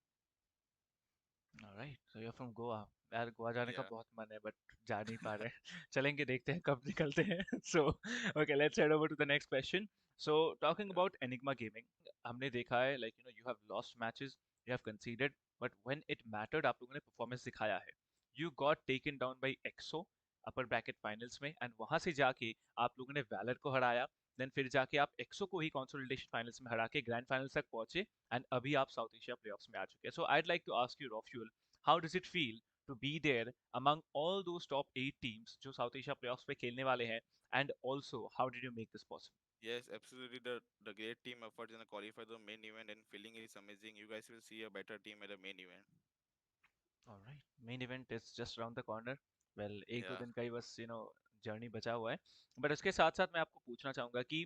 Alright, so you are from Goa. यार गोवा जाने का Yeah. बहुत मन है बट जा नहीं पा रहे हैं। चलेंगे, देखते हैं कब निकलते हैं। So okay, let's head over to the next question. So talking Yeah. About Enigma gaming, हमने देखा है you have lost matches, you have considered, but when it mattered आप लोगों ने परफॉर्मेंस दिखाया है। You got taken down by Exo upper bracket finals में, and वहां से जाके आप लोगों ने वैलर को हराया। देन फिर जाके आप एक्सो को ही कंसोलिडेशन फाइनल्स में हरा के ग्रैंड फाइनल्स तक पहुंचे, एंड अभी आप साउथ एशिया प्लेऑफ्स में आ चुके हैं। So I'd like to ask you रॉफ्यूल, how does it feel to be there among all those top 8 teams जो साउथ एशिया प्लेऑफ्स पे खेलने वाले हैं, and also how did you make this possible? Yes, absolutely. The great team efforts in the qualify the main event and feeling is amazing. You guys will see a better team at the main event. Alright, main event is just around the corner. Well, एक दो Yeah. दिन का ही bus journey बचा हुआ है, but उसके साथ साथ मैं आपको पूछना चाहूंगा कि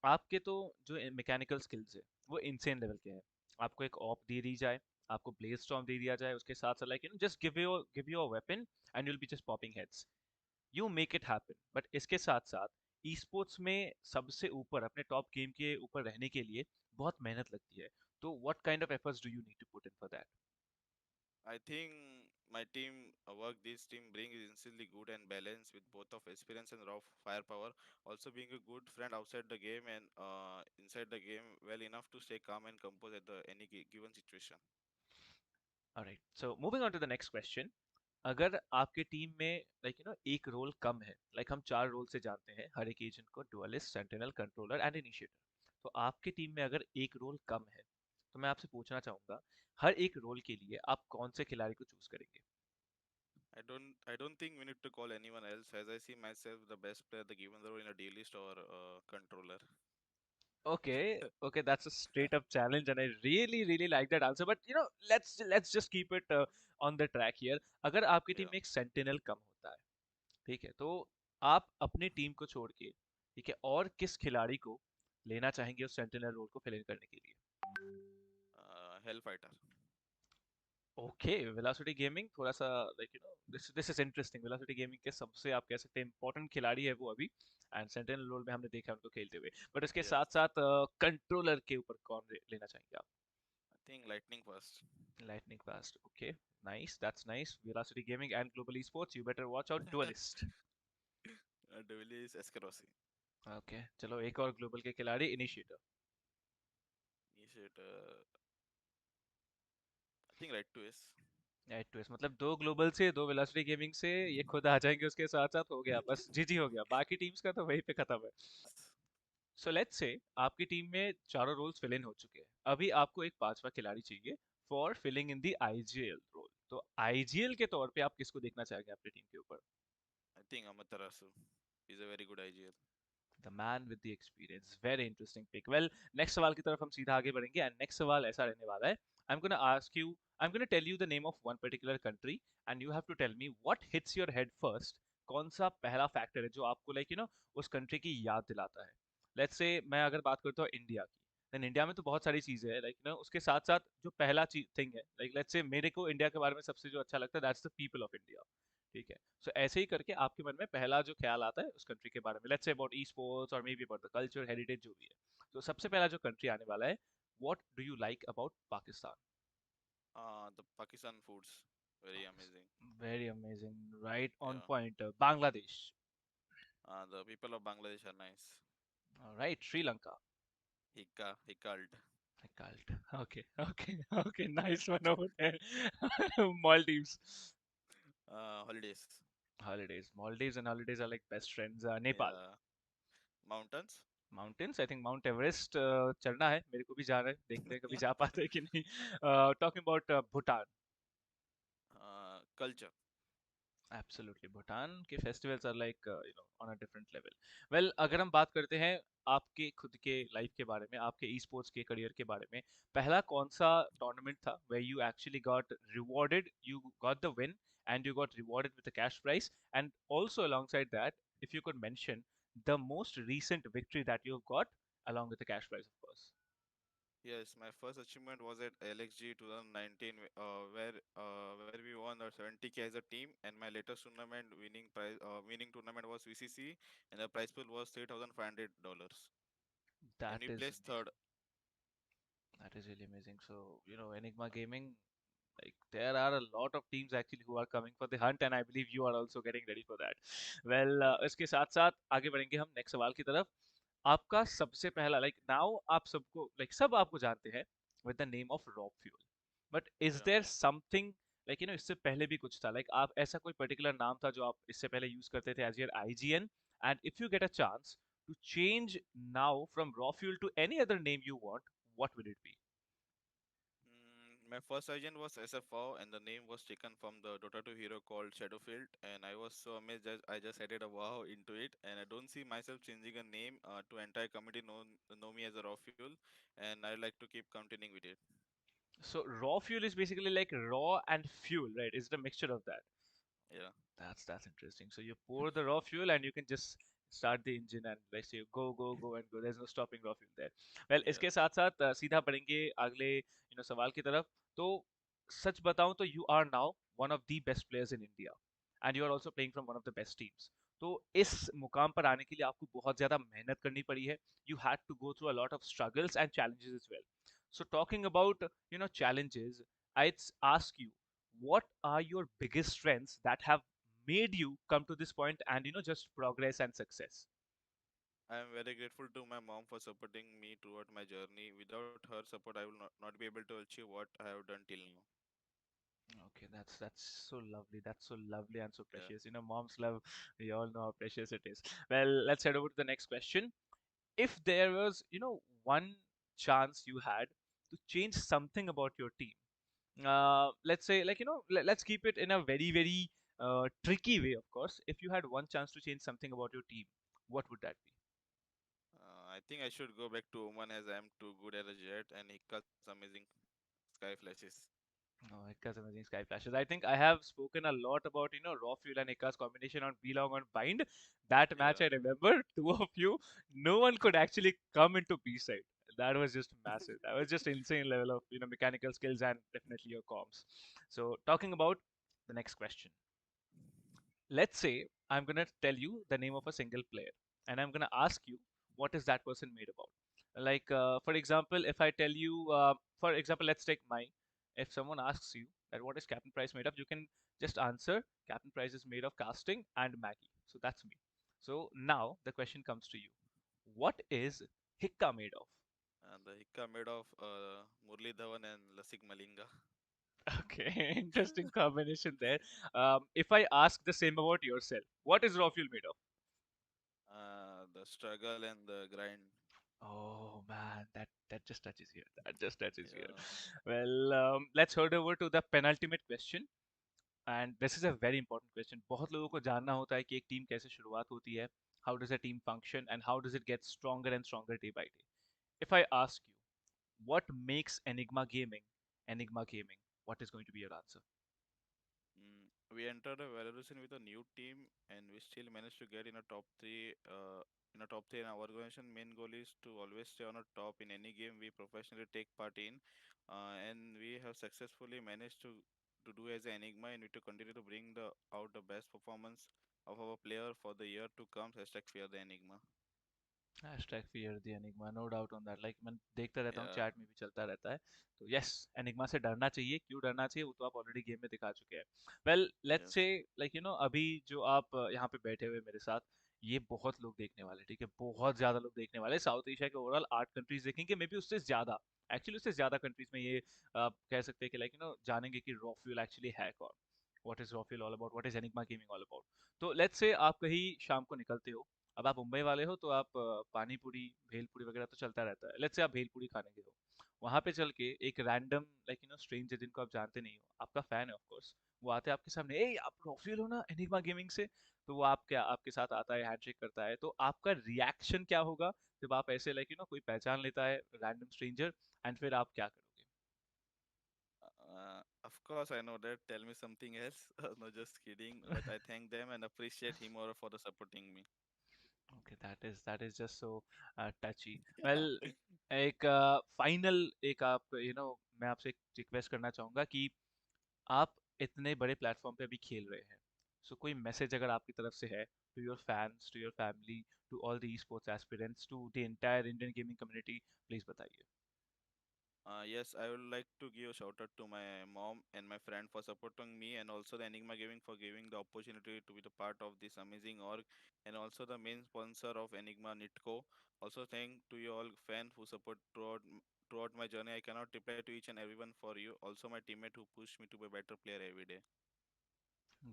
आपके तो जो मैकेनिकल स्किल्स है वो इनसेन लेवल के हैं। आपको एक ऑप दे दी जाए, आपको ब्लेज स्टॉर्म दे दिया जाए, उसके साथ साथ just give you a weapon and you will be just popping heads, you make it happen. But इसके साथ साथ ई स्पोर्ट्स में सबसे ऊपर अपने टॉप गेम के ऊपर रहने के लिए बहुत मेहनत लगती है। तो what kind of efforts do you need to put in for that? I think my team work. This team brings instantly good and balance with both of experience and raw firepower. Also being a good friend outside the game and inside the game well enough to stay calm and composed at the any given situation. Alright, so moving on to the next question. अगर आपके team में एक role कम है, हम 4 role से जानते हैं हर एक एजेंट को, dualist, sentinel, controller and initiator. तो आपके टीम में अगर एक रोल कम है, तो मैं आपसे पूछना चाहूंगा हर एक रोल के लिए आप कौन से खिलाड़ी को चूज करेंगे? I don't think we need to call anyone else as I see myself the best player the given role in a D list or controller. Okay, that's a straight up challenge, and I really like that answer. But let's just keep it on the track here. अगर आपकी team Yeah. में एक sentinel कम होता है, ठीक है, तो आप अपनी टीम को छोड़ के, ठीक है, और किस खिलाड़ी को लेना चाहेंगे उस सेंटिनल रोल को फिल इन करने के लिए? Hellfighter. ओके, वेलोसिटी गेमिंग थोड़ा सा this is interesting. Velocity gaming के सबसे आप कह सकते हैं इंपॉर्टेंट खिलाड़ी है वो अभी, एंड सेंटिनल रोल में हमने देखा है उनको खेलते हुए। बट इसके Yes. साथ साथ कंट्रोलर के ऊपर कौन लेना चाहेंगे आप? I think lightning first. Lightning fast. Okay, nice. That's nice. Velocity Gaming and Global Esports. You better watch out. Duelist. Devil is Escarosi. Okay. चलो एक और ग्लोबल के खिलाड़ी, initiator. Initiator. I think right to is. Right twist, मतलब 2 global से, 2 velocity gaming से, ये खुद आ जाएंगे उसके साथ साथ, हो गया बस, जीजी हो गया। बाकी टीम्स का तो वहीं पे खत्म है। सो लेट्स से आपकी टीम में चारों रोल्स फिल इन हो चुके हैं, अभी आपको एक पांचवा खिलाड़ी चाहिए for filling in the IGL role. तो आईजीएल के तौर पे आप किसको देखना चाहेंगे अपनी टीम के ऊपर? I think Amaterasu is a very good IGL. The man with the experience, very interesting pick. Well, next सवाल की तरफ हम सीधा आगे बढ़ेंगे, एंड नेक्स्ट सवाल ऐसा रहने वाला है। I am gonna tell you the name of one particular country, and you have to tell me what hits your head first. कौन सा पहला फैक्टर है जो आपको उस कंट्री की याद दिलाता है? लेट्स से मैं अगर बात करता हूँ इंडिया की, देन इंडिया में तो बहुत सारी चीजें हैं, उसके साथ साथ जो पहला चीज थिंग है, लेट्स से मेरे को इंडिया के बारे में सबसे जो अच्छा लगता है, that's the people of India. ठीक है, सो ऐसे ही करके आपके मन में पहला जो ख्याल आता है उस कंट्री के बारे में, let's say about e sports और may be about the culture, heritage, जो भी है। तो सबसे पहला जो कंट्री आने वाला है, what do you like about Pakistan? The Pakistan foods, very amazing. Very amazing, right on Yeah. Point. Bangladesh? The people of Bangladesh are nice. Right, Sri Lanka? Hicculled. cult, okay, nice one over there। Maldives? Holidays. Maldives and holidays are like best friends। Nepal? Yeah. Mountains. Mountains, I think mount Everest चढ़ना है, मेरे को भी जाना है, देखते हैं कभी जा पाते हैं कि नहीं। Talking about Bhutan? Culture. Absolutely, Bhutan के festivals are like on a different level. Well, अगर हम बात करते हैं आपके खुद के लाइफ के बारे में, आपके ई स्पोर्ट्स के करियर के बारे में, पहला कौन सा टूर्नामेंट था where you actually got rewarded, you got the win and you got rewarded with a cash prize, and also alongside that, if you could mention the most recent victory that you've got along with the cash prize, of course? Yes, my first achievement was at LXG 2019, where we won 70K as a team, and my latest tournament winning tournament was VCC, and the prize pool was $3,500, and That we is placed third. amazing. That is really amazing. So, Enigma Gaming, like there are a lot of teams actually who are coming for the hunt, and I believe you are also getting ready for that. Well, Yeah. इसके साथ साथ आगे बढ़ेंगे हम next सवाल की तरफ। आपका सबसे पहला, नाउ आप सबको, सब आपको जानते हैं with the name of Raw Fuel, but is Yeah. There something इससे पहले भी कुछ था, आप ऐसा कोई पर्टिकुलर नाम था जो आप इससे पहले यूज करते थे as your IGN, and if you get a chance to change now from raw fuel to any other name you want, what would it be? My first agent was SF4, and the name was taken from the Dota 2 hero called Shadowfield, and I was so amazed that I just added a wow into it, and I don't see myself changing a name to entire community know me as a raw fuel, and I like to keep continuing with it. So raw fuel is basically like raw and fuel, right? Is it a mixture of that? Yeah. That's interesting. So you pour the raw fuel and you can just start the engine and let's say go and go. There's no stopping raw fuel there. Well, Yeah. इसके साथ साथ सीधा बढ़ेंगे अगले सवाल की तरफ। तो सच बताऊं तो you are now one of the best players in India and you are also playing from one of the best teams. तो इस मुकाम पर आने के लिए आपको बहुत ज्यादा मेहनत करनी पड़ी है। You had to go through a lot of struggles and challenges as well. So talking about challenges, ask you, what are your biggest strengths that have made you come to this point and just progress and success? I am very grateful to my mom for supporting me throughout my journey. Without her support, I will not be able to achieve what I have done till now. Okay, that's so lovely. That's so lovely and so Yeah. precious. Mom's love, we all know how precious it is. Well, let's head over to the next question. If there was, one chance you had to change something about your team, let's say, like, let's keep it in a very, very tricky way, of course. If you had one chance to change something about your team, what would that be? I think I should go back to Oman as I am too good at a jet and Hika's amazing sky flashes. Oh, Ikka's amazing sky flashes. I think I have spoken a lot about, Raw Fuel and Ikka's combination on Belong on Bind. That Yeah. match, I remember, two of you, no one could actually come into B side. That was just massive. That was just insane level of, mechanical skills and definitely your comms. So, talking about the next question. Let's say I'm gonna tell you the name of a single player, and I'm gonna ask you what is that person made about. Like, for example, if I tell you, for example, let's take mine. If someone asks you that what is Captain Price made of, you can just answer Captain Price is made of casting and Maggie. So that's me. So now the question comes to you. What is Hikka made of? And the Hika made of Murli Dhawan and Lasik Malinga. Okay, interesting combination there. If I ask the same about yourself, what is Raw Fuel made of? The struggle and the grind. Oh man, that just touches here. That just touches here. Yeah. Well, let's head over to the penultimate question. And this is a very important question. बहुत लोगों को जानना होता है कि एक team कैसे शुरुआत होती है. How does a team function and how does it get stronger and stronger day by day? If I ask you, what makes Enigma Gaming, what is going to be your answer? We entered a Valorant with a new team, and we still managed to get in a top three. In a top three, and our organization main goal is to always stay on a top in any game we professionally take part in, and we have successfully managed to do as an Enigma, and we to continue to bring the out the best performance of our player for the year to come. Hashtag fear the Enigma. Hashtag fear the Enigma, no doubt on that. Like मैं देखता रहता हूँ, Yeah. Chat में भी चलता रहता है. तो यस, एनिग्मा से डरना चाहिए. क्यों डरना चाहिए वो तो आप ऑलरेडी गेम में दिखा चुके हैं. Well, let's Yes. से, लाइक अभी जो आप यहाँ पे बैठे हुए मेरे साथ, ये बहुत लोग देखने वाले, ठीक है, बहुत ज्यादा लोग देखने वाले. साउथ एशिया के ओवरऑल 8 कंट्रीज देखेंगे, मे बी उससे ज्यादा. एक्चुअली उससे ज्यादा कंट्रीज में ये कह सकते हैं कि लाइक जानेंगे कि रॉ फ्यूल एक्चुअली है कौन. What is raw fuel all about, what is enigma gaming all about. तो लेट्स से आप कहीं शाम को निकलते हो. अब आप मुंबई वाले हो तो आप पानी पूरी, भेल पूरी वगैरह तो चलता रहता है. लेट्स से आप भेल पूरी खाने गए हो. वहां पे चल के एक रैंडम, लाइक स्ट्रेंजर जिनको आप जानते नहीं हो, आपका फैन है ऑफ कोर्स, वो आते हैं आपके सामने, ए आप रॉफियल हो ना एनिग्मा गेमिंग से. तो वो आप क्या आपके साथ आता है, हैंडशेक करता है, तो आपका रिएक्शन क्या होगा जब आप ऐसे, लाइक कोई पहचान लेता है रैंडम स्ट्रेंजर, एंड फिर आप क्या करोगे? Of course, I know that. Tell me something else. No, just kidding. But I thank them and appreciate him or for the supporting me. Okay, that is just so टची. Well, एक final, एक आप मैं आपसे एक request करना चाहूंगा कि आप इतने बड़े प्लेटफॉर्म पे अभी खेल रहे हैं, सो कोई मैसेज अगर आपकी तरफ से है to your fans, to your family, to all the esports aspirants, to the entire Indian gaming community, please बताइए. Yes, I would like to give a shout out to my mom and my friend for supporting me, and also the Enigma Gaming for giving the opportunity to be the part of this amazing org, and also the main sponsor of Enigma Nitco. Also, thank to you all fans who support throughout my journey. I cannot reply to each and everyone for you. Also, my teammate who pushed me to be a better player every day.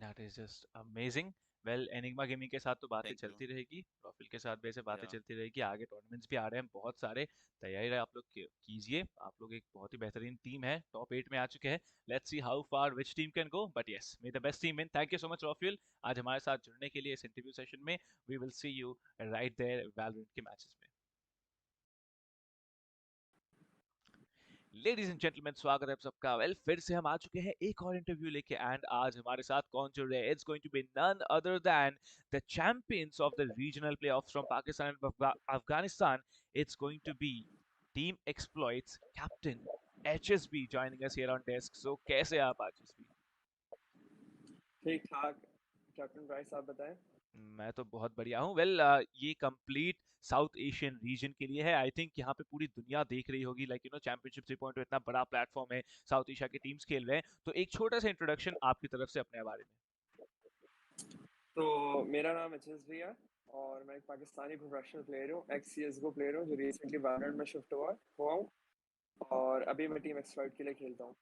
That is just amazing. Well, enigma gaming के साथ तो बातें Thank you. चलती रहेगी, propyl के साथ भी ऐसे बातें Yeah. चलती रहेगी, आगे टूर्नामेंट्स भी आ रहे हैं बहुत सारे. तैयारी आप लोग कीजिए. आप लोग एक बहुत ही बेहतरीन टीम है, टॉप 8 में आ चुके हैं. Let's see how far which team can go, but yes, may the best team win. Thank you so much रॉफिल, आज हमारे साथ जुड़ने के लिए इस इंटरव्यू सेशन में. We will see you right there Valorant के मैचेस में. लेडीज एंड जेंटलमैन, स्वागत है आप सबका. वेल, फिर से हम आ चुके हैं एक और इंटरव्यू लेके, एंड आज हमारे साथ कौन जुड़ रहे हैं? It's going to be none other than the champions of the regional playoffs from Pakistan and Afghanistan. It's going to be team Exploits captain HSB joining us here on desk. So कैसे आप एचएसबी? ठीक ठाक. कैप्टन प्राइस आप बताएं. मैं तो बहुत बढ़िया हूँ। वेल ये कंप्लीट साउथ एशियन रीजन के लिए है। आई थिंक यहाँ पे पूरी दुनिया देख रही होगी, लाइक चैंपियनशिप 3.0 इतना बड़ा प्लेटफॉर्म है, साउथ एशिया की टीम्स खेल रहे हैं। तो एक छोटा सा इंट्रोडक्शन आपकी तरफ से अपने बारे में। तो मेरा नाम एचएस भी है और मैं एक पाकिस्तानी प्रोफेशनल प्लेयर हूँ, एक्स सीएसगो प्लेयर हूँ जो रिसेंटली वैलोरेंट में शिफ्ट हुआ हूँ और अभी मैं टीम एक्सपर्ट के लिए खेलता हूँ।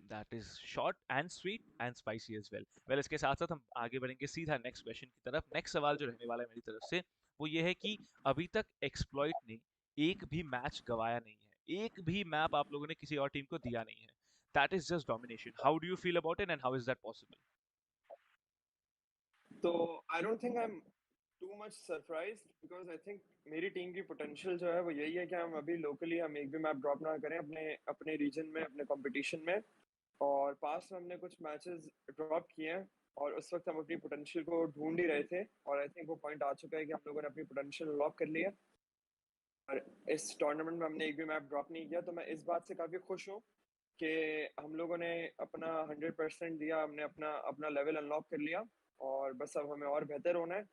That is short and sweet and spicy as well. Well इसके साथ साथ हम आगे बढ़ेंगे सीधा नेक्स्ट क्वेश्चन की तरफ। नेक्स्ट सवाल जो रहने वाला है मेरी तरफ से वो ये है कि अभी तक एक्सप्लॉइट ने एक भी मैच गवाया नहीं है, एक भी मैप आप लोगों ने किसी और टीम को दिया नहीं है। That is just domination. How do you feel about it and how is that possible? तो I don't think I am too much surprised because I think मेरी टीम की पोटेंशियल जो है वो यही है कि हम अभी लोकली हम एक भी मैप ड्रॉप ना करें अपने अपने रीजन में, अपने कंपटीशन में। और पास में हमने कुछ मैचेस ड्रॉप किए हैं और उस वक्त हम अपनी पोटेंशियल को ढूंढ ही रहे थे और आई थिंक वो पॉइंट आ चुका है कि हम लोगों ने अपनी पोटेंशियल लॉक कर लिया और इस टूर्नामेंट में हमने एक भी मैप ड्रॉप नहीं किया। तो मैं इस बात से काफ़ी खुश हूँ कि हम लोगों ने अपना 100% दिया, हमने अपना अपना लेवल अनलॉक कर लिया और बस अब हमें और बेहतर होना है।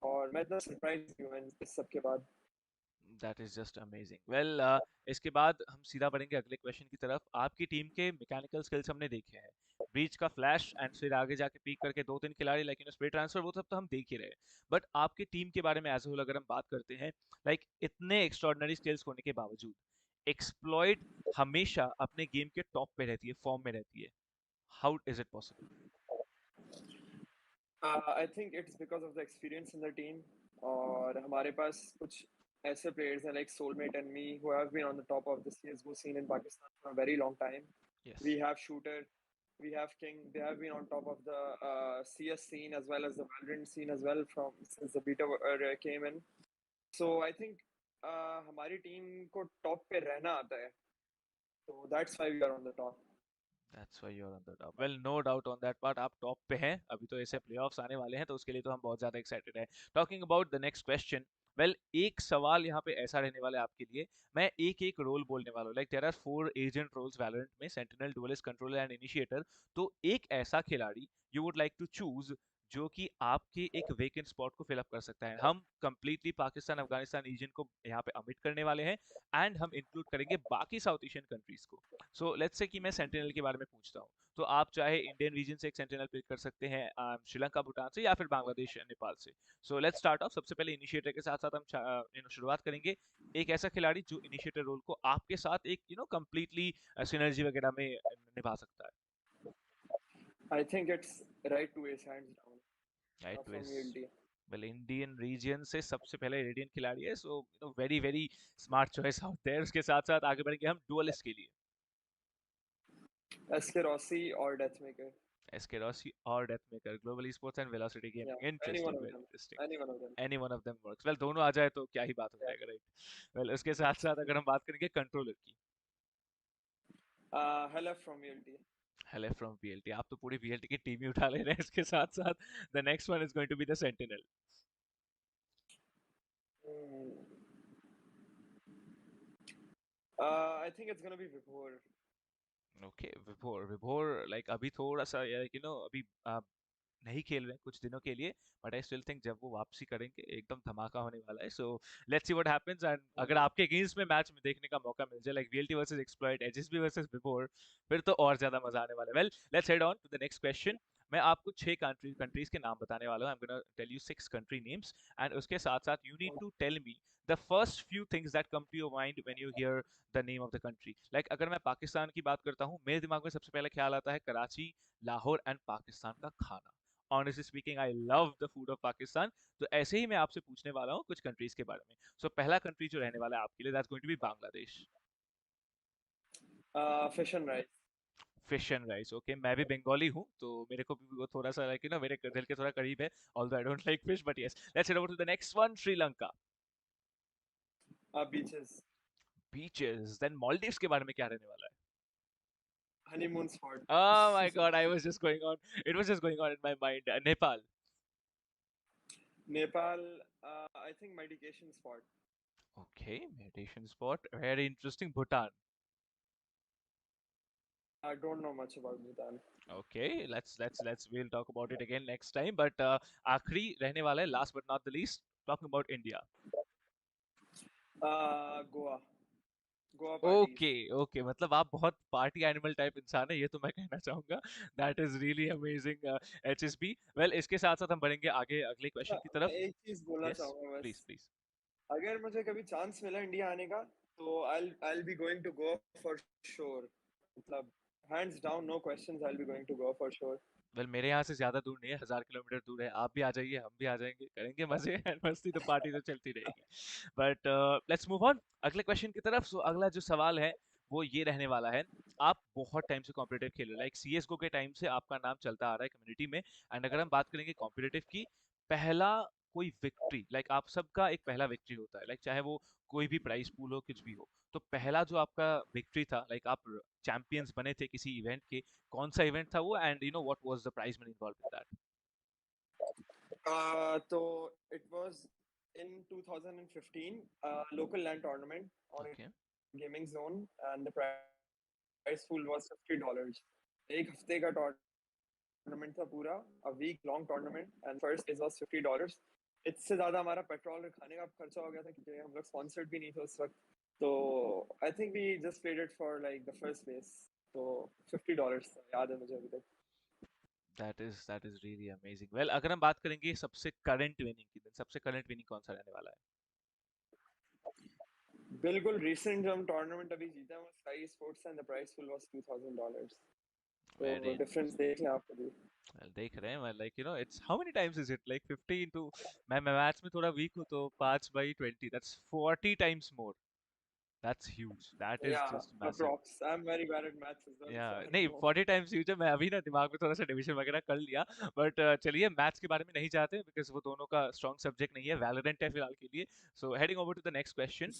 और मैं इतना सरप्राइज हूँ इस सब के बाद। That is just amazing. Well इसके बाद हम सीधा बढ़ेंगे अगले क्वेश्चन की तरफ। आपकी टीम के मैकेनिकल स्किल्स हमने देखे हैं, ब्रीच का फ्लैश एंड फिर आगे जाके पीक करके दो तीन खिलाड़ी लाइक स्प्रे ट्रांसफर, वो सब तो हम देख ही रहे हैं। बट आपकी टीम के बारे में एज होल अगर हम बात करते हैं, लाइक इतने एक्स्ट्रॉर्डनरी स्किल्स होने के बावजूद एक्सप्लॉइट हमेशा अपने गेम के टॉप पे रहती है, फॉर्म में रहती है। How is it possible? I think it's because of the experience in the team और हमारे पास कुछ ऐसे प्लेयर्स हैं like soulmate and me who have been on the top of the CSGO scene in Pakistan for a very long time. Yes. We have Shooter, we have King. They have been on top of the CS scene as well as the Valorant scene as well from since the beta came in. So I think हमारी team को top पे रहना आता है, so that's why we are on the top. That's why you're on the top. Well, no doubt on that part. आप top पे हैं। अभी तो ऐसे प्लेऑफ्स आने वाले हैं तो उसके लिए तो हम बहुत ज़्यादा एक्साइटेड हैं। Talking about the next question, well एक सवाल यहाँ पे ऐसा रहने वाला है आपके लिए। मैं एक एक रोल बोलने वाला हूँ, like there are 4 agent roles Valorant में, sentinel, duelist, controller and initiator. तो एक ऐसा खिलाड़ी you would like to choose जो कि आपके एक वेकेंट स्पॉट को फिल अप कर सकता है। हम कंप्लीटली पाकिस्तान अफगानिस्तान रीजन को यहाँ पे अमिट करने वाले हैं एंड हम इंक्लूड करेंगे बाकी साउथ एशियन कंट्रीज को। सो लेट्स से कि मैं सेंटिनल के बारे में पूछता हूँ, तो आप चाहे इंडियन रीजन से एक सेंटिनल पिक कर सकते हैं, श्रीलंका, भूटान से, या फिर बांग्लादेश, नेपाल से। So let's start of. सबसे पहले इनिशिएटर के साथ साथ हम शुरुआत करेंगे। एक ऐसा खिलाड़ी जो इनिशिएटर रोल को आपके साथ एक कंप्लीटली सिनर्जी वगैरह में निभा सकता है। I think it's right to ace hands down right to from is ELT. Well Indian region से सबसे पहले रेडियन खिलाड़ी है, so very very smart choice out there. उसके साथ साथ आगे बढ़ेंगे हम डुअलिस्ट के लिए। SK Rossi or Deathmaker. SK Rossi और Deathmaker, global esports and Velocity Yeah, gaming. any one interesting, of very them. Interesting. Any one of them. Any one of them works. Well दोनों आ जाए तो क्या ही बात हो Yeah. जाएगा, right. Well उसके साथ साथ अगर हम बात करेंगे कंट्रोलर की, Hello from ELT. हेले फ्रॉम वीएलटी। आप तो पूरी वीएलटी की टीम ही उठा ले रहे हैं। इसके साथ साथ the next one is going to be the sentinel. Hmm. I think it's gonna be Vibhor. Okay, Vibhor. Vibhor like अभी थोड़ा सा अभी नहीं खेल रहे हैं कुछ दिनों के लिए, बट आई स्टिल थिंक जब वो वापसी करेंगे एकदम धमाका होने वाला है। So let's see what happens. And अगर आपके अगेंस्ट में मैच में देखने का मौका मिल जाए, like VLT versus exploit, HSB versus Vibhor, फिर तो और ज्यादा मजा आने वाला है। Well let's head on to the next question. मैं आपको 6 कंट्रीज के नाम बताने वाला हूँ। I am gonna tell you 6 country names and उसके साथ साथ you need to tell me the first few things that come to your mind when you hear the name of the country. Like अगर मैं पाकिस्तान की बात करता हूँ, मेरे दिमाग में सबसे पहले ख्याल आता है कराची, लाहौर एंड पाकिस्तान का खाना। Honestly speaking, I love the food of Pakistan. तो ऐसे ही मैं आपसे पूछने वाला हूँ कुछ कंट्रीज के बारे में। सो पहला कंट्री जो रहने वाला है आपके लिए, that's going to be Bangladesh. Fish and rice. Fish and rice, okay. मैं भी बंगाली हूँ तो मेरे को भी वो थोड़ा सा लाइक मेरे दिल के थोड़ा करीब है, although I don't like fish, but yes. Let's head over to the next one, Sri Lanka. Beaches. Beaches. Then Maldives के बारे में क्या रहने वाला है? Honeymoon spot. Oh my god, it was just going on in my mind. Nepal. Nepal. I think medication spot. Okay, meditation spot, very interesting. Bhutan. I don't know much about Bhutan. Okay, let's we'll talk about it again next time. But आखिरी रहने वाला है, last but not the least, talking about India. Goa. Goa parties. Okay okay, मतलब आप बहुत party animal type इंसान है, ये तो मैं कहना चाहूंगा. That is really amazing. HSB. Well, इसके साथ साथ हम बढ़ेंगे आगे अगले क्वेश्चन की मैं तरफ. एक चीज बोलना यस, चाहूंगा बस. Please please. अगर मुझे कभी चांस मिला इंडिया आने का तो I'll be going to Goa for sure. मतलब hands down no questions I'll be going to Goa for sure. Well, मेरे यहाँ से ज्यादा दूर नहीं है, 1000 किलोमीटर दूर है. आप भी आ जाइए, हम भी आ जाएंगे, करेंगे मजे एंड मस्ती, तो पार्टी तो चलती रहेगी. बट लेट्स मूव ऑन अगले क्वेश्चन की तरफ. सो अगला जो सवाल है वो ये रहने वाला है. आप बहुत टाइम से कॉम्पिटिटिव खेल रहे हो, लाइक सीएसगो के टाइम से आपका नाम चलता आ रहा है कम्युनिटी में. एंड अगर हम बात करेंगे कॉम्पिटिटिव की, पहला कोई विक्ट्री, लाइक आप सबका एक पहला विक्ट्री होता है, लाइक चाहे वो कोई भी प्राइस पूल हो, कुछ भी हो. तो पहला जो आपका विक्ट्री था, लाइक आप चैंपियंस बने थे किसी इवेंट के, कौन सा इवेंट था वो, and you know what was the prize money involved in that? तो it was in 2015 local LAN tournament on okay. gaming zone and the prize pool was $50. एक हफ्ते का टूर्नामेंट था पूरा, a week long tournament and first prize was $50. इससे ज्यादा हमारा petrol और खाने का खर्चा हो गया था क्योंकि हम लोग स्पॉन्सर्ड भी नहीं थे उस वक्त. तो I think we just played it for like the first place. तो $50 था, याद है मुझे अभी तक. That is really amazing. Well, अगर हम बात करेंगे सबसे करंट विनिंग की, then सबसे करंट विनिंग कौन सा रहने वाला है? बिल्कुल रिसेंट जो हम टूर्नामेंट अभी जीते हैं वो sky sports and the price pool was $2000. तो वेरी डिफरेंस देख लें आप कभी. वेल, देख रहे हैं. मैं like you know it's how many times is it, like 50 into, मैं मैथ्स में थोड़ा वीक हूं, तो 5/20, that's 40 times more. That's huge, that is yeah just massive. Approx I am very bad at maths as well yeah so आई नहीं, don't know. 40 times huge है. मैं अभी ना दिमाग में थोड़ा सा डिवीजन वगैरह कर लिया. बट चलिए, मैथ्स के बारे में नहीं जाते बिकॉज वो दोनों का स्ट्रॉन्ग सब्जेक्ट नहीं है, वैलोरेंट है फिलहाल के लिए. So heading over to the next question.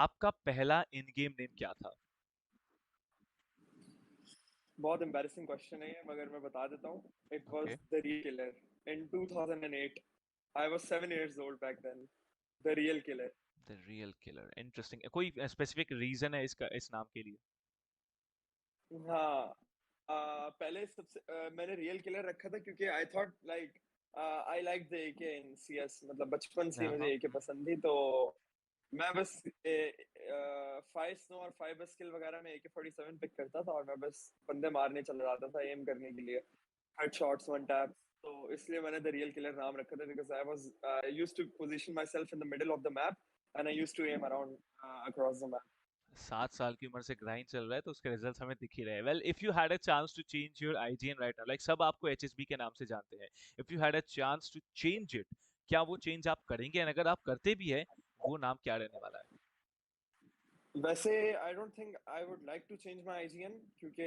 आपका पहला इन गेम नेम क्या था? बहुत एम्बैरेसिंग क्वेश्चन है ये मगर मैं बता देता हूँ. It was okay. The real killer in 2008. I was 7 years old back then. The real killer. The real killer, interesting. कोई स्पेसिफिक रीजन है इसका, इस नाम के लिए? हाँ. पहले सबसे मैंने रियल किलर रखा था क्योंकि I thought like I like the AK in CS. मतलब बचपन से ही हाँ मुझे हाँ. एके पसंद थी. तो मैं बस 5 स्नो और 5 स्किल वगैरह में AK-47 पिक करता था और मैं बस बंदे मारने चला जाता था एम करने के लिए. Headshots, one tap. तो इसलिए मैंने द रियल किलर नाम रखा था because I was used to position myself in the middle of the map and I used to aim around across the map. 7 साल की उम्र से ग्राइंड चल रहा है, तो उसके रिजल्ट्स हमें दिख ही रहे हैं. Well, if you had a chance to change your IGN right now, like सब आपको एचएसबी के नाम से जानते हैं, if you had a chance to change it, क्या वो चेंज आप करेंगे? एंड अगर आप करते भी है, वो नाम क्या रहने वाला है? वैसे I don't think I would like to change my IGN क्योंकि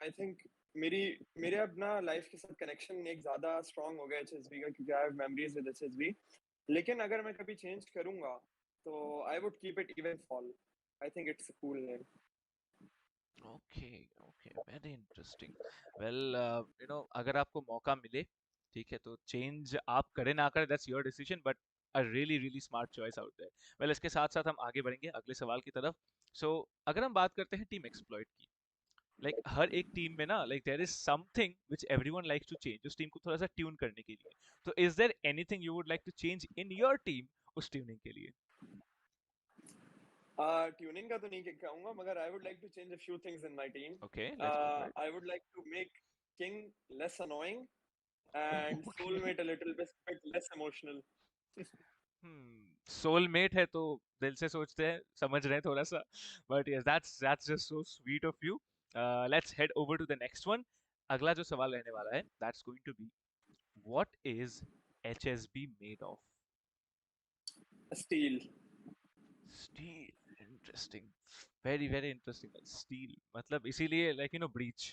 आई थिंक मेरी मेरे अपना लाइफ के साथ कनेक्शन एक ज्यादा स्ट्रांग हो गया एचएसबी का क्योंकि I have memories with HSB. लेकिन अगर मैं कभी चेंज करूंगा तो I would keep it even fall. I think it's a cool name. Okay okay, very interesting. Well, you know अगर आपको मौका मिले, ठीक है, तो चेंज आप करें ना करें, that's your decision, but a really really smart choice out there. Well, इसके साथ साथ हम आगे बढ़ेंगे अगले सवाल की तरफ. सो अगर हम बात करते हैं टीम एक्सप्लॉइट की, लाइक हर एक टीम में ना, like there is something which everyone likes to change, उस टीम को थोड़ा सा ट्यून करने के लिए. तो is there anything you would like to change in your team उस ट्यूनिंग के लिए? ट्यूनिंग का तो नहीं कहूंगा मगर I would like to change a few things in my team. Okay, let's go for it. I would like to make king less annoying and okay. soulmate a little bit less emotional. Soulmate है तो दिल से सोचते हैं, समझ रहे हैं थोड़ा सा. But yes, that's just so sweet of you. Let's head over to the next one. अगला जो सवाल रहने वाला है, that's going to be, what is HSB made of? Steel. Steel, interesting. Very very interesting. Steel मतलब इसीलिए, like you know, breach,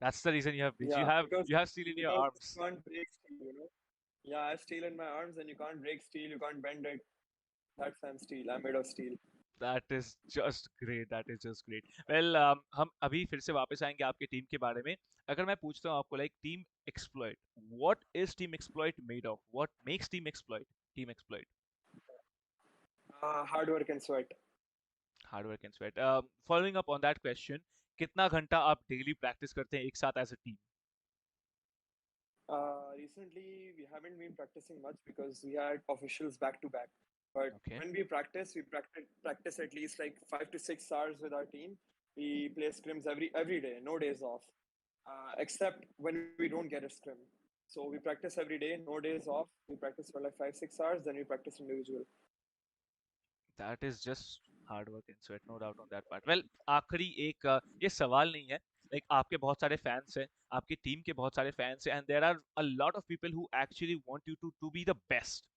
that's the reason you have breach, Yeah, you have steel in your because arms. you can't break steel, you know. Yeah, I have steel in my arms, and you can't break steel. You can't bend it. That's I'm steel. I'm made of steel. That is just great. That is just great. Well, हम अभी फिर से वापस आएंगे आपके team के बारे में. अगर मैं पूछता हूँ आपको, like team exploit, what is team exploit made of? What makes team exploit? Team exploit. Hard work and sweat. Hard work and sweat. Following up on that question, कितना घंटा आप डेली प्रैक्टिस करते हैं एक साथ as a team? Recently, we haven't been practicing much because we had officials back to back. But Okay. when we practice at least like 5 to 6 hours with our team. We play scrims every day, no days off, except when we don't get a scrim. So we practice every day, no days off. We practice for like 5 6 hours, then we practice individual. That is just hard work and sweat, no doubt on that part. Well, आखिरी एक ये सवाल नहीं है, like आपके बहुत सारे fans हैं, आपकी टीम के बहुत सारे फैंस हैं, and there are a lot of people who actually want you to be the best.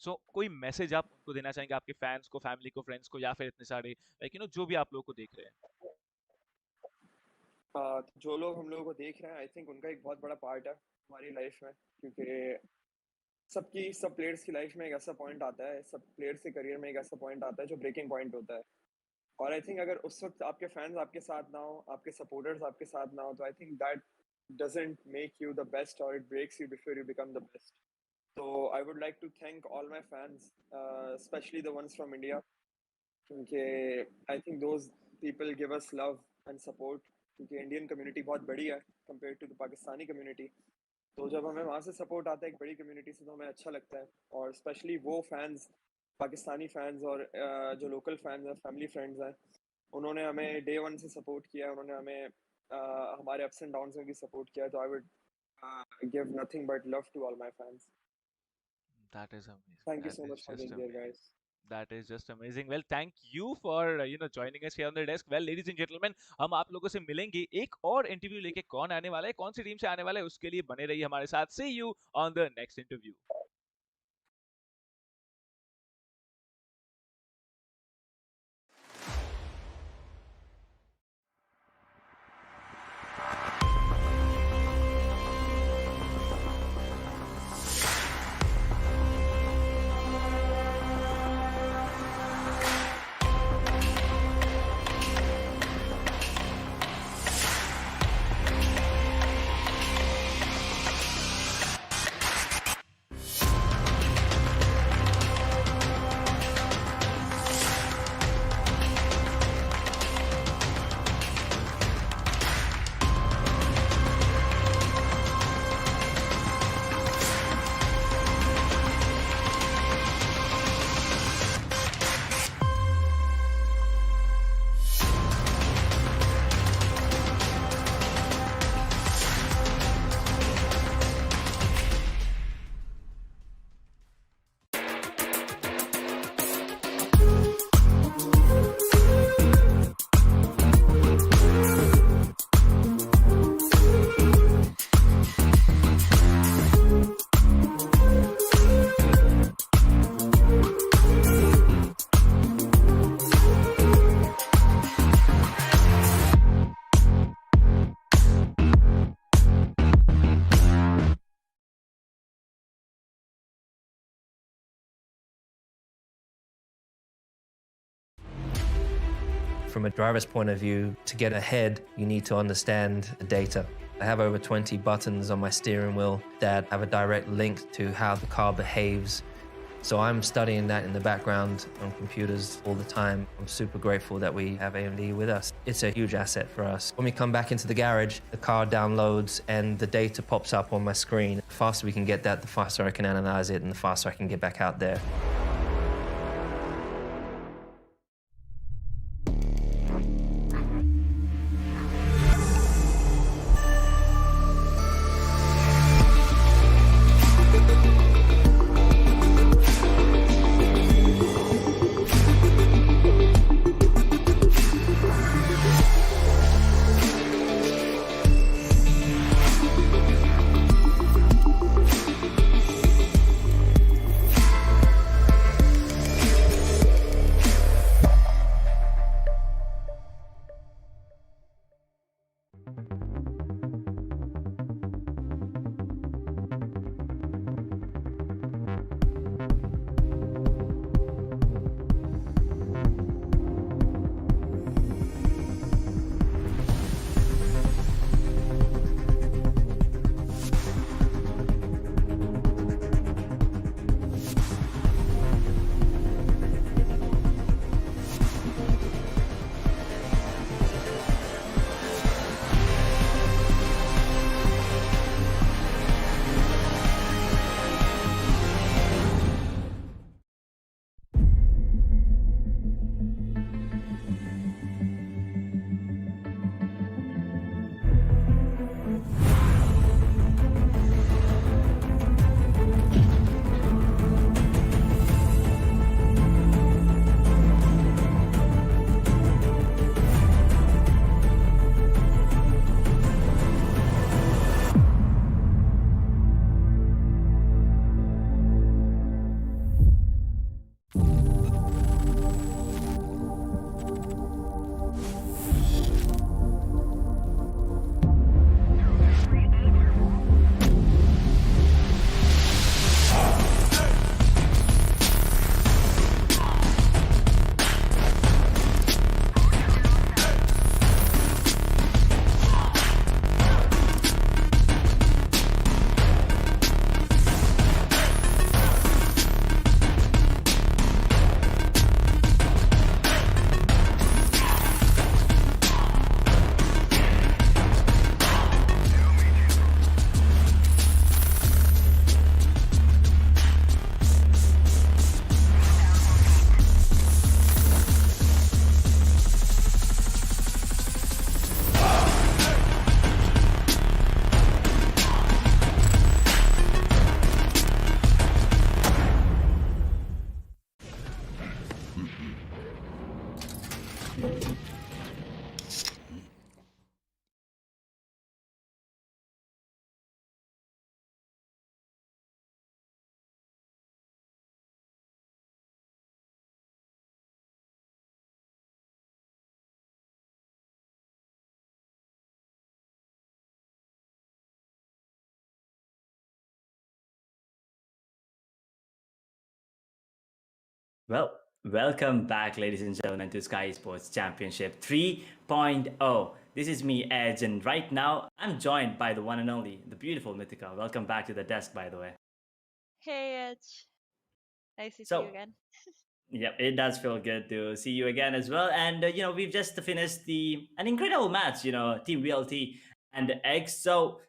So कोई मैसेज आप उनको देना चाहेंगे, आपके फैंस को, फैमिली को, फ्रेंड्स को, या फिर इतने सारे जो भी आप लोगों को देख रहे हैं? तो जो लोग हम लोगों को देख रहे हैं, आई थिंक उनका एक बहुत बड़ा पार्ट है हमारी लाइफ में, क्योंकि सब प्लेयर्स की लाइफ में एक ऐसा पॉइंट आता है, सब प्लेयर्स के करियर में एक ऐसा पॉइंट आता है जो ब्रेकिंग पॉइंट होता है। और आई थिंक अगर उस वक्त आपके फैंस आपके साथ ना हो, आपके सपोर्टर्स आपके साथ ना हो, तो I think that doesn't make you the best और it breaks you before you become the best. तो I would like to thank all my fans, specially the ones from India, क्योंकि I think those people give us love and support, क्योंकि Indian community बहुत बड़ी है compare to the Pakistani community. तो जब हमें वहाँ से सपोर्ट आता है एक बड़ी कम्युनिटी से, तो हमें अच्छा लगता है। और स्पेशली वो फैंस, पाकिस्तानी फैंस और जो लोकल फैंस हैं, फैमिली फ्रेंड्स हैं, उन्होंने हमें डे वन से सपोर्ट किया, उन्होंने हमें हमारे अप्स एंड डाउन्स में भी सपोर्ट किया। तो I would give nothing but love to all my fans. That is amazing. Thank you That so is much for just being there, amazing. guys. That is just amazing. Well, thank you for joining us here on the desk. Well, ladies and gentlemen, हम आप लोगों से मिलेंगे एक और interview लेके। कौन आने वाला है, कौन सी टीम से आने वाला है, उसके लिए बने रहिए हमारे साथ। See you on the next interview. From a driver's point of view, to get ahead, you need to understand the data. I have over 20 buttons on my steering wheel that have a direct link to how the car behaves. So I'm studying that in the background on computers all the time. I'm super grateful that we have AMD with us. It's a huge asset for us. When we come back into the garage, the car downloads and the data pops up on my screen. The faster we can get that, the faster I can analyze it and the faster I can get back out there. Well, welcome back, ladies and gentlemen, to Skyesports Championship 3.0. This is me, Edge, and right now I'm joined by the one and only, the beautiful Mythica. Welcome back to the desk, by the way. Hey, Edge. Nice to see you So, again. yep, it does feel good to see you again as well. And we've just finished an incredible match. Team VLT and Eggs. So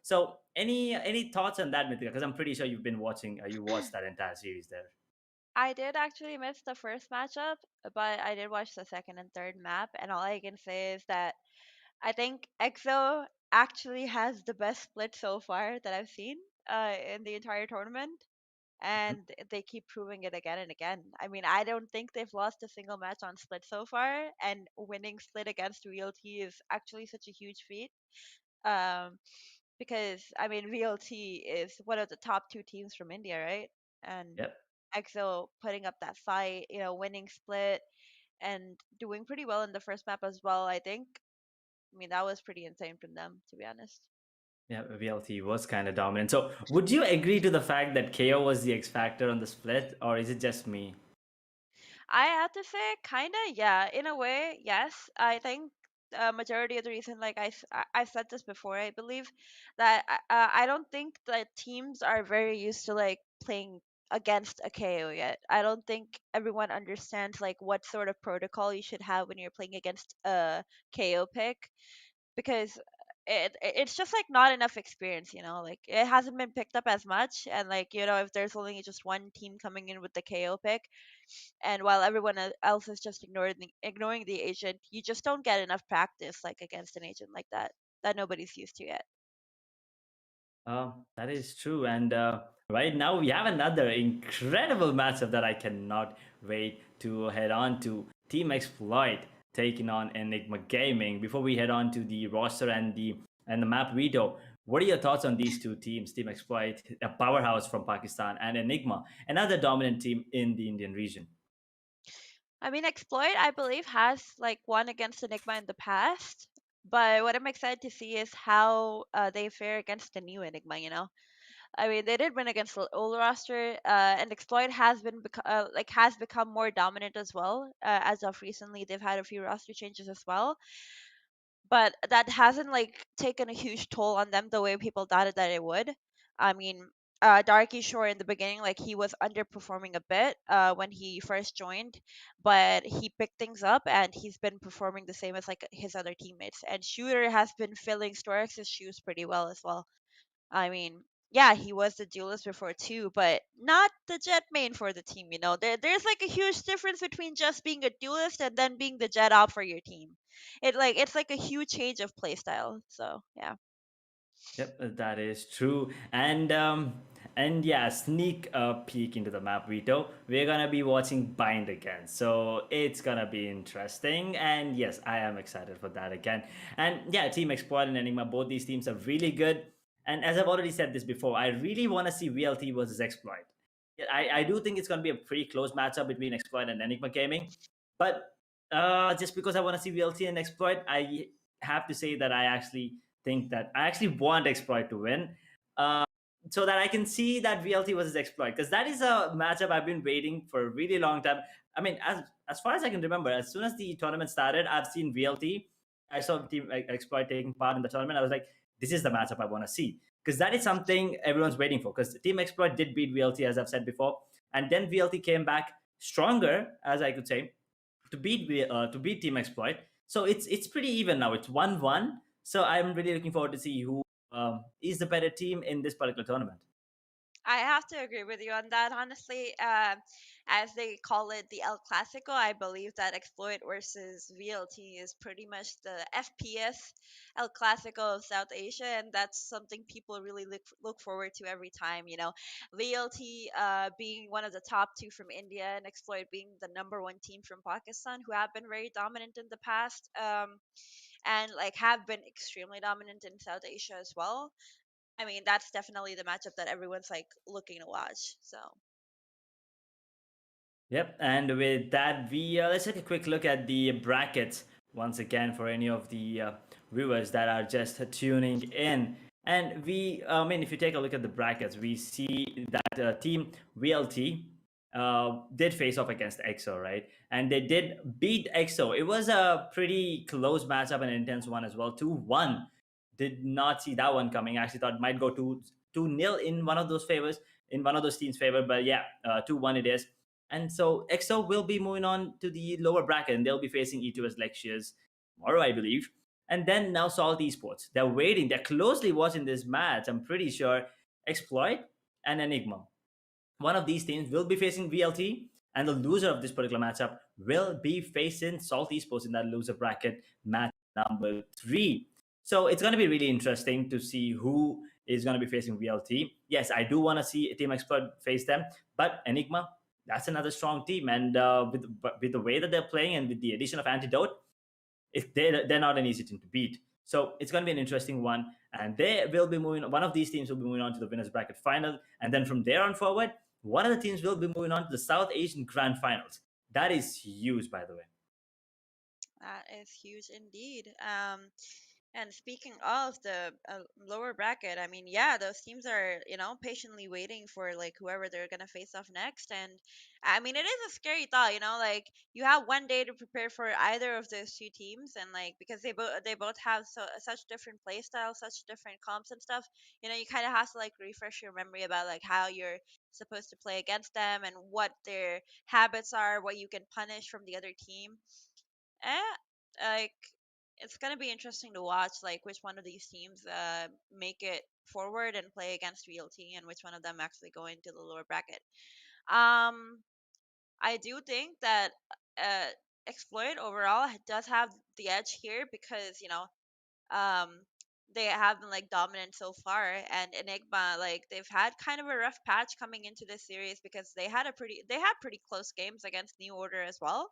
any thoughts on that, Mythica? Because I'm pretty sure you've been watching. You watched that entire series there. I did actually miss the first matchup, but I did watch the second and third map, and all I can say is that I think EXO actually has the best split so far that I've seen in the entire tournament, and they keep proving it again and again. I mean, I don't think they've lost a single match on split so far, and winning split against VLT is actually such a huge feat. Um, because I mean VLT is one of the top two teams from India, right? And Yep. EXO putting up that fight, winning split and doing pretty well in the first map as well, I think. I mean, that was pretty insane from them, to be honest. Yeah, VLT was kind of dominant. So, would you agree to the fact that KO was the X factor on the split, or is it just me? I have to say, kind of, yeah. In a way, yes. I think majority of the reason, like I said this before, I believe that I don't think that teams are very used to like playing against a KO yet. I don't think everyone understands like what sort of protocol you should have when you're playing against a KO pick, because it's just like not enough experience, like it hasn't been picked up as much, and like if there's only just one team coming in with the KO pick, and while everyone else is just ignoring the agent, you just don't get enough practice like against an agent like that nobody's used to yet. That is true. And right now we have another incredible matchup that I cannot wait to head on to. Team Exploit taking on Enigma Gaming. Before we head on to the roster and the map veto, what are your thoughts on these two teams? Team Exploit, a powerhouse from Pakistan, and Enigma, another dominant team in the Indian region. I mean, Exploit, I believe, has like won against Enigma in the past, but what I'm excited to see is how they fare against the new Enigma. I mean, they did win against the old roster, and Exploit has become more dominant as well. As of recently, they've had a few roster changes as well, but that hasn't like taken a huge toll on them the way people thought that it would. I mean, Darky Shore in the beginning, like he was underperforming a bit when he first joined, but he picked things up and he's been performing the same as like his other teammates. And Shooter has been filling Storix's shoes pretty well as well. I mean, yeah, he was the duelist before too, but not the jet main for the team. There's like a huge difference between just being a duelist and then being the jet op for your team. It's like a huge change of playstyle. So yeah. Yep, that is true. And yeah, sneak a peek into the map veto. We're gonna be watching Bind again, so it's gonna be interesting. And yes, I am excited for that again. And yeah, Team Exploit and Enigma, both these teams are really good. And as I've already said this before, I really want to see VLT versus Exploit. Yeah, I do think it's gonna be a pretty close matchup between Exploit and Enigma Gaming. But just because I want to see VLT and Exploit, I have to say that I actually think that I actually want Exploit to win, uh, so that I can see that VLT versus Exploit, because that is a matchup I've been waiting for a really long time. I mean, as far as I can remember, as soon as the tournament started, I've seen VLT. I saw Team Exploit taking part in the tournament. I was like, this is the matchup I want to see, because that is something everyone's waiting for. Because Team Exploit did beat VLT, as I've said before, and then VLT came back stronger, as I could say, to beat Team Exploit. So it's pretty even now. It's 1-1. So I'm really looking forward to see who is the better team in this particular tournament. I have to agree with you on that, honestly. As they call it, the El Clasico, I believe that Exploit versus VLT is pretty much the FPS El Clasico of South Asia, and that's something people really look forward to every time. VLT being one of the top two from India, and Exploit being the number one team from Pakistan, who have been very dominant in the past. And like have been extremely dominant in South Asia as well. I mean, that's definitely the matchup that everyone's like looking to watch. So Yep, and with that, we let's take a quick look at the brackets once again for any of the viewers that are just tuning in. And I mean, if you take a look at the brackets, we see that Team VLT did face off against EXO, right? And they did beat EXO. It was a pretty close matchup, an intense one as well. 2-1. Did not see that one coming. I actually thought it might go 2-0 in one of those favors, in one of those teams' favor. But yeah, 2-1 it is. And so EXO will be moving on to the lower bracket, and they'll be facing E2S Lectures tomorrow, I believe. And then now Salt Esports. They're waiting. They're closely watching this match. I'm pretty sure Exploit and Enigma. One of these teams will be facing VLT, and the loser of this particular matchup will be facing Salt Esports in that loser bracket match number 3. So it's going to be really interesting to see who is going to be facing VLT. Yes, I do want to see Team Exploit face them, but Enigma, that's another strong team. And with the way that they're playing and with the addition of Antidote, they're not an easy team to beat. So it's going to be an interesting one. And they will be moving, one of these teams will be moving on to the winners bracket final. And then from there on forward, one of the teams will be moving on to the South Asian Grand Finals. That is huge, by the way. That is huge indeed. And speaking of the lower bracket, I mean, yeah, those teams are, patiently waiting for like whoever they're gonna face off next. And I mean, it is a scary thought, like you have one day to prepare for either of those two teams, and like because they both have such different play styles, such different comps and stuff. You kind of have to like refresh your memory about like how you're supposed to play against them and what their habits are, what you can punish from the other team. Like it's gonna be interesting to watch like which one of these teams make it forward and play against VLT, and which one of them actually go into the lower bracket. Um, I do think that uh, Exploit overall does have the edge here because um, they have been like dominant so far, and Enigma like they've had kind of a rough patch coming into this series because they had pretty close games against New Order as well,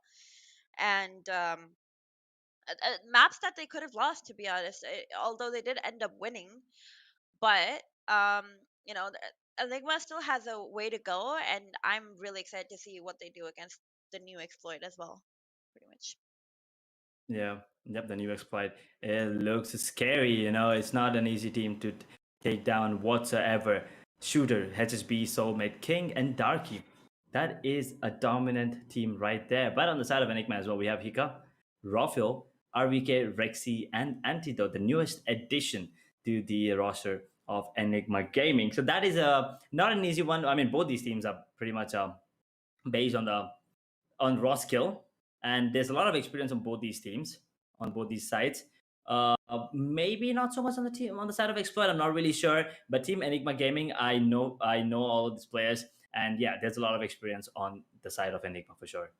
and maps that they could have lost, to be honest, although they did end up winning. But Enigma still has a way to go, and I'm really excited to see what they do against the new Exploit as well, pretty much. Yeah, yep, the new Exploit. It looks scary, it's not an easy team to take down whatsoever. Shooter, HSB, Soulmate, King, and Darky. That is a dominant team right there. But on the side of Enigma as well, we have Hika, Rofil, RVK, Rexy, and Antidote, the newest addition to the roster of Enigma Gaming. So that is not an easy one. I mean, both these teams are pretty much based on raw skill, and there's a lot of experience on both these teams, on both these sides. Maybe not so much on the side of Exploit. I'm not really sure, but Team Enigma Gaming, I know all of these players, and yeah, there's a lot of experience on the side of Enigma for sure.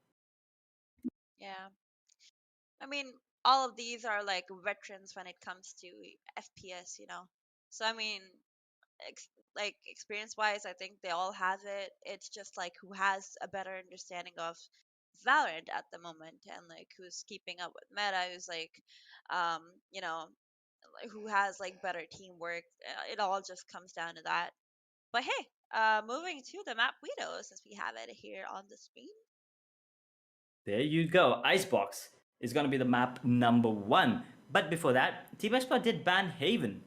Yeah, I mean, all of these are like veterans when it comes to FPS, So I mean, like experience wise, I think they all have it. It's just like who has a better understanding of Valorant at the moment, and like who's keeping up with meta, who's like, um, you know, who has like better teamwork. It all just comes down to that. But hey, moving to the map Guido, since we have it here on the screen. There you go. Icebox is going to be the map number 1. But before that, Team Expert did ban Haven.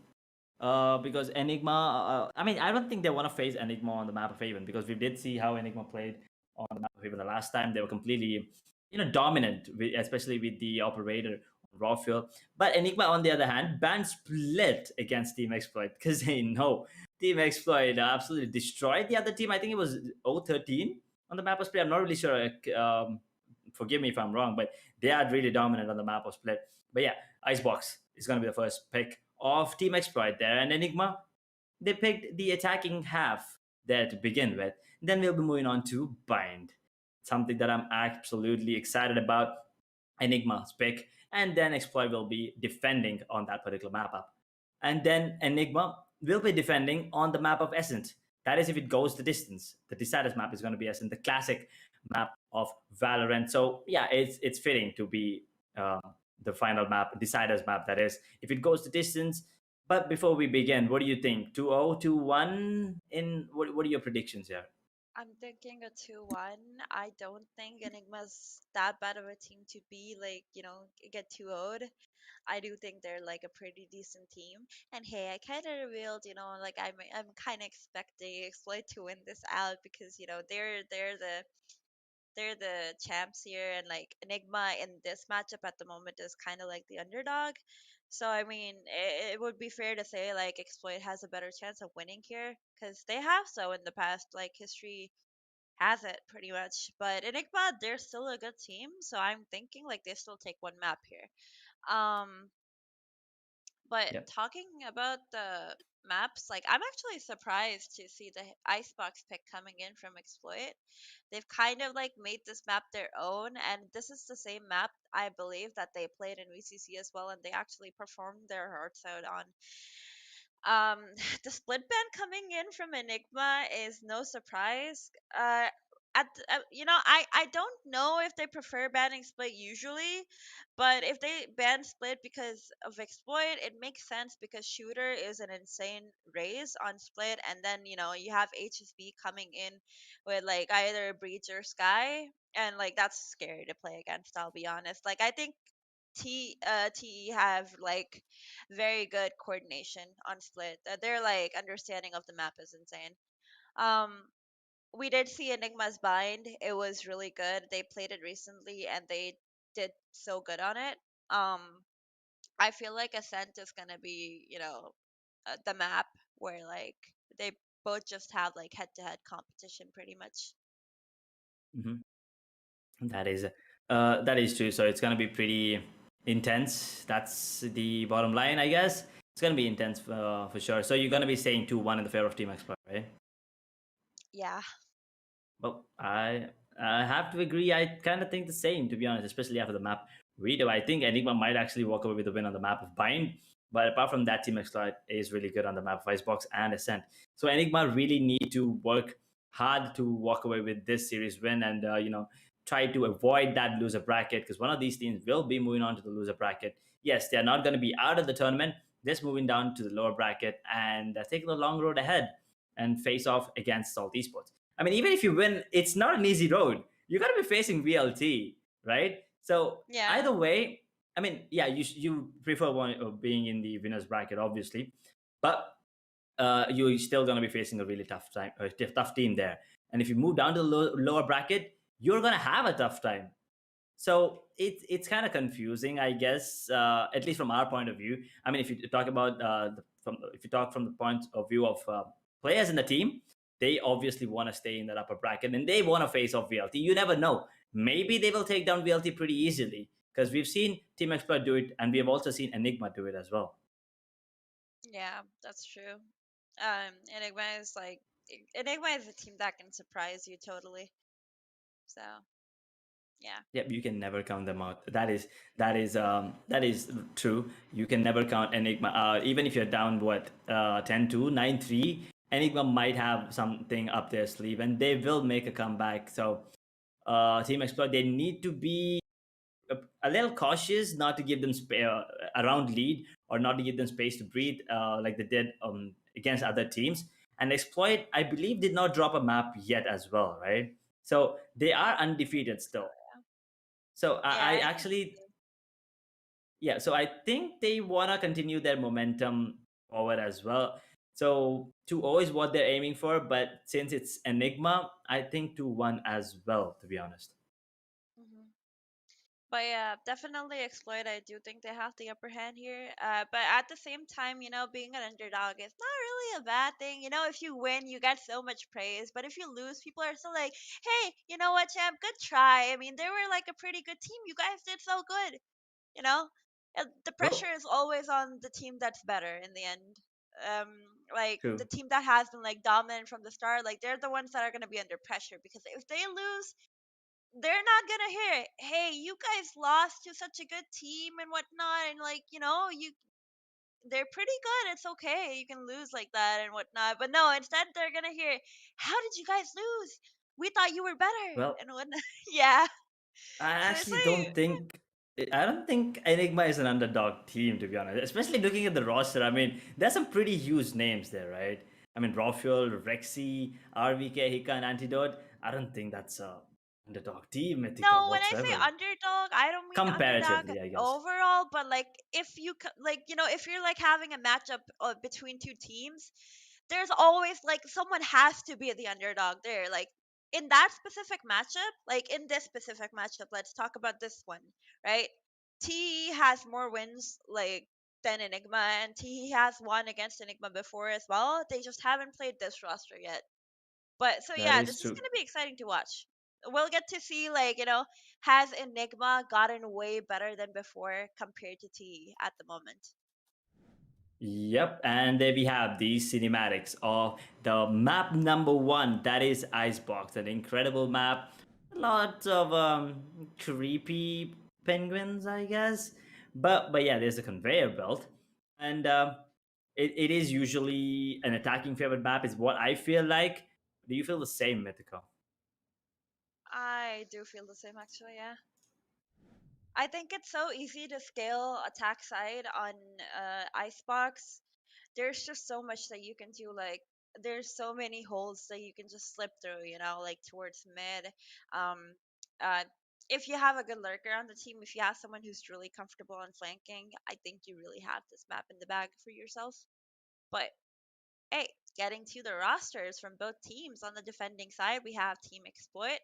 Because Enigma, I mean, I don't think they want to face Enigma on the map of Haven, because we did see how Enigma played on the map of Haven the last time. They were completely, dominant, especially with the operator raw field. But Enigma, on the other hand, banned Split against Team Exploit because they know Team Exploit absolutely destroyed the other team. I think it was 0-13 on the map of Split. I'm not really sure. Forgive me if I'm wrong, but they are really dominant on the map of Split. But yeah, Icebox is going to be the first pick of Team Exploit there. And Enigma, they picked the attacking half there to begin with. Then we'll be moving on to Bind, something that I'm absolutely excited about. Enigma's pick, and then Exploit will be defending on that particular map up. And then Enigma will be defending on the map of Essence. That is if it goes the distance. The Deciders map is going to be Essence, the classic map of Valorant. So yeah, it's fitting to be the final map, Deciders map, that is, if it goes the distance. But before we begin, what do you think? 2-0, 2-1? What are your predictions here? I'm thinking a 2-1. I don't think Enigma's that bad of a team to be like, get 2-0'd. I do think they're like a pretty decent team. And hey, I kind of revealed, like I'm kind of expecting Exploit to win this out because they're the champs here, and like Enigma in this matchup at the moment is kind of like the underdog. So I mean, it would be fair to say like Exploit has a better chance of winning here because they have so in the past. Like history has it pretty much. But Enigma, they're still a good team, so I'm thinking like they still take one map here. Um, but Yep. talking about the maps, like I'm actually surprised to see the Icebox pick coming in from Exploit. They've kind of like made this map their own, and this is the same map I believe that they played in VCC as well, and they actually performed their hearts out on. Um, the split ban coming in from Enigma is no surprise. I don't know if they prefer banning split usually, but if they ban split because of exploit, it makes sense because shooter is an insane raise on split, and then you have HSB coming in with like either breach or sky, and like that's scary to play against. I'll be honest. Like I think TE have like very good coordination on split. Their like understanding of the map is insane. Um, we did see Enigma's bind. It was really good. They played it recently and they did so good on it. Um, I feel like Ascent is gonna be, the map where like they both just have like head-to-head competition pretty much. Hmm. That is true. So it's gonna be pretty intense. That's the bottom line, I guess. It's gonna be intense for sure. So you're gonna be saying 2-1 in the favor of Team Explorer, right? Yeah. Well, I have to agree. I kind of think the same, to be honest, especially after the map redo. I think Enigma might actually walk away with the win on the map of Bind. But apart from that, Team Exploit is really good on the map of Icebox and Ascent. So Enigma really need to work hard to walk away with this series win and try to avoid that loser bracket, because one of these teams will be moving on to the loser bracket. Yes, they are not going to be out of the tournament, just moving down to the lower bracket and take the long road ahead and face off against Salt Esports. I mean, even if you win, it's not an easy road. You're going to be facing VLT, right? So Yeah. either way, I mean, yeah, you prefer one being in the winners bracket, obviously, but you're still going to be facing a really tough time, tough team there. And if you move down to the lower bracket, you're going to have a tough time. So it's kind of confusing, I guess, at least from our point of view. I mean, if you talk about if you talk from the point of view of players in the team, they obviously want to stay in that upper bracket and they want to face off VLT. You never know. Maybe they will take down VLT pretty easily because we've seen Team Expert do it, and we have also seen Enigma do it as well. Yeah, that's true. Enigma is like Enigma is a team that can surprise you totally. So, yeah. Yep, you can never count them out. That is true. You can never count Enigma. Even if you're down 10-2, 9-3, Enigma might have something up their sleeve, and they will make a comeback. So, Team Exploit, they need to be a little cautious, not to give them around lead, or not to give them space to breathe, like they did against other teams. And Exploit, I believe, did not drop a map yet as well, right? So they are undefeated still. So Yeah, I I think actually, yeah. So I think they wanna continue their momentum forward as well. So 2-0 is what they're aiming for, but since it's Enigma, I think 2-1 as well. To be honest. hmm But yeah, definitely exploit. I do think they have the upper hand here. But at the same time, being an underdog is not really a bad thing. If you win, you get so much praise. But if you lose, people are still like, "Hey, you know what, champ? Good try. I mean, they were like a pretty good team. You guys did so good." You know, the Well, pressure is always on the team that's better in the end. Um, like true. the team that has been like dominant from the start, like they're the ones that are gonna be under pressure because if they lose, they're not gonna hear, "Hey, you guys lost to such a good team and whatnot," and like they're pretty good. It's okay, you can lose like that and whatnot. But no, instead they're gonna hear, "How did you guys lose? We thought you were better," Well, and whatnot. Yeah. I So it's actually like, don't think. I don't think Enigma is an underdog team, to be honest. Especially looking at the roster. I mean, there's some pretty huge names there, right? I mean, Raw Fuel, Rexy, RVK, Hika, and Antidote. I don't think that's a underdog team, Mythical, No, when I say whatsoever. underdog, I don't mean underdog Comparatively, I guess. overall, but like if you like, you know, if you're like having a matchup between two teams, there's always like someone has to be the underdog there. Like in that specific matchup, like in this specific matchup, let's talk about this one, right? T has more wins like than Enigma, and T has won against Enigma before as well. They just haven't played this roster yet. But so That yeah, is this is true. gonna be exciting to watch. We'll get to see like, you know, has Enigma gotten way better than before compared to T at the moment. Yep, and there we have these cinematics of the map number 1, that is Icebox, an incredible map. Lots of creepy penguins, I guess. But yeah, there's a conveyor belt, and it is usually an attacking favorite map, is what I feel like. Do you feel the same, Mythical? I do feel the same actually, yeah. I think it's so easy to scale attack side on Icebox. There's just so much that you can do. Like there's so many holes that you can just slip through, you know, like towards mid. Um, uh, if you have a good lurker on the team, if you have someone who's really comfortable on flanking, I think you really have this map in the bag for yourself. But hey, getting to the rosters from both teams. On the defending side, we have Team Exploit,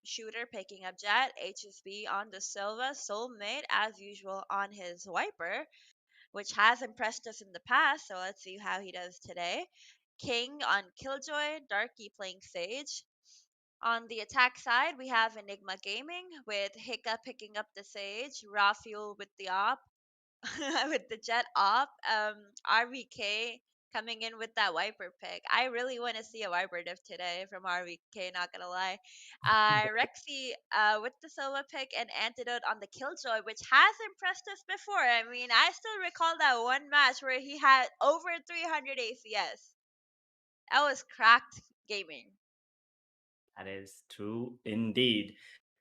Shooter picking up Jet, HSB on the Silva, Soulmate as usual on his Viper, which has impressed us in the past. So let's see how he does today. King on Killjoy, Darky playing Sage. On the attack side, we have Enigma Gaming with Hika picking up the Sage, Rafuel with the Op, with the Jet Op, RVK coming in with that Viper pick. I really want to see a Viper diff today from RVK, not gonna lie. Rexy with the Silva pick and Antidote on the Killjoy, which has impressed us before. I mean, I still recall that one match where he had over 300 ACS. That was cracked gaming. That is true indeed,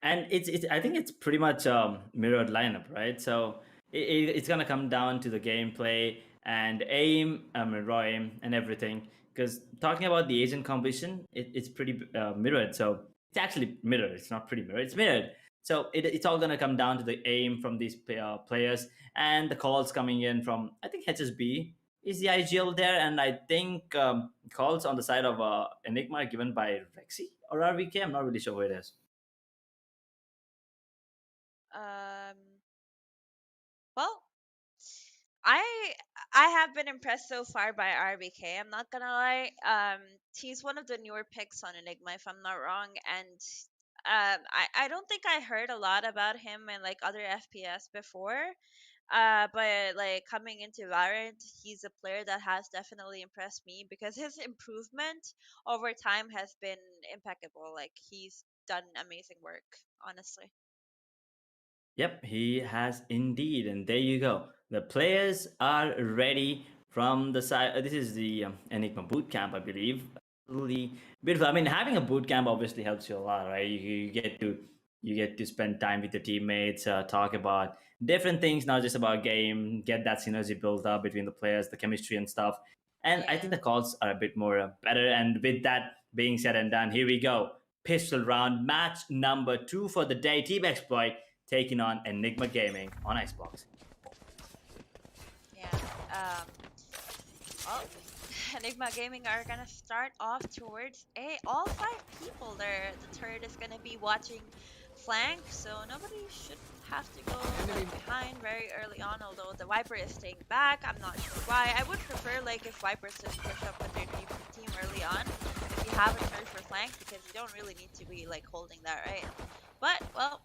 and it's I think it's pretty much mirrored lineup, right? So it's gonna come down to the gameplay and aim, raw aim, and everything. Because talking about the agent composition, it's pretty mirrored. So it's actually mirrored. It's not pretty mirrored. It's mirrored. So it's all gonna come down to the aim from these players and the calls coming in from, I think, HSB is the IGL there, and I think calls on the side of Enigma are given by Rexy or RVK. I'm not really sure who it is. Um, well, I I have been impressed so far by RBK. I'm not gonna lie. He's one of the newer picks on Enigma, if I'm not wrong, and I don't think I heard a lot about him in like other FPS before. But like coming into Valorant, he's a player that has definitely impressed me because his improvement over time has been impeccable. Like he's done amazing work, honestly. Yep, he has indeed. And there you go. The players are ready from the side. This is the Enigma bootcamp, I believe. Really beautiful. I mean, having a bootcamp obviously helps you a lot, right? You get to spend time with your teammates, talk about different things, not just about game, get that synergy built up between the players, the chemistry and stuff. And I Yeah. think the calls are a bit more better. And with that being said and done, here we go. Pistol round, match number 2 for the day. Team Exploit taking on Enigma Gaming on Icebox. Yeah. Well, Enigma Gaming are gonna start off towards A. All 5 people there. The turret is gonna be watching flank, so nobody should have to go like behind very early on. Although the Viper is staying back, I'm not sure why. I would prefer like if Vipers just push up with their team early on. If you have a turret for flank, because you don't really need to be like holding that, right? But well,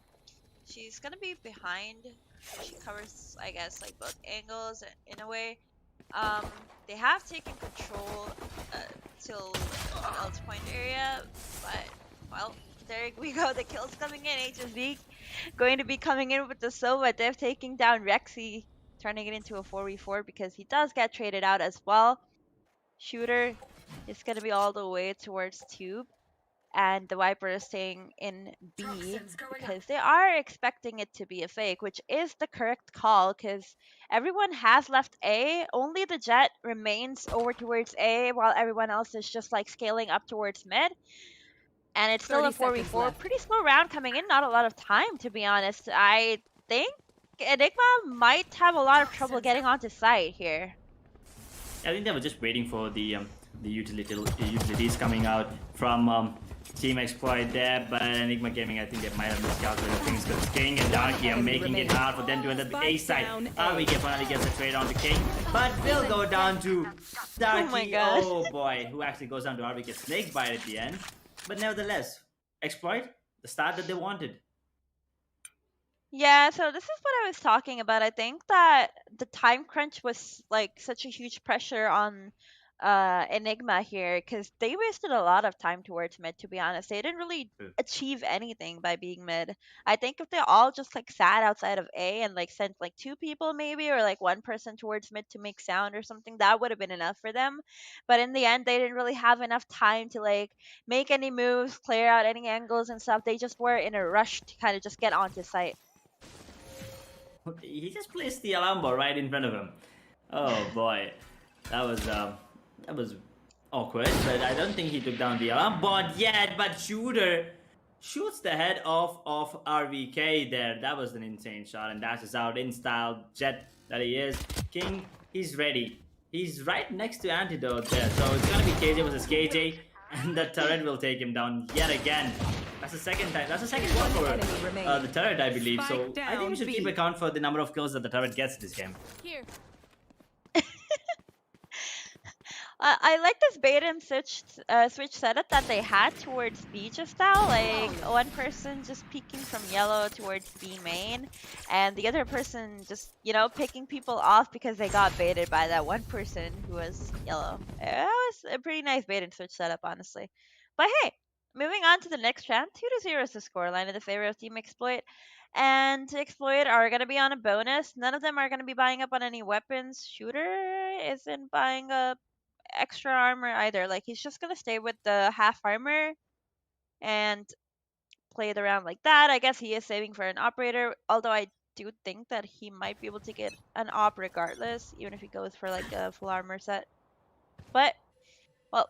she's gonna be behind. She covers, I guess, like both angles in a way. Um, they have taken control till the ult point area, but well, there we go. The kills coming in. HSB going to be coming in with the Silva div, taking down Rexy, turning it into a 4v4 because he does get traded out as well. Shooter is gonna be all the way towards Tube. and the Viper is staying in B because they are expecting it to be a fake, which is the correct call because everyone has left A. Only the Jet remains over towards A while everyone else is just like scaling up towards mid. And it's still a 4v4. Pretty slow round coming in, not a lot of time to be honest. I think Enigma might have a lot of trouble getting onto site here. I think they were just waiting for the utilities coming out from Team Exploit there, but Enigma Gaming, I think they might have miscalculated things because King and Darky are making it hard for them to end up the A side. RVK finally gets a trade on to King, but will go down to Darky. Oh my gosh. Oh boy, who actually goes down to RVK Snakebite at the end. But nevertheless, Exploit, the start that they wanted. Yeah, so this is what I was talking about. I think that the time crunch was like such a huge pressure on Enigma here because they wasted a lot of time towards mid, to be honest. They didn't really achieve anything by being mid. I think if they all just like sat outside of A and like sent like 2 people maybe or like 1 person towards mid to make sound or something, that would have been enough for them. But in the end, they didn't really have enough time to like make any moves, clear out any angles and stuff. They just were in a rush to kind of just get onto site. He just placed the alarm ball right in front of him. Oh boy, that was awkward. But I don't think he took down the alarm bot yet. But Shooter shoots the head off of RVK there. That was an insane shot, and dashes out in style. Jet that he is. King, he's ready. He's right next to Antidote there, so it's gonna be KJ versus KJ, and the turret will take him down yet again. That's the second time. That's the second one for the turret, I believe. So I think we should keep account for the number of kills that the turret gets this game. Here. I like this bait and switch setup that they had towards B just now. Like one person just peeking from yellow towards B main, and the other person just picking people off because they got baited by that one person who was yellow. That was a pretty nice bait and switch setup, honestly. But hey, moving on to the next round, 2-0 is the scoreline in the favor of Team Exploit. And Exploit are going to be on a bonus. None of them are going to be buying up on any weapons. Shooter isn't buying up extra armor either. Like he's just gonna stay with the half armor and play it around like that. I guess he is saving for an operator, although I do think that he might be able to get an op regardless, even if he goes for like a full armor set. But well,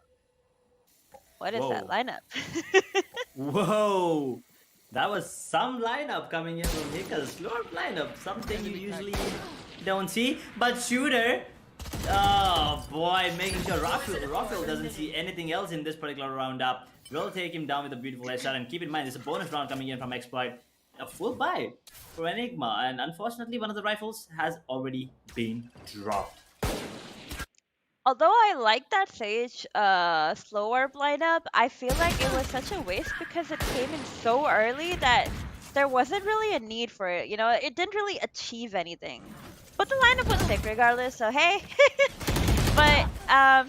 what is that lineup? Whoa, that was some lineup coming in from Hika's slurp lineup, something you usually don't see. But Shooter, oh boy, making sure Rockfield doesn't see anything else in this particular roundup. Will take him down with a beautiful headshot, and keep in mind, there's a bonus round coming in from Exploit. A full buy for Enigma, and unfortunately one of the rifles has already been dropped. Although I like that Sage slow warp lineup, I feel like it was such a waste because it came in so early that there wasn't really a need for it. It didn't really achieve anything. But the lineup was sick regardless, so hey. But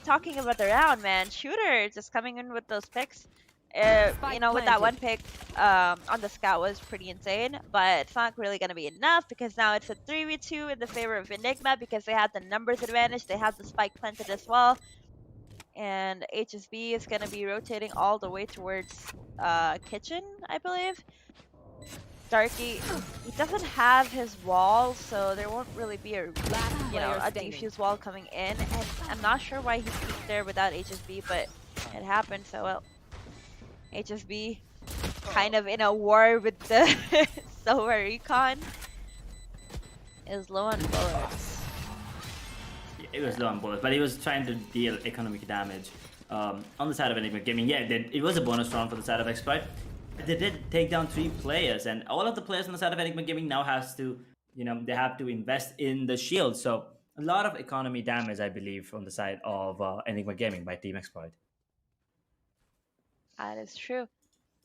talking about the round, man, Shooter just coming in with those picks. With that one pick on the scout was pretty insane, but it's not really going to be enough because now it's a 3v2 in the favor of Enigma because they have the numbers advantage. They have the spike planted as well. And HSB is going to be rotating all the way towards kitchen, I believe. Darky, he doesn't have his wall, so there won't really be a defuse wall coming in. And I'm not sure why he peeked there without HSB, but it happened, so well. HSB kind of in a war with the Solar Recon is low on bullets. Yeah, it was low on bullets, but he was trying to deal economic damage on the side of Enigma Gaming. Yeah, it was a bonus round for the side of Exploit. They did take down 3 players, and all of the players on the side of Enigma Gaming now has to, they have to invest in the shield. So a lot of economy damage, I believe, on the side of Enigma Gaming by Team Exploit. That is true.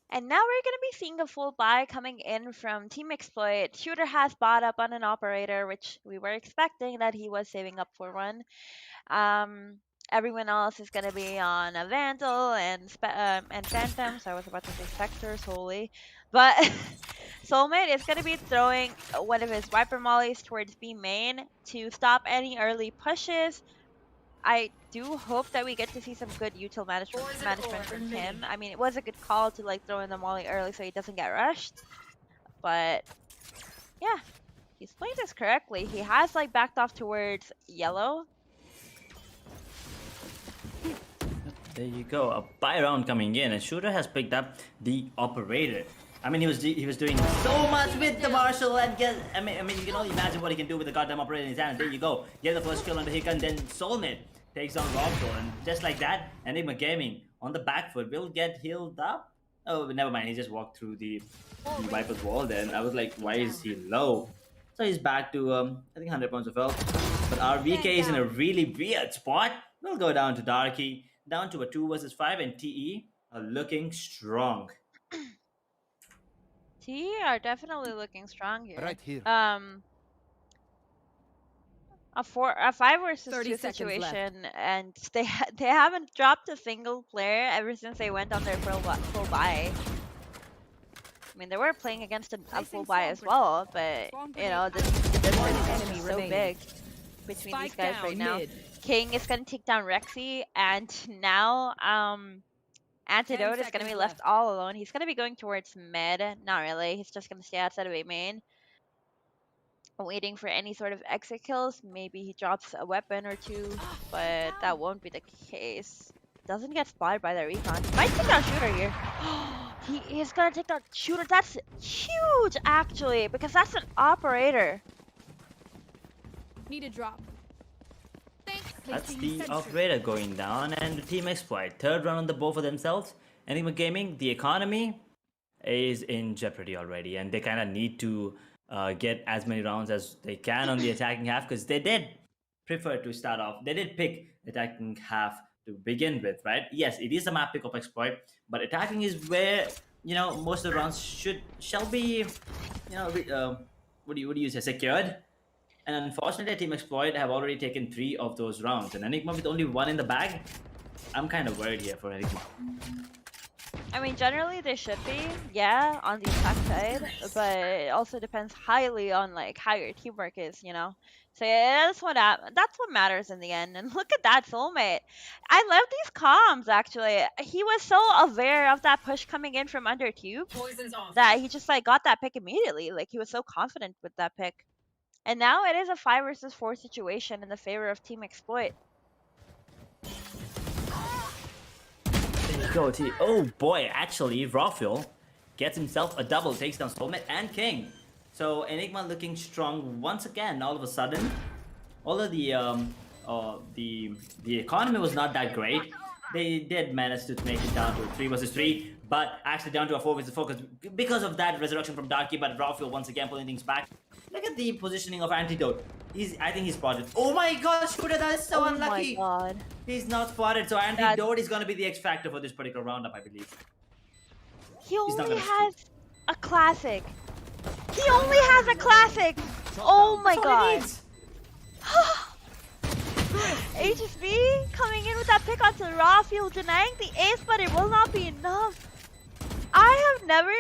And now we're going to be seeing a full buy coming in from Team Exploit. Shooter has bought up on an operator, which we were expecting that he was saving up for one. Everyone else is going to be on a Vandal and Phantom, so I was about to say Spectre solely. But Soulmate is going to be throwing one of his Viper Mollies towards B main to stop any early pushes. I do hope that we get to see some good util management from him. I mean, it was a good call to like throw in the molly early so he doesn't get rushed. But yeah, he's playing this correctly. He has like backed off towards yellow. There you go, a buy round coming in, and Shooter has picked up the operator. I mean, he was doing so much with the Marshall, and I mean, you can only imagine what he can do with the goddamn operator in his hand. There you go, get the first kill on the Hikan, then Soulmate takes down Robco, and just like that, Enigma Gaming on the back foot will get healed up. Oh, never mind, he just walked through the Viper's wall. Then I was like, why is he low? So he's back to I think 100 points of health. But our VK is in a really weird spot. We'll go down to Darky, down to a 2 versus 5, and TE are looking strong. TE are definitely looking strong here. Right here. A 5 versus 30 2 seconds situation, and they haven't dropped a single player ever since they went on their full buy. I mean, they were playing against a full buy as well, but you know the difference is so big between these guys right now. King is gonna take down Rexy, and now Antidote is gonna be left all alone. He's gonna be going towards mid. Not really. He's just gonna stay outside of A main, waiting for any sort of exit kills. Maybe he drops a weapon or two, but that won't be the case. Doesn't get spotted by the recon. Might take down Shooter here. He is gonna take down Shooter. That's huge, actually, because that's an operator. Need a drop. That's the operator going down, and the team exploit. Third round on the bow for themselves. Enigma Gaming, the economy is in jeopardy already, and they kind of need to get as many rounds as they can on the attacking half, because they did prefer to start off. They did pick attacking half to begin with, right? Yes, it is a map pick of exploit, but attacking is where, you know, most of the rounds shall be, you know, what do you say, secured. And unfortunately, Team Exploit have already taken 3 of those rounds, and Enigma with only 1 in the bag. I'm kind of worried here for Enigma. I mean, generally they should be, yeah, on the attack side, but it also depends highly on like how your teamwork is, you know. So yeah, that's what matters in the end. And look at that Soulmate. I love these comms actually. He was so aware of that push coming in from under tube that he just like got that pick immediately. Like he was so confident with that pick. And now it is a 5 versus 4 situation in the favor of Team Exploit. There you go, T. Oh boy, actually, Rawfuel gets himself a double, takes down Soulmate and King. So Enigma looking strong once again. All of a sudden, although the economy was not that great, they did manage to make it down to a 3 versus 3, but actually down to a 4 versus 4 because of that resurrection from Darky. But Rawfuel once again pulling things back. Look at the positioning of Antidote. I think he's spotted. Oh my god, Shooter, that is so unlucky. Oh my god. He's not spotted, so Antidote is going to be the X factor for this particular roundup, I believe. He only has a classic. He only has a classic. Oh my god. HSB coming in with that pick onto the Rawfuel, denying the ace, but it will not be enough. I have never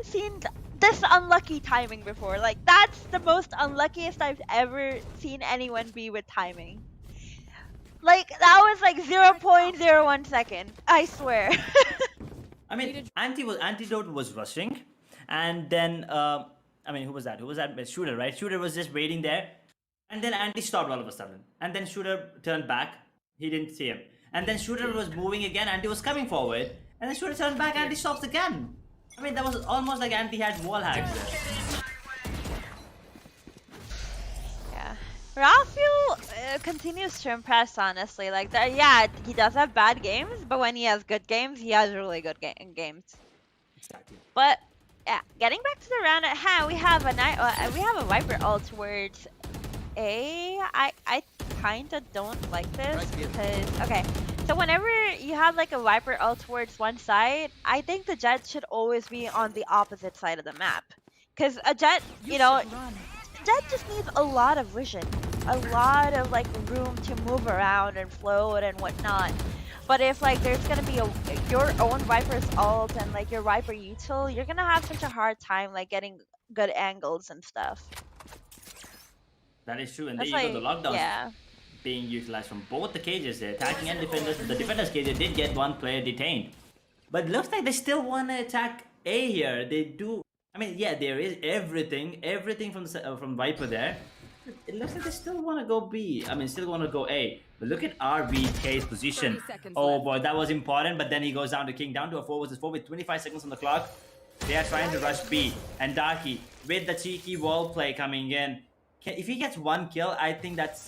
seen this unlucky timing before. Like, that's the most unluckiest I've ever seen anyone be with timing. Like, that was like 0.01 second. I swear. I mean, Antidote was rushing, and then, I mean, who was that? Shooter, right? Shooter was just waiting there, and then Anti stopped all of a sudden. And then Shooter turned back. He didn't see him. And then Shooter was moving again. Anti was coming forward, and then Shooter turned back. Anti stops again. I mean, that was almost like Anti had wall hacks there. Yeah. Rawfuel continues to impress, honestly. Like, that, yeah, he does have bad games, but when he has good games, he has really good games. Exactly. But yeah, getting back to the round at hand, we have a Viper ult towards A. I kind of don't like this because, okay, so whenever you have like a Viper ult towards one side, I think the Jet should always be on the opposite side of the map. Because a Jet, you know, Jet just needs a lot of vision, a lot of like room to move around and float and whatnot. But if like there's gonna be your own Viper's ult and like your Viper util, you're gonna have such a hard time like getting good angles and stuff. That is true, and That's there you like, go, the lockdown. yeah. being utilized from both the cages there, attacking and defenders. The defenders cage did get one player detained, but it looks like they still want to attack A here. They do. I mean, yeah, there is everything from Viper there. It looks like they still want to go B. I mean, still want to go A. But look at RBK's position. Oh boy, that was important. But then he goes down to King, down to a 4 versus 4 with 25 seconds on the clock. They are trying to rush B. And Darky with the cheeky wall play coming in. If he gets one kill, I think that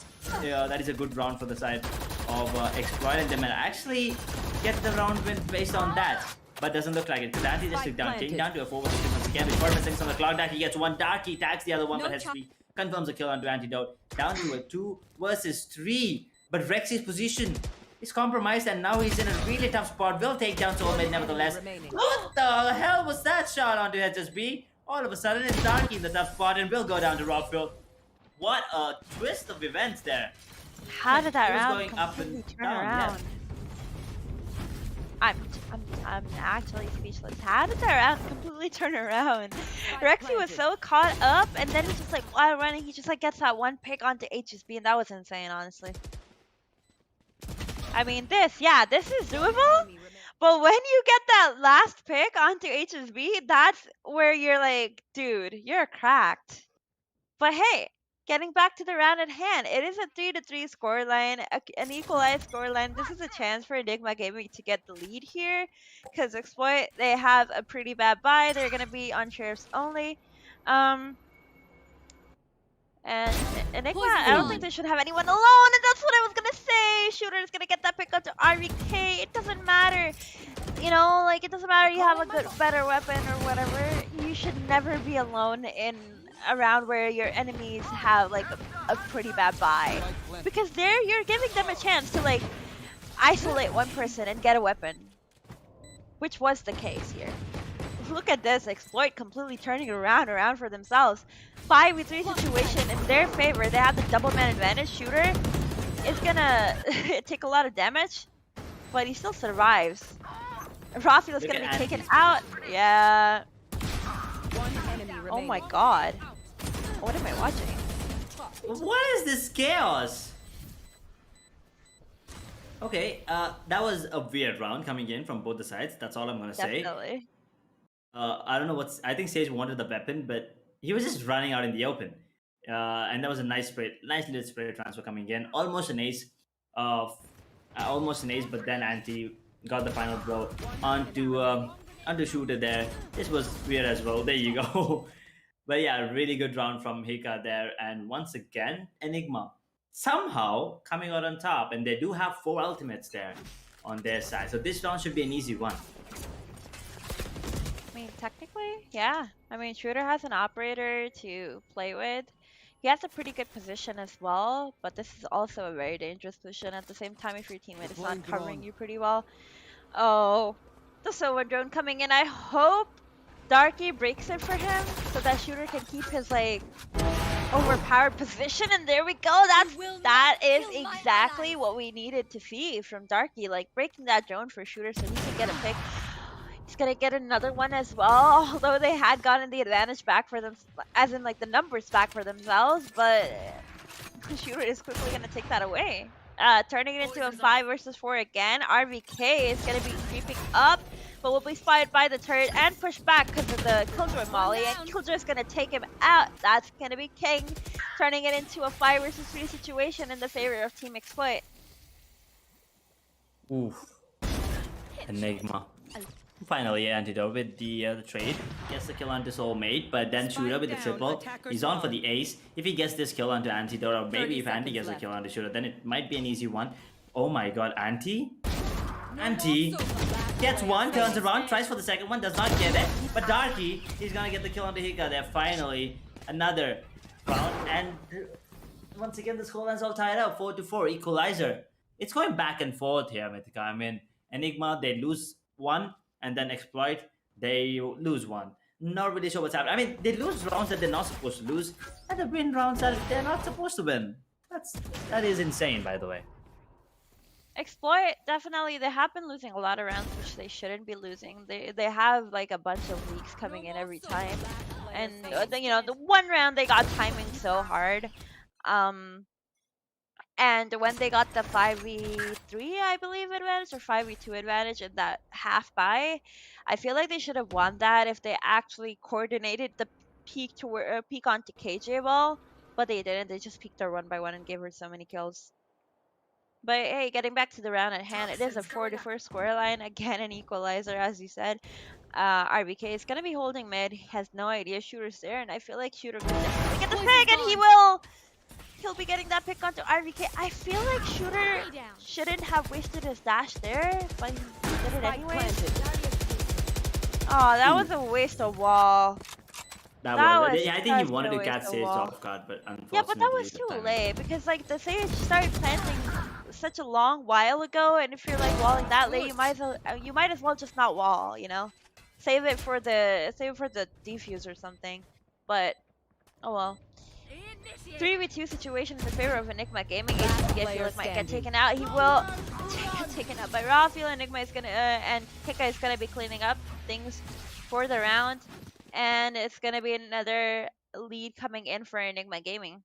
is a good round for the side of Exploit, and they might actually get the round win based on that. But doesn't look like it, because Anti just took down King, down to a 4 versus 2 once again with 4 seconds on the clock. Darky gets one, Darky tags the other one, but has 3. Confirms a kill onto Antidote. Down to a 2 versus 3. But Rexy's position is compromised, and now he's in a really tough spot. Will take down Soulmate nevertheless. What the hell was that shot onto HSB? All of a sudden it's Darky in the tough spot and will go down to Rockfield. What a twist of events there. How did that round going up and completely turn down, around? I'm actually speechless. How did that round completely turn around? Rexy was so caught up, and then he's just like while running, he just like gets that one pick onto HSB, and that was insane, honestly. I mean, this is doable, but when you get that last pick onto HSB, that's where you're like, dude, you're cracked. But hey, getting back to the round at hand, it is a 3-3 scoreline, an equalized scoreline. This is a chance for Enigma Gaming to get the lead here, because Exploit, they have a pretty bad buy. They're gonna be on sheriffs only. And Enigma, I don't think they should have anyone alone, and that's what I was gonna say. Shooter is gonna get that pick up to RVK. It doesn't matter, you know, like it doesn't matter. You have a better weapon or whatever. You should never be alone in a round where your enemies have like a pretty bad buy, because there you're giving them a chance to like isolate one person and get a weapon, which was the case here. Look at this, Exploit completely turning it around for themselves. 5v3 situation in their favor. They have the double man advantage. Shooter is gonna take a lot of damage, but he still survives. Rafiel is gonna be taken out. Yeah. Oh my god. What am I watching? What is this chaos? Okay, that was a weird round coming in from both the sides. That's all I'm gonna say. Definitely. I don't know what's. I think Sage wanted the weapon, but he was just running out in the open. And that was a nice little spray transfer coming in. Almost an ace. But then Anti got the final blow onto Shooter there. This was weird as well. There you go. But yeah, really good round from Hika there. And once again, Enigma somehow coming out on top. And they do have 4 ultimates there on their side. So this round should be an easy one. I mean, technically, yeah. I mean, Shooter has an operator to play with. He has a pretty good position as well, but this is also a very dangerous position at the same time if your teammate is not covering you pretty well. Oh, the Silver Drone coming in. I hope Darky breaks it for him so that Shooter can keep his like overpowered position, and there we go. That is exactly what we needed to see from Darky, like breaking that drone for Shooter so he can get a pick. He's gonna get another one as well, although they had gotten the advantage back for them, as in like the numbers back for themselves, but Shooter is quickly gonna take that away. Turning it into a 5 versus 4 again. RVK is gonna be creeping up, but will be spotted by the turret and pushed back because of the Killjoy molly, and Killjoy is gonna take him out. That's gonna be King, turning it into a 5 versus 3 situation in the favor of Team Exploit. Oof. Enigma. Finally, Antidote with the trade. Gets the kill onto Soulmate, but then Shooter with the triple. He's on for the ace. If he gets this kill onto Antidote, or maybe if Anti gets a kill onto Shooter, then it might be an easy one. Oh my god, Anti gets one, turns around, tries for the second one, does not get it. But Darky, he's gonna get the kill onto Hika there. Finally, another round. And once again, the scoreline's all tied up. 4-4, equalizer. It's going back and forth here, Mythica. I mean, Enigma, they lose one. And then Exploit, they lose one. Not really sure what's happening. I mean, they lose rounds that they're not supposed to lose, and they win rounds that they're not supposed to win. That is insane, by the way. Exploit, definitely, they have been losing a lot of rounds which they shouldn't be losing. They have like a bunch of leaks coming in every time, and you know, the one round they got timing so hard. And when they got the 5v3, I believe, advantage, or 5v2 advantage in that half buy, I feel like they should have won that if they actually coordinated the peek to peek onto KJ well, but they didn't. They just peeked her 1 by 1 and gave her so many kills. But hey, getting back to the round at hand, it is a 4-4 scoreline. Again, an equalizer, as you said. RBK is going to be holding mid. He has no idea Shooter's there, and I feel like Shooter could definitely get the pick, and he will! He'll be getting that pick onto RBK. I feel like Shooter shouldn't have wasted his dash there, but he did it anyway. Oh, that was a waste of wall. I think he wanted to catch Sage off guard, but unfortunately, yeah, but that was too late because like the Sage started planting such a long while ago, and if you're like walling that late, you might as well just not wall, you know, save it for the defuse or something. But oh well. 3v2 situation in the favor of Enigma Gaming. HTV, I feel like might get taken out. He will get taken out by Rafael. Enigma is gonna and Kika is gonna be cleaning up things for the round. And it's going to be another lead coming in for Enigma Gaming.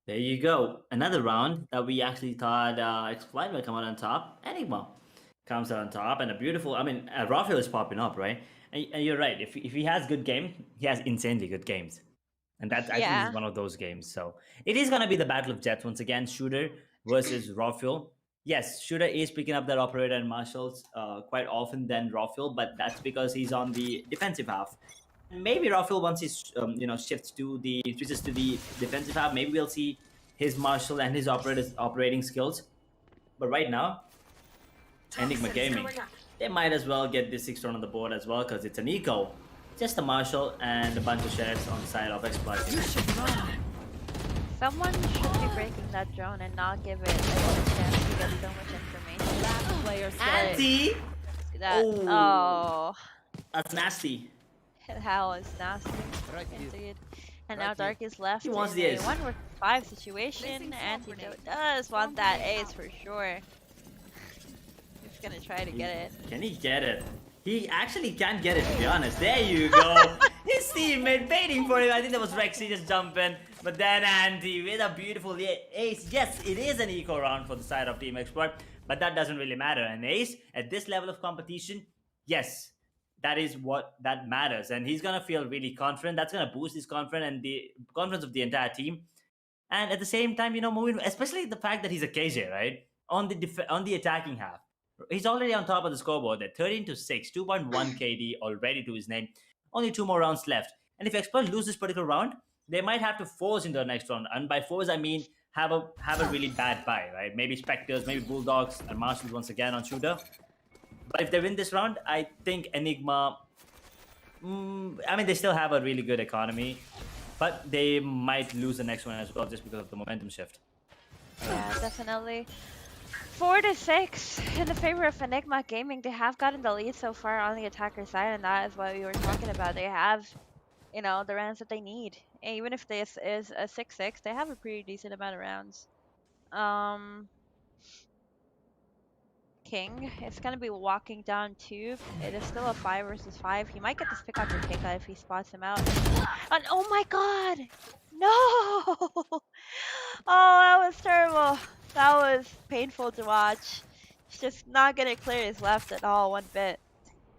There you go. Another round that we actually thought Exploit would come out on top. Enigma comes out on top. And a beautiful, I mean, Rafael is popping up, right? And you're right. If he has good game, he has insanely good games. And that's, I think this is one of those games. So it is going to be the battle of jets once again. Shooter versus Rafael. Yes, Shooter is picking up that operator and marshals quite often than Rafael, but that's because he's on the defensive half. Maybe Rafael, once he switches to the defensive half, maybe we'll see his marshal and his operators operating skills. But right now, Enigma Gaming, they might as well get this 6th round on the board as well because it's an eco. Just a marshal and a bunch of shares on the side of Exploit. Someone should be breaking that drone and not give it a chance to get so much information. Last player Anti! Oh. That's nasty. That was nasty. Indeed. And now Dark is left He wants in the a ace. 1-5 situation. Antidote does want that ace for sure. He's gonna try to get it. Can he get it? He actually can get it, to be honest. There you go. His teammate waiting for him. I think that was Rexy just jumping. But then Andy with a beautiful ace. Yes, it is an eco round for the side of Team Exploit, but that doesn't really matter. An ace at this level of competition, yes, that is what that matters. And he's going to feel really confident. That's going to boost his confidence and the confidence of the entire team. And at the same time, you know, moving, especially the fact that he's a KJ, right? On the attacking half. He's already on top of the scoreboard at 13-6, 2.1 KD already to his name. Only 2 more rounds left. And if Exploit loses this particular round, they might have to force into the next round. And by force, I mean have a really bad buy, right? Maybe Spectres, maybe Bulldogs, and Marshals once again on Shooter. But if they win this round, I think Enigma... I mean, they still have a really good economy. But they might lose the next one as well just because of the momentum shift. Yeah, definitely. 4-6 in the favor of Enigma Gaming. They have gotten the lead so far on the attacker side, and that is what we were talking about. They have, you know, the rounds that they need. And even if this is a 6-6, they have a pretty decent amount of rounds. King is going to be walking down tube. It is still a 5 versus 5. He might get this pick on your Kika if he spots him out. And oh my god! No! Oh, that was terrible. That was painful to watch. He's just not going to clear his left at all, one bit.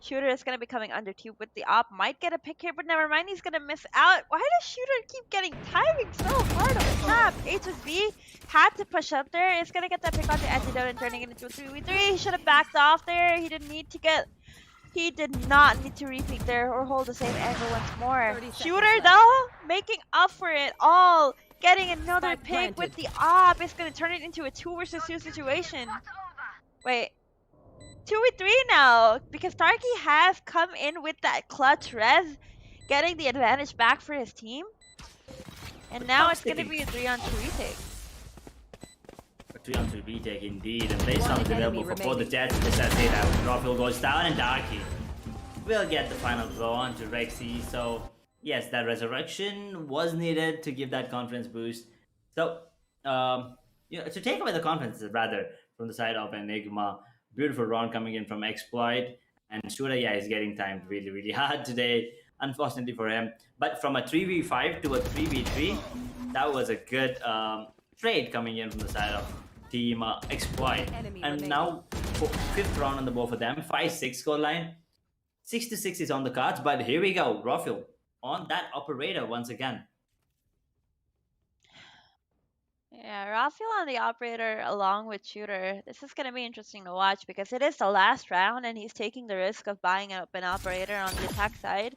Shooter is going to be coming under tube with the op. Might get a pick here, but never mind. He's going to miss out. Why does Shooter keep getting timing so hard on the tap? HSB had to push up there. It's going to get that pick onto Antidote and turning it into a 3v3. He should have backed off there. He did not need to repeat there or hold the same angle once more. Shooter, though, making up for it all. Getting another pick with the op. It's going to turn it into a 2 versus 2 situation. Wait. 2v3 now, because Tarky has come in with that clutch res, getting the advantage back for his team. And now it's going to be a 3-on-2 retake. A 3-on-2 retake indeed, and based on the available for both the Jets, necessitate that Rafael goes down and Darky will get the final blow onto Rexy. So yes, that resurrection was needed to give that confidence boost. So to take away the confidence rather from the side of Enigma. Beautiful round coming in from Exploit. And Shooter, yeah, is getting timed really, really hard today, unfortunately for him. But from a 3v5 to a 3v3, that was a good trade coming in from the side of Team Exploit. And now, 5th round on the board for them, 5-6 scoreline. 6-6 is on the cards, but here we go. Rafael on that operator once again. Yeah, Rafael on the operator along with Shooter. This is going to be interesting to watch because it is the last round and he's taking the risk of buying up an operator on the attack side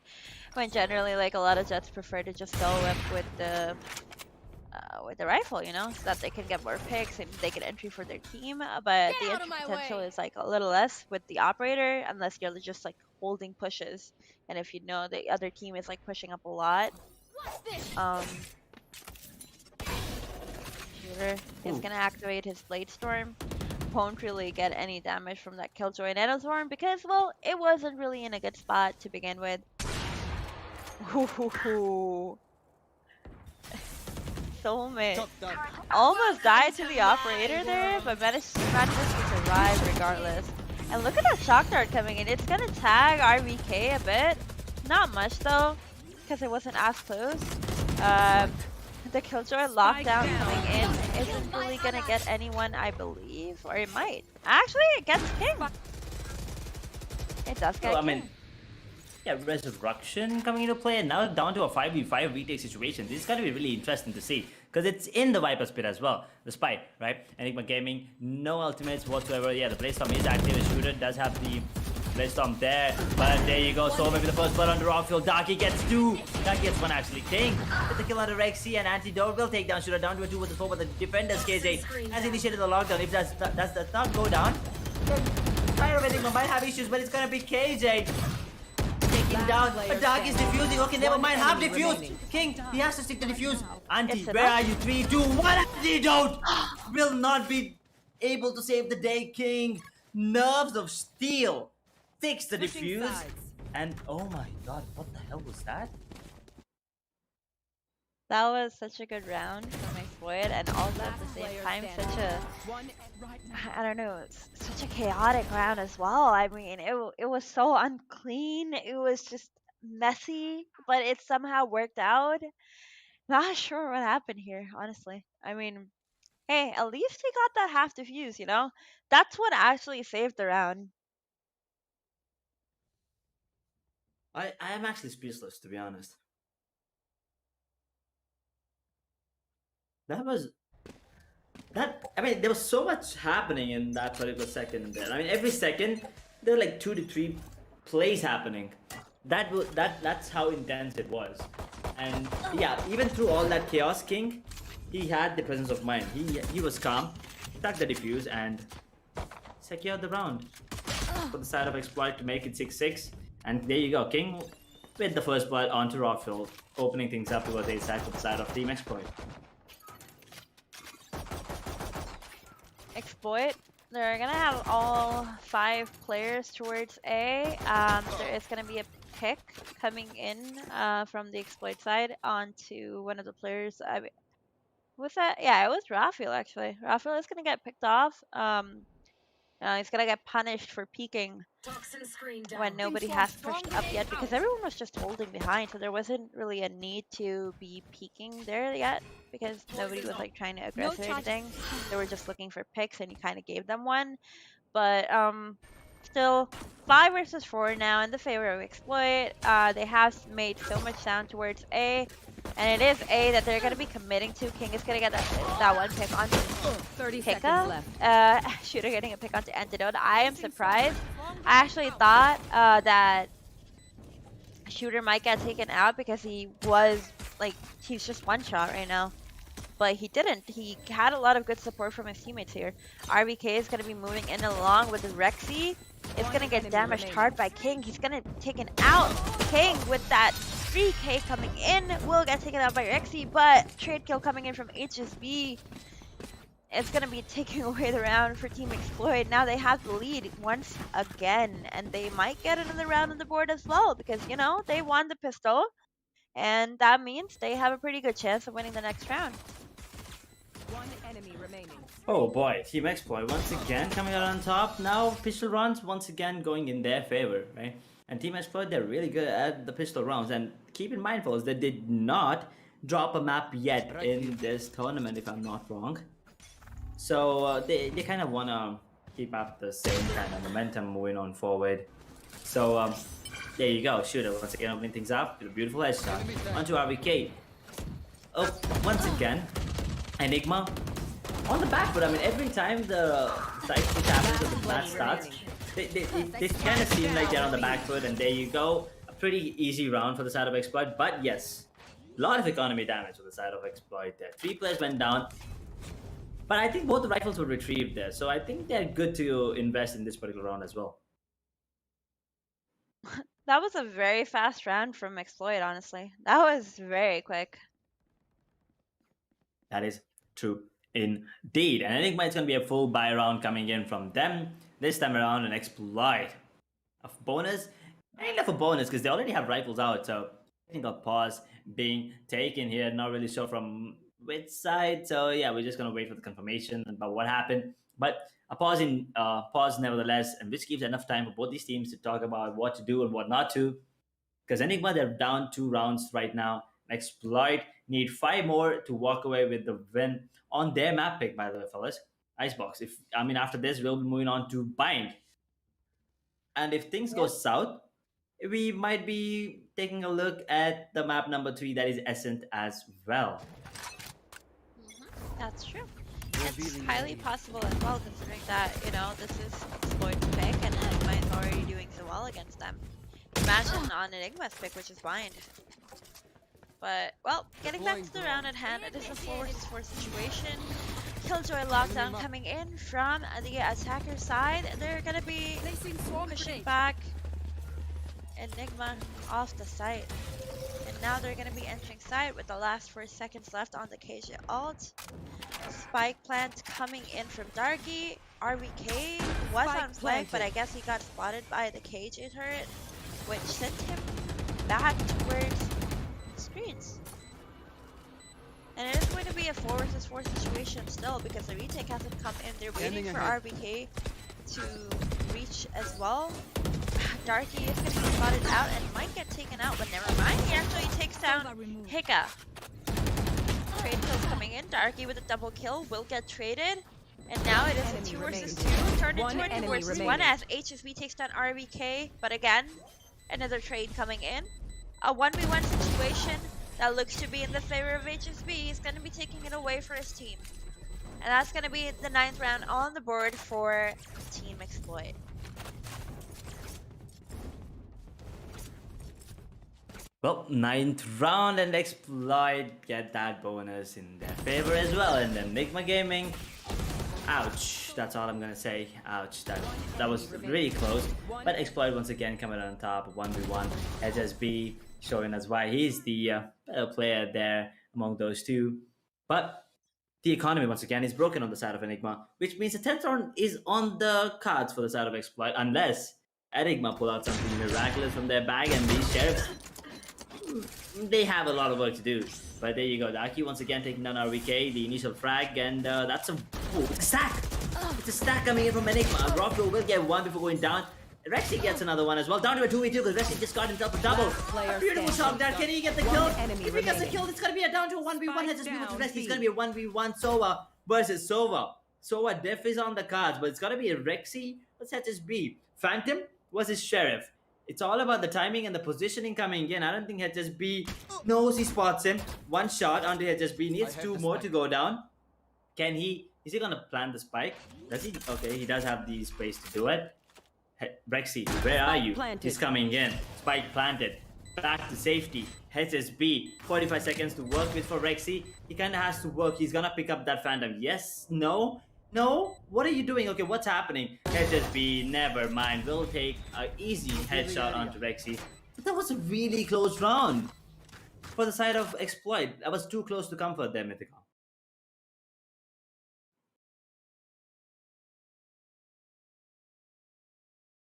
when generally like a lot of Jets prefer to just go up with the rifle, you know, so that they can get more picks and they get entry for their team. But the entry potential is like a little less with the operator unless you're just like holding pushes. And if you know the other team is like pushing up a lot, Shooter is gonna activate his Blade Storm. Won't really get any damage from that Killjoy Nanoswarm because, well, it wasn't really in a good spot to begin with. Soulmate almost died to the operator there, but managed to survive regardless. And look at that shock dart coming in. It's gonna tag RVK a bit. Not much though, because it wasn't as close. The Killjoy lockdown coming in isn't really gonna get anyone, I believe, or it might. Actually, it gets King. It does get King. Yeah, Resurrection coming into play, and now down to a 5v5 retake situation. This is going to be really interesting to see, because it's in the Viper's Pit as well, despite, right? Enigma Gaming, no ultimates whatsoever. Yeah, the Blaze-Storm is active, the Shooter does have the Blaze-Storm there, but there you go, so maybe the first blood on the rock field. Darky gets 2, Darky gets 1 actually. King with the kill under Rexy, and Antidote will take down Shooter down to a 2 with the 4, but the defenders KJ has initiated the lockdown. If that does not go down, then Fire of Enigma might have issues, but it's going to be KJ. Taking down, but Dark is defusing. Okay, never mind. Half defused. King, he has to stick to defuse. Auntie, where are you? 3, 2, 1. Antidote will not be able to save the day. King, nerves of steel. Fix the defuse. And oh my god, what the hell was that? That was such a good round from Exploit, and also at the same time such a, I don't know, such a chaotic round as well. I mean, it was so unclean, it was just messy, but it somehow worked out. Not sure what happened here, honestly. I mean, hey, at least he got that half defuse, you know? That's what actually saved the round. I am actually speechless, to be honest. I mean, there was so much happening in that particular second there. I mean, every second there were like 2 to 3 plays happening. That's how intense it was. And yeah, even through all that chaos, King, he had the presence of mind. He was calm, stuck the defuse, and secured the round for the side of Exploit to make it 6-6. And there you go, King with the first blood onto Rockfield, opening things up towards a side for the side of Team Exploit. Exploit, they're gonna have all 5 players towards A. There is gonna be a pick coming in from the Exploit side onto one of the players. I mean, was that? Yeah, it was Rafael actually. Rafael is gonna get picked off. He's gonna get punished for peeking when nobody has pushed up yet because everyone was just holding behind, so there wasn't really a need to be peeking there yet because nobody was like trying to aggress or anything. They were just looking for picks and you kind of gave them one. But still 5 versus 4 now in the favor of Exploit. They have made so much sound towards A, and it is A that they're gonna be committing to. King is gonna get that one pick onto 30 seconds left. Shooter getting a pick onto Antidote. I am surprised. I actually thought that Shooter might get taken out because he was like, he's just one shot right now. But he didn't. He had a lot of good support from his teammates here. RBK is going to be moving in along with Rexy. It's going to get damaged hard by King. He's going to taken out. King with that 3k coming in will get taken out by Rexy, but trade kill coming in from HSB. It's going to be taking away the round for Team Exploit. Now they have the lead once again, and they might get another round on the board as well because, you know, they won the pistol, and that means they have a pretty good chance of winning the next round. One enemy remaining. Oh boy, Team Exploit once again coming out on top. Now pistol rounds once again going in their favor, right? And Team Exploit, they're really good at the pistol rounds. And keep in mind, fellas, that they did not drop a map yet in this tournament, if I'm not wrong. So they kind of want to keep up the same kind of momentum moving on forward. So there you go. Shooter once again opening things up with a beautiful headshot. Onto RVK. Oh, once again, Enigma on the back foot. I mean, every time the side switch happens or the match starts, they kind of seem like they're on the back foot, and there you go. A pretty easy round for the side of Exploit, but yes, a lot of economy damage for the side of Exploit there. 3 players went down, but I think both the rifles were retrieved there, so I think they're good to invest in this particular round as well. That was a very fast round from Exploit, honestly. That was very quick. That is true indeed. And Enigma is going to be a full buy round coming in from them. This time around, an Exploit. A bonus? Ain't enough a bonus because they already have rifles out. So I think a pause being taken here. Not really sure from which side. So yeah, we're just going to wait for the confirmation about what happened. But a pause nevertheless, and which gives enough time for both these teams to talk about what to do and what not to. Because Enigma, they're down 2 rounds right now. Exploit need 5 more to walk away with the win on their map pick, by the way, fellas. Icebox. After this, we'll be moving on to Bind. And if things go south, we might be taking a look at the map number 3, that is Ascent as well. That's true. It's highly possible as well, considering that, this is Exploit's pick and Enigma is already doing so well against them. Imagine on Enigma's pick, which is Bind. But, well, getting back to the round at hand, it is a 4 vs 4 situation. Killjoy lockdown coming in from the attacker side. They're going to be pushing back Enigma off the site. And now they're going to be entering site with the last 4 seconds left on the KJ ult. Spike plant coming in from Darky. RVK was on flank, but I guess he got spotted by the KJ turret, which sent him back towards screens. And it is going to be a 4 vs 4 situation still because the retake hasn't come in. They're waiting for RBK to reach as well. Darky is going to be spotted out and might get taken out, but never mind. He actually takes down Hika. Trade kills coming in. Darky with a double kill will get traded. And now it is a 2 vs 2 turned into a 2 vs 1 as HSB takes down RBK. But again, another trade coming in. A 1v1 situation that looks to be in the favor of HSB. He's going to be taking it away for his team. And that's going to be the 9th round on the board for Team Exploit. Well, 9th round and Exploit get that bonus in their favor as well. And then Enigma Gaming, ouch, that's all I'm gonna say. Ouch, that was really close. But Exploit once again coming on top, 1v1. HSB showing us why he's the better player there among those two. But the economy once again is broken on the side of Enigma, which means the 10th round is on the cards for the side of Exploit, unless Enigma pull out something miraculous from their bag and these sheriffs, they have a lot of work to do. But there you go, Daki once again taking down RVK, the initial frag, and that's it's a stack! It's a stack coming in from Enigma. Rockroll will get one before going down. Rexy gets another one as well, down to a 2v2 because Rexy just got himself a double. A beautiful shot there, can he get the kill? If he gets the kill, it's gonna be a down to a 1v1. Has just been with Rexy, it's gonna be a 1v1 Sova versus Sova. Sova def is on the cards, but it's gonna be a Rexy versus HSB. Phantom versus Sheriff. It's all about the timing and the positioning coming in. I don't think HSB knows he spots him. One shot onto HSB, needs 2 more to go down. Is he gonna plant the spike? Does he? Okay, he does have the space to do it. Rexy, where are you? He's coming in. Spike planted. Back to safety. HSB, 45 seconds to work with for Rexy. He kinda has to work. He's gonna pick up that Phantom. Yes? No? No? What are you doing? Okay, what's happening? HSB, never mind. We'll take an easy headshot onto Rexy. But that was a really close round for the side of Exploit. That was too close to comfort them, Mythical.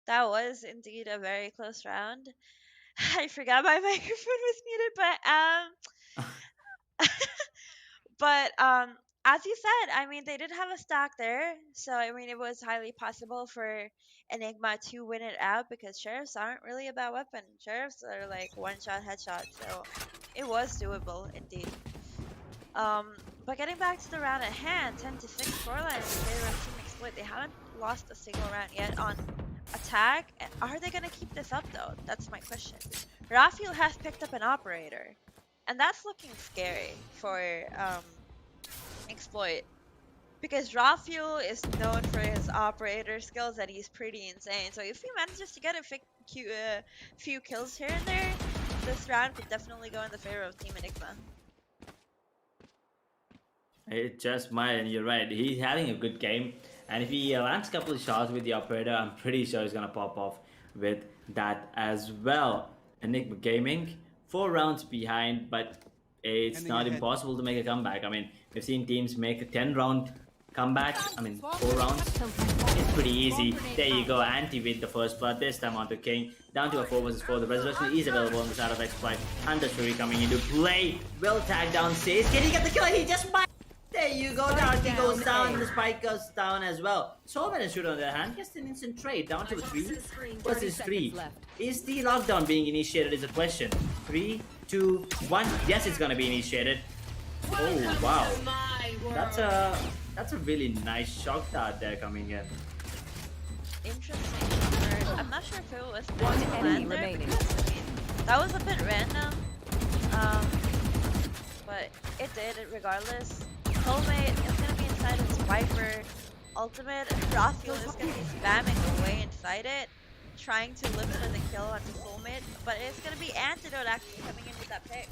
That was indeed a very close round. I forgot my microphone was muted, but as you said, I mean, they did have a stack there, so I mean, it was highly possible for Enigma to win it out because sheriffs aren't really a bad weapon. Sheriffs are like one-shot headshot, so it was doable indeed. But getting back to the round at hand, 10-6 scoreline in favor of Team Exploit. They haven't lost a single round yet on attack. Are they gonna keep this up though? That's my question. Rafael has picked up an operator, and that's looking scary for Exploit. Because Rafael is known for his operator skills and he's pretty insane. So if he manages to get a few kills here and there, this round could definitely go in the favor of Team Enigma. It just might, and you're right. He's having a good game, and if he lands a couple of shots with the operator, I'm pretty sure he's gonna pop off with that as well. Enigma Gaming, 4 rounds behind, but it's not impossible to make a comeback. I mean, we've seen teams make a 10-round comeback. I mean, 4 rounds. It's pretty easy. There you go, Anti with the first blood, this time onto King. Down to a 4 versus 4. The resurrection is available on the side of Exploit. Hunter Fury coming into play. Well tagged down, says. Can he get the kill? He just might. There you go, Darky goes down, the spike goes down as well. So many shooter on their hand, gets an instant trade, down to a 3 versus 3. Is the lockdown being initiated is a question. 3, 2, 1, yes it's gonna be initiated. Oh wow, that's a really nice shock dart there coming in. Interesting. I'm not sure if it was one enemy remaining. That was a bit random, but it did it regardless. Soulmate is going to be inside his Viper ultimate, and Rafael is going to be spamming away inside it, trying to live for the kill onto Soulmate, but it's going to be Antidote actually coming in with that pick.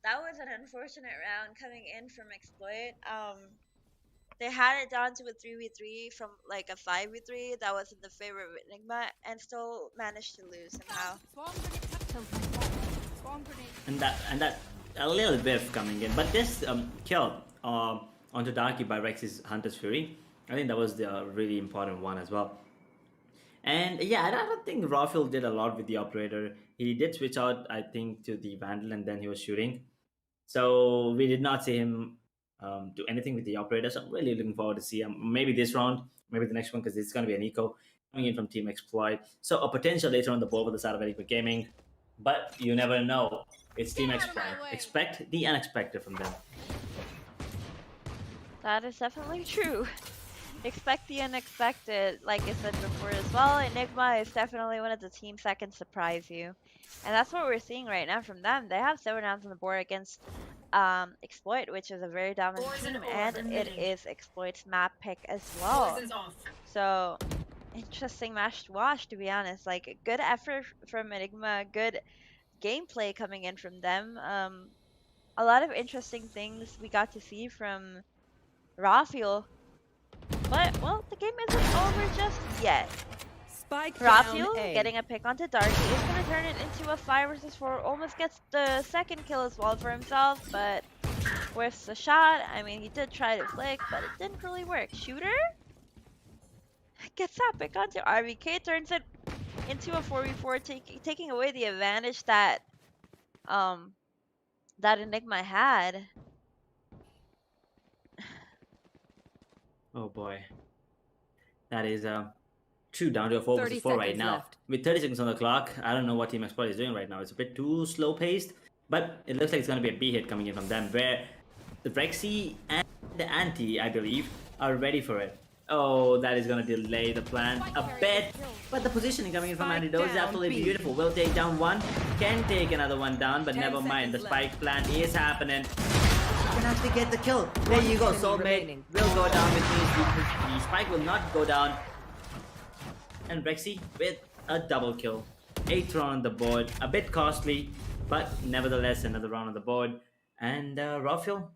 That was an unfortunate round coming in from Exploit. They had it down to a 3v3 from like a 5v3 that was in the favor of Enigma, and still managed to lose somehow. And that a little biff coming in, but this kill onto Darky by Rex's Hunter's Fury, I think that was the really important one as well. And yeah, I don't think Rafael did a lot with the operator. He did switch out, I think, to the Vandal, and then he was shooting. So we did not see him do anything with the operator. So I'm really looking forward to see him. Maybe this round, maybe the next one, because it's going to be an eco coming in from Team Exploit. So a potential later on the board with the side of Enigma Gaming, but you never know. It's Team Exploit. Expect the unexpected from them. That is definitely true. Expect the unexpected, like I said before as well. Enigma is definitely one of the teams that can surprise you. And that's what we're seeing right now from them. They have 7 rounds on the board against Exploit, which is a very dominant team, and it is Exploit's map pick as well. So, interesting match to watch, to be honest. Like, good effort from Enigma, good gameplay coming in from them. A lot of interesting things we got to see from Rafael. But, well, the game isn't over just yet. Rafael getting a pick onto Darky is going to turn it into a 5 versus 4. Almost gets the second kill as well for himself, but with the shot, I mean, he did try to flick, but it didn't really work. Shooter gets that pick onto RBK, turns it into a 4v4, taking away the advantage that that Enigma had. Oh boy, that is 2 down to a 4 versus 4 right now. Left. With 30 seconds on the clock, I don't know what Team Exploit is doing right now. It's a bit too slow paced, but it looks like it's going to be a B hit coming in from them, where the Rexy and the Anti, I believe, are ready for it. Oh, that is going to delay the plan a bit, but the positioning coming in from Antidote is absolutely beautiful. Will take down one, can take another one down, but never mind. The spike plan is happening. Can actually get the kill. There you go, Soulmate will go down with these. The spike will not go down. And Rexy with a double kill. 8th round on the board. A bit costly, but nevertheless another round on the board. And Rafael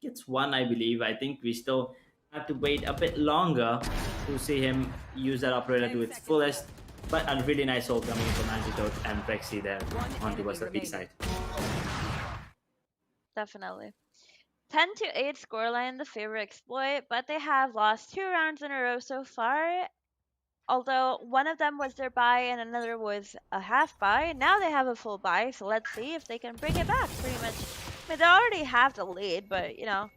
gets 1, I believe. I think we still have to wait a bit longer to see him use that operator to its fullest. But a really nice ult coming in from Antidote and Rexy there on towards the weak side. Definitely. 10-8 scoreline in the favor Exploit, but they have lost 2 rounds in a row so far. Although one of them was their bye and another was a half bye. Now they have a full bye, so let's see if they can bring it back pretty much. I mean, they already have the lead, but you know,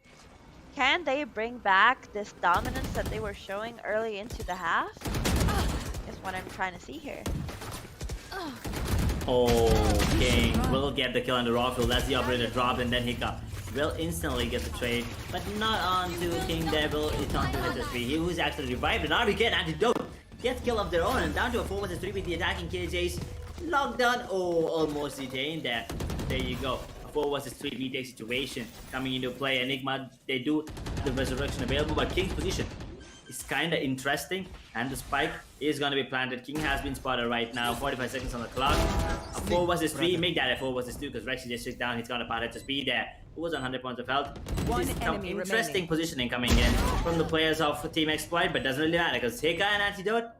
can they bring back this dominance that they were showing early into the half? Is what I'm trying to see here. Oh, King will get the kill on the Rafael. That's the operator drop, and then he got will instantly get the trade, but not onto King Devil, it's onto SSB. He was actually revived, and RBK and Antidote gets kill of their own, and down to a 4 vs 3 with the attacking KJs. Lockdown, oh, almost detained there. There you go. A 4 vs 3 retake situation coming into play. Enigma, they do have the resurrection available, but King's position is kind of interesting, and the spike is going to be planted. King has been spotted right now, 45 seconds on the clock. A 4 vs 3, make that a 4 vs 2 because Rexy just sits down. He's got a part to speed there. Who was on 100 points of health. One Some enemy interesting remaining. positioning coming in from the players of Team Exploit, but doesn't really matter because Hika and Antidote,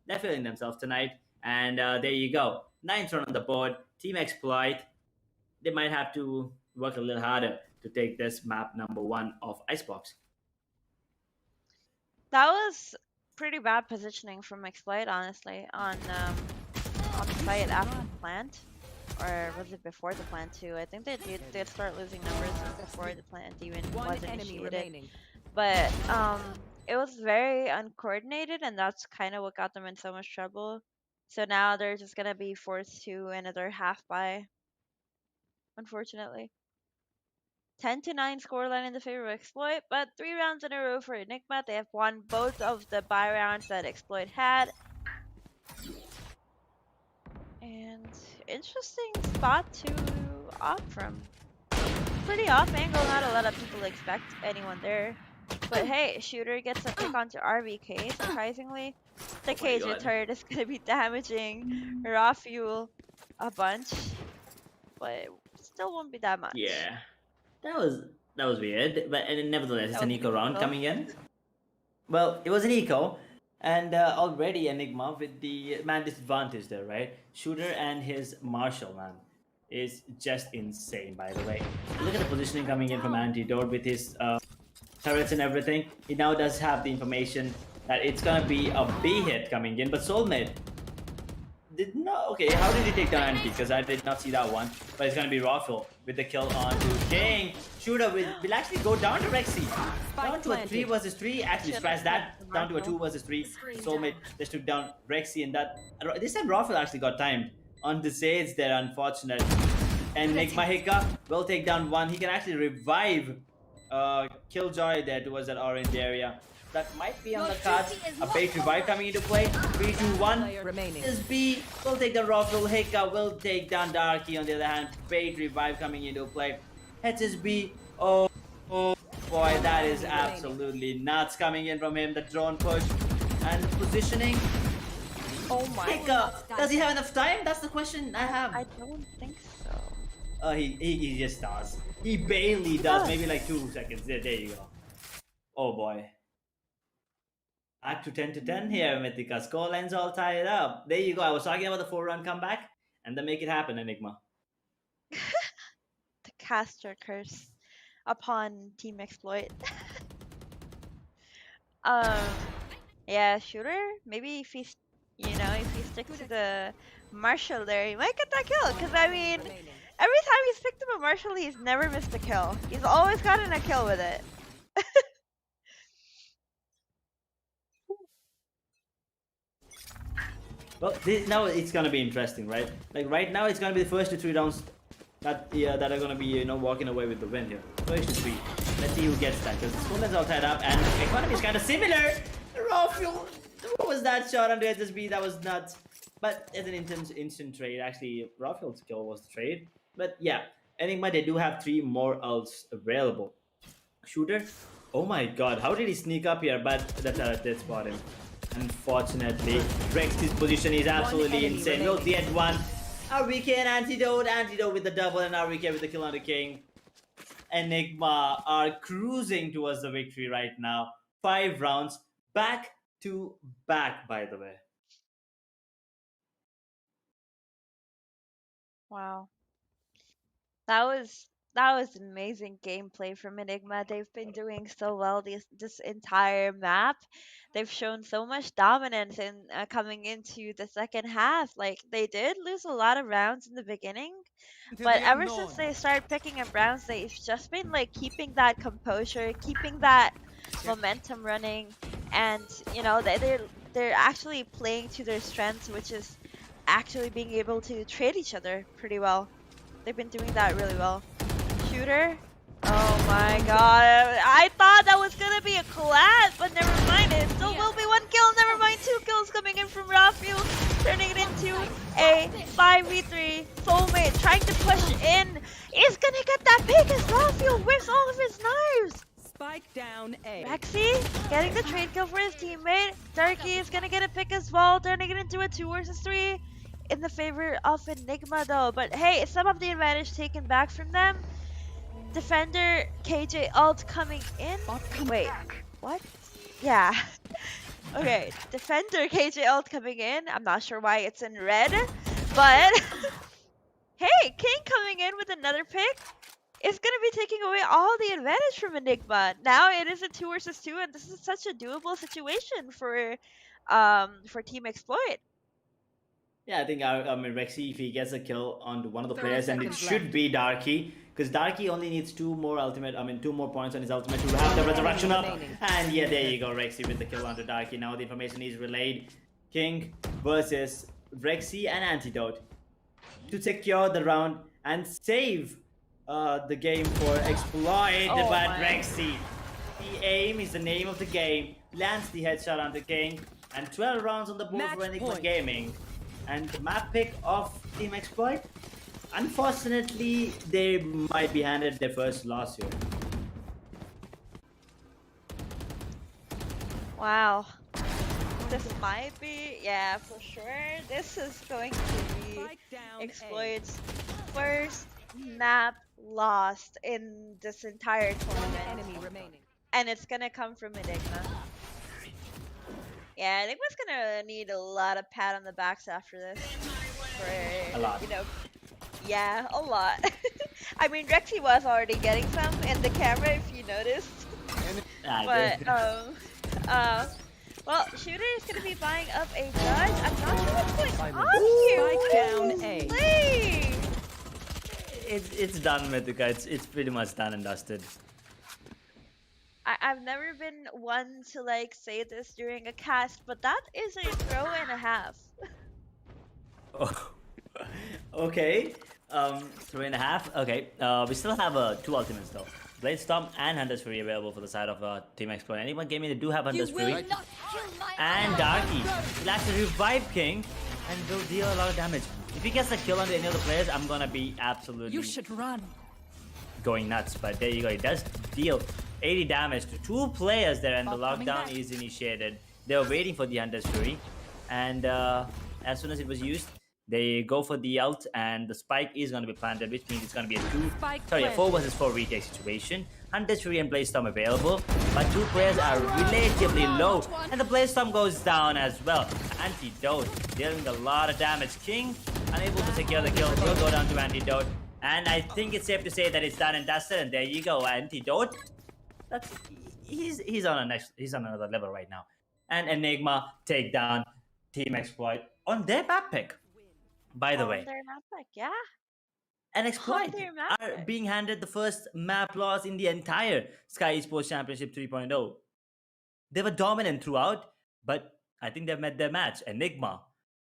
they're feeling themselves tonight. And there you go. 9th run on the board. Team Exploit, they might have to work a little harder to take this map number 1 of Icebox. That was pretty bad positioning from Exploit, honestly, on site after the plant. Or was it before the plant too? I think they did start losing numbers before the plant even One was enemy initiated. remaining. But it was very uncoordinated, and that's kind of what got them in so much trouble. So now they're just gonna be forced to another half buy, unfortunately. 10-9 scoreline in the favor of Exploit, but 3 rounds in a row for Enigma. They have won both of the buy rounds that Exploit had. And interesting spot to opt from. Pretty off angle, not a lot of people expect anyone there. But hey, Shooter gets a pick onto RBK, surprisingly. The cage turret is going to be damaging raw fuel a bunch, but still won't be that much. Yeah, that was weird, but nevertheless, it's an eco round coming in. Well, it was an eco, and already Enigma with the man disadvantage there, right? Shooter and his Marshall, man, is just insane, by the way. Look at the positioning coming in from Antidote with his turrets and everything. He now does have the information that it's gonna be a B hit coming in, but Soulmate did not. Okay, how did he take down Anti? Because I did not see that one. But it's gonna be Raffle with the kill onto King. Shooter will actually go down to Rexy. Down to a 3 vs 3. Actually, scratch that. Down to a 2 vs 3. Soulmate just took down Rexy, and that. This time Raffle actually got timed on the Zeds there, unfortunate. And Enigma Hika will take down one. He can actually revive Killjoy there towards that orange area. That might be on the cards. A bait revive coming into play. 3, 2, 1. Remaining. Is B will take down Raffle. Hika will take down Darky on the other hand. Bait revive coming into play. HSB. Oh boy, that is absolutely nuts coming in from him. The drone push and positioning. Oh my. Hika, does he have enough time? That's the question I have. I don't think so. He just does. He barely does. Maybe like 2 seconds. There you go. Oh boy. Back to 10-10 here, Mythica. Scoreline's all tied up. There you go. I was talking about the 4-run comeback, and then make it happen, Enigma. The caster curse upon Team Exploit. Yeah, Shooter. Maybe if he, if he sticks to the Marshall there, he might get that kill. Cause I mean, every time he's picked up a Marshall, he's never missed a kill. He's always gotten a kill with it. Well, now it's gonna be interesting, right? Like right now, it's gonna be the first 3 rounds that are gonna be walking away with the win here. First 3. Let's see who gets that. Because the score's all tied up, and the economy is kind of similar. Raffle, what was that shot under SSB? That was nuts. But it's an instant trade. Actually, Raffle's kill was the trade. But yeah, Enigma, they do have 3 more ults available. Shooter, oh my god, how did he sneak up here? But the turret did spot him. Unfortunately, Rex's position is absolutely insane. We'll get one. RBK and Antidote. Antidote with the double and RBK with the kill on the King. Enigma are cruising towards the victory right now. 5 rounds back to back, by the way. Wow. That was amazing gameplay from Enigma. They've been doing so well this entire map. They've shown so much dominance in coming into the second half. Like they did lose a lot of rounds in the beginning, but ever since they started picking up rounds, they've just been like keeping that composure, keeping that momentum running, and they're actually playing to their strengths, which is actually being able to trade each other pretty well. They've been doing that really well. Shooter, Oh my god. I thought that was gonna be a collab, but never mind. It still will be 1 kill. Never mind. 2 kills coming in from Rafael, turning it into a 5v3. Soulmate trying to push in. Is gonna get that pick as Rafael whips all of his knives. Spike down A. Rexy getting the trade kill for his teammate. Darky is gonna get a pick as well, turning it into a 2 versus 3 in the favor of Enigma though. But hey, some of the advantage taken back from them. Defender KJ ult coming in. Wait, what? Yeah. Okay, Defender KJ ult coming in. I'm not sure why it's in red, but hey, King coming in with another pick. It's gonna be taking away all the advantage from Enigma. Now it is a 2 versus 2, and this is such a doable situation for Team Exploit. Yeah, I think I mean Rexy, if he gets a kill on one of the 30 players, and it seconds should left. be Darky, because Darky only needs 2 more points on his ultimate to have the resurrection up. remaining. And yeah, there you go, Rexy with the kill onto Darky. Now the information is relayed. King versus Rexy and Antidote to secure the round and save the game for Exploit. Oh But my. Rexy, the aim is the name of the game. Lands the headshot onto King, and 12 rounds on the board for Match Enigma point. Gaming. And the map pick of Team Exploit, unfortunately, they might be handed their first loss here. Wow. This might be, yeah, for sure. This is going to be Spike down A. Exploit's first map lost in this entire tournament. Enemy remaining. And it's gonna come from Enigma. Yeah, Enigma's gonna need a lot of pat on the backs after this. For, A lot. you know, yeah, a lot. I mean, Rexy was already getting some in the camera, if you noticed. But, well, Shooter is gonna be buying up a judge. I'm not sure what's going on here. Spike What down is A. this play? It's done, Mythica. It's pretty much done and dusted. I've never been one to like say this during a cast, but that is a throw and a half. Oh. Okay. 3.5. Okay. We still have 2 ultimates though. Blade Storm and Hunter's Fury available for the side of Team Exploit. Enigma Gaming, they do have Hunter's Fury. And Darky will actually revive King and will deal a lot of damage. If he gets a kill on any of the players, I'm gonna be absolutely You should run. going nuts. But there you go. It does deal 80 damage to 2 players there, and the Coming lockdown back. is initiated. They were waiting for the Hunter's Fury, and as soon as it was used, they go for the ult, and the spike is going to be planted, which means it's going to be a 4 versus 4 retake situation. Hunter's Fury and Blaze Storm available, but 2 players are relatively low, and the Blaze Storm goes down as well. Antidote dealing a lot of damage. King unable to secure the kill, will go down to Antidote, and I think it's safe to say that it's done and dusted. And there you go, Antidote. He's on another level right now. And Enigma take down Team Exploit on their map pick. By the way, Their map pick, yeah. and Exploit their map are pick. being handed the first map loss in the entire Skyesports Championship 3.0. They were dominant throughout, but I think they've met their match. Enigma,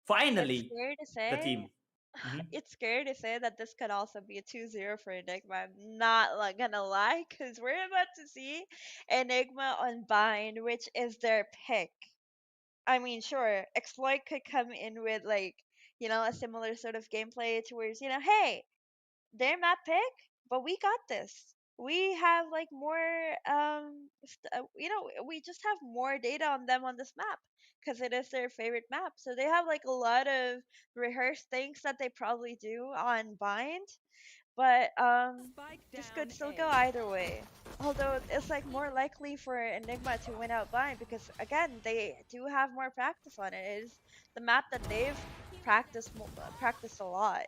finally, It's scary to say. the team. Mhm. It's scary to say that this could also be a 2-0 for Enigma. I'm not gonna lie, because we're about to see Enigma on Bind, which is their pick. I mean, sure, Exploit could come in with a similar sort of gameplay towards, hey, their map pick, but we got this. We have more, we just have more data on them on this map because it is their favorite map. So they have a lot of rehearsed things that they probably do on Bind, but this could still go either way. Although it's more likely for Enigma to win out Bind because again they do have more practice on it. It is the map that they've practiced a lot.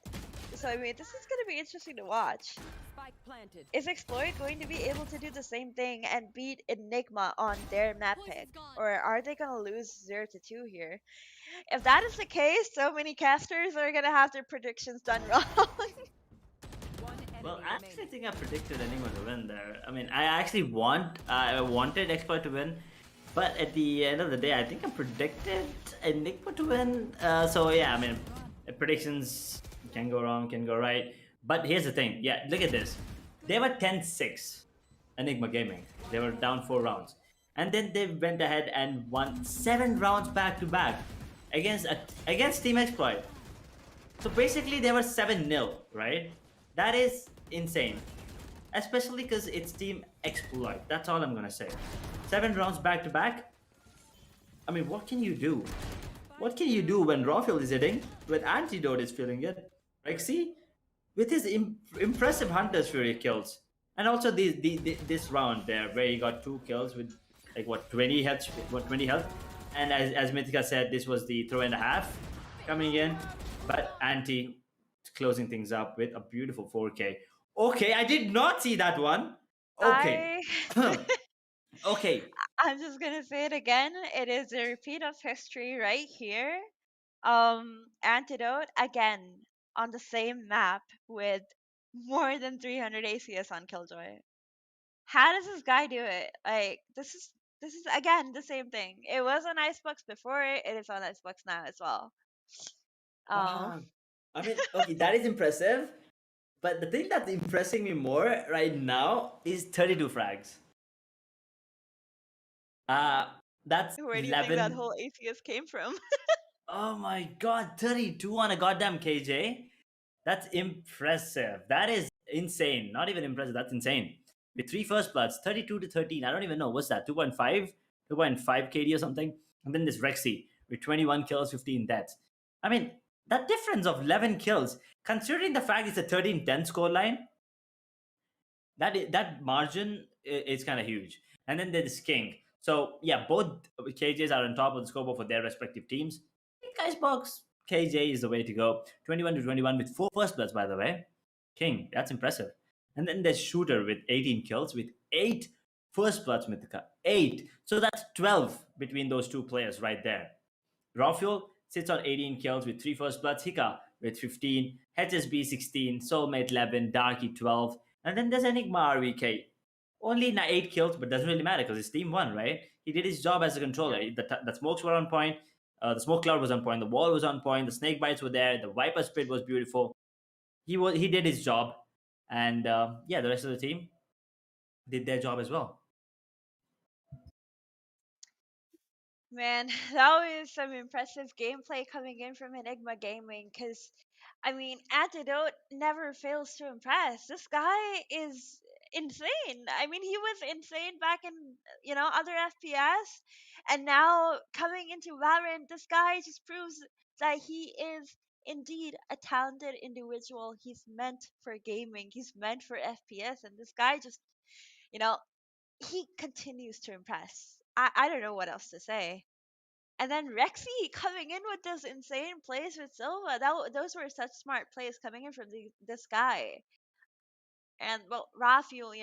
So I mean, this is gonna be interesting to watch. Spike planted. Is Exploit going to be able to do the same thing and beat Enigma on their map pick, or are they gonna lose 0-2 here? If that is the case, so many casters are gonna have their predictions done wrong. Well, I actually think I predicted Enigma to win there. I mean, I wanted Exploit to win, but at the end of the day, I think I predicted Enigma to win. So yeah, I mean, predictions can go wrong, can go right. But here's the thing. Yeah, look at this. They were 10-6, Enigma Gaming. They were down 4 rounds. And then they went ahead and won 7 rounds back to back against Team Exploit. So basically, they were 7-0, right? That is insane. Especially because it's Team Exploit. That's all I'm gonna say. 7 rounds back to back. I mean, what can you do? What can you do when Rafael is hitting? When Antidote is feeling it? Rexy, with his impressive Hunter's Fury kills. And also this round there, where he got 2 kills with like what 20 health, and as Mythica said, this was the throw and a half coming in, but Anti closing things up with a beautiful 4K. Okay, I did not see that one. Okay. Okay. I'm just gonna say it again. It is a repeat of history right here. Antidote again on the same map with more than 300 ACS on Killjoy. How does this guy do it? Like this is again the same thing. It was on Icebox before. It is on Icebox now as well. I mean, okay, that is impressive. But the thing that's impressing me more right now is 32 frags. That's Where do you think that 11. whole ACS came from? Oh my god, 32 on a goddamn KJ. That's impressive. That is insane. Not even impressive, that's insane. With 3 first bloods, 32 to 13. I don't even know. What's that? 2.5? 2.5 KD or something? And then this Rexy with 21 kills, 15 deaths. I mean, that difference of 11 kills, considering the fact it's a 13-10 scoreline, that margin is kind of huge. And then there's King. So yeah, both KJs are on top of the scoreboard for their respective teams. I think Icebox KJ is the way to go. 21 to 21 with 4 first bloods, by the way. King, that's impressive. And then there's Shooter with 18 kills with 8 first bloods, Mythica. 8. So that's 12 between those two players right there. Rafael sits on 18 kills with 3 first bloods. Hika with 15. HSB 16. Soulmate 11. Darky 12. And then there's Enigma RVK. Only 8 kills, but doesn't really matter because it's team 1, right? He did his job as a controller. The smokes were on point. The smoke cloud was on point. The wall was on point. The snake bites were there. The Viper spit was beautiful. He did his job. And yeah, the rest of the team did their job as well. Man, that was some impressive gameplay coming in from Enigma Gaming because, I mean, Antidote never fails to impress. This guy is insane. I mean, he was insane back in, other FPS, and now coming into Valorant, this guy just proves that he is indeed a talented individual. He's meant for gaming, he's meant for FPS, and this guy just, you know, he continues to impress. I don't know what else to say. And then Rexy coming in with those insane plays with Silva. Those were such smart plays coming in from this guy. And well, Rafael,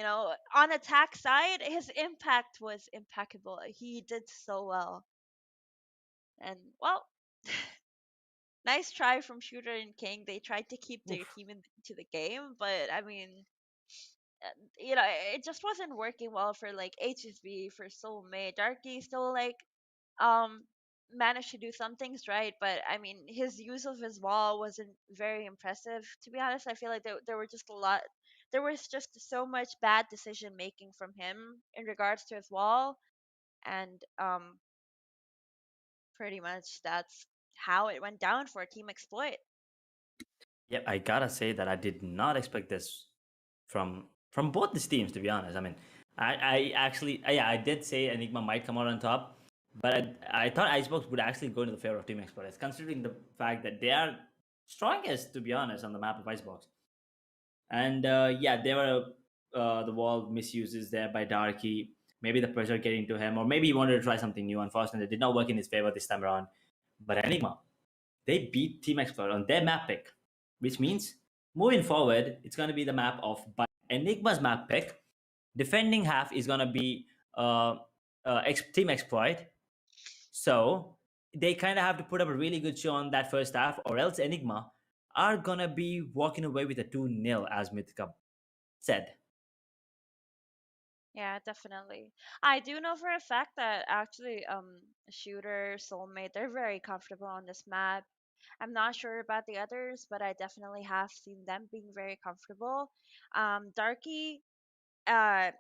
on attack side, his impact was impeccable. He did so well. And well, nice try from Shooter and King. They tried to keep their team into the game, but I mean, it just wasn't working well for like HSB, for Soulmate. Darky still like um managed to do some things right, but I mean his use of his wall wasn't very impressive. To be honest, I feel like there was just so much bad decision making from him in regards to his wall, and pretty much that's how it went down for Team Exploit. Yeah, I gotta say that I did not expect this from both these teams, to be honest. I mean, I actually, yeah, I did say Enigma might come out on top, but I thought Icebox would actually go into the favor of Team Exploit, considering the fact that they are strongest, to be honest, on the map of Icebox. And yeah, there were the wall misuses there by Darky. Maybe the pressure getting to him, or maybe he wanted to try something new. Unfortunately, it did not work in his favor this time around. But Enigma, they beat Team Exploit on their map pick, which means moving forward, it's going to be the map of Enigma's map pick. Defending half is going to be Team Exploit. So they kind of have to put up a really good show on that first half, or else Enigma are going to be walking away with a 2-0, as Mythica said. Yeah, definitely. I do know for a fact that actually Shooter, Soulmate, they're very comfortable on this map. I'm not sure about the others, but I definitely have seen them being very comfortable. Darky, uh,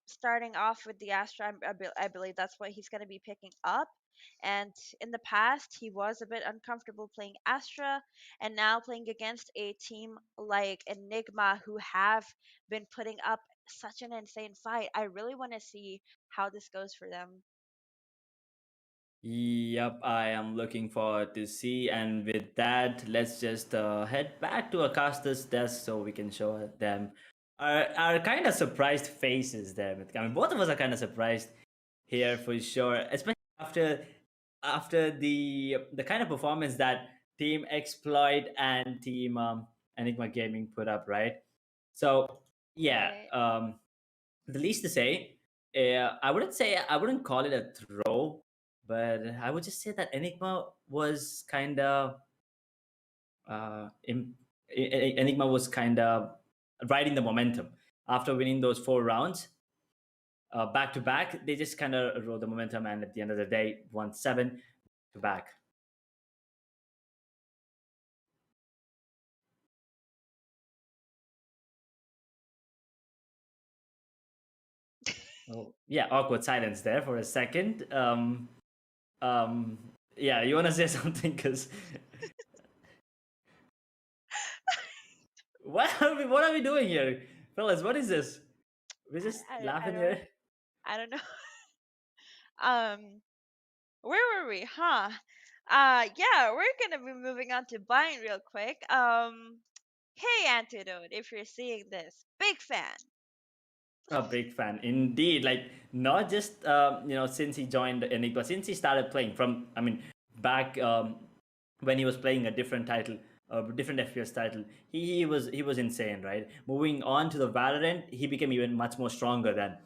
starting off with the Astra, I believe that's what he's going to be picking up. And in the past, he was a bit uncomfortable playing Astra, and now playing against a team like Enigma, who have been putting up such an insane fight. I really want to see how this goes for them. Yep, I am looking forward to see. And with that, let's just head back to Acosta's desk so we can show them our kind of surprised faces there. I mean, both of us are kind of surprised here for sure, especially after the kind of performance that Team Exploit and Team Enigma Gaming put up, right? So yeah, Right. the least to say, I wouldn't call it a throw, but I would just say that Enigma was kind of uh, im- Enigma was kind of riding the momentum after winning those 4 rounds back to back. They just kind of rode the momentum, and at the end of the day, won 7 to back. Oh, yeah, awkward silence there for a second. Um, yeah, you want to say something? Because what are we doing here, fellas? What is this? We're just I laughing don't here. I don't know. Where were we? Huh? Yeah, we're gonna be moving on to buying real quick. Hey Antidote, if you're seeing this, big fan. A big fan indeed. Like not just since he joined Enigma, since he started playing from, I mean, back when he was playing a different title, a different FPS title, he was insane, right? Moving on to the Valorant, he became even much more stronger. Then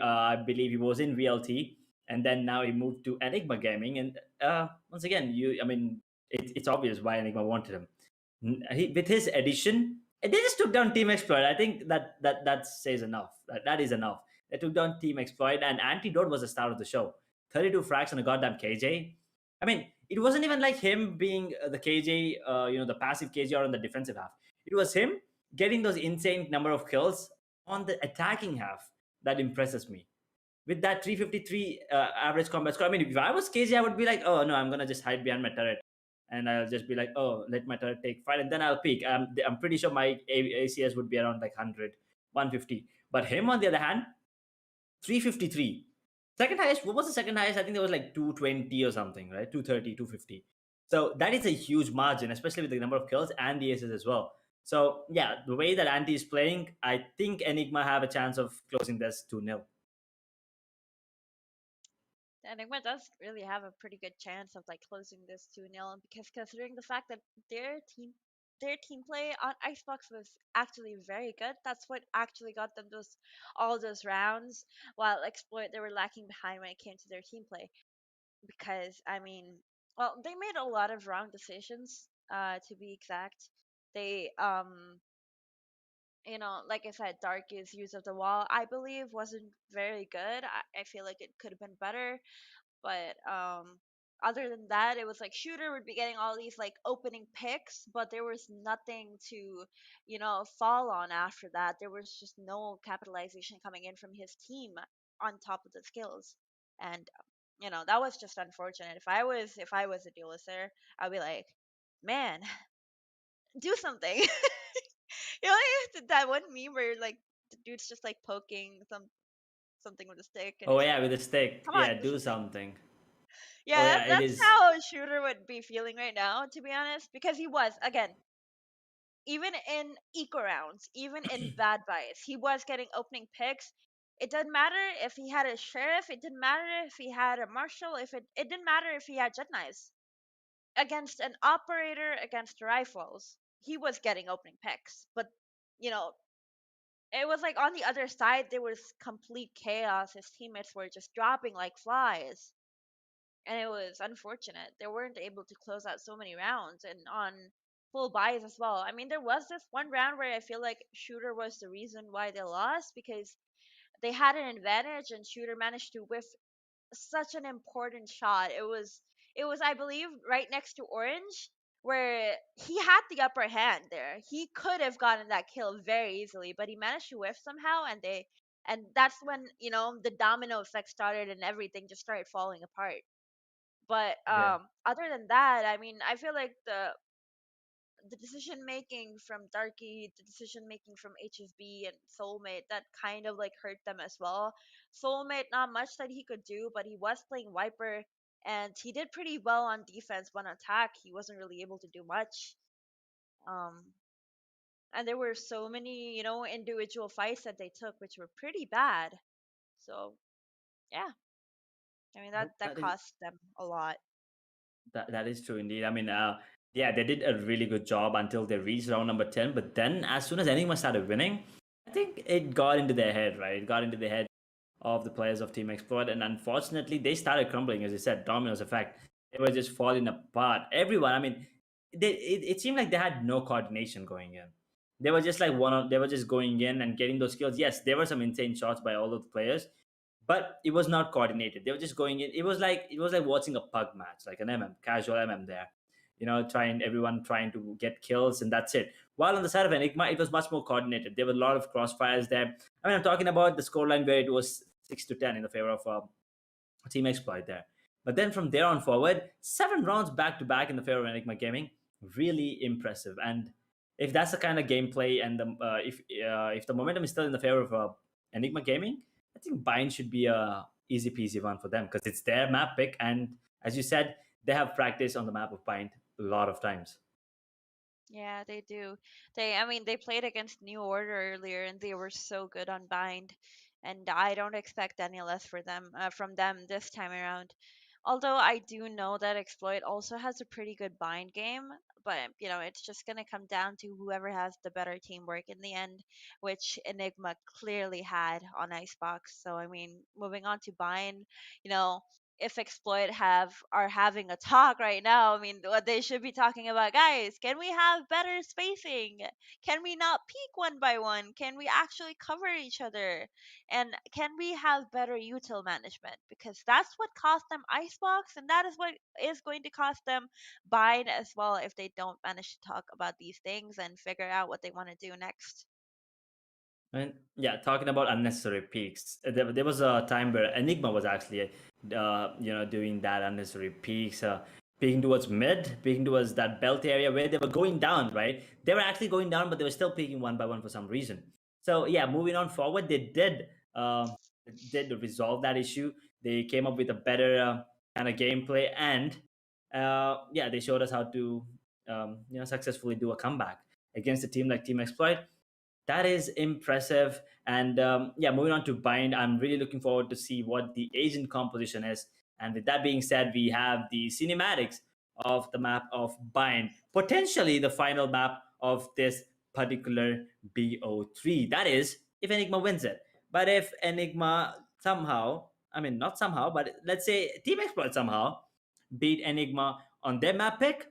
I believe he was in VLT, and then now he moved to Enigma Gaming, and once again, I mean, it's obvious why Enigma wanted him. With his addition, they just took down Team Exploit. I think that says enough. That is enough. They took down Team Exploit, and Antidote was the star of the show. 32 frags on a goddamn KJ. I mean, it wasn't even like him being the KJ, the passive KJ or on the defensive half. It was him getting those insane number of kills on the attacking half that impresses me. With that 353 average combat score, I mean, if I was KJ, I would be like, oh no, I'm gonna just hide behind my turret, and I'll just be like, oh, let my turret take fight, and then I'll peek. I'm pretty sure my ACS would be around like 100, 150. But him, on the other hand, 353. Second highest, what was the second highest? I think there was like 220 or something, right? 230, 250. So that is a huge margin, especially with the number of kills and the aces as well. So yeah, the way that Anti is playing, I think Enigma have a chance of closing this 2-0. Enigma does really have a pretty good chance of like closing this 2-0, because considering the fact that their team their team play on Icebox was actually very good. That's what actually got them all those rounds, while Exploit, they were lacking behind when it came to their team play. Because I mean, well, they made a lot of wrong decisions, to be exact. They like I said, Darky's use of the wall, I believe, wasn't very good. I feel like it could have been better. But other than that, it was like Shooter would be getting all these like opening picks, but there was nothing to, fall on after that. There was just no capitalization coming in from his team on top of the skills. And that was just unfortunate. If I was a duelist there, I'd be like, man, do something. That one meme where like the dude's just like poking something with a stick, and Oh he's yeah, like, with a stick. come on, Yeah, do do something. something. Oh Yeah, yeah, it that's is. how Shooter would be feeling right now, to be honest, because he was, again, even in eco rounds, even in bad buys, he was getting opening picks. It didn't matter if he had a sheriff, it didn't matter if he had a marshal, it didn't matter if he had jet knives. Against an operator, against rifles, he was getting opening picks. But you know, it was like on the other side there was complete chaos. His teammates were just dropping like flies, and it was unfortunate. They weren't able to close out so many rounds and on full buys as well. I mean, there was this one round where I feel like Shooter was the reason why they lost, because they had an advantage and Shooter managed to whiff such an important shot. It was I believe right next to Orange, where he had the upper hand there. He could have gotten that kill very easily, but he managed to whiff somehow, and that's when the domino effect started and everything just started falling apart. But Yeah. other than that, I mean, I feel like the decision making from Darky, the decision making from HSB and Soulmate, that kind of like hurt them as well. Soulmate, not much that he could do, but he was playing Viper and he did pretty well on defense, but on attack, he wasn't really able to do much. Um, and there were so many, individual fights that they took, which were pretty bad. So yeah, I mean that That is cost them a lot. that is true indeed. I mean, yeah, they did a really good job until they reached round number 10. But then, as soon as Enigma started winning, I think it got into their head, right? It got into the head of the players of Team Exploit, and unfortunately, they started crumbling. As you said, dominoes effect. They were just falling apart. Everyone, I mean, it seemed like they had no coordination going in. They were just like they were just going in and getting those kills. Yes, there were some insane shots by all of the players, but it was not coordinated. They were just going in. It was like watching a pug match, like an casual there. Trying everyone trying to get kills, and that's it. While on the side of Enigma, it was much more coordinated. There were a lot of crossfires there. I mean, I'm talking about the scoreline where it was 6-10 in the favor of Team Exploit there. But then from there on forward, 7 rounds back to back in the favor of Enigma Gaming, really impressive. And if that's the kind of gameplay, and if the momentum is still in the favor of Enigma Gaming, I think Bind should be a easy peasy one for them because it's their map pick, and as you said, they have practiced on the map of Bind a lot of times. Yeah, they do. I mean, they played against New Order earlier, and they were so good on Bind, and I don't expect any less from them this time around. Although I do know that Exploit also has a pretty good Bind game, but it's just gonna come down to whoever has the better teamwork in the end, which Enigma clearly had on Icebox. So I mean, moving on to Bind, you know, if Exploit are having a talk right now, I mean, what they should be talking about, guys, can we have better spacing? Can we not peek one by one? Can we actually cover each other? And can we have better util management? Because that's what cost them Icebox, and that is what is going to cost them Bind as well if they don't manage to talk about these things and figure out what they want to do next. And yeah, talking about unnecessary peaks, there was a time where Enigma was actually, doing that unnecessary peaks, peeking towards mid, peeking towards that belt area where they were going down, right? They were actually going down, but they were still peeking one by one for some reason. So yeah, moving on forward, they did resolve that issue. They came up with a better kind of gameplay, and yeah, they showed us how to successfully do a comeback against a team like Team Exploit. That is impressive. And yeah, moving on to Bind, I'm really looking forward to see what the agent composition is. And with that being said, we have the cinematics of the map of Bind, potentially the final map of this particular BO3. That is, if Enigma wins it. But if Enigma somehow, I mean, not somehow, but let's say Team Exploit somehow beat Enigma on their map pick,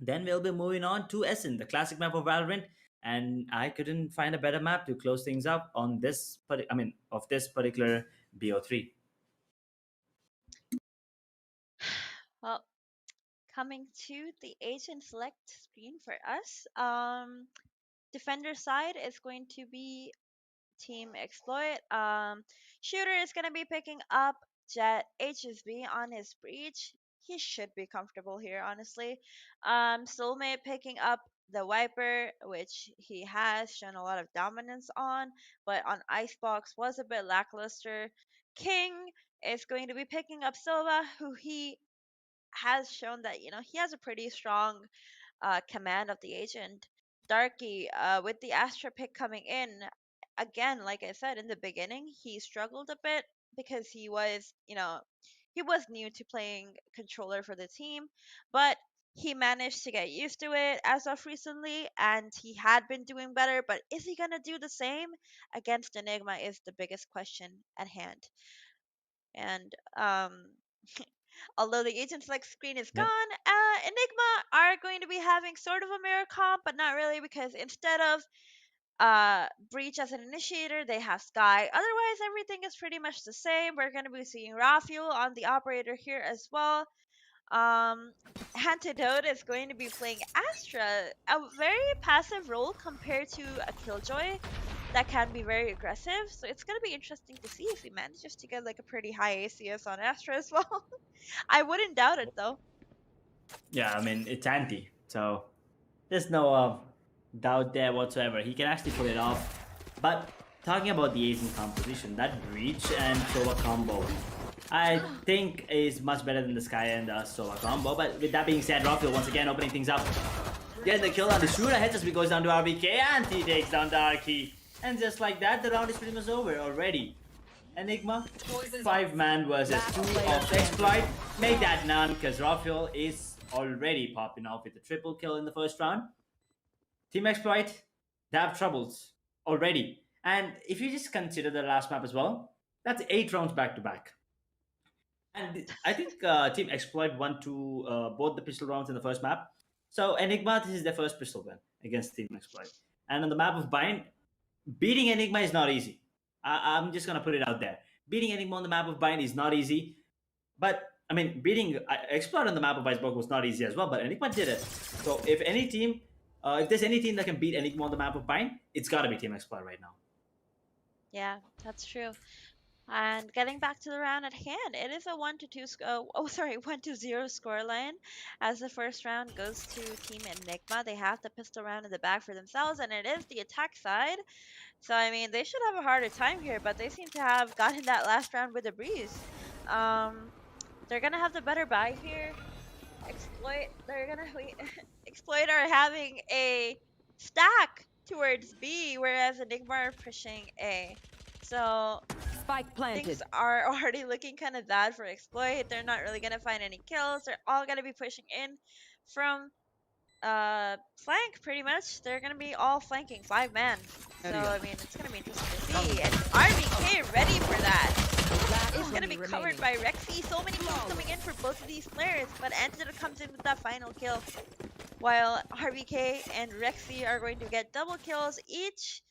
then we'll be moving on to Essen, the classic map of Valorant. And I couldn't find a better map to close things up on this, of this particular BO3. Well, coming to the agent select screen for us, defender side is going to be Team Exploit. Shooter is gonna be picking up Jet HSB on his breach. He should be comfortable here, honestly. Soulmate picking up the Viper, which he has shown a lot of dominance on, but on Icebox was a bit lackluster. King is going to be picking up Silva, who he has shown that he has a pretty strong command of the agent. Darky, with the Astra pick coming in, again, like I said in the beginning, he struggled a bit because he was new to playing controller for the team, but he managed to get used to it as of recently, and he had been doing better. But is he gonna do the same against Enigma? Is the biggest question at hand. And although the agent select screen is Yep. gone, Enigma are going to be having sort of a mirror comp, but not really, because instead of Breach as an initiator, they have Sky. Otherwise, everything is pretty much the same. We're going to be seeing Rafuel on the operator here as well. Antidote is going to be playing Astra, a very passive role compared to a Killjoy that can be very aggressive. So it's going to be interesting to see if he manages to get like a pretty high ACS on Astra as well. I wouldn't doubt it though. Yeah, I mean, it's anti, so there's no doubt there whatsoever. He can actually pull it off. But talking about the Asian composition, that breach and Sova combo, I think is much better than the Sky and Sova combo. But with that being said, Rafael once again opening things up. Getting the kill on the shooter, Headsby goes down to RBK and he takes down Darky. And just like that, the round is pretty much over already. Enigma, 5-man versus 2 of Exploit. Make that none because Rafael is already popping off with a triple kill in the first round. Team Exploit, they have troubles already. And if you just consider the last map as well, that's 8 rounds back to back. And I think Team Exploit won both the pistol rounds in the first map. So Enigma, this is their first pistol win against Team Exploit. And on the map of Bind, beating Enigma is not easy. I'm just going to put it out there. Beating Enigma on the map of Bind is not easy. But, I mean, beating Exploit on the map of Icebox was not easy as well, but Enigma did it. So if any team, if there's any team that can beat Enigma on the map of Bind, it's got to be Team Exploit right now. Yeah, that's true. And getting back to the round at hand, it is a 1-0 scoreline as the first round goes to Team Enigma. They have the pistol round in the bag for themselves, and it is the attack side. So, I mean, they should have a harder time here, but they seem to have gotten that last round with a breeze. They're gonna have the better buy here. Exploit are having a stack towards B, whereas Enigma are pushing A. So Spike planted. things are already looking kind of bad for Exploit. They're not really gonna find any kills. They're all gonna be pushing in from flank pretty much. They're gonna be all flanking 5-man. So I mean, it's gonna be interesting to see. And RBK ready for that. It's gonna be covered by Rexy. So many kills coming in for both of these players, but Antidote comes in with that final kill, while RBK and Rexy are going to get double kills each.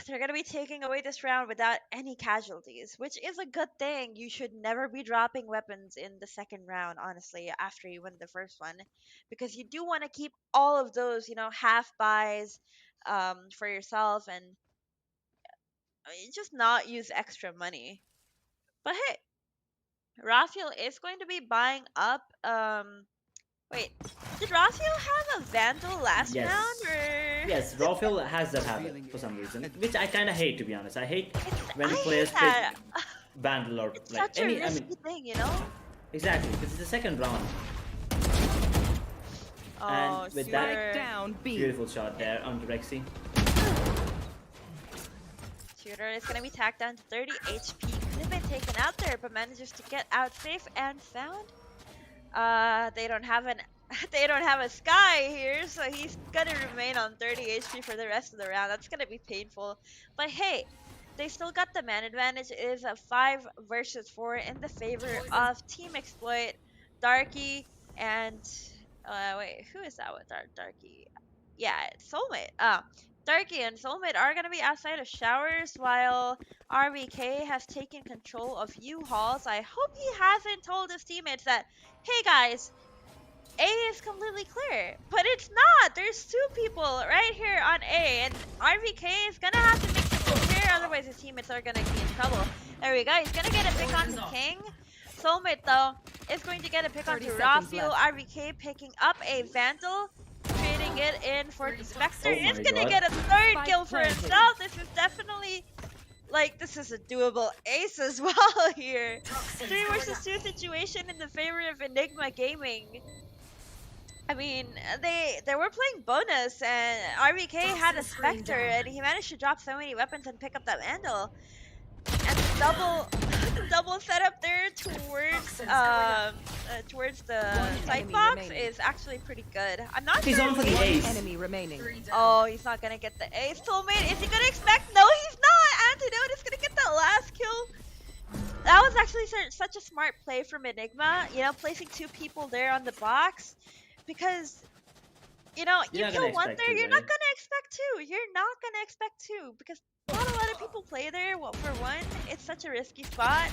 They're going to be taking away this round without any casualties, which is a good thing. You should never be dropping weapons in the second round, honestly, after you win the first one, because you do want to keep all of those, half buys for yourself and just not use extra money. But hey, Raphael is going to be buying up. Wait, did Raphael have a Vandal last Yes. round, or? Yes, Rafael has that habit for some reason, which I kind of hate, to be honest. I hate when I hate players pick that. Vandal or It's like such a any. I risky mean, thing, you know? exactly, because it's the second round. Oh, And with sure. that- Spike down B. Beautiful shot there onto Rexy. Shooter is gonna be tacked down to 30 HP. Could have been taken out there, but manages to get out safe and sound. They don't have a Sky here, so he's gonna remain on 30 HP for the rest of the round. That's gonna be painful. But hey, they still got the man advantage. It is a 5 versus 4 in the favor of Team Exploit, Darky, and wait, who is that with Darky? Yeah, Soulmate. Darky and Soulmate are gonna be outside of showers, while RBK has taken control of U-Hauls. I hope he hasn't told his teammates that, hey guys, A is completely clear, but it's not. There's 2 people right here on A, and RBK is gonna have to make something clear, otherwise his teammates are gonna be in trouble. There we go. He's gonna get a pick onto King. Soulmate though is going to get a pick 30 onto seconds Raphael. left. RBK picking up a Vandal, trading it in for the Spectre. Oh He's my gonna God. get a 3rd Spike kill for planted. himself. This is definitely this is a doable ace as well here. 3 versus 2 situation in the favor of Enigma Gaming. I mean, they were playing bonus, and RBK had a Spectre, and he managed to drop so many weapons and pick up that Vandal. And the double setup there towards the side enemy box remaining. is actually pretty good. I'm not He's sure on if for the he- ace. Enemy remaining. Oh, he's not gonna get the ace. Soulmate, is he gonna expect? No, he's not. Antidote is gonna get that last kill. That was actually such a smart play from Enigma. Placing 2 people there on the box, because you You're kill not gonna one expect there, two, you're right? not gonna expect 2. You're not gonna expect 2 because not a lot of people play there. Well, for one, it's such a risky spot.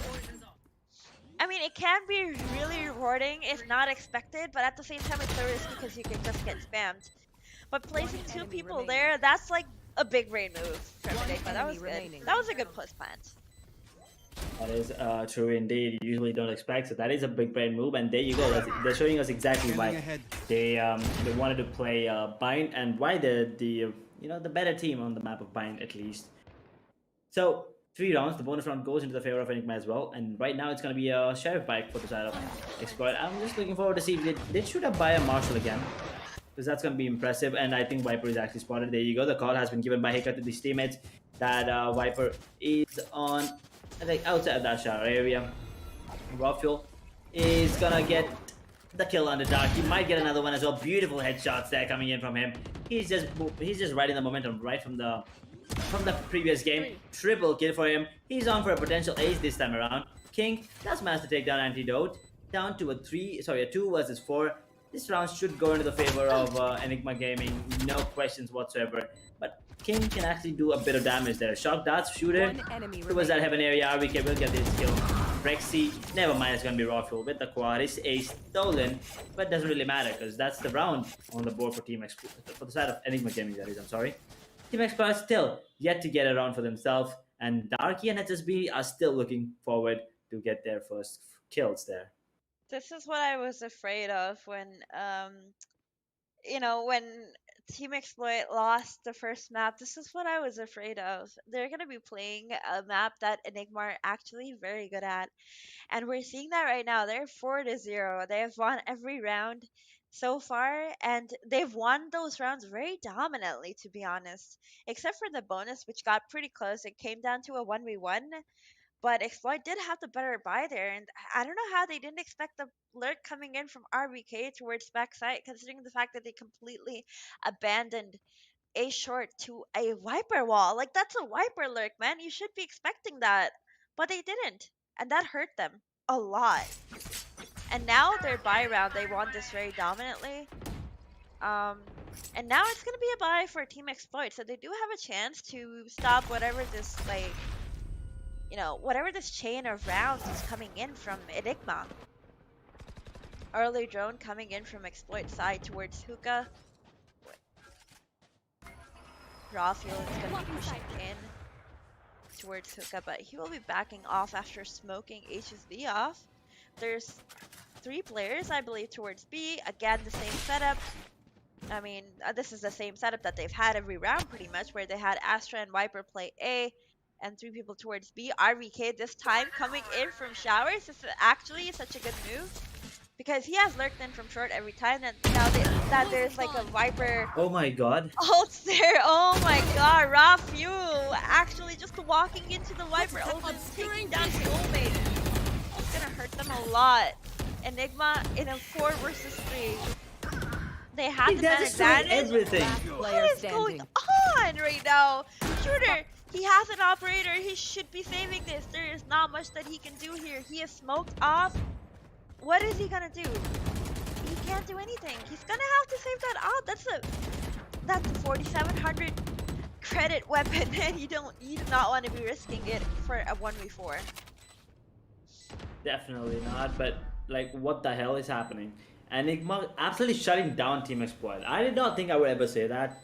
I mean, it can be really rewarding if not expected, but at the same time, it's a risk because you can just get spammed. But placing two enemy people remaining. there, that's like a big brain move from One Enigma. That enemy was good. remaining. That was a good plus plant. That is true indeed. You usually don't expect, so that is a big brain move. And there you go. They're showing us exactly why they wanted to play Bind and why the the better team on the map of Bind at least. So 3 rounds. The bonus round goes into the favor of Enigma as well. And right now it's going to be a sheriff bike for the side of Exploit. I'm just looking forward to see if they should have buy a Marshall again, because that's going to be impressive. And I think Viper is actually spotted. There you go. The call has been given by Hika to his teammates that Viper is on, I think, outside of that shower area. Rafuel is gonna get the kill on the dark. He might get another one as well. Beautiful headshots there coming in from him. He's just riding the momentum right from the previous game. Triple kill for him. He's on for a potential ace this time around. King does manage to take down Antidote. Down to a 2 versus 4. This round should go into the favor of Enigma Gaming, no questions whatsoever. But King can actually do a bit of damage there. Shock darts, shooter. One enemy Towards that remaining. heaven area, RBK will get this kill. Rexy, never mind, it's gonna be Raw with the quad. It's a stolen, but it doesn't really matter because that's the round on the board for Team Exploit. For the side of Enigma Gaming, that is, I'm sorry. Team Exploit still yet to get a round for themselves, and Darky and HSB are still looking forward to get their first kills there. This is what I was afraid of when, when Team Exploit lost the first map. This is what I was afraid of. They're gonna be playing a map that Enigma are actually very good at, and we're seeing that right now. They're 4-0. They have won every round so far, and they've won those rounds very dominantly, to be honest. Except for the bonus, which got pretty close. It came down to a 1v1. But Exploit did have the better buy there, and I don't know how they didn't expect the lurk coming in from RBK towards backside, considering the fact that they completely abandoned a short to a wiper wall. Like, that's a wiper lurk, man. You should be expecting that. But they didn't, and that hurt them a lot. And now their buy round, they won this very dominantly. And now it's gonna be a buy for Team Exploit, so they do have a chance to stop whatever this whatever this chain of rounds is coming in from Enigma. Early drone coming in from Exploit side towards Hookah. Raw fuel is going to be pushing in towards Hookah, but he will be backing off after smoking HSB off. There's 3 players, I believe, towards B. Again, the same setup. I mean, this is the same setup that they've had every round pretty much, where they had Astra and Viper play A, and 3 people towards B. RVK this time coming in from showers. This is actually such a good move because he has lurked in from short every time. And now that there's like a Viper Oh my god. ults there. Oh my god, Raw Fuel actually just walking into the Viper ult and taking down Soulmate. It's gonna hurt them a lot. Enigma in a 4 versus 3. They have the man advantage. Everything. What is going on right now? Shooter, he has an operator. He should be saving this. There is not much that he can do here. He is smoked off. What is he gonna do? He can't do anything. He's gonna have to save that out. That's a 4,700 credit weapon, and you do not want to be risking it for a 1v4. Definitely not, but like, what the hell is happening? Enigma absolutely shutting down Team Exploit. I did not think I would ever say that,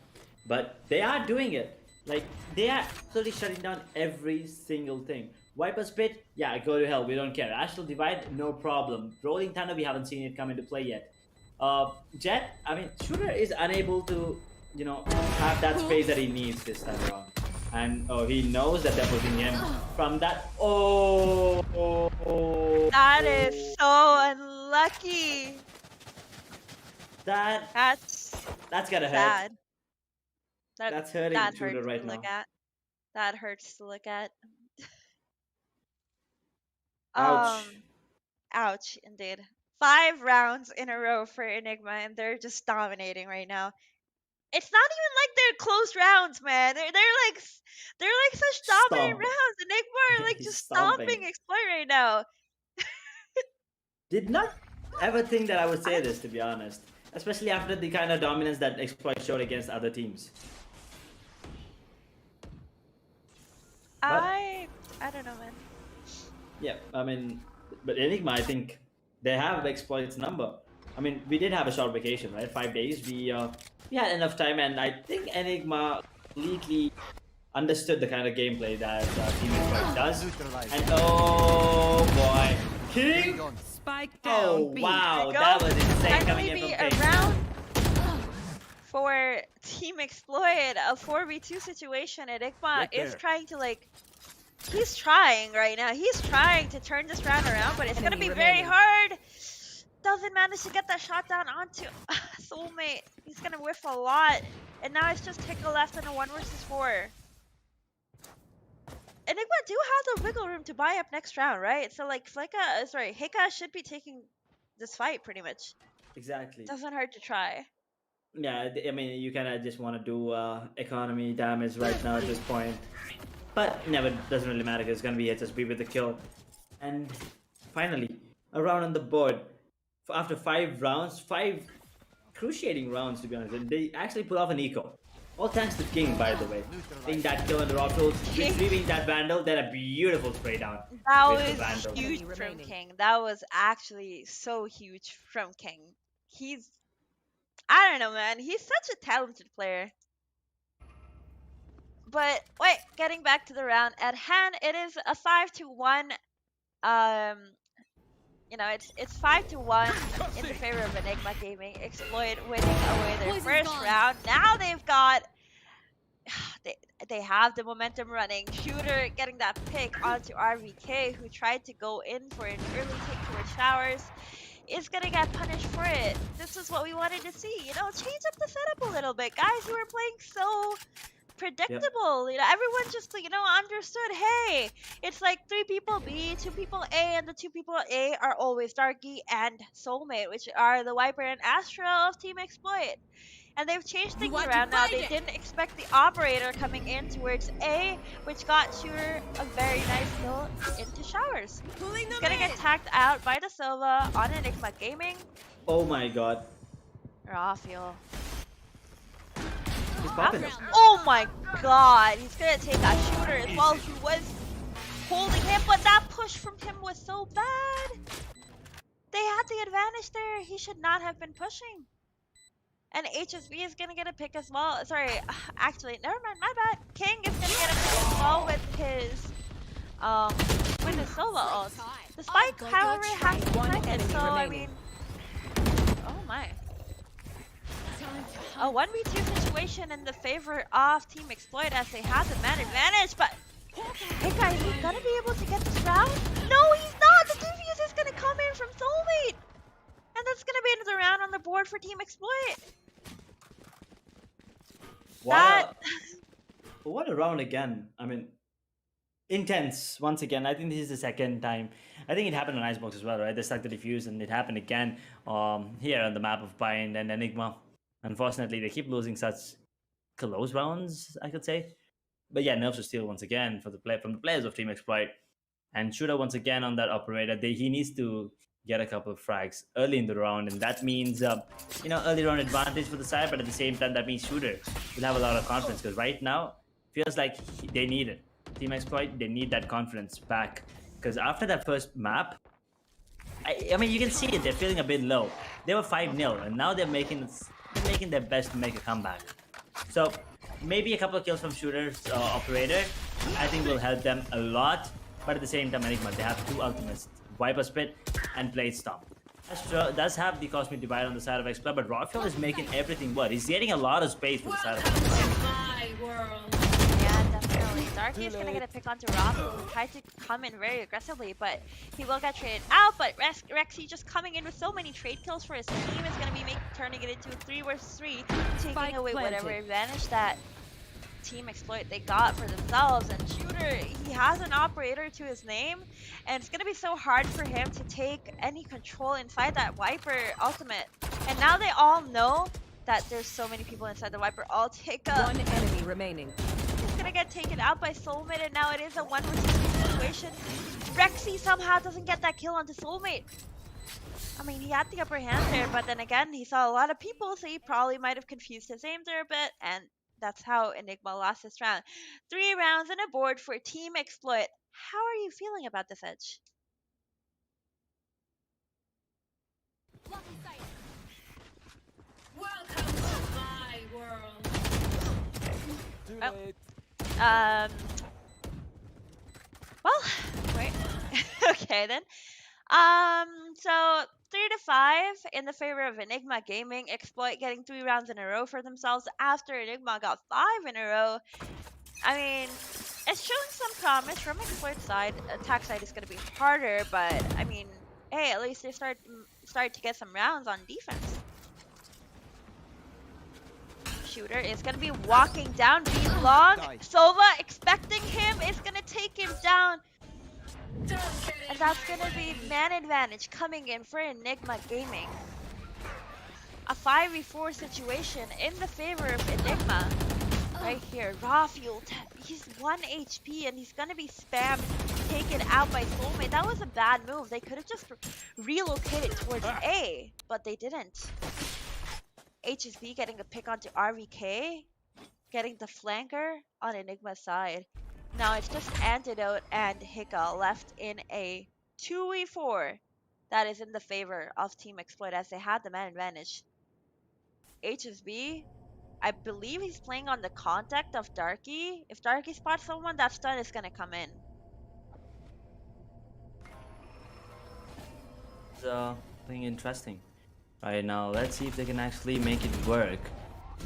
but they are doing it. Like, they are absolutely shutting down every single thing. Viper Spit, yeah, go to hell, we don't care. Astral Divide, no problem. Rolling Thunder, we haven't seen it come into play yet. Jet, I mean, Shooter is unable to, have that space that he needs this time around. And he knows that they're pushing him from that. That is so unlucky. That's gotta sad. hurt. That's hurting Shooter right now. That hurts to look at. Ouch. Ouch, indeed. 5 rounds in a row for Enigma, and they're just dominating right now. It's not even like they're close rounds, man. They're like such dominant rounds. Enigma are like just stomping Exploit right now. Did not ever think that I would say this, to be honest. Especially after the kind of dominance that Exploit showed against other teams. I don't know, man. Yeah, I mean, But Enigma, I think they have exploits number. I mean, we did have a short vacation, right? 5 days. We had enough time, and I think Enigma completely understood the kind of gameplay that Team Exploit does. And oh boy, King! Spike Oh down B. wow, Go. that was insane Finally coming in be from King. around for Team Exploit, a 4v2 situation. Enigma is trying to he's trying right now. He's trying to turn this round around, but it's gonna Enemy be very remaining. hard. Doesn't manage to get that shot down onto Soulmate. He's gonna whiff a lot, and now it's just Hika left in a 1 versus 4. Enigma do have the wiggle room to buy up next round, right? So Hika should be taking this fight pretty much. Exactly. Doesn't hurt to try. Yeah, I mean, you kind of just want to do economy damage right now at this point. But never doesn't really matter because it's going to be HSB with the kill. And finally, a round on the board. After 5 rounds, 5 cruciating rounds to be honest, and they actually pull off an eco. All thanks to King, by the way. Getting that kill on the rock rolls, retrieving that Vandal, then a beautiful spray down. That with the was Vandal. huge Enemy from remaining. King. That was actually so huge from King. I don't know, man. He's such a talented player. But wait, getting back to the round at hand, it is a 5-1. It's 5-1 in the favor of Enigma Gaming. Exploit winning away their Poison's first gone. round. Now they've got they have the momentum running. Shooter getting that pick onto RVK, who tried to go in for an early take towards showers, is gonna get punished for it. This is what we wanted to see. Change up the setup a little bit, guys. You were playing so predictable. Everyone just understood. Hey, it's like 3 people B, 2 people A, and the 2 people A are always Darky and Soulmate, which are the Viper and Astra of Team Exploit. And they've changed things want to around now. fight They it? didn't expect the operator coming in towards A, which got Shooter a very nice kill into showers. Pulling He's them gonna get in. tagged out by the Silva on Enigma Gaming. Oh my god. Rafael. He's popping. Oh my god, he's gonna take that Shooter as well. He was holding him, but that push from him was so bad. They had the advantage there. He should not have been pushing. And HSB is gonna get a pick as well. Sorry, actually, never mind, my bad. King is gonna get a pick as well with his solo ult. The spike, however, has to be One planted, enemy so I remaining. mean, oh my. A 1v2 situation in the favor of Team Exploit as they have the man advantage, but hey guys, is he gonna be able to get this round? No, he's not! The defuse is gonna come in from Soulmate! And that's gonna be another round on the board for Team Exploit. What a round again. I mean, intense once again. I think this is the second time. I think it happened on Icebox as well, right? They stuck the defuse and it happened again here on the map of Bind and Enigma. Unfortunately, they keep losing such close rounds, I could say. But yeah, nerves are still once again from the players of Team Exploit. And Shooter once again on that operator. He needs to get a couple of frags early in the round, and that means early round advantage for the side. But at the same time, that means Shooter will have a lot of confidence because right now feels like they need it. Team Exploit, they need that confidence back because after that first map, I mean you can see it. They're feeling a bit low. They were 5-0, and now they're making their best to make a comeback. So maybe a couple of kills from Shooter's operator, I think will help them a lot. But at the same time, Enigma, they have 2 ultimates, Viper Spit and Blade Stomp. Astro does have the Cosmic Divide on the side of Exploit, but Rafael is making everything work. He's getting a lot of space for the side of Exploit. My world. Yeah, definitely. Darky is gonna get a pick onto Rafael, who tried to come in very aggressively, but he will get traded out. But Rexy just coming in with so many trade kills for his team is gonna be turning it into a 3 versus 3, taking Spike away planted. whatever advantage that Team Exploit they got for themselves. And Shooter, he has an operator to his name, and it's gonna be so hard for him to take any control inside that Viper ultimate. And now they all know that there's so many people inside the Viper ult. One enemy remaining. He's gonna get taken out by Soulmate, and now it is a 1 versus 2 situation. Rexy somehow doesn't get that kill onto Soulmate. I mean, he had the upper hand there, but then again, he saw a lot of people, so he probably might have confused his aim there a bit, and that's how Enigma lost this round. 3 rounds and a board for Team Exploit. How are you feeling about this, Edge? Too Oh. late. Well, wait. Okay then. So 3-5 in the favor of Enigma Gaming. Exploit getting 3 rounds in a row for themselves after Enigma got 5 in a row. I mean, it's showing some promise from Exploit side. Attack side is going to be harder, but I mean, hey, at least they start to get some rounds on defense. Shooter is going to be walking down B long. Sova expecting him is going to take him down. And that's going to be man advantage coming in for Enigma Gaming. A 5v4 situation in the favor of Enigma. Right here, raw fuel. He's 1 HP and he's going to be spammed, taken out by Soulmate. That was a bad move. They could have just relocated towards A, but they didn't. HSB getting a pick onto RVK, getting the flanker on Enigma's side. Now it's just Antidote and Hika left in a 2v4 that is in the favor of Team Exploit as they had the man advantage. HSB, I believe he's playing on the contact of Darky. If Darky spots someone, that stun is going to come in. Something interesting. Right now, let's see if they can actually make it work.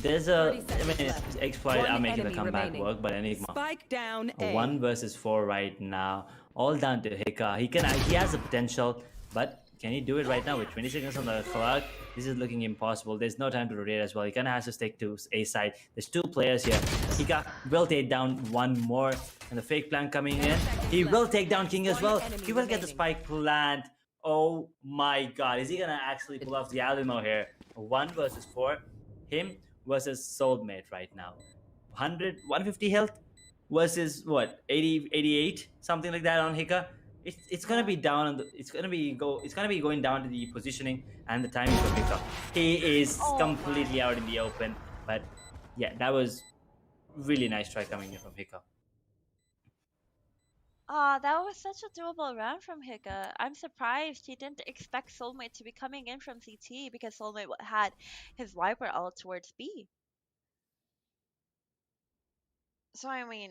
There's a, I mean, Exploit are making the comeback work, but Enigma. Spike down A. 1 versus 4 right now. All down to Hika. He has the potential, but can he do it right now with 20 seconds on the clock? This is looking impossible. There's no time to rotate as well. He kind of has to stick to A side. There's 2 players here. Hika will take down 1 more. And the fake plant coming in. He will take down King as well. He will get the spike plant. Oh my god. Is he going to actually pull off the Alamo here? 1 versus 4. Him versus Soulmate right now. 150 health versus what, 80, 88, something like that on Hika. It's gonna be down on the, it's gonna be going down to the positioning and the timing for Hika. He is completely out in the open, but yeah, that was really nice try coming in from Hika. That was such a doable round from Hika. I'm surprised he didn't expect Soulmate to be coming in from CT because Soulmate had his Viper ult towards B. So I mean,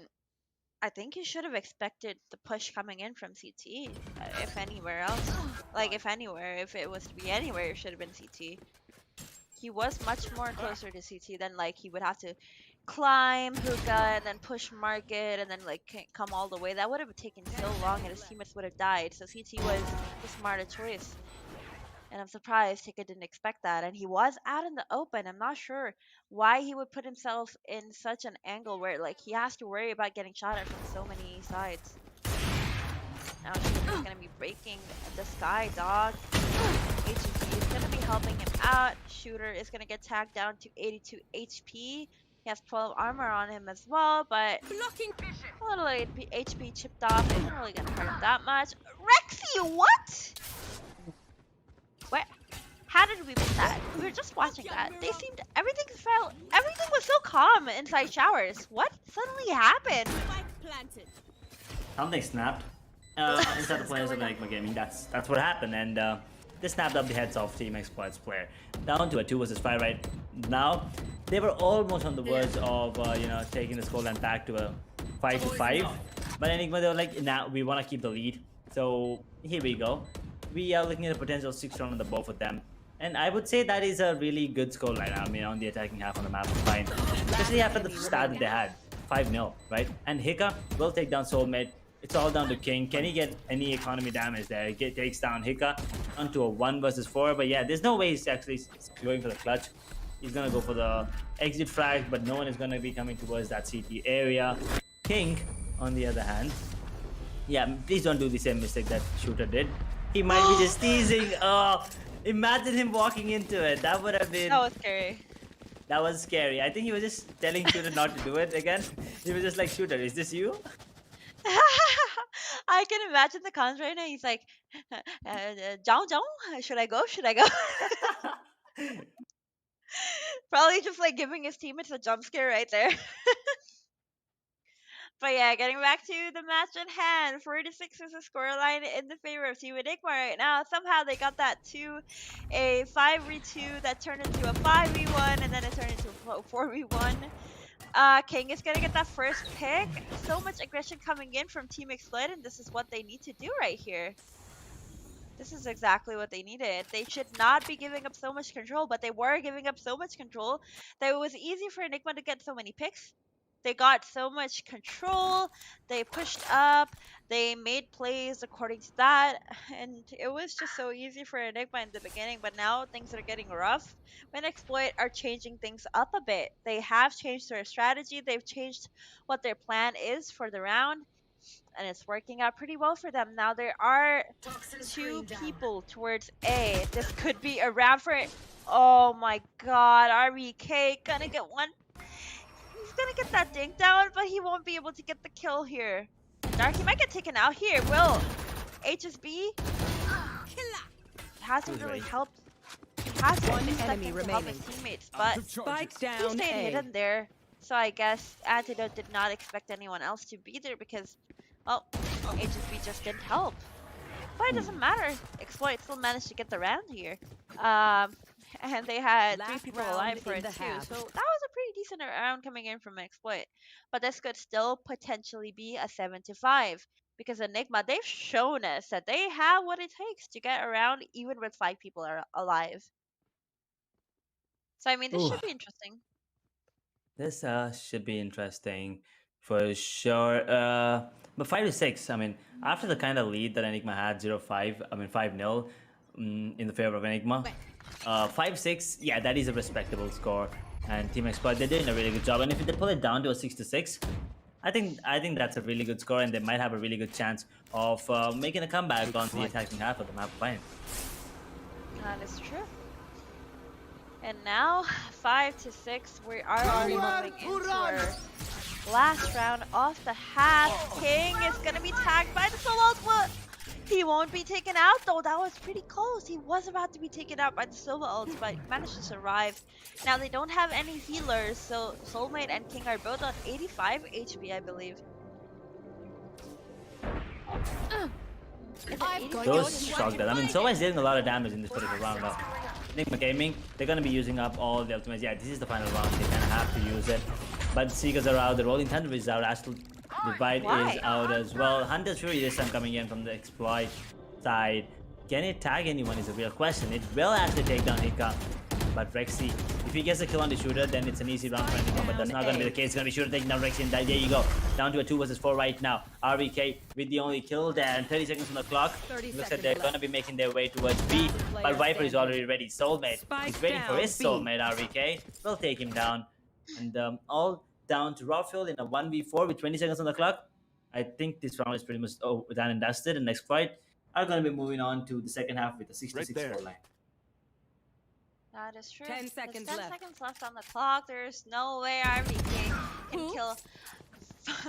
I think he should have expected the push coming in from CT, if anywhere else. Like, if anywhere, if it was to be anywhere, it should have been CT. He was much more closer to CT than, like, he would have to climb hookah and then push market and then, like, come all the way. That would have taken so long and his teammates would have died. So CT was the smarter choice. And I'm surprised Hika didn't expect that. And he was out in the open. I'm not sure why he would put himself in such an angle where, like, he has to worry about getting shot at from so many sides. Now Shooter's going to be breaking the Sky Dog. HG is going to be helping him out. Shooter is going to get tagged down to 82 HP. He has 12 armor on him as well, but a little HP chipped off isn't really going to hurt him that much. Rexy, what? Where? How did we miss that? We were just watching that. Everything was so calm inside showers. What suddenly happened? Something snapped inside the players of Enigma Gaming. That's what happened, and they snapped up the heads of Team Exploit's player. Down to a 2 versus 5 right now. They were almost on the verge of taking the scoreline back to a 5-5, but Enigma, they were like, nah, we want to keep the lead. So here we go. We are looking at a potential 6 round on the both of them. And I would say that is a really good scoreline. I mean, on the attacking half on the map, fine. Especially after the start that they had. 5-0, right? And Hika will take down Soulmate. It's all down to King. Can he get any economy damage there? He takes down Hika onto a 1 versus 4. But yeah, there's no way he's actually going for the clutch. He's going to go for the exit frag, but no one is going to be coming towards that CT area. King, on the other hand, yeah, please don't do the same mistake that Shooter did. He might be just teasing. Oh, imagine him walking into it. That would have been... That was scary. That was scary. I think he was just telling Shooter not to do it again. He was just like, Shooter, is this you? I can imagine the cons right now. He's like, Jong, should I go? Should I go? Probably just like giving his teammates a jump scare right there. But yeah, getting back to the match at hand, 46 is the scoreline in the favor of Team Enigma right now. Somehow they got that to a 5v2 that turned into a 5v1, and then it turned into a 4v1. King is gonna get that first pick. So much aggression coming in from Team Exploit, and this is what they need to do right here. This is exactly what they needed. They should not be giving up so much control, but they were giving up so much control that it was easy for Enigma to get so many picks. They got so much control, they pushed up, they made plays according to that, and it was just so easy for Enigma in the beginning, but now things are getting rough. When Exploit are changing things up a bit, they have changed their strategy, they've changed what their plan is for the round, and it's working out pretty well for them. Now there are two people towards A. This could be a round for it. Oh my god, RBK gonna get one. He's gonna get that dink down, but he won't be able to get the kill here. Dark, he might get taken out here. Will HSB hasn't really helped. He hasn't One really stepped enemy in to help his remaining. teammates, but Spike he down stayed A. hidden there. So I guess Antidote did not expect anyone else to be there because, well, HSB just didn't help. But it doesn't matter. Exploit still managed to get the round here. And they had Last 3 people round alive for in it the too. half. So that was a pretty decent round coming in from Exploit. But this could still potentially be a 7-5. Because Enigma, they've shown us that they have what it takes to get around even with 5 people are alive. So I mean, this Ooh. should be interesting. This should be interesting for sure. But 5-6, I mean, after the kind of lead that Enigma had, 0-5, I mean 5-0 in the favor of Enigma, 5-6, yeah, that is a respectable score. And Team Exploit, they're doing a really good job. And if they pull it down to a 6-6, I think that's a really good score, and they might have a really good chance of making a comeback on the attacking half of the map playing. That is true. And now, 5-6, we are already moving into our last round of the half. King is gonna be tagged by the solo ult. What? He won't be taken out though. That was pretty close. He was about to be taken out by the solo ult, but managed to survive. Now they don't have any healers, so Soulmate and King are both on 85 HP, I believe. Those shock that. I mean, Sova's dealing a lot of damage in this particular round. Enigma Gaming, they're gonna be using up all the ultimates. Yeah, this is the final round. They kind of have to use it. But Seekers are out. The Rolling Thunder is out. Astral Divide is out as well. Hunter's Fury this time coming in from the Exploit side. Can it tag anyone is a real question. It will actually take down Hika. But Rexy, if he gets a kill on the shooter, then it's an easy round for Enigma. But that's not going to be the case. It's going to be shooter taking down Rexy, and there you go. Down to a 2 versus 4 right now. RBK with the only kill there, and 30 seconds on the clock. Looks like they're going to be making their way towards B. But Viper is already ready. Soulmate is waiting for his soulmate, RBK. Will take him down. And all down to Rafield in a 1v4 with 20 seconds on the clock. I think this round is pretty much done and dusted. And next fight are going to be moving on to the second half with a 6-6 scoreline. That is true. 10 seconds There's 10 left. seconds left on the clock. There's no way RBK can kill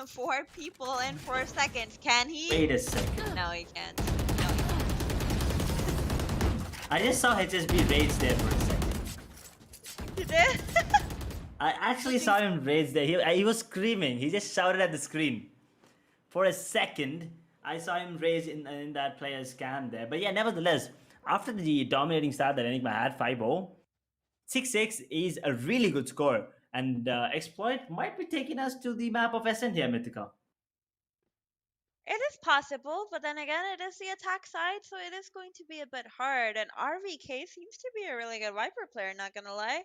4 people in 4 seconds. Can he? Wait a second. No, he can't. No, he can't. I just saw HSB rage there for a second. You did? I actually saw him rage there. He was screaming. He just shouted at the screen. For a second, I saw him rage in that player's cam there. But yeah, nevertheless, after the dominating start that Enigma had, 5-0, 6-6 is a really good score. And Exploit might be taking us to the map of Ascent here, Mythica. It is possible, but then again, it is the attack side, so it is going to be a bit hard. And RVK seems to be a really good Viper player, not gonna lie.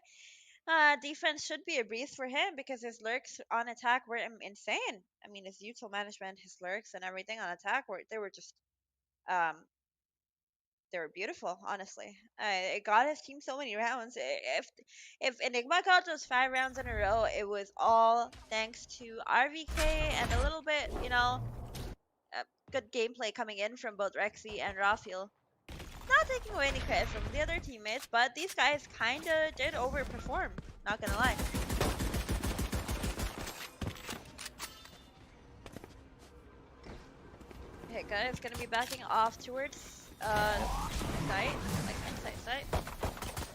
Defense should be a breeze for him because his lurks on attack were insane. I mean, his util management, his lurks, and everything on attack they were just they were beautiful, honestly. It got his team so many rounds. If Enigma got those 5 rounds in a row, it was all thanks to RVK and a little bit, you know, good gameplay coming in from both Rexy and Rafiel. Not taking away any credit from the other teammates, but these guys kinda did overperform, not gonna lie. Okay, guys, gonna be backing off towards site, like inside site.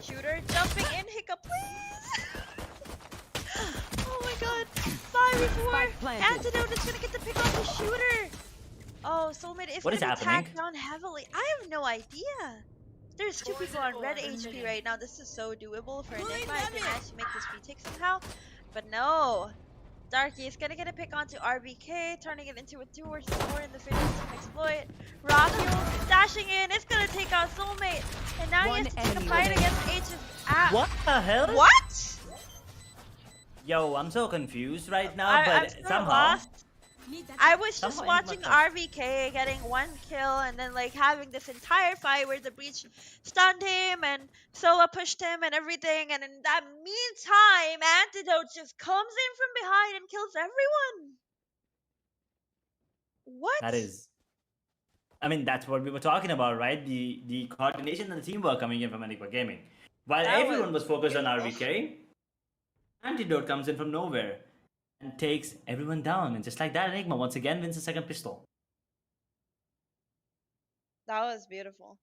Shooter jumping in, Hiccup, please! Oh my god, 5 2v4. Spike planted. Antidote is gonna get the pick off the shooter. Oh, Soulmate is What is gonna be happening? tagged down heavily. I have no idea. There's two people on red HP right now. This is so doable for Enigma if they manage to make this retake somehow. But no. Darky is gonna get a pick onto RBK, turning it into a 2 versus 4 in the finish team exploit. Rockio dashing in, it's gonna take out Soulmate. And now he One has to take a enemy fight remaining. against H's app. What the hell? What? Yo, I'm so confused right now, I'm but so somehow. lost. I was just Somehow watching Enigma RVK getting 1 kill and then like having this entire fight where the breach stunned him and Soa pushed him and everything, and in that meantime Antidote just comes in from behind and kills everyone. What? That is. I mean, that's what we were talking about, right? The coordination and the teamwork coming in from Enigma Gaming. While That everyone was focused on beautiful. RVK, Antidote comes in from nowhere and takes everyone down. And just like that, Enigma once again wins the second pistol. That was beautiful.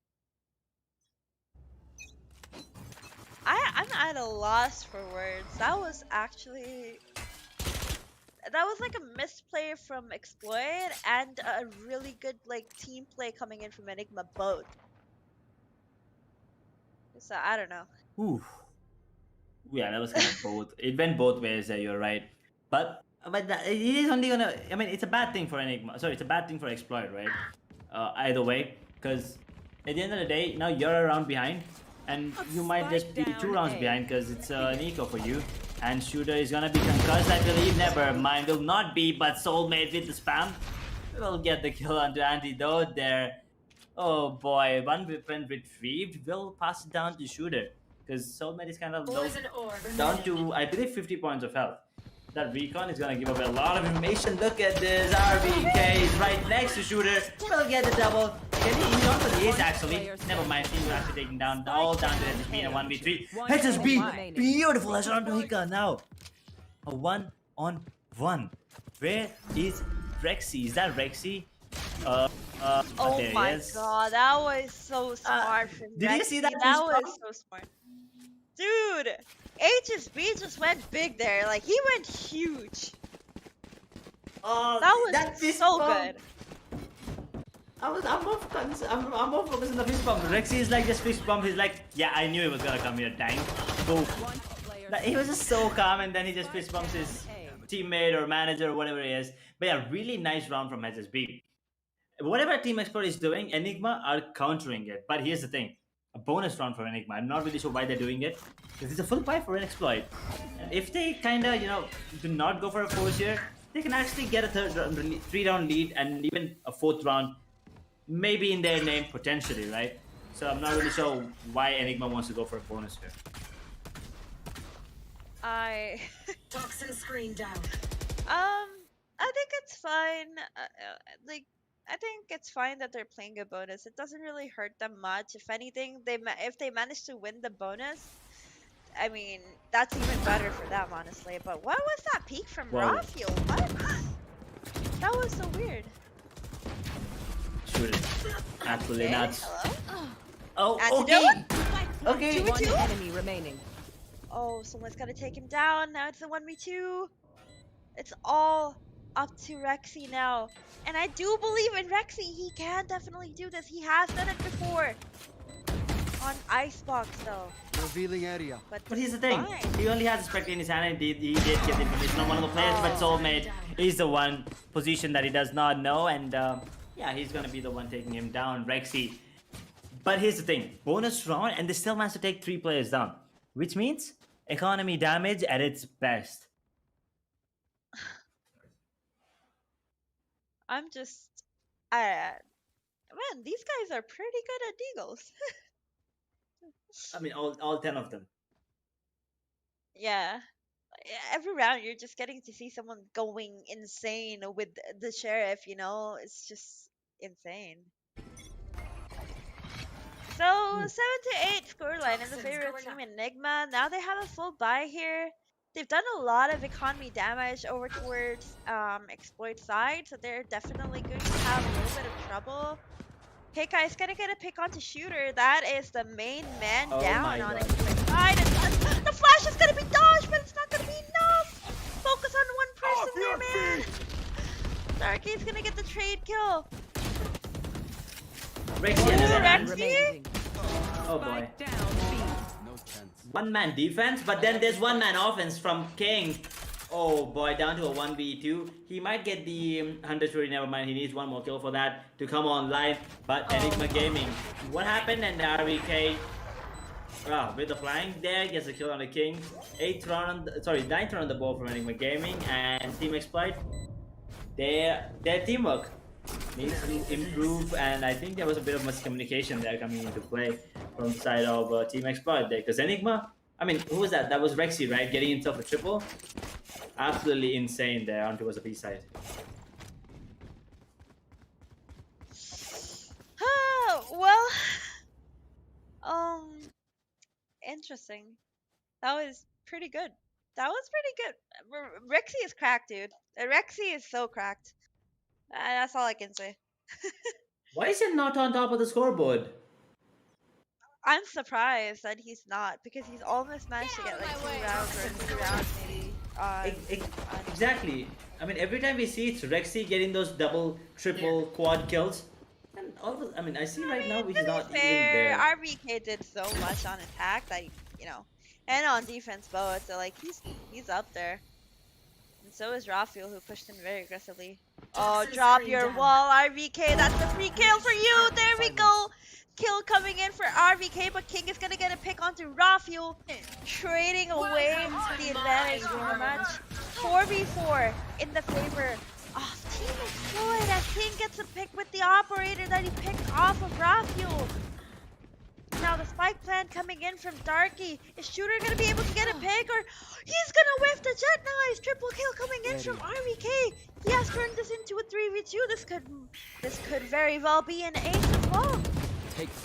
I'm at a loss for words. That was like a misplay from Exploit and a really good like team play coming in from Enigma both. So I don't know. Ooh. Yeah, that was kind of both. It went both ways there, you're right. But it is only gonna. I mean, it's a bad thing for Enigma. Sorry, it's a bad thing for Exploit, right? Either way, because at the end of the day, now you're a round behind, and you might just be 2 rounds behind because it's an eco for you. And Shooter is gonna be concussed, I believe. Never mind, will not be, but Soulmate with the spam will get the kill onto Antidote there. Oh boy, one weapon retrieved. Will pass it down to Shooter because Soulmate is kind of low, down to I believe 50 points of health. That recon is gonna give away a lot of information. Look at this. RBK is right next to Shooter. Will get the double. He's on for the ace actually. Never mind. Team will actually taking down all down to HSB in a 1v3. HSB, beautiful. Let's run to Hika now. A 1-on-1. Where is Rexy? Is that Rexy? Oh there my he is. god, that was so smart from did you see Rexy. that That respawn? was so smart. Dude, HSB just went big there. Like, he went huge. Oh, That was that fist so bump. good. I'm more focused on the fist bump. Rexy is like this fist bump. He's like, yeah, I knew he was gonna come here. Dang. Go. He was just so calm, and then he just fist bumps his teammate or manager or whatever he is. But yeah, really nice round from HSB. Whatever Team Expert is doing, Enigma are countering it. But here's the thing. A bonus round for Enigma. I'm not really sure why they're doing it. Because it's a full buy for an exploit. And if they kinda, do not go for a force here, they can actually get a 3-round lead and even a 4th round. Maybe in their name, potentially, right? So I'm not really sure why Enigma wants to go for a bonus here. Toxin screen down. I think it's fine. I think it's fine that they're playing a bonus. It doesn't really hurt them much. If anything, if they manage to win the bonus, I mean, that's even better for them, honestly. But what was that peak from Whoa. Rafael? What? That was so weird. Shoot it. Absolutely Okay, not. hello? Oh, Antidote? okay. Okay. 1 2v2? enemy remaining. Oh, someone's gotta take him down. Now it's a 1v2. It's all up to Rexy now. And I do believe in Rexy. He can definitely do this. He has done it before. On Icebox, though. Revealing area. But But here's the thing. fine. He only has a Spectre in his hand and he did get the information on one of the players, but Soulmate is the one position that he does not know, and yeah, he's gonna be the one taking him down, Rexy. But here's the thing. Bonus round and they still managed to take 3 players down. Which means economy damage at its best. I'm just... man, these guys are pretty good at deagles. I mean, all 10 of them. Yeah. Every round, you're just getting to see someone going insane with the sheriff, It's just insane. So, 7-8 scoreline in the favorite team, Enigma. Now they have a full buy here. They've done a lot of economy damage over towards Exploit side, so they're definitely going to have a little bit of trouble. Keika is going to get a pick onto Shooter. That is the main man Oh down my on God. Exploit side. And the flash is going to be dodged, but it's not going to be enough. Focus on one person there, Rexy's gonna get the trade kill. Rexy and Rexy? Remaining. Oh boy. Spike down B. One man defense, but then there's one man offense from King. Oh boy, down to a 1v2. He might get the 100 story, never mind. He needs one more kill for that to come online. But Enigma Gaming, what happened? And the RVK, with the flying there, gets a kill on the King. 9th round on the ball from Enigma Gaming and Team Exploit. Their teamwork needs to improve, and I think there was a bit of miscommunication there coming into play from the side of Team Exploit there. Because Enigma, I mean, who was that? That was Rexy, right? Getting himself a triple. Absolutely insane there on towards the B side. Well, interesting. That was pretty good. That was pretty good. Rexy is cracked, dude. Rexy is so cracked. That's all I can say. Why is he not on top of the scoreboard? I'm surprised that he's not, because he's almost managed to get like 2 rounds or 3 rounds maybe. Exactly. I mean, every time we see it's Rexy getting those double, triple, quad kills. And all of, I mean, I see right now which is not even there. RBK did so much on attack that, and on defense both, so like he's up there. And so is Rafael, who pushed in very aggressively. Oh, drop your wall, RBK. That's a free kill for you. There we go. Kill coming in for RVK, but King is gonna get a pick onto Rafael, trading away the advantage from the match. 4v4 in the favor of Team Exploit as King gets a pick with the operator that he picked off of Rafael. Now the spike plan coming in from Darky. Is Shooter gonna be able to get a pick, or he's gonna whiff the jet? Nice triple kill coming in from RVK. He has turned this into a 3v2. This could very well be an ace as well.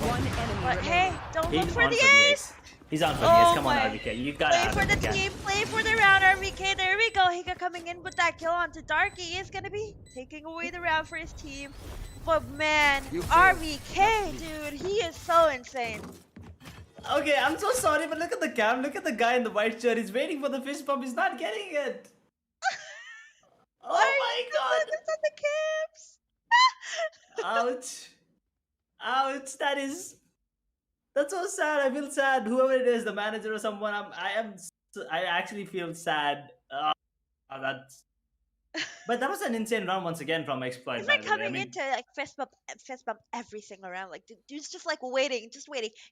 One enemy But remaining. hey, don't look He's for on the for the ace. ace. He's on for the ace. Come on, my. RVK. You gotta Play have for it the again. team, play for the round, RVK. There we go. Hika coming in with that kill onto Darky. He is gonna be taking away the round for his team. But man, RVK, dude, he is so insane. Okay, I'm so sorry, but look at the cam. Look at the guy in the white shirt. He's waiting for the fist bump. He's not getting it. Oh my god. Look at the camps. Ouch. Ouch. That's so sad. I feel sad. Whoever it is, the manager or someone, I actually feel sad. But that was an insane round once again from Exploit. He's by like the way. coming into like fist bump every single round. Like dude's just like waiting.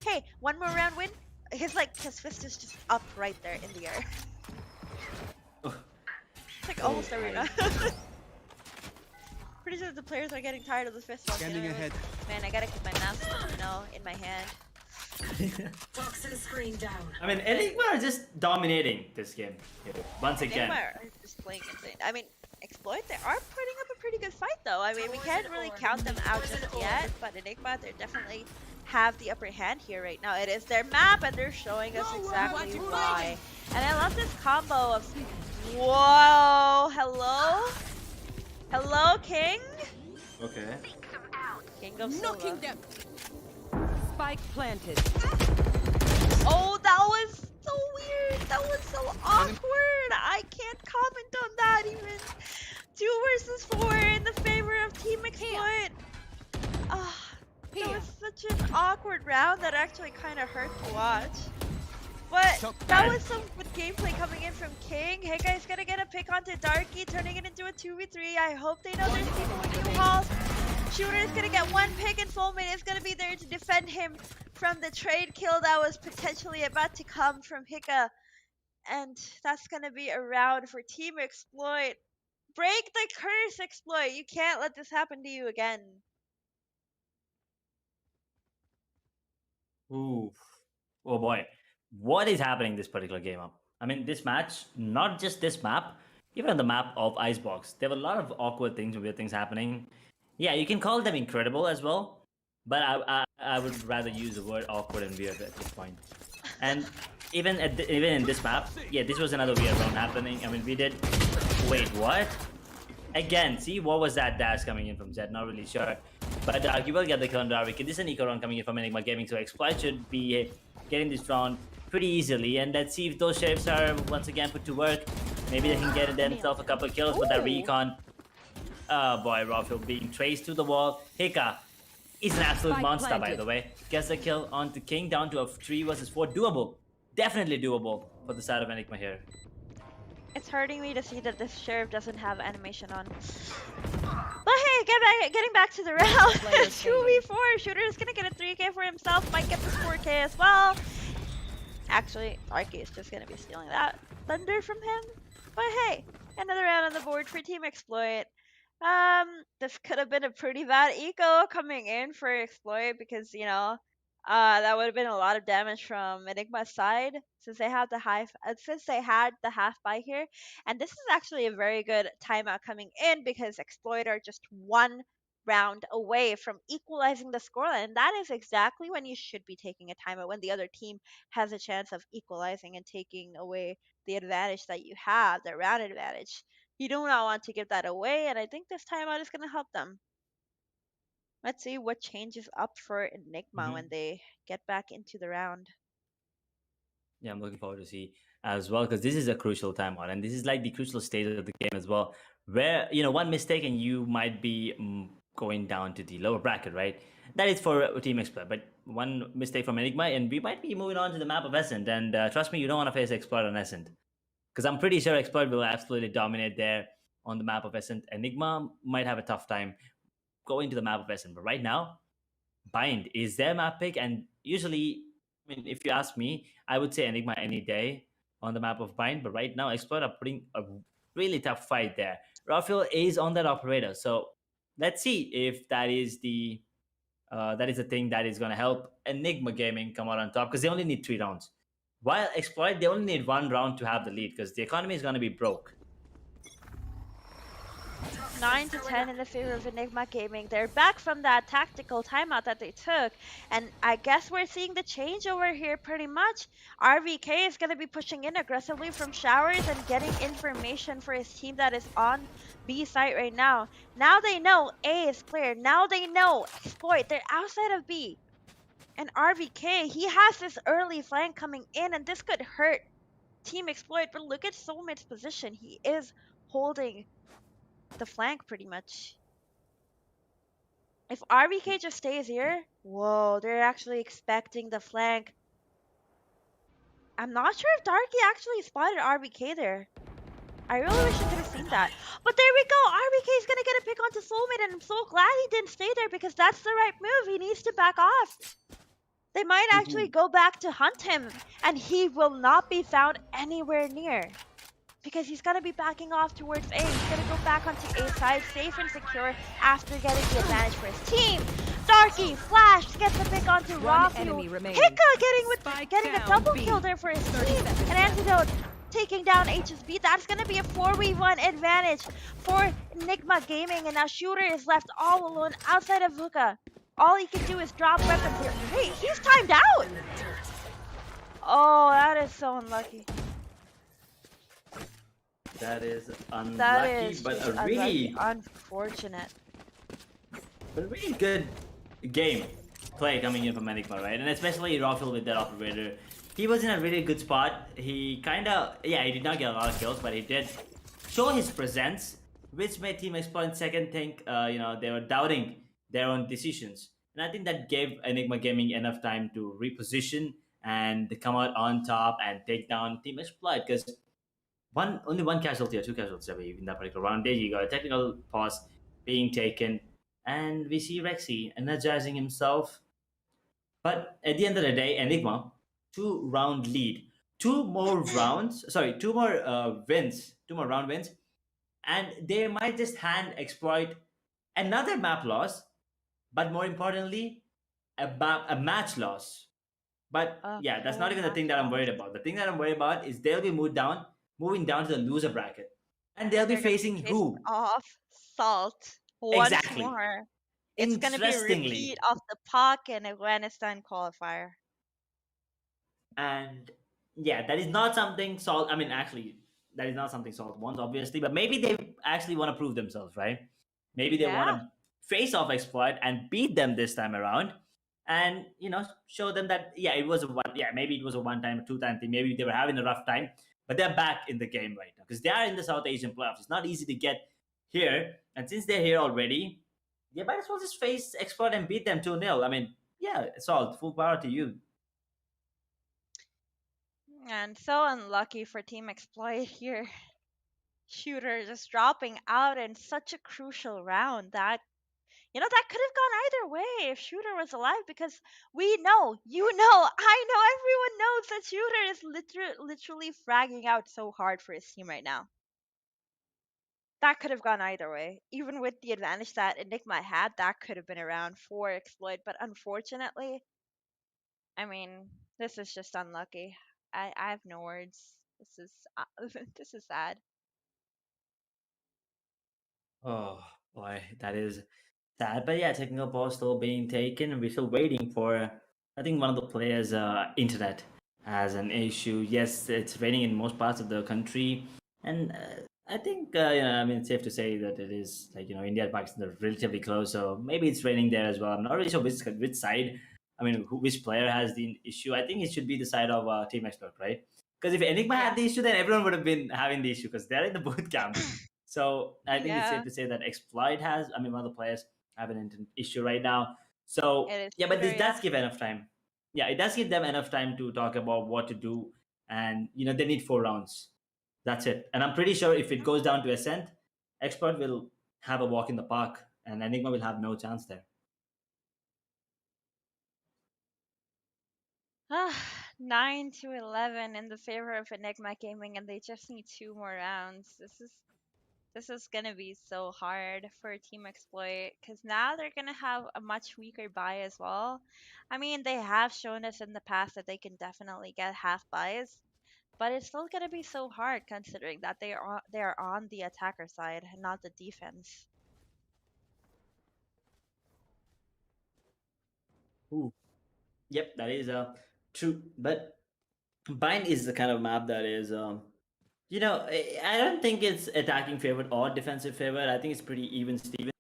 Hey, one more round win. His fist is just up right there in the air. It's like almost every round. Pretty sure the players are getting tired of the fist bump. Scanning ahead. Man, I gotta keep my mouse, in my hand. Toxin screen down. I mean, Enigma are just dominating this game once again. Enigma are just playing insane. I mean, Exploit, they are putting up a pretty good fight though. I mean, we can't really count them out just yet, but Enigma, they definitely have the upper hand here right now. It is their map, and they're showing us exactly why. And I love this combo of, whoa, hello, King. Okay. King goes solo. Knocking them. Spike planted. Oh, that was so weird. That was so awkward. I can't comment on that even. 2 versus 4 in the favor of Team Exploit. That was such an awkward round that actually kind of hurt to watch. But that was some good gameplay coming in from King. Hey guys, gonna get a pick onto Darky, turning it into a 2v3. I hope they know there's people with new halls. Shooter is gonna get 1 pick, and Fullmate is gonna be there to defend him from the trade kill that was potentially about to come from Hika. And that's gonna be a round for Team Exploit. Break the curse, Exploit. You can't let this happen to you again. Ooh. Oh boy. What is happening this particular game up? I mean, this match, not just this map, even on the map of Icebox, there were a lot of awkward things, weird things happening. Yeah, you can call them incredible as well, but I would rather use the word awkward and weird at this point. And even in this map, yeah, this was another weird round happening. I mean, we did. Wait, what? Again, see, what was that dash coming in from Zed? Not really sure. But you will get the kill on Darvik. This is an eco round coming in from Enigma Gaming, so Exploit should be getting this round pretty easily. And let's see if those sheriffs are once again put to work. Maybe they can get themselves a couple of kills with that recon. boy, Rafael being traced to the wall. Hika is an absolute Spike monster, by planted. the way. Gets the kill onto King, down to a 3 versus 4. Doable. Definitely doable for the side of Enigma here. It's hurting me to see that this sheriff doesn't have animation on. But hey, getting back to the round. Player 2v4. Shooter is gonna get a 3K for himself. Might get this 4K as well. Actually, Arky is just gonna be stealing that thunder from him. But hey, another round on the board for Team Exploit. This could have been a pretty bad eco coming in for Exploit because that would have been a lot of damage from Enigma's side since they had the half buy here. And this is actually a very good timeout coming in because Exploit are just one round away from equalizing the scoreline. And that is exactly when you should be taking a timeout, when the other team has a chance of equalizing and taking away the advantage that you have, the round advantage. You do not want to give that away, and I think this timeout is going to help them. Let's see what changes up for Enigma when they get back into the round. Yeah, I'm looking forward to see as well because this is a crucial timeout, and this is like the crucial stage of the game as well, where one mistake and you might be going down to the lower bracket, right? That is for Team Exploit, but one mistake from Enigma, and we might be moving on to the map of Ascent. And trust me, you don't want to face Exploit on Ascent because I'm pretty sure Exploit will absolutely dominate there on the map of Ascent. Enigma might have a tough time going to the map of Ascent, but right now, Bind is their map pick, and usually, I mean, if you ask me, I would say Enigma any day on the map of Bind, but right now, Exploit are putting a really tough fight there. Rafael is on that operator, so let's see if that is the thing that is going to help Enigma Gaming come out on top because they only need 3 rounds. While Exploit, they only need 1 round to have the lead because the economy is going to be broke. 9 to 10 in the favor of Enigma Gaming. They're back from that tactical timeout that they took, and I guess we're seeing the change over here pretty much. RVK is going to be pushing in aggressively from showers and getting information for his team that is on B site right now. Now they know A is clear. Now they know Exploit. They're outside of B. And RVK, he has this early flank coming in, and this could hurt Team Exploit. But look at Soulmate's position. He is holding the flank pretty much. If RVK just stays here, whoa, they're actually expecting the flank. I'm not sure if Darky actually spotted RVK there. I really wish I could have seen that. But there we go. RVK is going to get a pick onto Soulmate, and I'm so glad he didn't stay there because that's the right move. He needs to back off. They might actually go back to hunt him, and he will not be found anywhere near. Because he's going to be backing off towards A. He's going to go back onto A side, safe and secure after getting the advantage for his team. Darky, Flash, gets the pick onto Rafu. Hika getting a double kill there for his team. And Antidote taking down HSB. That's going to be a 4v1 advantage for Enigma Gaming. And now Shooter is left all alone outside of Luka. All he can do is drop weapons here. Wait, he's timed out! Oh, that is so unlucky. That is unlucky, That is but a unlucky. really, Unfortunate. but a really good game play coming in from Enigma, right? And especially Rafael with that operator. He was in a really good spot. He he did not get a lot of kills, but he did show his presence, which made Team Exploit second think, they were doubting their own decisions. And I think that gave Enigma Gaming enough time to reposition and come out on top and take down Team Exploit because only one casualty or 2 casualties, I believe, in that particular round. There you go, a technical pause being taken, and we see Rexy energizing himself. But at the end of the day, Enigma, 2-round lead, 2 more rounds, sorry, 2 more wins, 2 more round wins, and they might just hand Exploit another map loss, but more importantly, a match loss. But yeah, that's not even the thing that I'm worried about. The thing that I'm worried about is they'll be moving down to the loser bracket, and they'll be facing who? Off Salt once Exactly. more. It's going to be a repeat of the POC and Afghanistan qualifier. And yeah, that is not something Salt. I mean, actually, that is not something Salt wants, obviously. But maybe they actually want to prove themselves, right? Maybe they want to face off Exploit and beat them this time around, and show them that maybe it was a 1-time, 2-time thing. Maybe they were having a rough time, but they're back in the game right now because they are in the South Asian playoffs. It's not easy to get here, and since they're here already, they might as well just face Exploit and beat them 2-0. I mean, yeah, it's all full power to you. And so unlucky for Team Exploit here. Shooter just dropping out in such a crucial round that that could have gone either way if Shooter was alive, because we know, I know, everyone knows that Shooter is literally fragging out so hard for his team right now. That could have gone either way. Even with the advantage that Enigma had, that could have been around for Exploit, but unfortunately, I mean, this is just unlucky. I have no words. This is this is sad. Oh boy, that is sad. But yeah, technical ball still being taken, and we're still waiting for. I think one of the players' internet has an issue. Yes, it's raining in most parts of the country, and I think I mean, it's safe to say that it is like India and Pakistan are relatively close, so maybe it's raining there as well. I'm not really sure which side. I mean, which player has the issue? I think it should be the side of Team Expert, right? Because if Enigma had the issue, then everyone would have been having the issue because they're in the boot camp. So I think it's safe Yeah, to say that Exploit has. I mean, one of the players have an issue right now. So it is yeah, but Shooter, this yeah. does give enough time. Yeah, it does give them enough time to talk about what to do, and they need 4 rounds. That's it. And I'm pretty sure if it goes down to Ascent, Expert will have a walk in the park, and Enigma will have no chance there. Ah, 9-11 in the favor of Enigma Gaming, and they just need 2 more rounds. This is gonna be so hard for Team Exploit, because now they're gonna have a much weaker buy as well. I mean, they have shown us in the past that they can definitely get half buys, but it's still gonna be so hard considering that they are on the attacker side and not the defense. Ooh. Yep, that is true. But Bind is the kind of map that is I don't think it's attacking favorite or defensive favorite. I think it's pretty even Steven.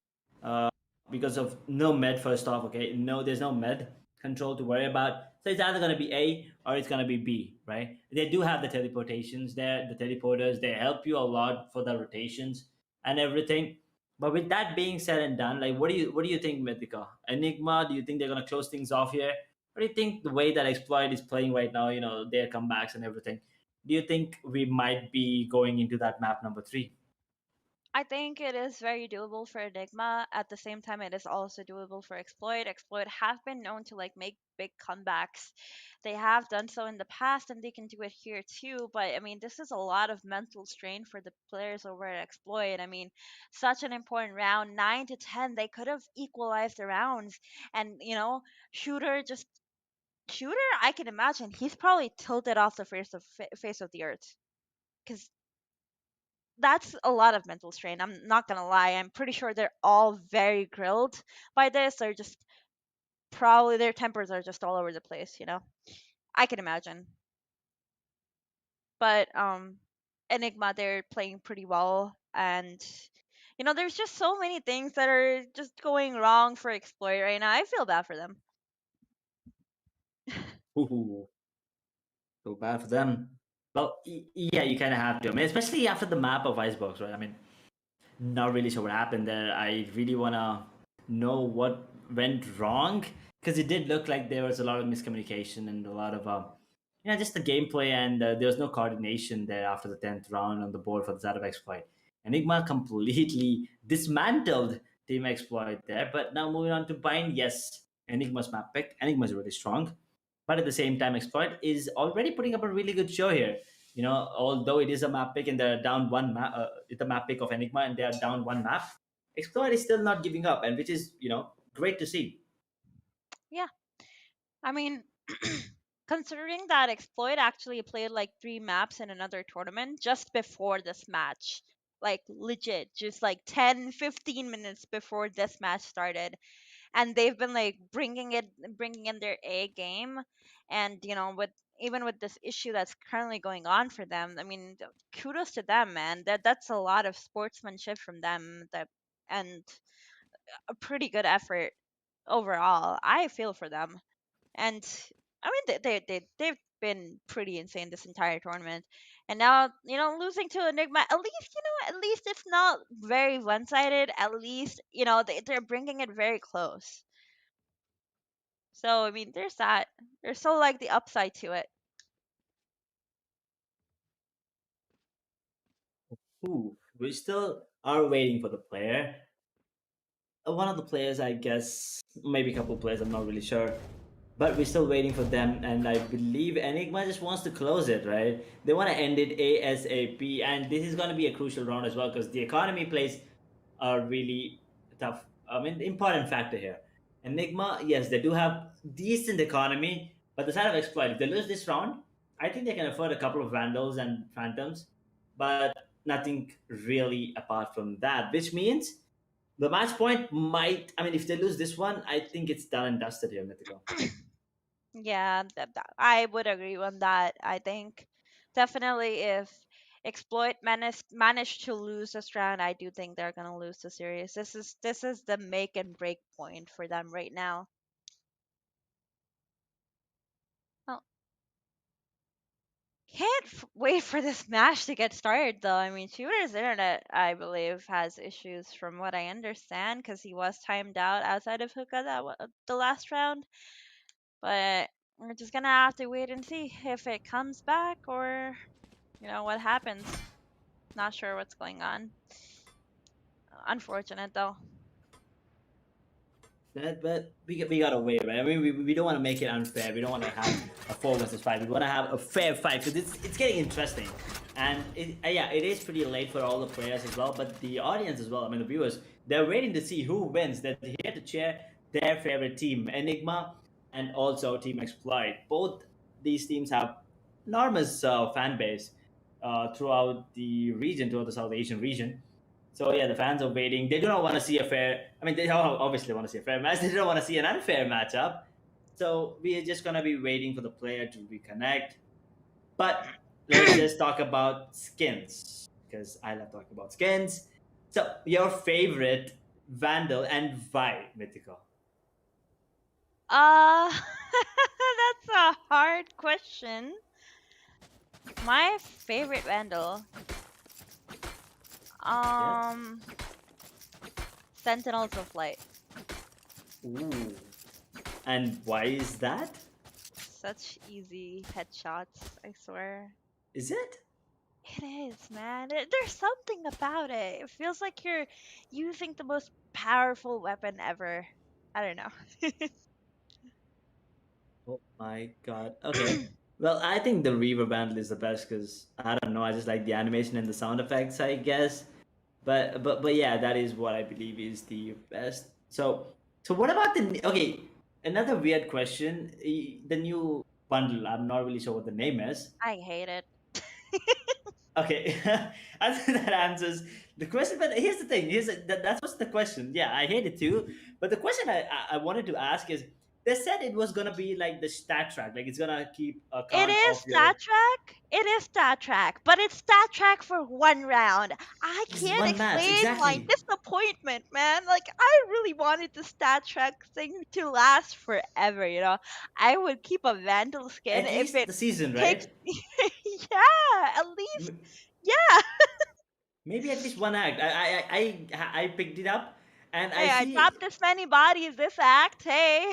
Uh, because of no med first off, okay? No, there's no med control to worry about. So it's either gonna be A or it's gonna be B, right? They do have the teleportations there, the teleporters, they help you a lot for the rotations and everything. But with that being said and done, like what do you think, Mythica? Enigma, do you think they're gonna close things off here? What do you think the way that Exploit is playing right now, their comebacks and everything? Do you think we might be going into that map number 3? I think it is very doable for Enigma. At the same time, it is also doable for Exploit. Exploit have been known to make big comebacks. They have done so in the past, and they can do it here too. But I mean, this is a lot of mental strain for the players over at Exploit. I mean, such an important round, 9-10. They could have equalized the rounds, and Shooter just Shooter. I can imagine he's probably tilted off the face of the earth, because that's a lot of mental strain. I'm not gonna lie. I'm pretty sure they're all very grilled by this. They're just probably their tempers are just all over the place. I can imagine. But Enigma, they're playing pretty well, and there's just so many things that are just going wrong for Exploit right now. I feel bad for them. Ooh, so bad for them. Well, yeah, you kind of have to. I mean, especially after the map of Icebox, right? I mean, not really sure what happened there. I really want to know what went wrong because it did look like there was a lot of miscommunication and a lot of, just the gameplay, and there was no coordination there after the 10th round on the board for the side of Exploit. Enigma completely dismantled Team Exploit there. But now moving on to Bind, yes, Enigma's map pick. Enigma's really strong. But at the same time, Exploit is already putting up a really good show here. Although it is a map pick and they're down one map, it's a map pick of Enigma and they are down one map. Exploit is still not giving up, and which is great to see. Yeah, I mean, considering that Exploit actually played like 3 maps in another tournament just before this match, like legit, just like 10, 15 minutes before this match started, and they've been like bringing in their A game, and with even with this issue that's currently going on for them, I mean, kudos to them, man. That's a lot of sportsmanship from them, and a pretty good effort overall. I feel for them. And I mean, they've been pretty insane this entire tournament. And now, losing to Enigma, at least, at least it's not very one-sided. At least, they're bringing it very close. So, I mean, there's that. There's still like the upside to it. Ooh, we still are waiting for the player. One of the players, I guess, maybe a couple of players, I'm not really sure. But we're still waiting for them, and I believe Enigma just wants to close it, right? They want to end it ASAP, and this is going to be a crucial round as well because the economy plays a really tough, important factor here. Enigma, yes, they do have decent economy, but the side of Exploit, if they lose this round, I think they can afford a couple of Vandals and Phantoms, but nothing really apart from that, which means the match point might, if they lose this one, I think it's done and dusted here, Mythical. Yeah, I would agree on that. I think definitely if Exploit managed to lose this round, I do think they're gonna lose the series. This is the make and break point for them right now. Well, can't wait for this match to get started though. I mean, Shooter's internet, I believe, has issues from what I understand because he was timed out outside of hookah the last round. But we're just gonna have to wait and see if it comes back or what happens. Not sure what's going on. Unfortunate though. But we gotta wait, right? I mean, we don't want to make it unfair. We don't want to have a 4 versus 5. We want to have a fair fight because it's getting interesting, and it is pretty late for all the players as well, but the audience as well. I mean, the viewers, they're waiting to see who wins. They're here to cheer their favorite team, Enigma, and also Team Exploit. Both these teams have enormous fan base throughout the region, throughout the South Asian region. So yeah, the fans are waiting. They do not want to see a fair. I mean, they obviously want to see a fair match. They don't want to see an unfair matchup. So we are just gonna be waiting for the player to reconnect. But let's just talk about skins because I love talking about skins. So your favorite Vandal and why, Mythical? That's a hard question. My favorite Vandal. Sentinels of Light. Ooh. And why is that? Such easy headshots, I swear. Is it? It is, man. There's something about it. It feels like you're using the most powerful weapon ever. I don't know. Oh my god. Okay. Well, I think the Reaver Vandal is the best because I don't know. I just like the animation and the sound effects, I guess. But yeah, that is what I believe is the best. So what about the okay? Another weird question. The new bundle. I'm not really sure what the name is. I hate it. Okay, I think that answers the question. But here's the thing. That's what's the question. Yeah, I hate it too. But the question I wanted to ask is, they said it was gonna be like the stat track. Like it's gonna keep a It count is of your. stat track. It is stat track, but it's stat track for one round. I This is can't one match explain my exactly. disappointment, man. Like I really wanted the stat track thing to last forever. I would keep a Vandal skin At if least it the season, takes. right? Yeah, at least. M- Yeah. Maybe at least one act. I picked it up, and I Hey, I see dropped this many bodies this act. Hey.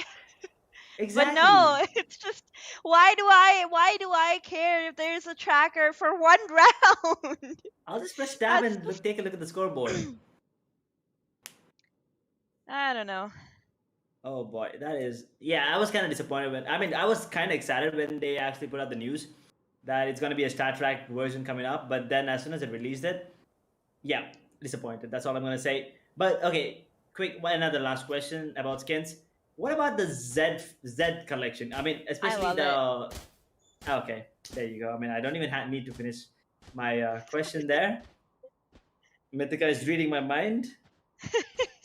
But no, exactly. it's just why do I care if there's a tracker for one round? I'll just press tab That's and just take a look at the scoreboard. I don't know. Oh boy, that is yeah. I was kind of disappointed I was kind of excited when they actually put out the news that it's gonna be a Star Trek version coming up. But then as soon as it released it, yeah, disappointed. That's all I'm gonna say. But okay, quick, another last question about skins. What about the Z collection? I mean, I especially love it. the. Okay, there you go. I mean, I don't even need to finish my question there. Mythica is reading my mind.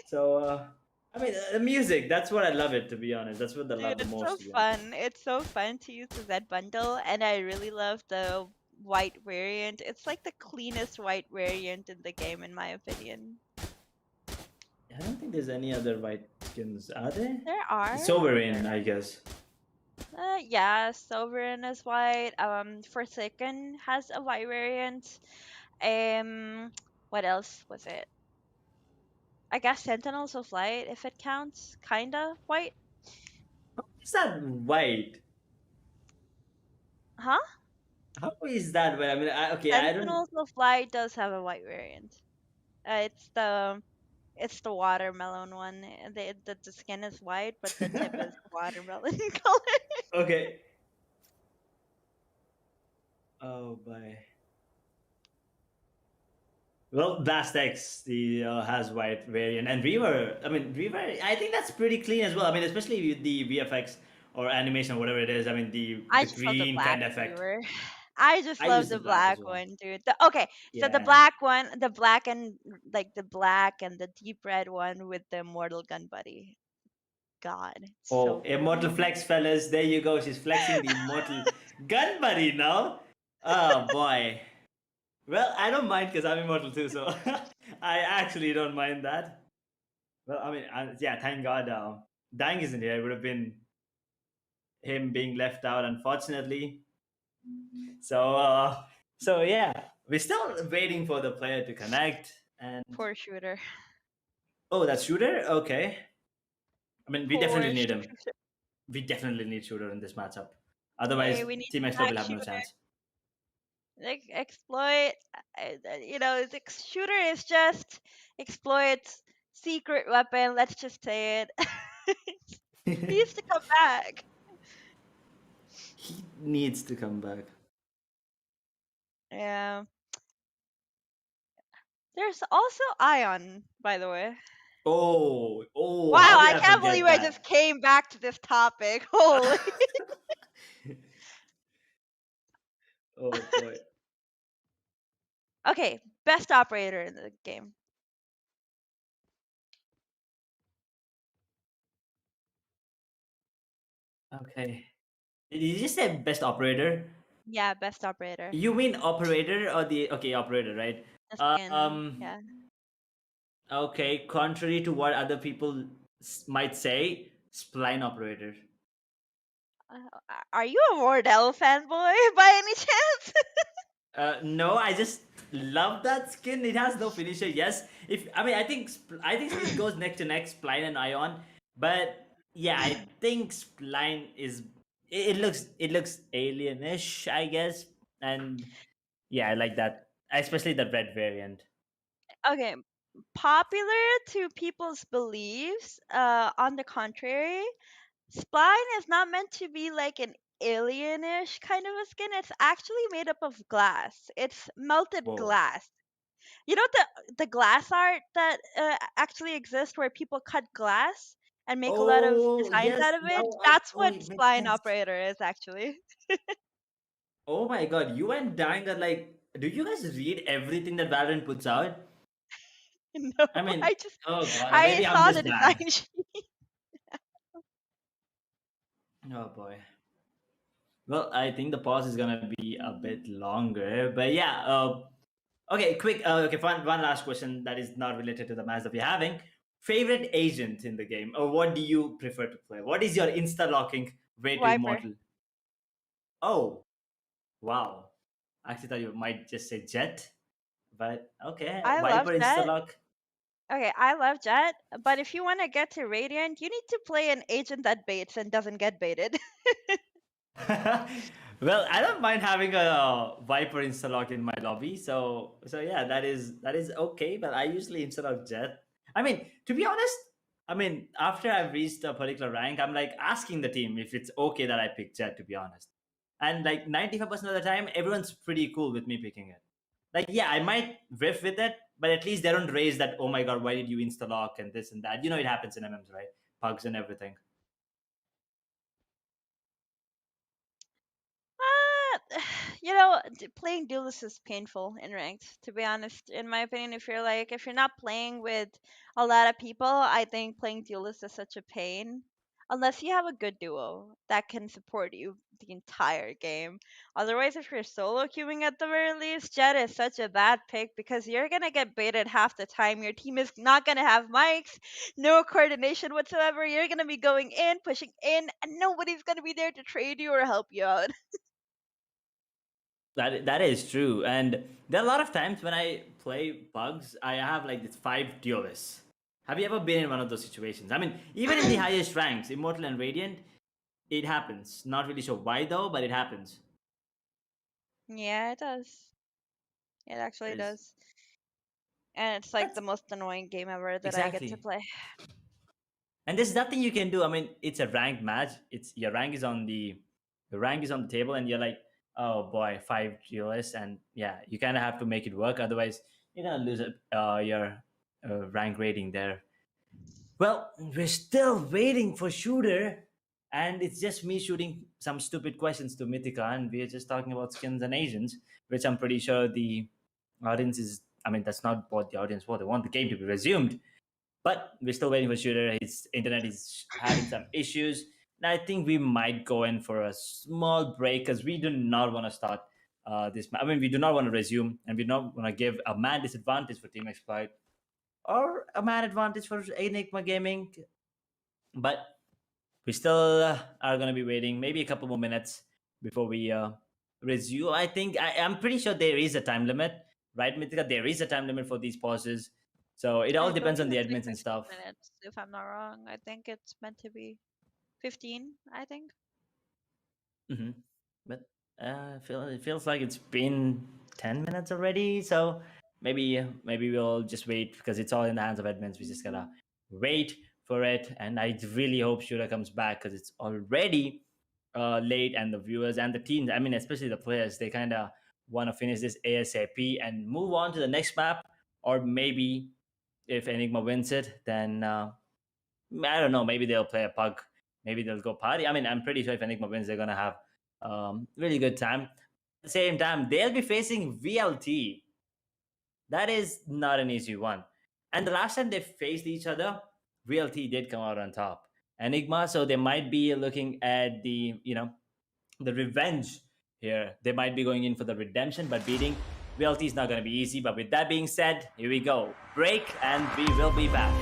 So, the music, that's what I love it, to be honest. That's what I love Dude, the it's so most, to be honest. fun. It's so fun to use the Z bundle, and I really love the white variant. It's like the cleanest white variant in the game, in my opinion. I don't think there's any other white skins, are there? There are. Sovereign, I guess. Yeah, Sovereign is white. Forsaken has a white variant. What else was it? I guess Sentinels of Light, if it counts, kinda white. Is that white? Huh? How is that white? I mean, okay, I don't. Sentinels of Light does have a white variant. It's the watermelon one. The skin is white, but the tip is watermelon color. Okay. Oh boy. Well, Blast X the has white variant, and Reaver. I mean, Reaver. I think that's pretty clean as well. I mean, especially with the VFX or animation, whatever it is. I mean, I the just love the green black kind of effect. viewer. I just I love use the the black as black well. one, dude. Okay, so the Yeah. black one, the black and like the black and the deep red one with the Mortal Gun buddy. God, it's Oh, so good. immortal flex, fellas. There you go. She's flexing the immortal gun buddy now. Oh boy. Well, I don't mind because I'm immortal too, so I actually don't mind that. Well, I mean, yeah, thank God. Dang isn't here. It would have been him being left out, unfortunately. So, so yeah, we're still waiting for the player to connect. And Poor shooter. oh, that's shooter. Okay. I mean, we Poor definitely need him. shooter. We definitely need shooter in this matchup. Hey, Otherwise, we need Team Expert black will have no shooter. chance. Like exploit, the shooter is just exploit's secret weapon. Let's just say it. He needs to come back. He needs to come back. Yeah. There's also Ion, by the way. Oh, Wow, how did I I can't forget believe I just that? came back to this topic. Holy. Oh boy. Okay, best operator in the game. Okay. Did you just say best operator? Yeah, best operator. You mean operator or the okay operator, right? The skin. Um. Yeah. Okay. Contrary to what other people might say, spline operator. Are you a Wardell fanboy by any chance? No, I just love that skin. It has no finisher. Yes, if I mean, I think it goes neck to neck, Spline and Ion. But yeah, I think Spline is. It looks alienish, I guess, and yeah, I like that, especially the red variant. Okay, popular to people's beliefs. On the contrary, spline is not meant to be like an alienish kind of a skin. It's actually made up of glass. It's melted Whoa. glass. You know the glass art that actually exists where people cut glass and make a lot of Oh designs yes, out of it? now I That's oh what it makes spline sense. operator is actually. Oh my god, you and Dang are like, do you guys read everything that Valorant puts out? No, I mean, I just oh god, I maybe I'm saw just the design bad. sheet. Oh boy. Well, I think the pause is gonna be a bit longer, but yeah. Okay, quick. Okay, one last question that is not related to the match that we're having. Favorite agent in the game, or what do you prefer to play? What is your insta locking way to Viper. immortal? Oh, wow. I actually thought you might just say Jet, but okay, I love Viper insta Jet. lock. Okay, I love Jet, but if you want to get to Radiant, you need to play an agent that baits and doesn't get baited. Well, I don't mind having a Viper instalock in my lobby, so yeah, that is okay. But I usually install Jet. I mean, to be honest, I mean after I've reached a particular rank, I'm like asking the team if it's okay that I pick Jet. To be honest, and like 95% of the time, everyone's pretty cool with me picking it. Like, yeah, I might whiff with it, but at least they don't raise that. Oh my god, why did you instalock and this and that? You know, it happens in MMs, right? Pugs and everything. Uh, playing duelist is painful in ranked. To be honest, in my opinion, if you're not playing with a lot of people, I think playing duelist is such a pain. unless you have a good duo that can support you the entire game. Otherwise, if you're solo queuing at the very least, Jet is such a bad pick because you're gonna get baited half the time. Your team is not gonna have mics, no coordination whatsoever. You're gonna be going in, pushing in, and nobody's gonna be there to trade you or help you out. That is true, and there are a lot of times when I play bugs, I have like this 5 duelists. Have you ever been in one of those situations? I mean, even in the highest ranks, Immortal and Radiant, it happens. Not really sure why though, but it happens. Yeah, it does. It actually It's- does. And it's like That's the most annoying game ever that I get to exactly. play. And there's nothing you can do. I mean, it's a ranked match. It's your rank is on the table, and you're like, oh boy, 5 duelists, and yeah, you kind of have to make it work. Otherwise, you're gonna lose your rank rating there. Well, we're still waiting for Shooter, and it's just me shooting some stupid questions to Mythica, and we're just talking about skins and agents, which I'm pretty sure the audience is. I mean, that's not what the audience want. They want the game to be resumed. But we're still waiting for Shooter. His internet is having some issues. And I think we might go in for a small break because we do not want to start this. I mean, we do not want to resume, and we don't want to give a man disadvantage for Team Exploit or a man advantage for Enigma Gaming. But we still are going to be waiting maybe a couple more minutes before we resume. I think I'm pretty sure there is a time limit, right, Mythica? There is a time limit for these pauses. So it all I depends on the believe it's admins and like stuff. 15 minutes, if I'm not wrong. I think it's meant to be 15, I think. Mm-hmm. But it feels like it's been 10 minutes already. So maybe we'll just wait because it's all in the hands of admins. We just gotta wait for it. And I really hope Shooter comes back because it's already late, and the viewers and the teams, I mean, especially the players, they kind of want to finish this ASAP and move on to the next map. Or maybe if Enigma wins it, then I don't know. Maybe they'll play a pug. Maybe they'll go party. I mean, I'm pretty sure if Enigma wins, they're gonna have really good time. At the same time, they'll be facing VLT. That is not an easy one. And the last time they faced each other, VLT did come out on top. Enigma, so they might be looking at the the revenge here. They might be going in for the redemption, but beating VLT is not going to be easy. But with that being said, here we go. Break, and we will be back.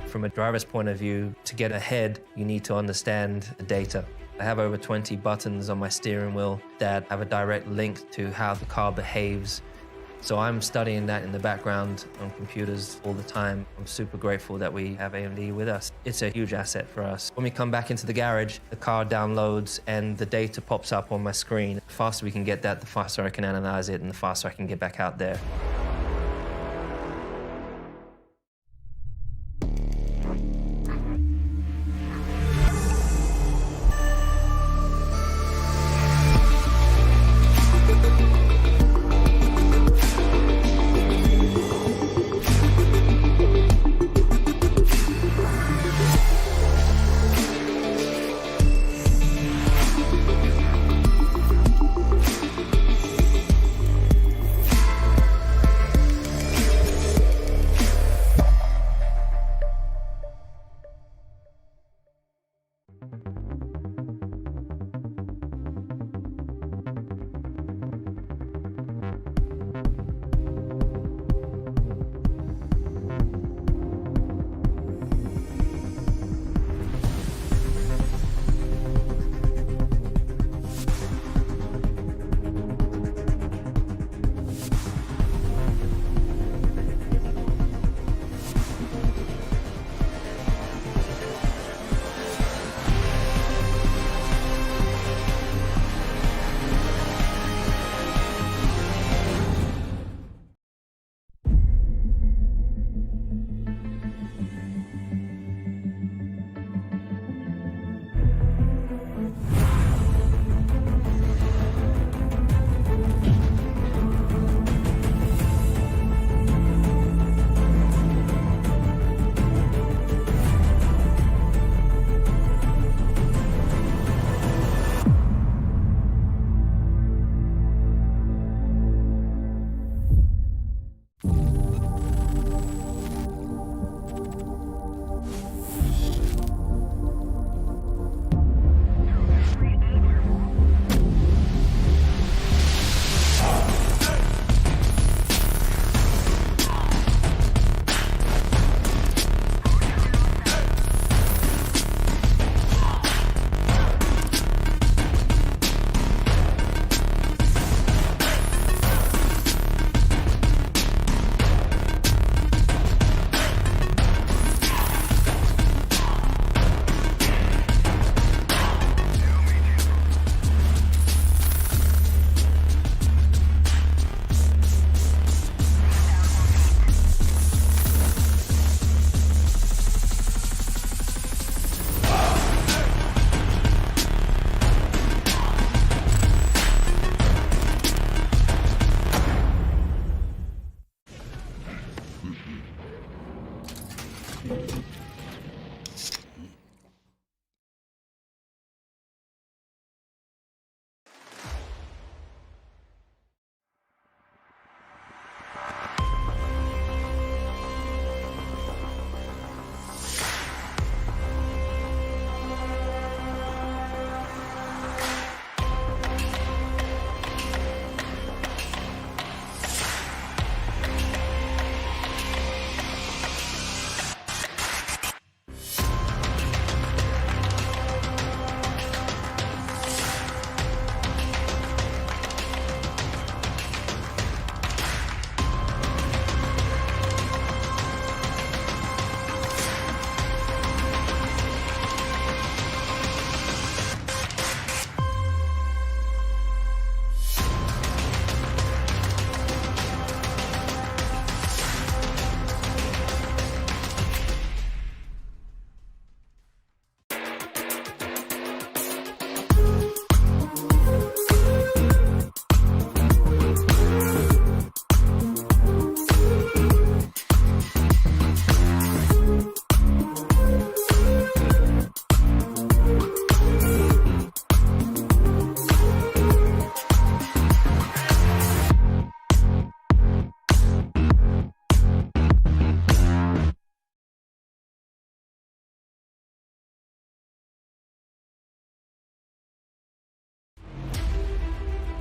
From a driver's point of view, to get ahead, you need to understand the data. I have over 20 buttons on my steering wheel that have a direct link to how the car behaves. So I'm studying that in the background on computers all the time. I'm super grateful that we have AMD with us. It's a huge asset for us. When we come back into the garage, the car downloads and the data pops up on my screen. The faster we can get that, the faster I can analyze it, and the faster I can get back out there.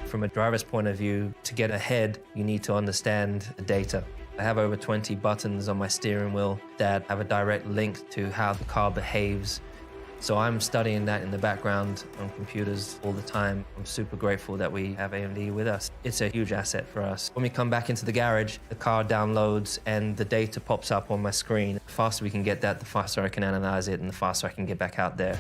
From a driver's point of view, to get ahead, you need to understand the data. I have over 20 buttons on my steering wheel that have a direct link to how the car behaves. So I'm studying that in the background on computers all the time. I'm super grateful that we have AMD with us. It's a huge asset for us. When we come back into the garage, the car downloads and the data pops up on my screen. The faster we can get that, the faster I can analyze it and the faster I can get back out there.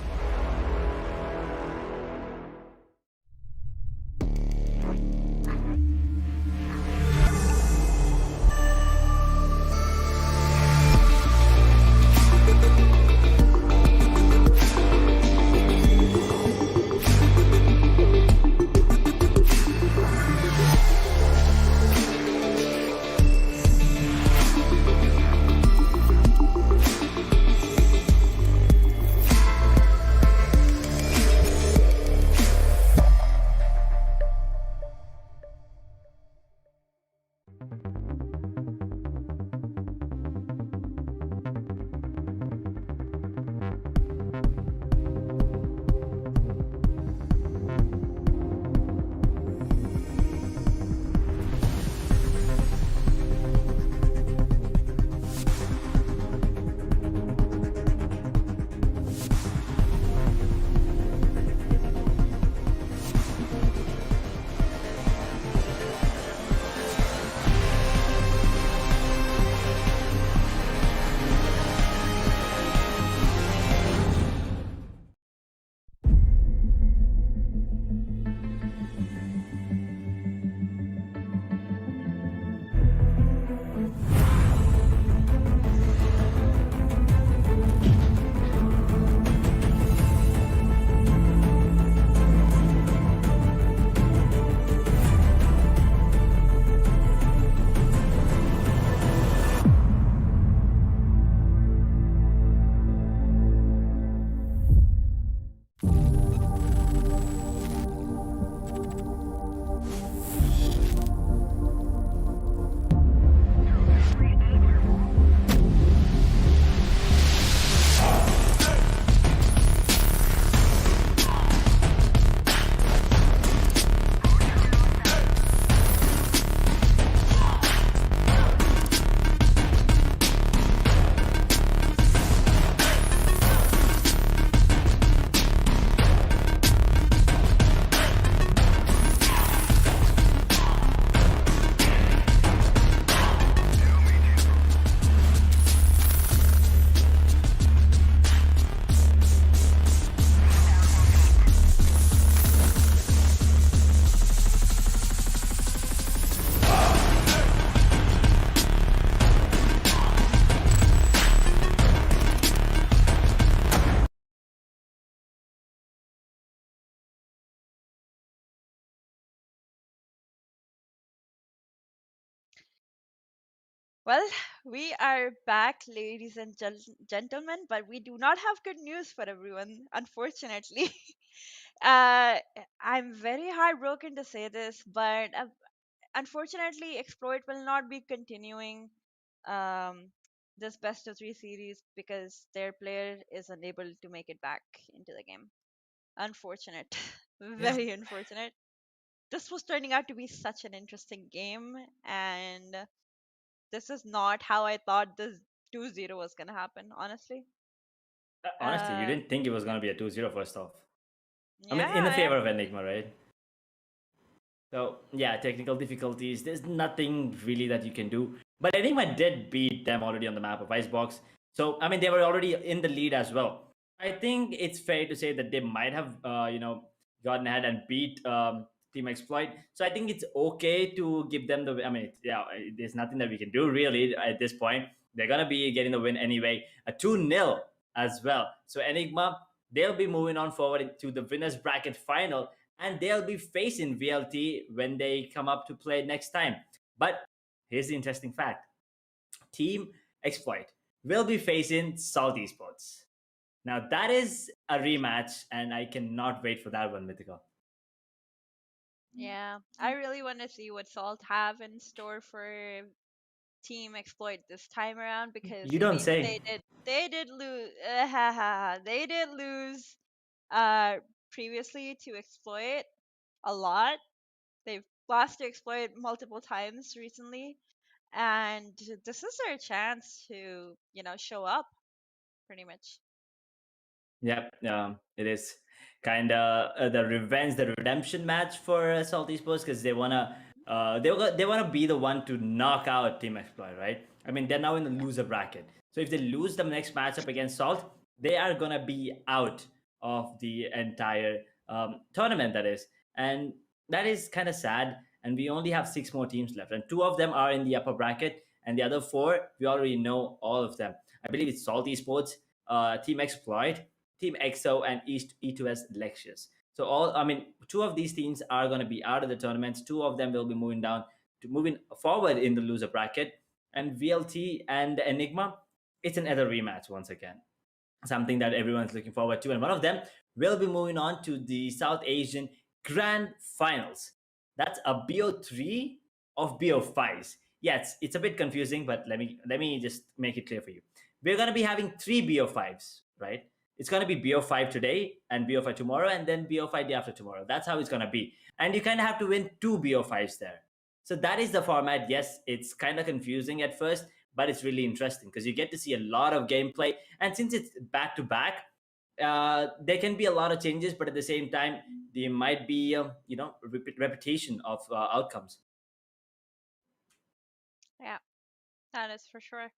Well, we are back, ladies and gentlemen, but we do not have good news for everyone, unfortunately. uh, I'm very heartbroken to say this, but unfortunately, Exploit will not be continuing um, this best of three series because their player is unable to make it back into the game. Unfortunate. Very unfortunate. This was turning out to be such an interesting game, and this is not how I thought this 2-0 was gonna happen, honestly. Honestly, you Uh, didn't think it was going to be a 2-0 first off. I mean, in the yeah, favor of Enigma, right? So, yeah, technical difficulties. There's nothing really that you can do. But Enigma did beat them already on the map of Icebox. So, I mean, they were already in the lead as well. I think it's fair to say that they might have, gotten ahead and beat Team Exploit. So, I think it's okay to give them the. I mean, there's nothing that we can do really at this point. They're going to be getting the win anyway. A 2-0 as well. So, Enigma, they'll be moving on forward to the winners bracket final, and they'll be facing VLT when they come up to play next time. But here's the interesting fact: Team Exploit will be facing Salt Esports. Now that is a rematch, and I cannot wait for that one, Mythical. yeah. I really want to see what Salt have in store for Team Exploit this time around because You I don't mean say. they did lose they did lose previously to Exploit a lot, They've lost to Exploit multiple times recently, and this is their chance to, show up, pretty much. Yep, it is kind of the revenge, the redemption match for Salty Sports, because they wanna they wanna be the one to knock out Team Exploit, right? I mean, they're now in the loser bracket, so if they lose the next matchup against Salt, they are gonna be out of the entire tournament. That is, and that is kind of sad. And we only have 6 more teams left, and 2 of them are in the upper bracket, and the other 4 we already know all of them. I believe it's Salty Sports, Team Exploit, Team EXO, and E2S Lectures. So I mean, 2 of these teams are going to be out of the tournaments. 2 of them will be moving forward in the loser bracket. And VLT and Enigma, it's another rematch once again. Something that everyone's looking forward to. And one of them will be moving on to the South Asian Grand Finals. That's a BO3 of BO5s. Yes, it's a bit confusing, but let me just make it clear for you. We're going to be having 3 BO5s, right? It's going to be BO5 today and BO5 tomorrow, and then BO5 the after tomorrow. That's how it's going to be. And you kind of have to win 2 BO5s there. So that is the format. Yes, it's kind of confusing at first, but it's really interesting because you get to see a lot of gameplay. And since it's back to back, there can be a lot of changes, but at the same time, there might be repetition of outcomes. Yeah, that is for sure.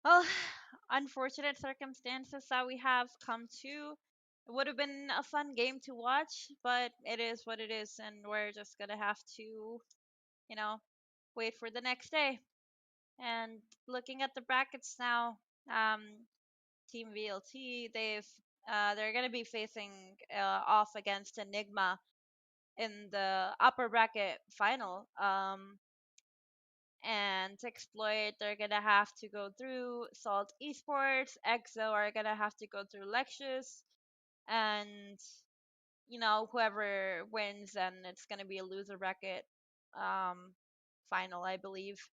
Well, unfortunate circumstances that we have come to. It would have been a fun game to watch, but it is what it is, and we're just gonna have to, wait for the next day. And looking at the brackets now, Team VLT, they're gonna be facing off against Enigma in the upper bracket final. And to Exploit, they're gonna have to go through Salt Esports. EXO are gonna have to go through Lexus, and whoever wins, then it's gonna be a loser bracket final, I believe.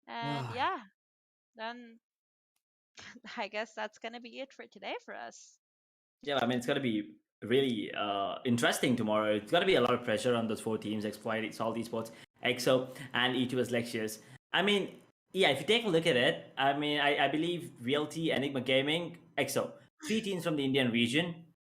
And yeah, then I guess that's gonna be it for today for us. Yeah, I mean, it's going to be really interesting tomorrow. It's going to be a lot of pressure on those 4 teams: Exploit, Salt Esports, EXO, and E2S Lectures. I mean, yeah, if you take a look at it, I mean, I believe VLT, Enigma Gaming, EXO, 3 teams from the Indian region,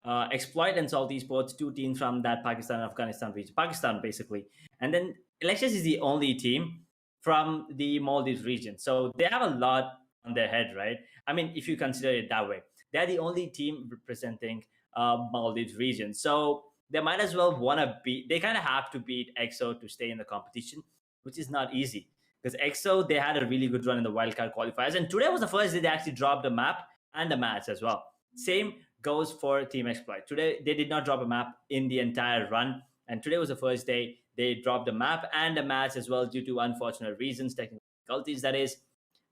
Exploit and Salt Esports, 2 teams from that Pakistan and Afghanistan region, Pakistan basically. And then Lectures is the only team from the Maldives region. So they have a lot on their head, right? I mean, if you consider it that way. They're the only team representing Maldives region. So they might as well want to beat, they kind of have to beat EXO to stay in the competition, which is not easy. Because EXO, they had a really good run in the wildcard qualifiers. And today was the first day they actually dropped a map and a match as well. Same goes for Team Exploit. Today, they did not drop a map in the entire run. And today was the first day they dropped a map and a match as well due to unfortunate reasons, technical difficulties, that is.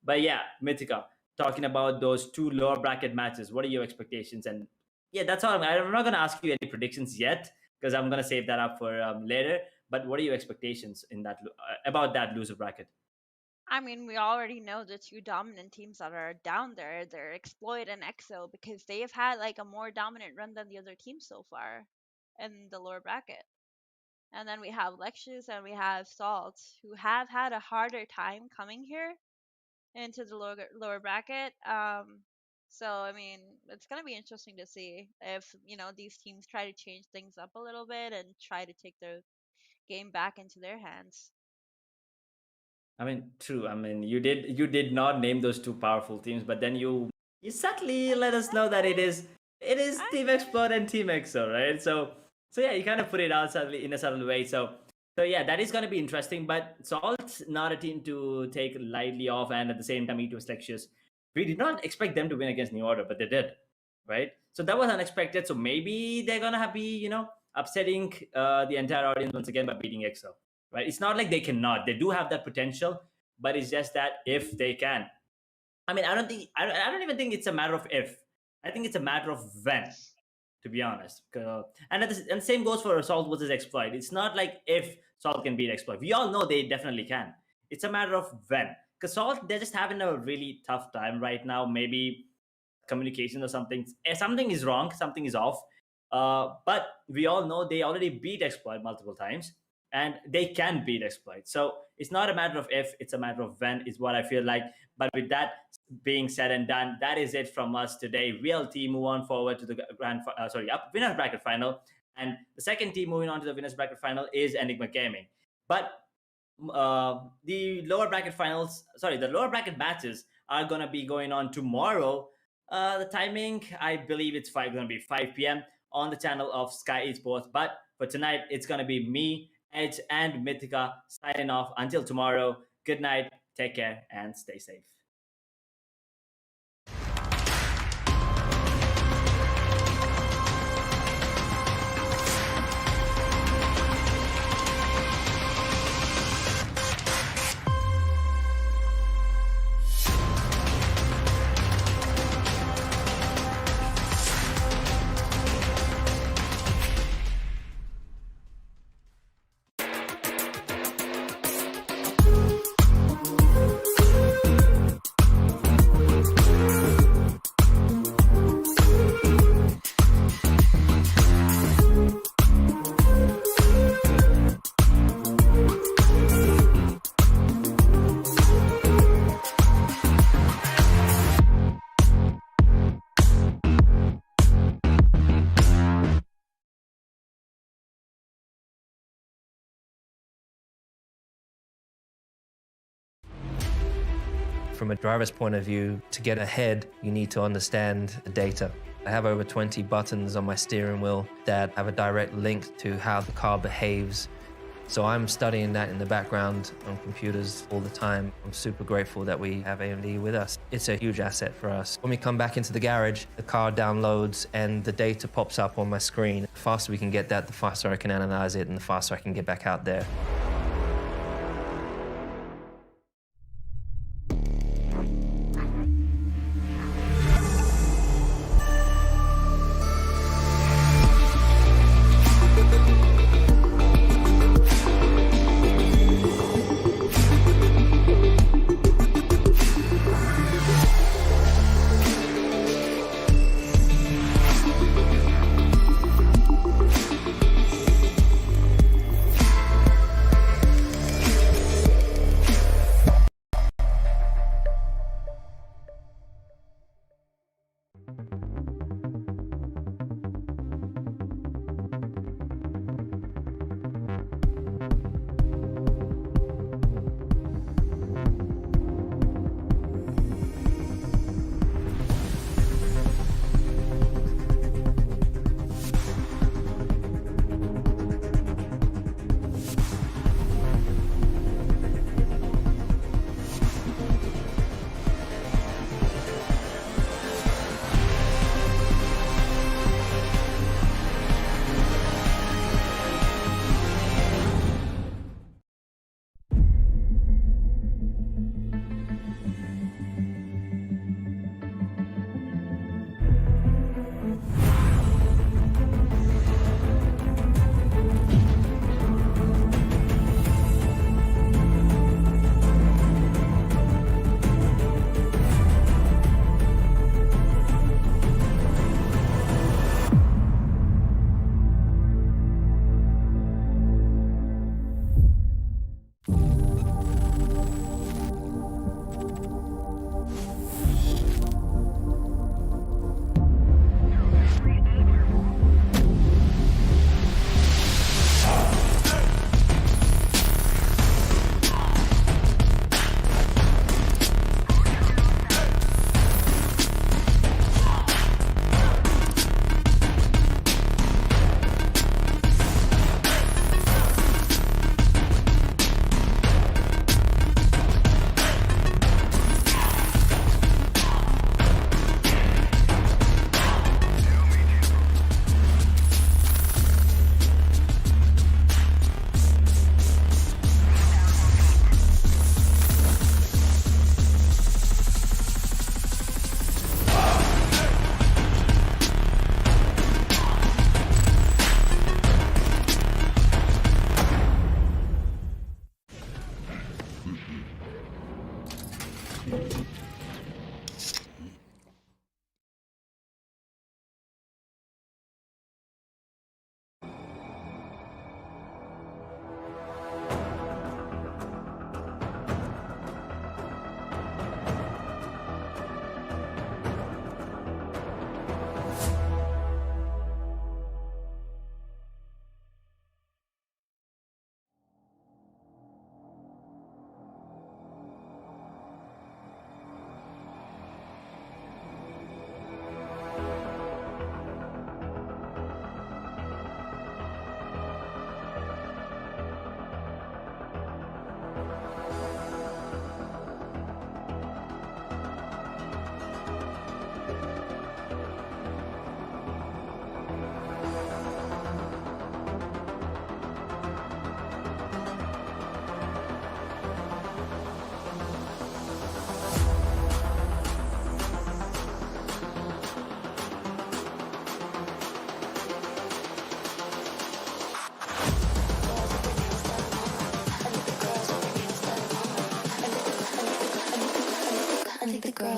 But yeah, Mythica, talking about those 2 lower bracket matches, what are your expectations? And yeah, that's all. I'm not going to ask you any predictions yet because I'm going to save that up for later. But what are your expectations in that about that loser bracket? I mean, we already know the 2 dominant teams that are down there. They're Exploit and EXO because they have had like a more dominant run than the other teams so far in the lower bracket. And then we have Lexus and we have Salt, who have had a harder time coming here into the lower bracket. So I mean, it's gonna be interesting to see if these teams try to change things up a little bit and try to take their game back into their hands. I mean, true. I mean, you did not name those 2 powerful teams, but then you subtly let us know that it is Team Exploit and Team EXO, right? So yeah, you kind of put it out subtly in a subtle way. So yeah, that is going to be interesting. But Salt's not a team to take lightly off, and at the same time, E2S Lectures, we did not expect them to win against New Order, but they did, right? So that was unexpected. So maybe they're gonna be upsetting the entire audience once again by beating EXO. Right? It's not like they cannot. They do have that potential, but it's just that if they can. I mean, I don't even think it's a matter of if. I think it's a matter of when, to be honest. And same goes for Salt versus Exploit. It's not like if Salt can beat Exploit. We all know they definitely can. It's a matter of when. Because Salt, they're just having a really tough time right now. Maybe communication or something. Something is wrong. Something is off. But we all know they already beat Exploit multiple times, and they can beat Exploit. So it's not a matter of if, it's a matter of when, is what I feel like. But with that being said and done, that is it from us today. Real team move on forward to the winners bracket final, and the second team moving on to the winners bracket final is Enigma Gaming. But the lower bracket matches are gonna be going on tomorrow. The timing, I believe it's gonna be 5 p.m. on the channel of Skyesports. But for tonight, it's gonna be me, Edge, and Mythica signing off. Until tomorrow, good night, take care, and stay safe. From a driver's point of view, to get ahead, you need to understand the data. I have over 20 buttons on my steering wheel that have a direct link to how the car behaves. So I'm studying that in the background on computers all the time. I'm super grateful that we have AMD with us. It's a huge asset for us. When we come back into the garage, the car downloads and the data pops up on my screen. The faster we can get that, the faster I can analyze it and the faster I can get back out there.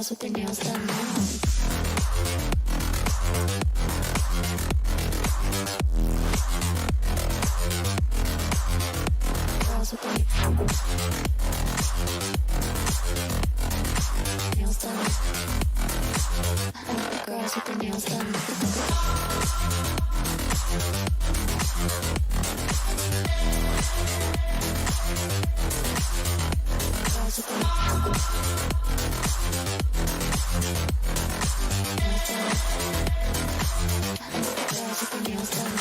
girls with their nails done now. Girls with their nails done. I like the girls with their nails done. Girls with their nails done.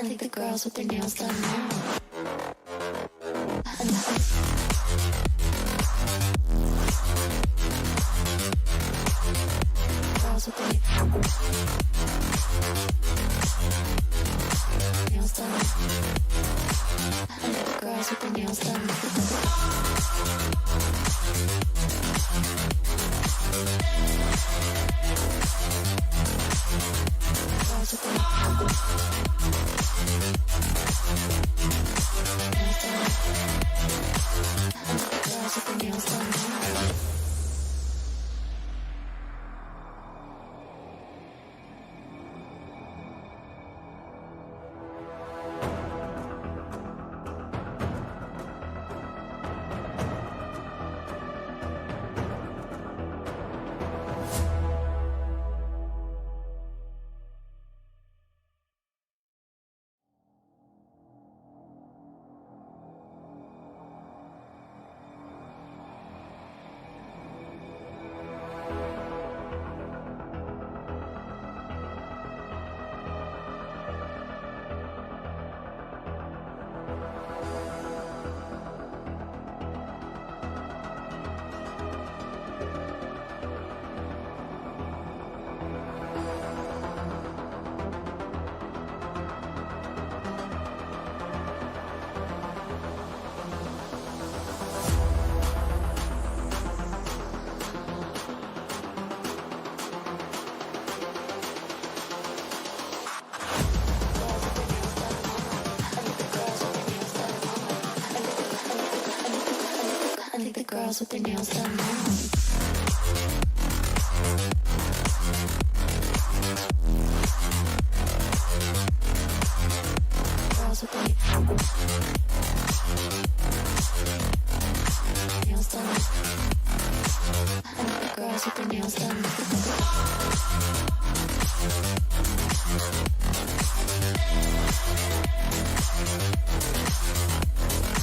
I think the girls with their nails done now. Girls with their nails done. I think the girls with their nails done. Girls with their nails done. I think the girls with their nails done now. Girls with their nails done. I think the girls with their nails done.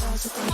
Girls with their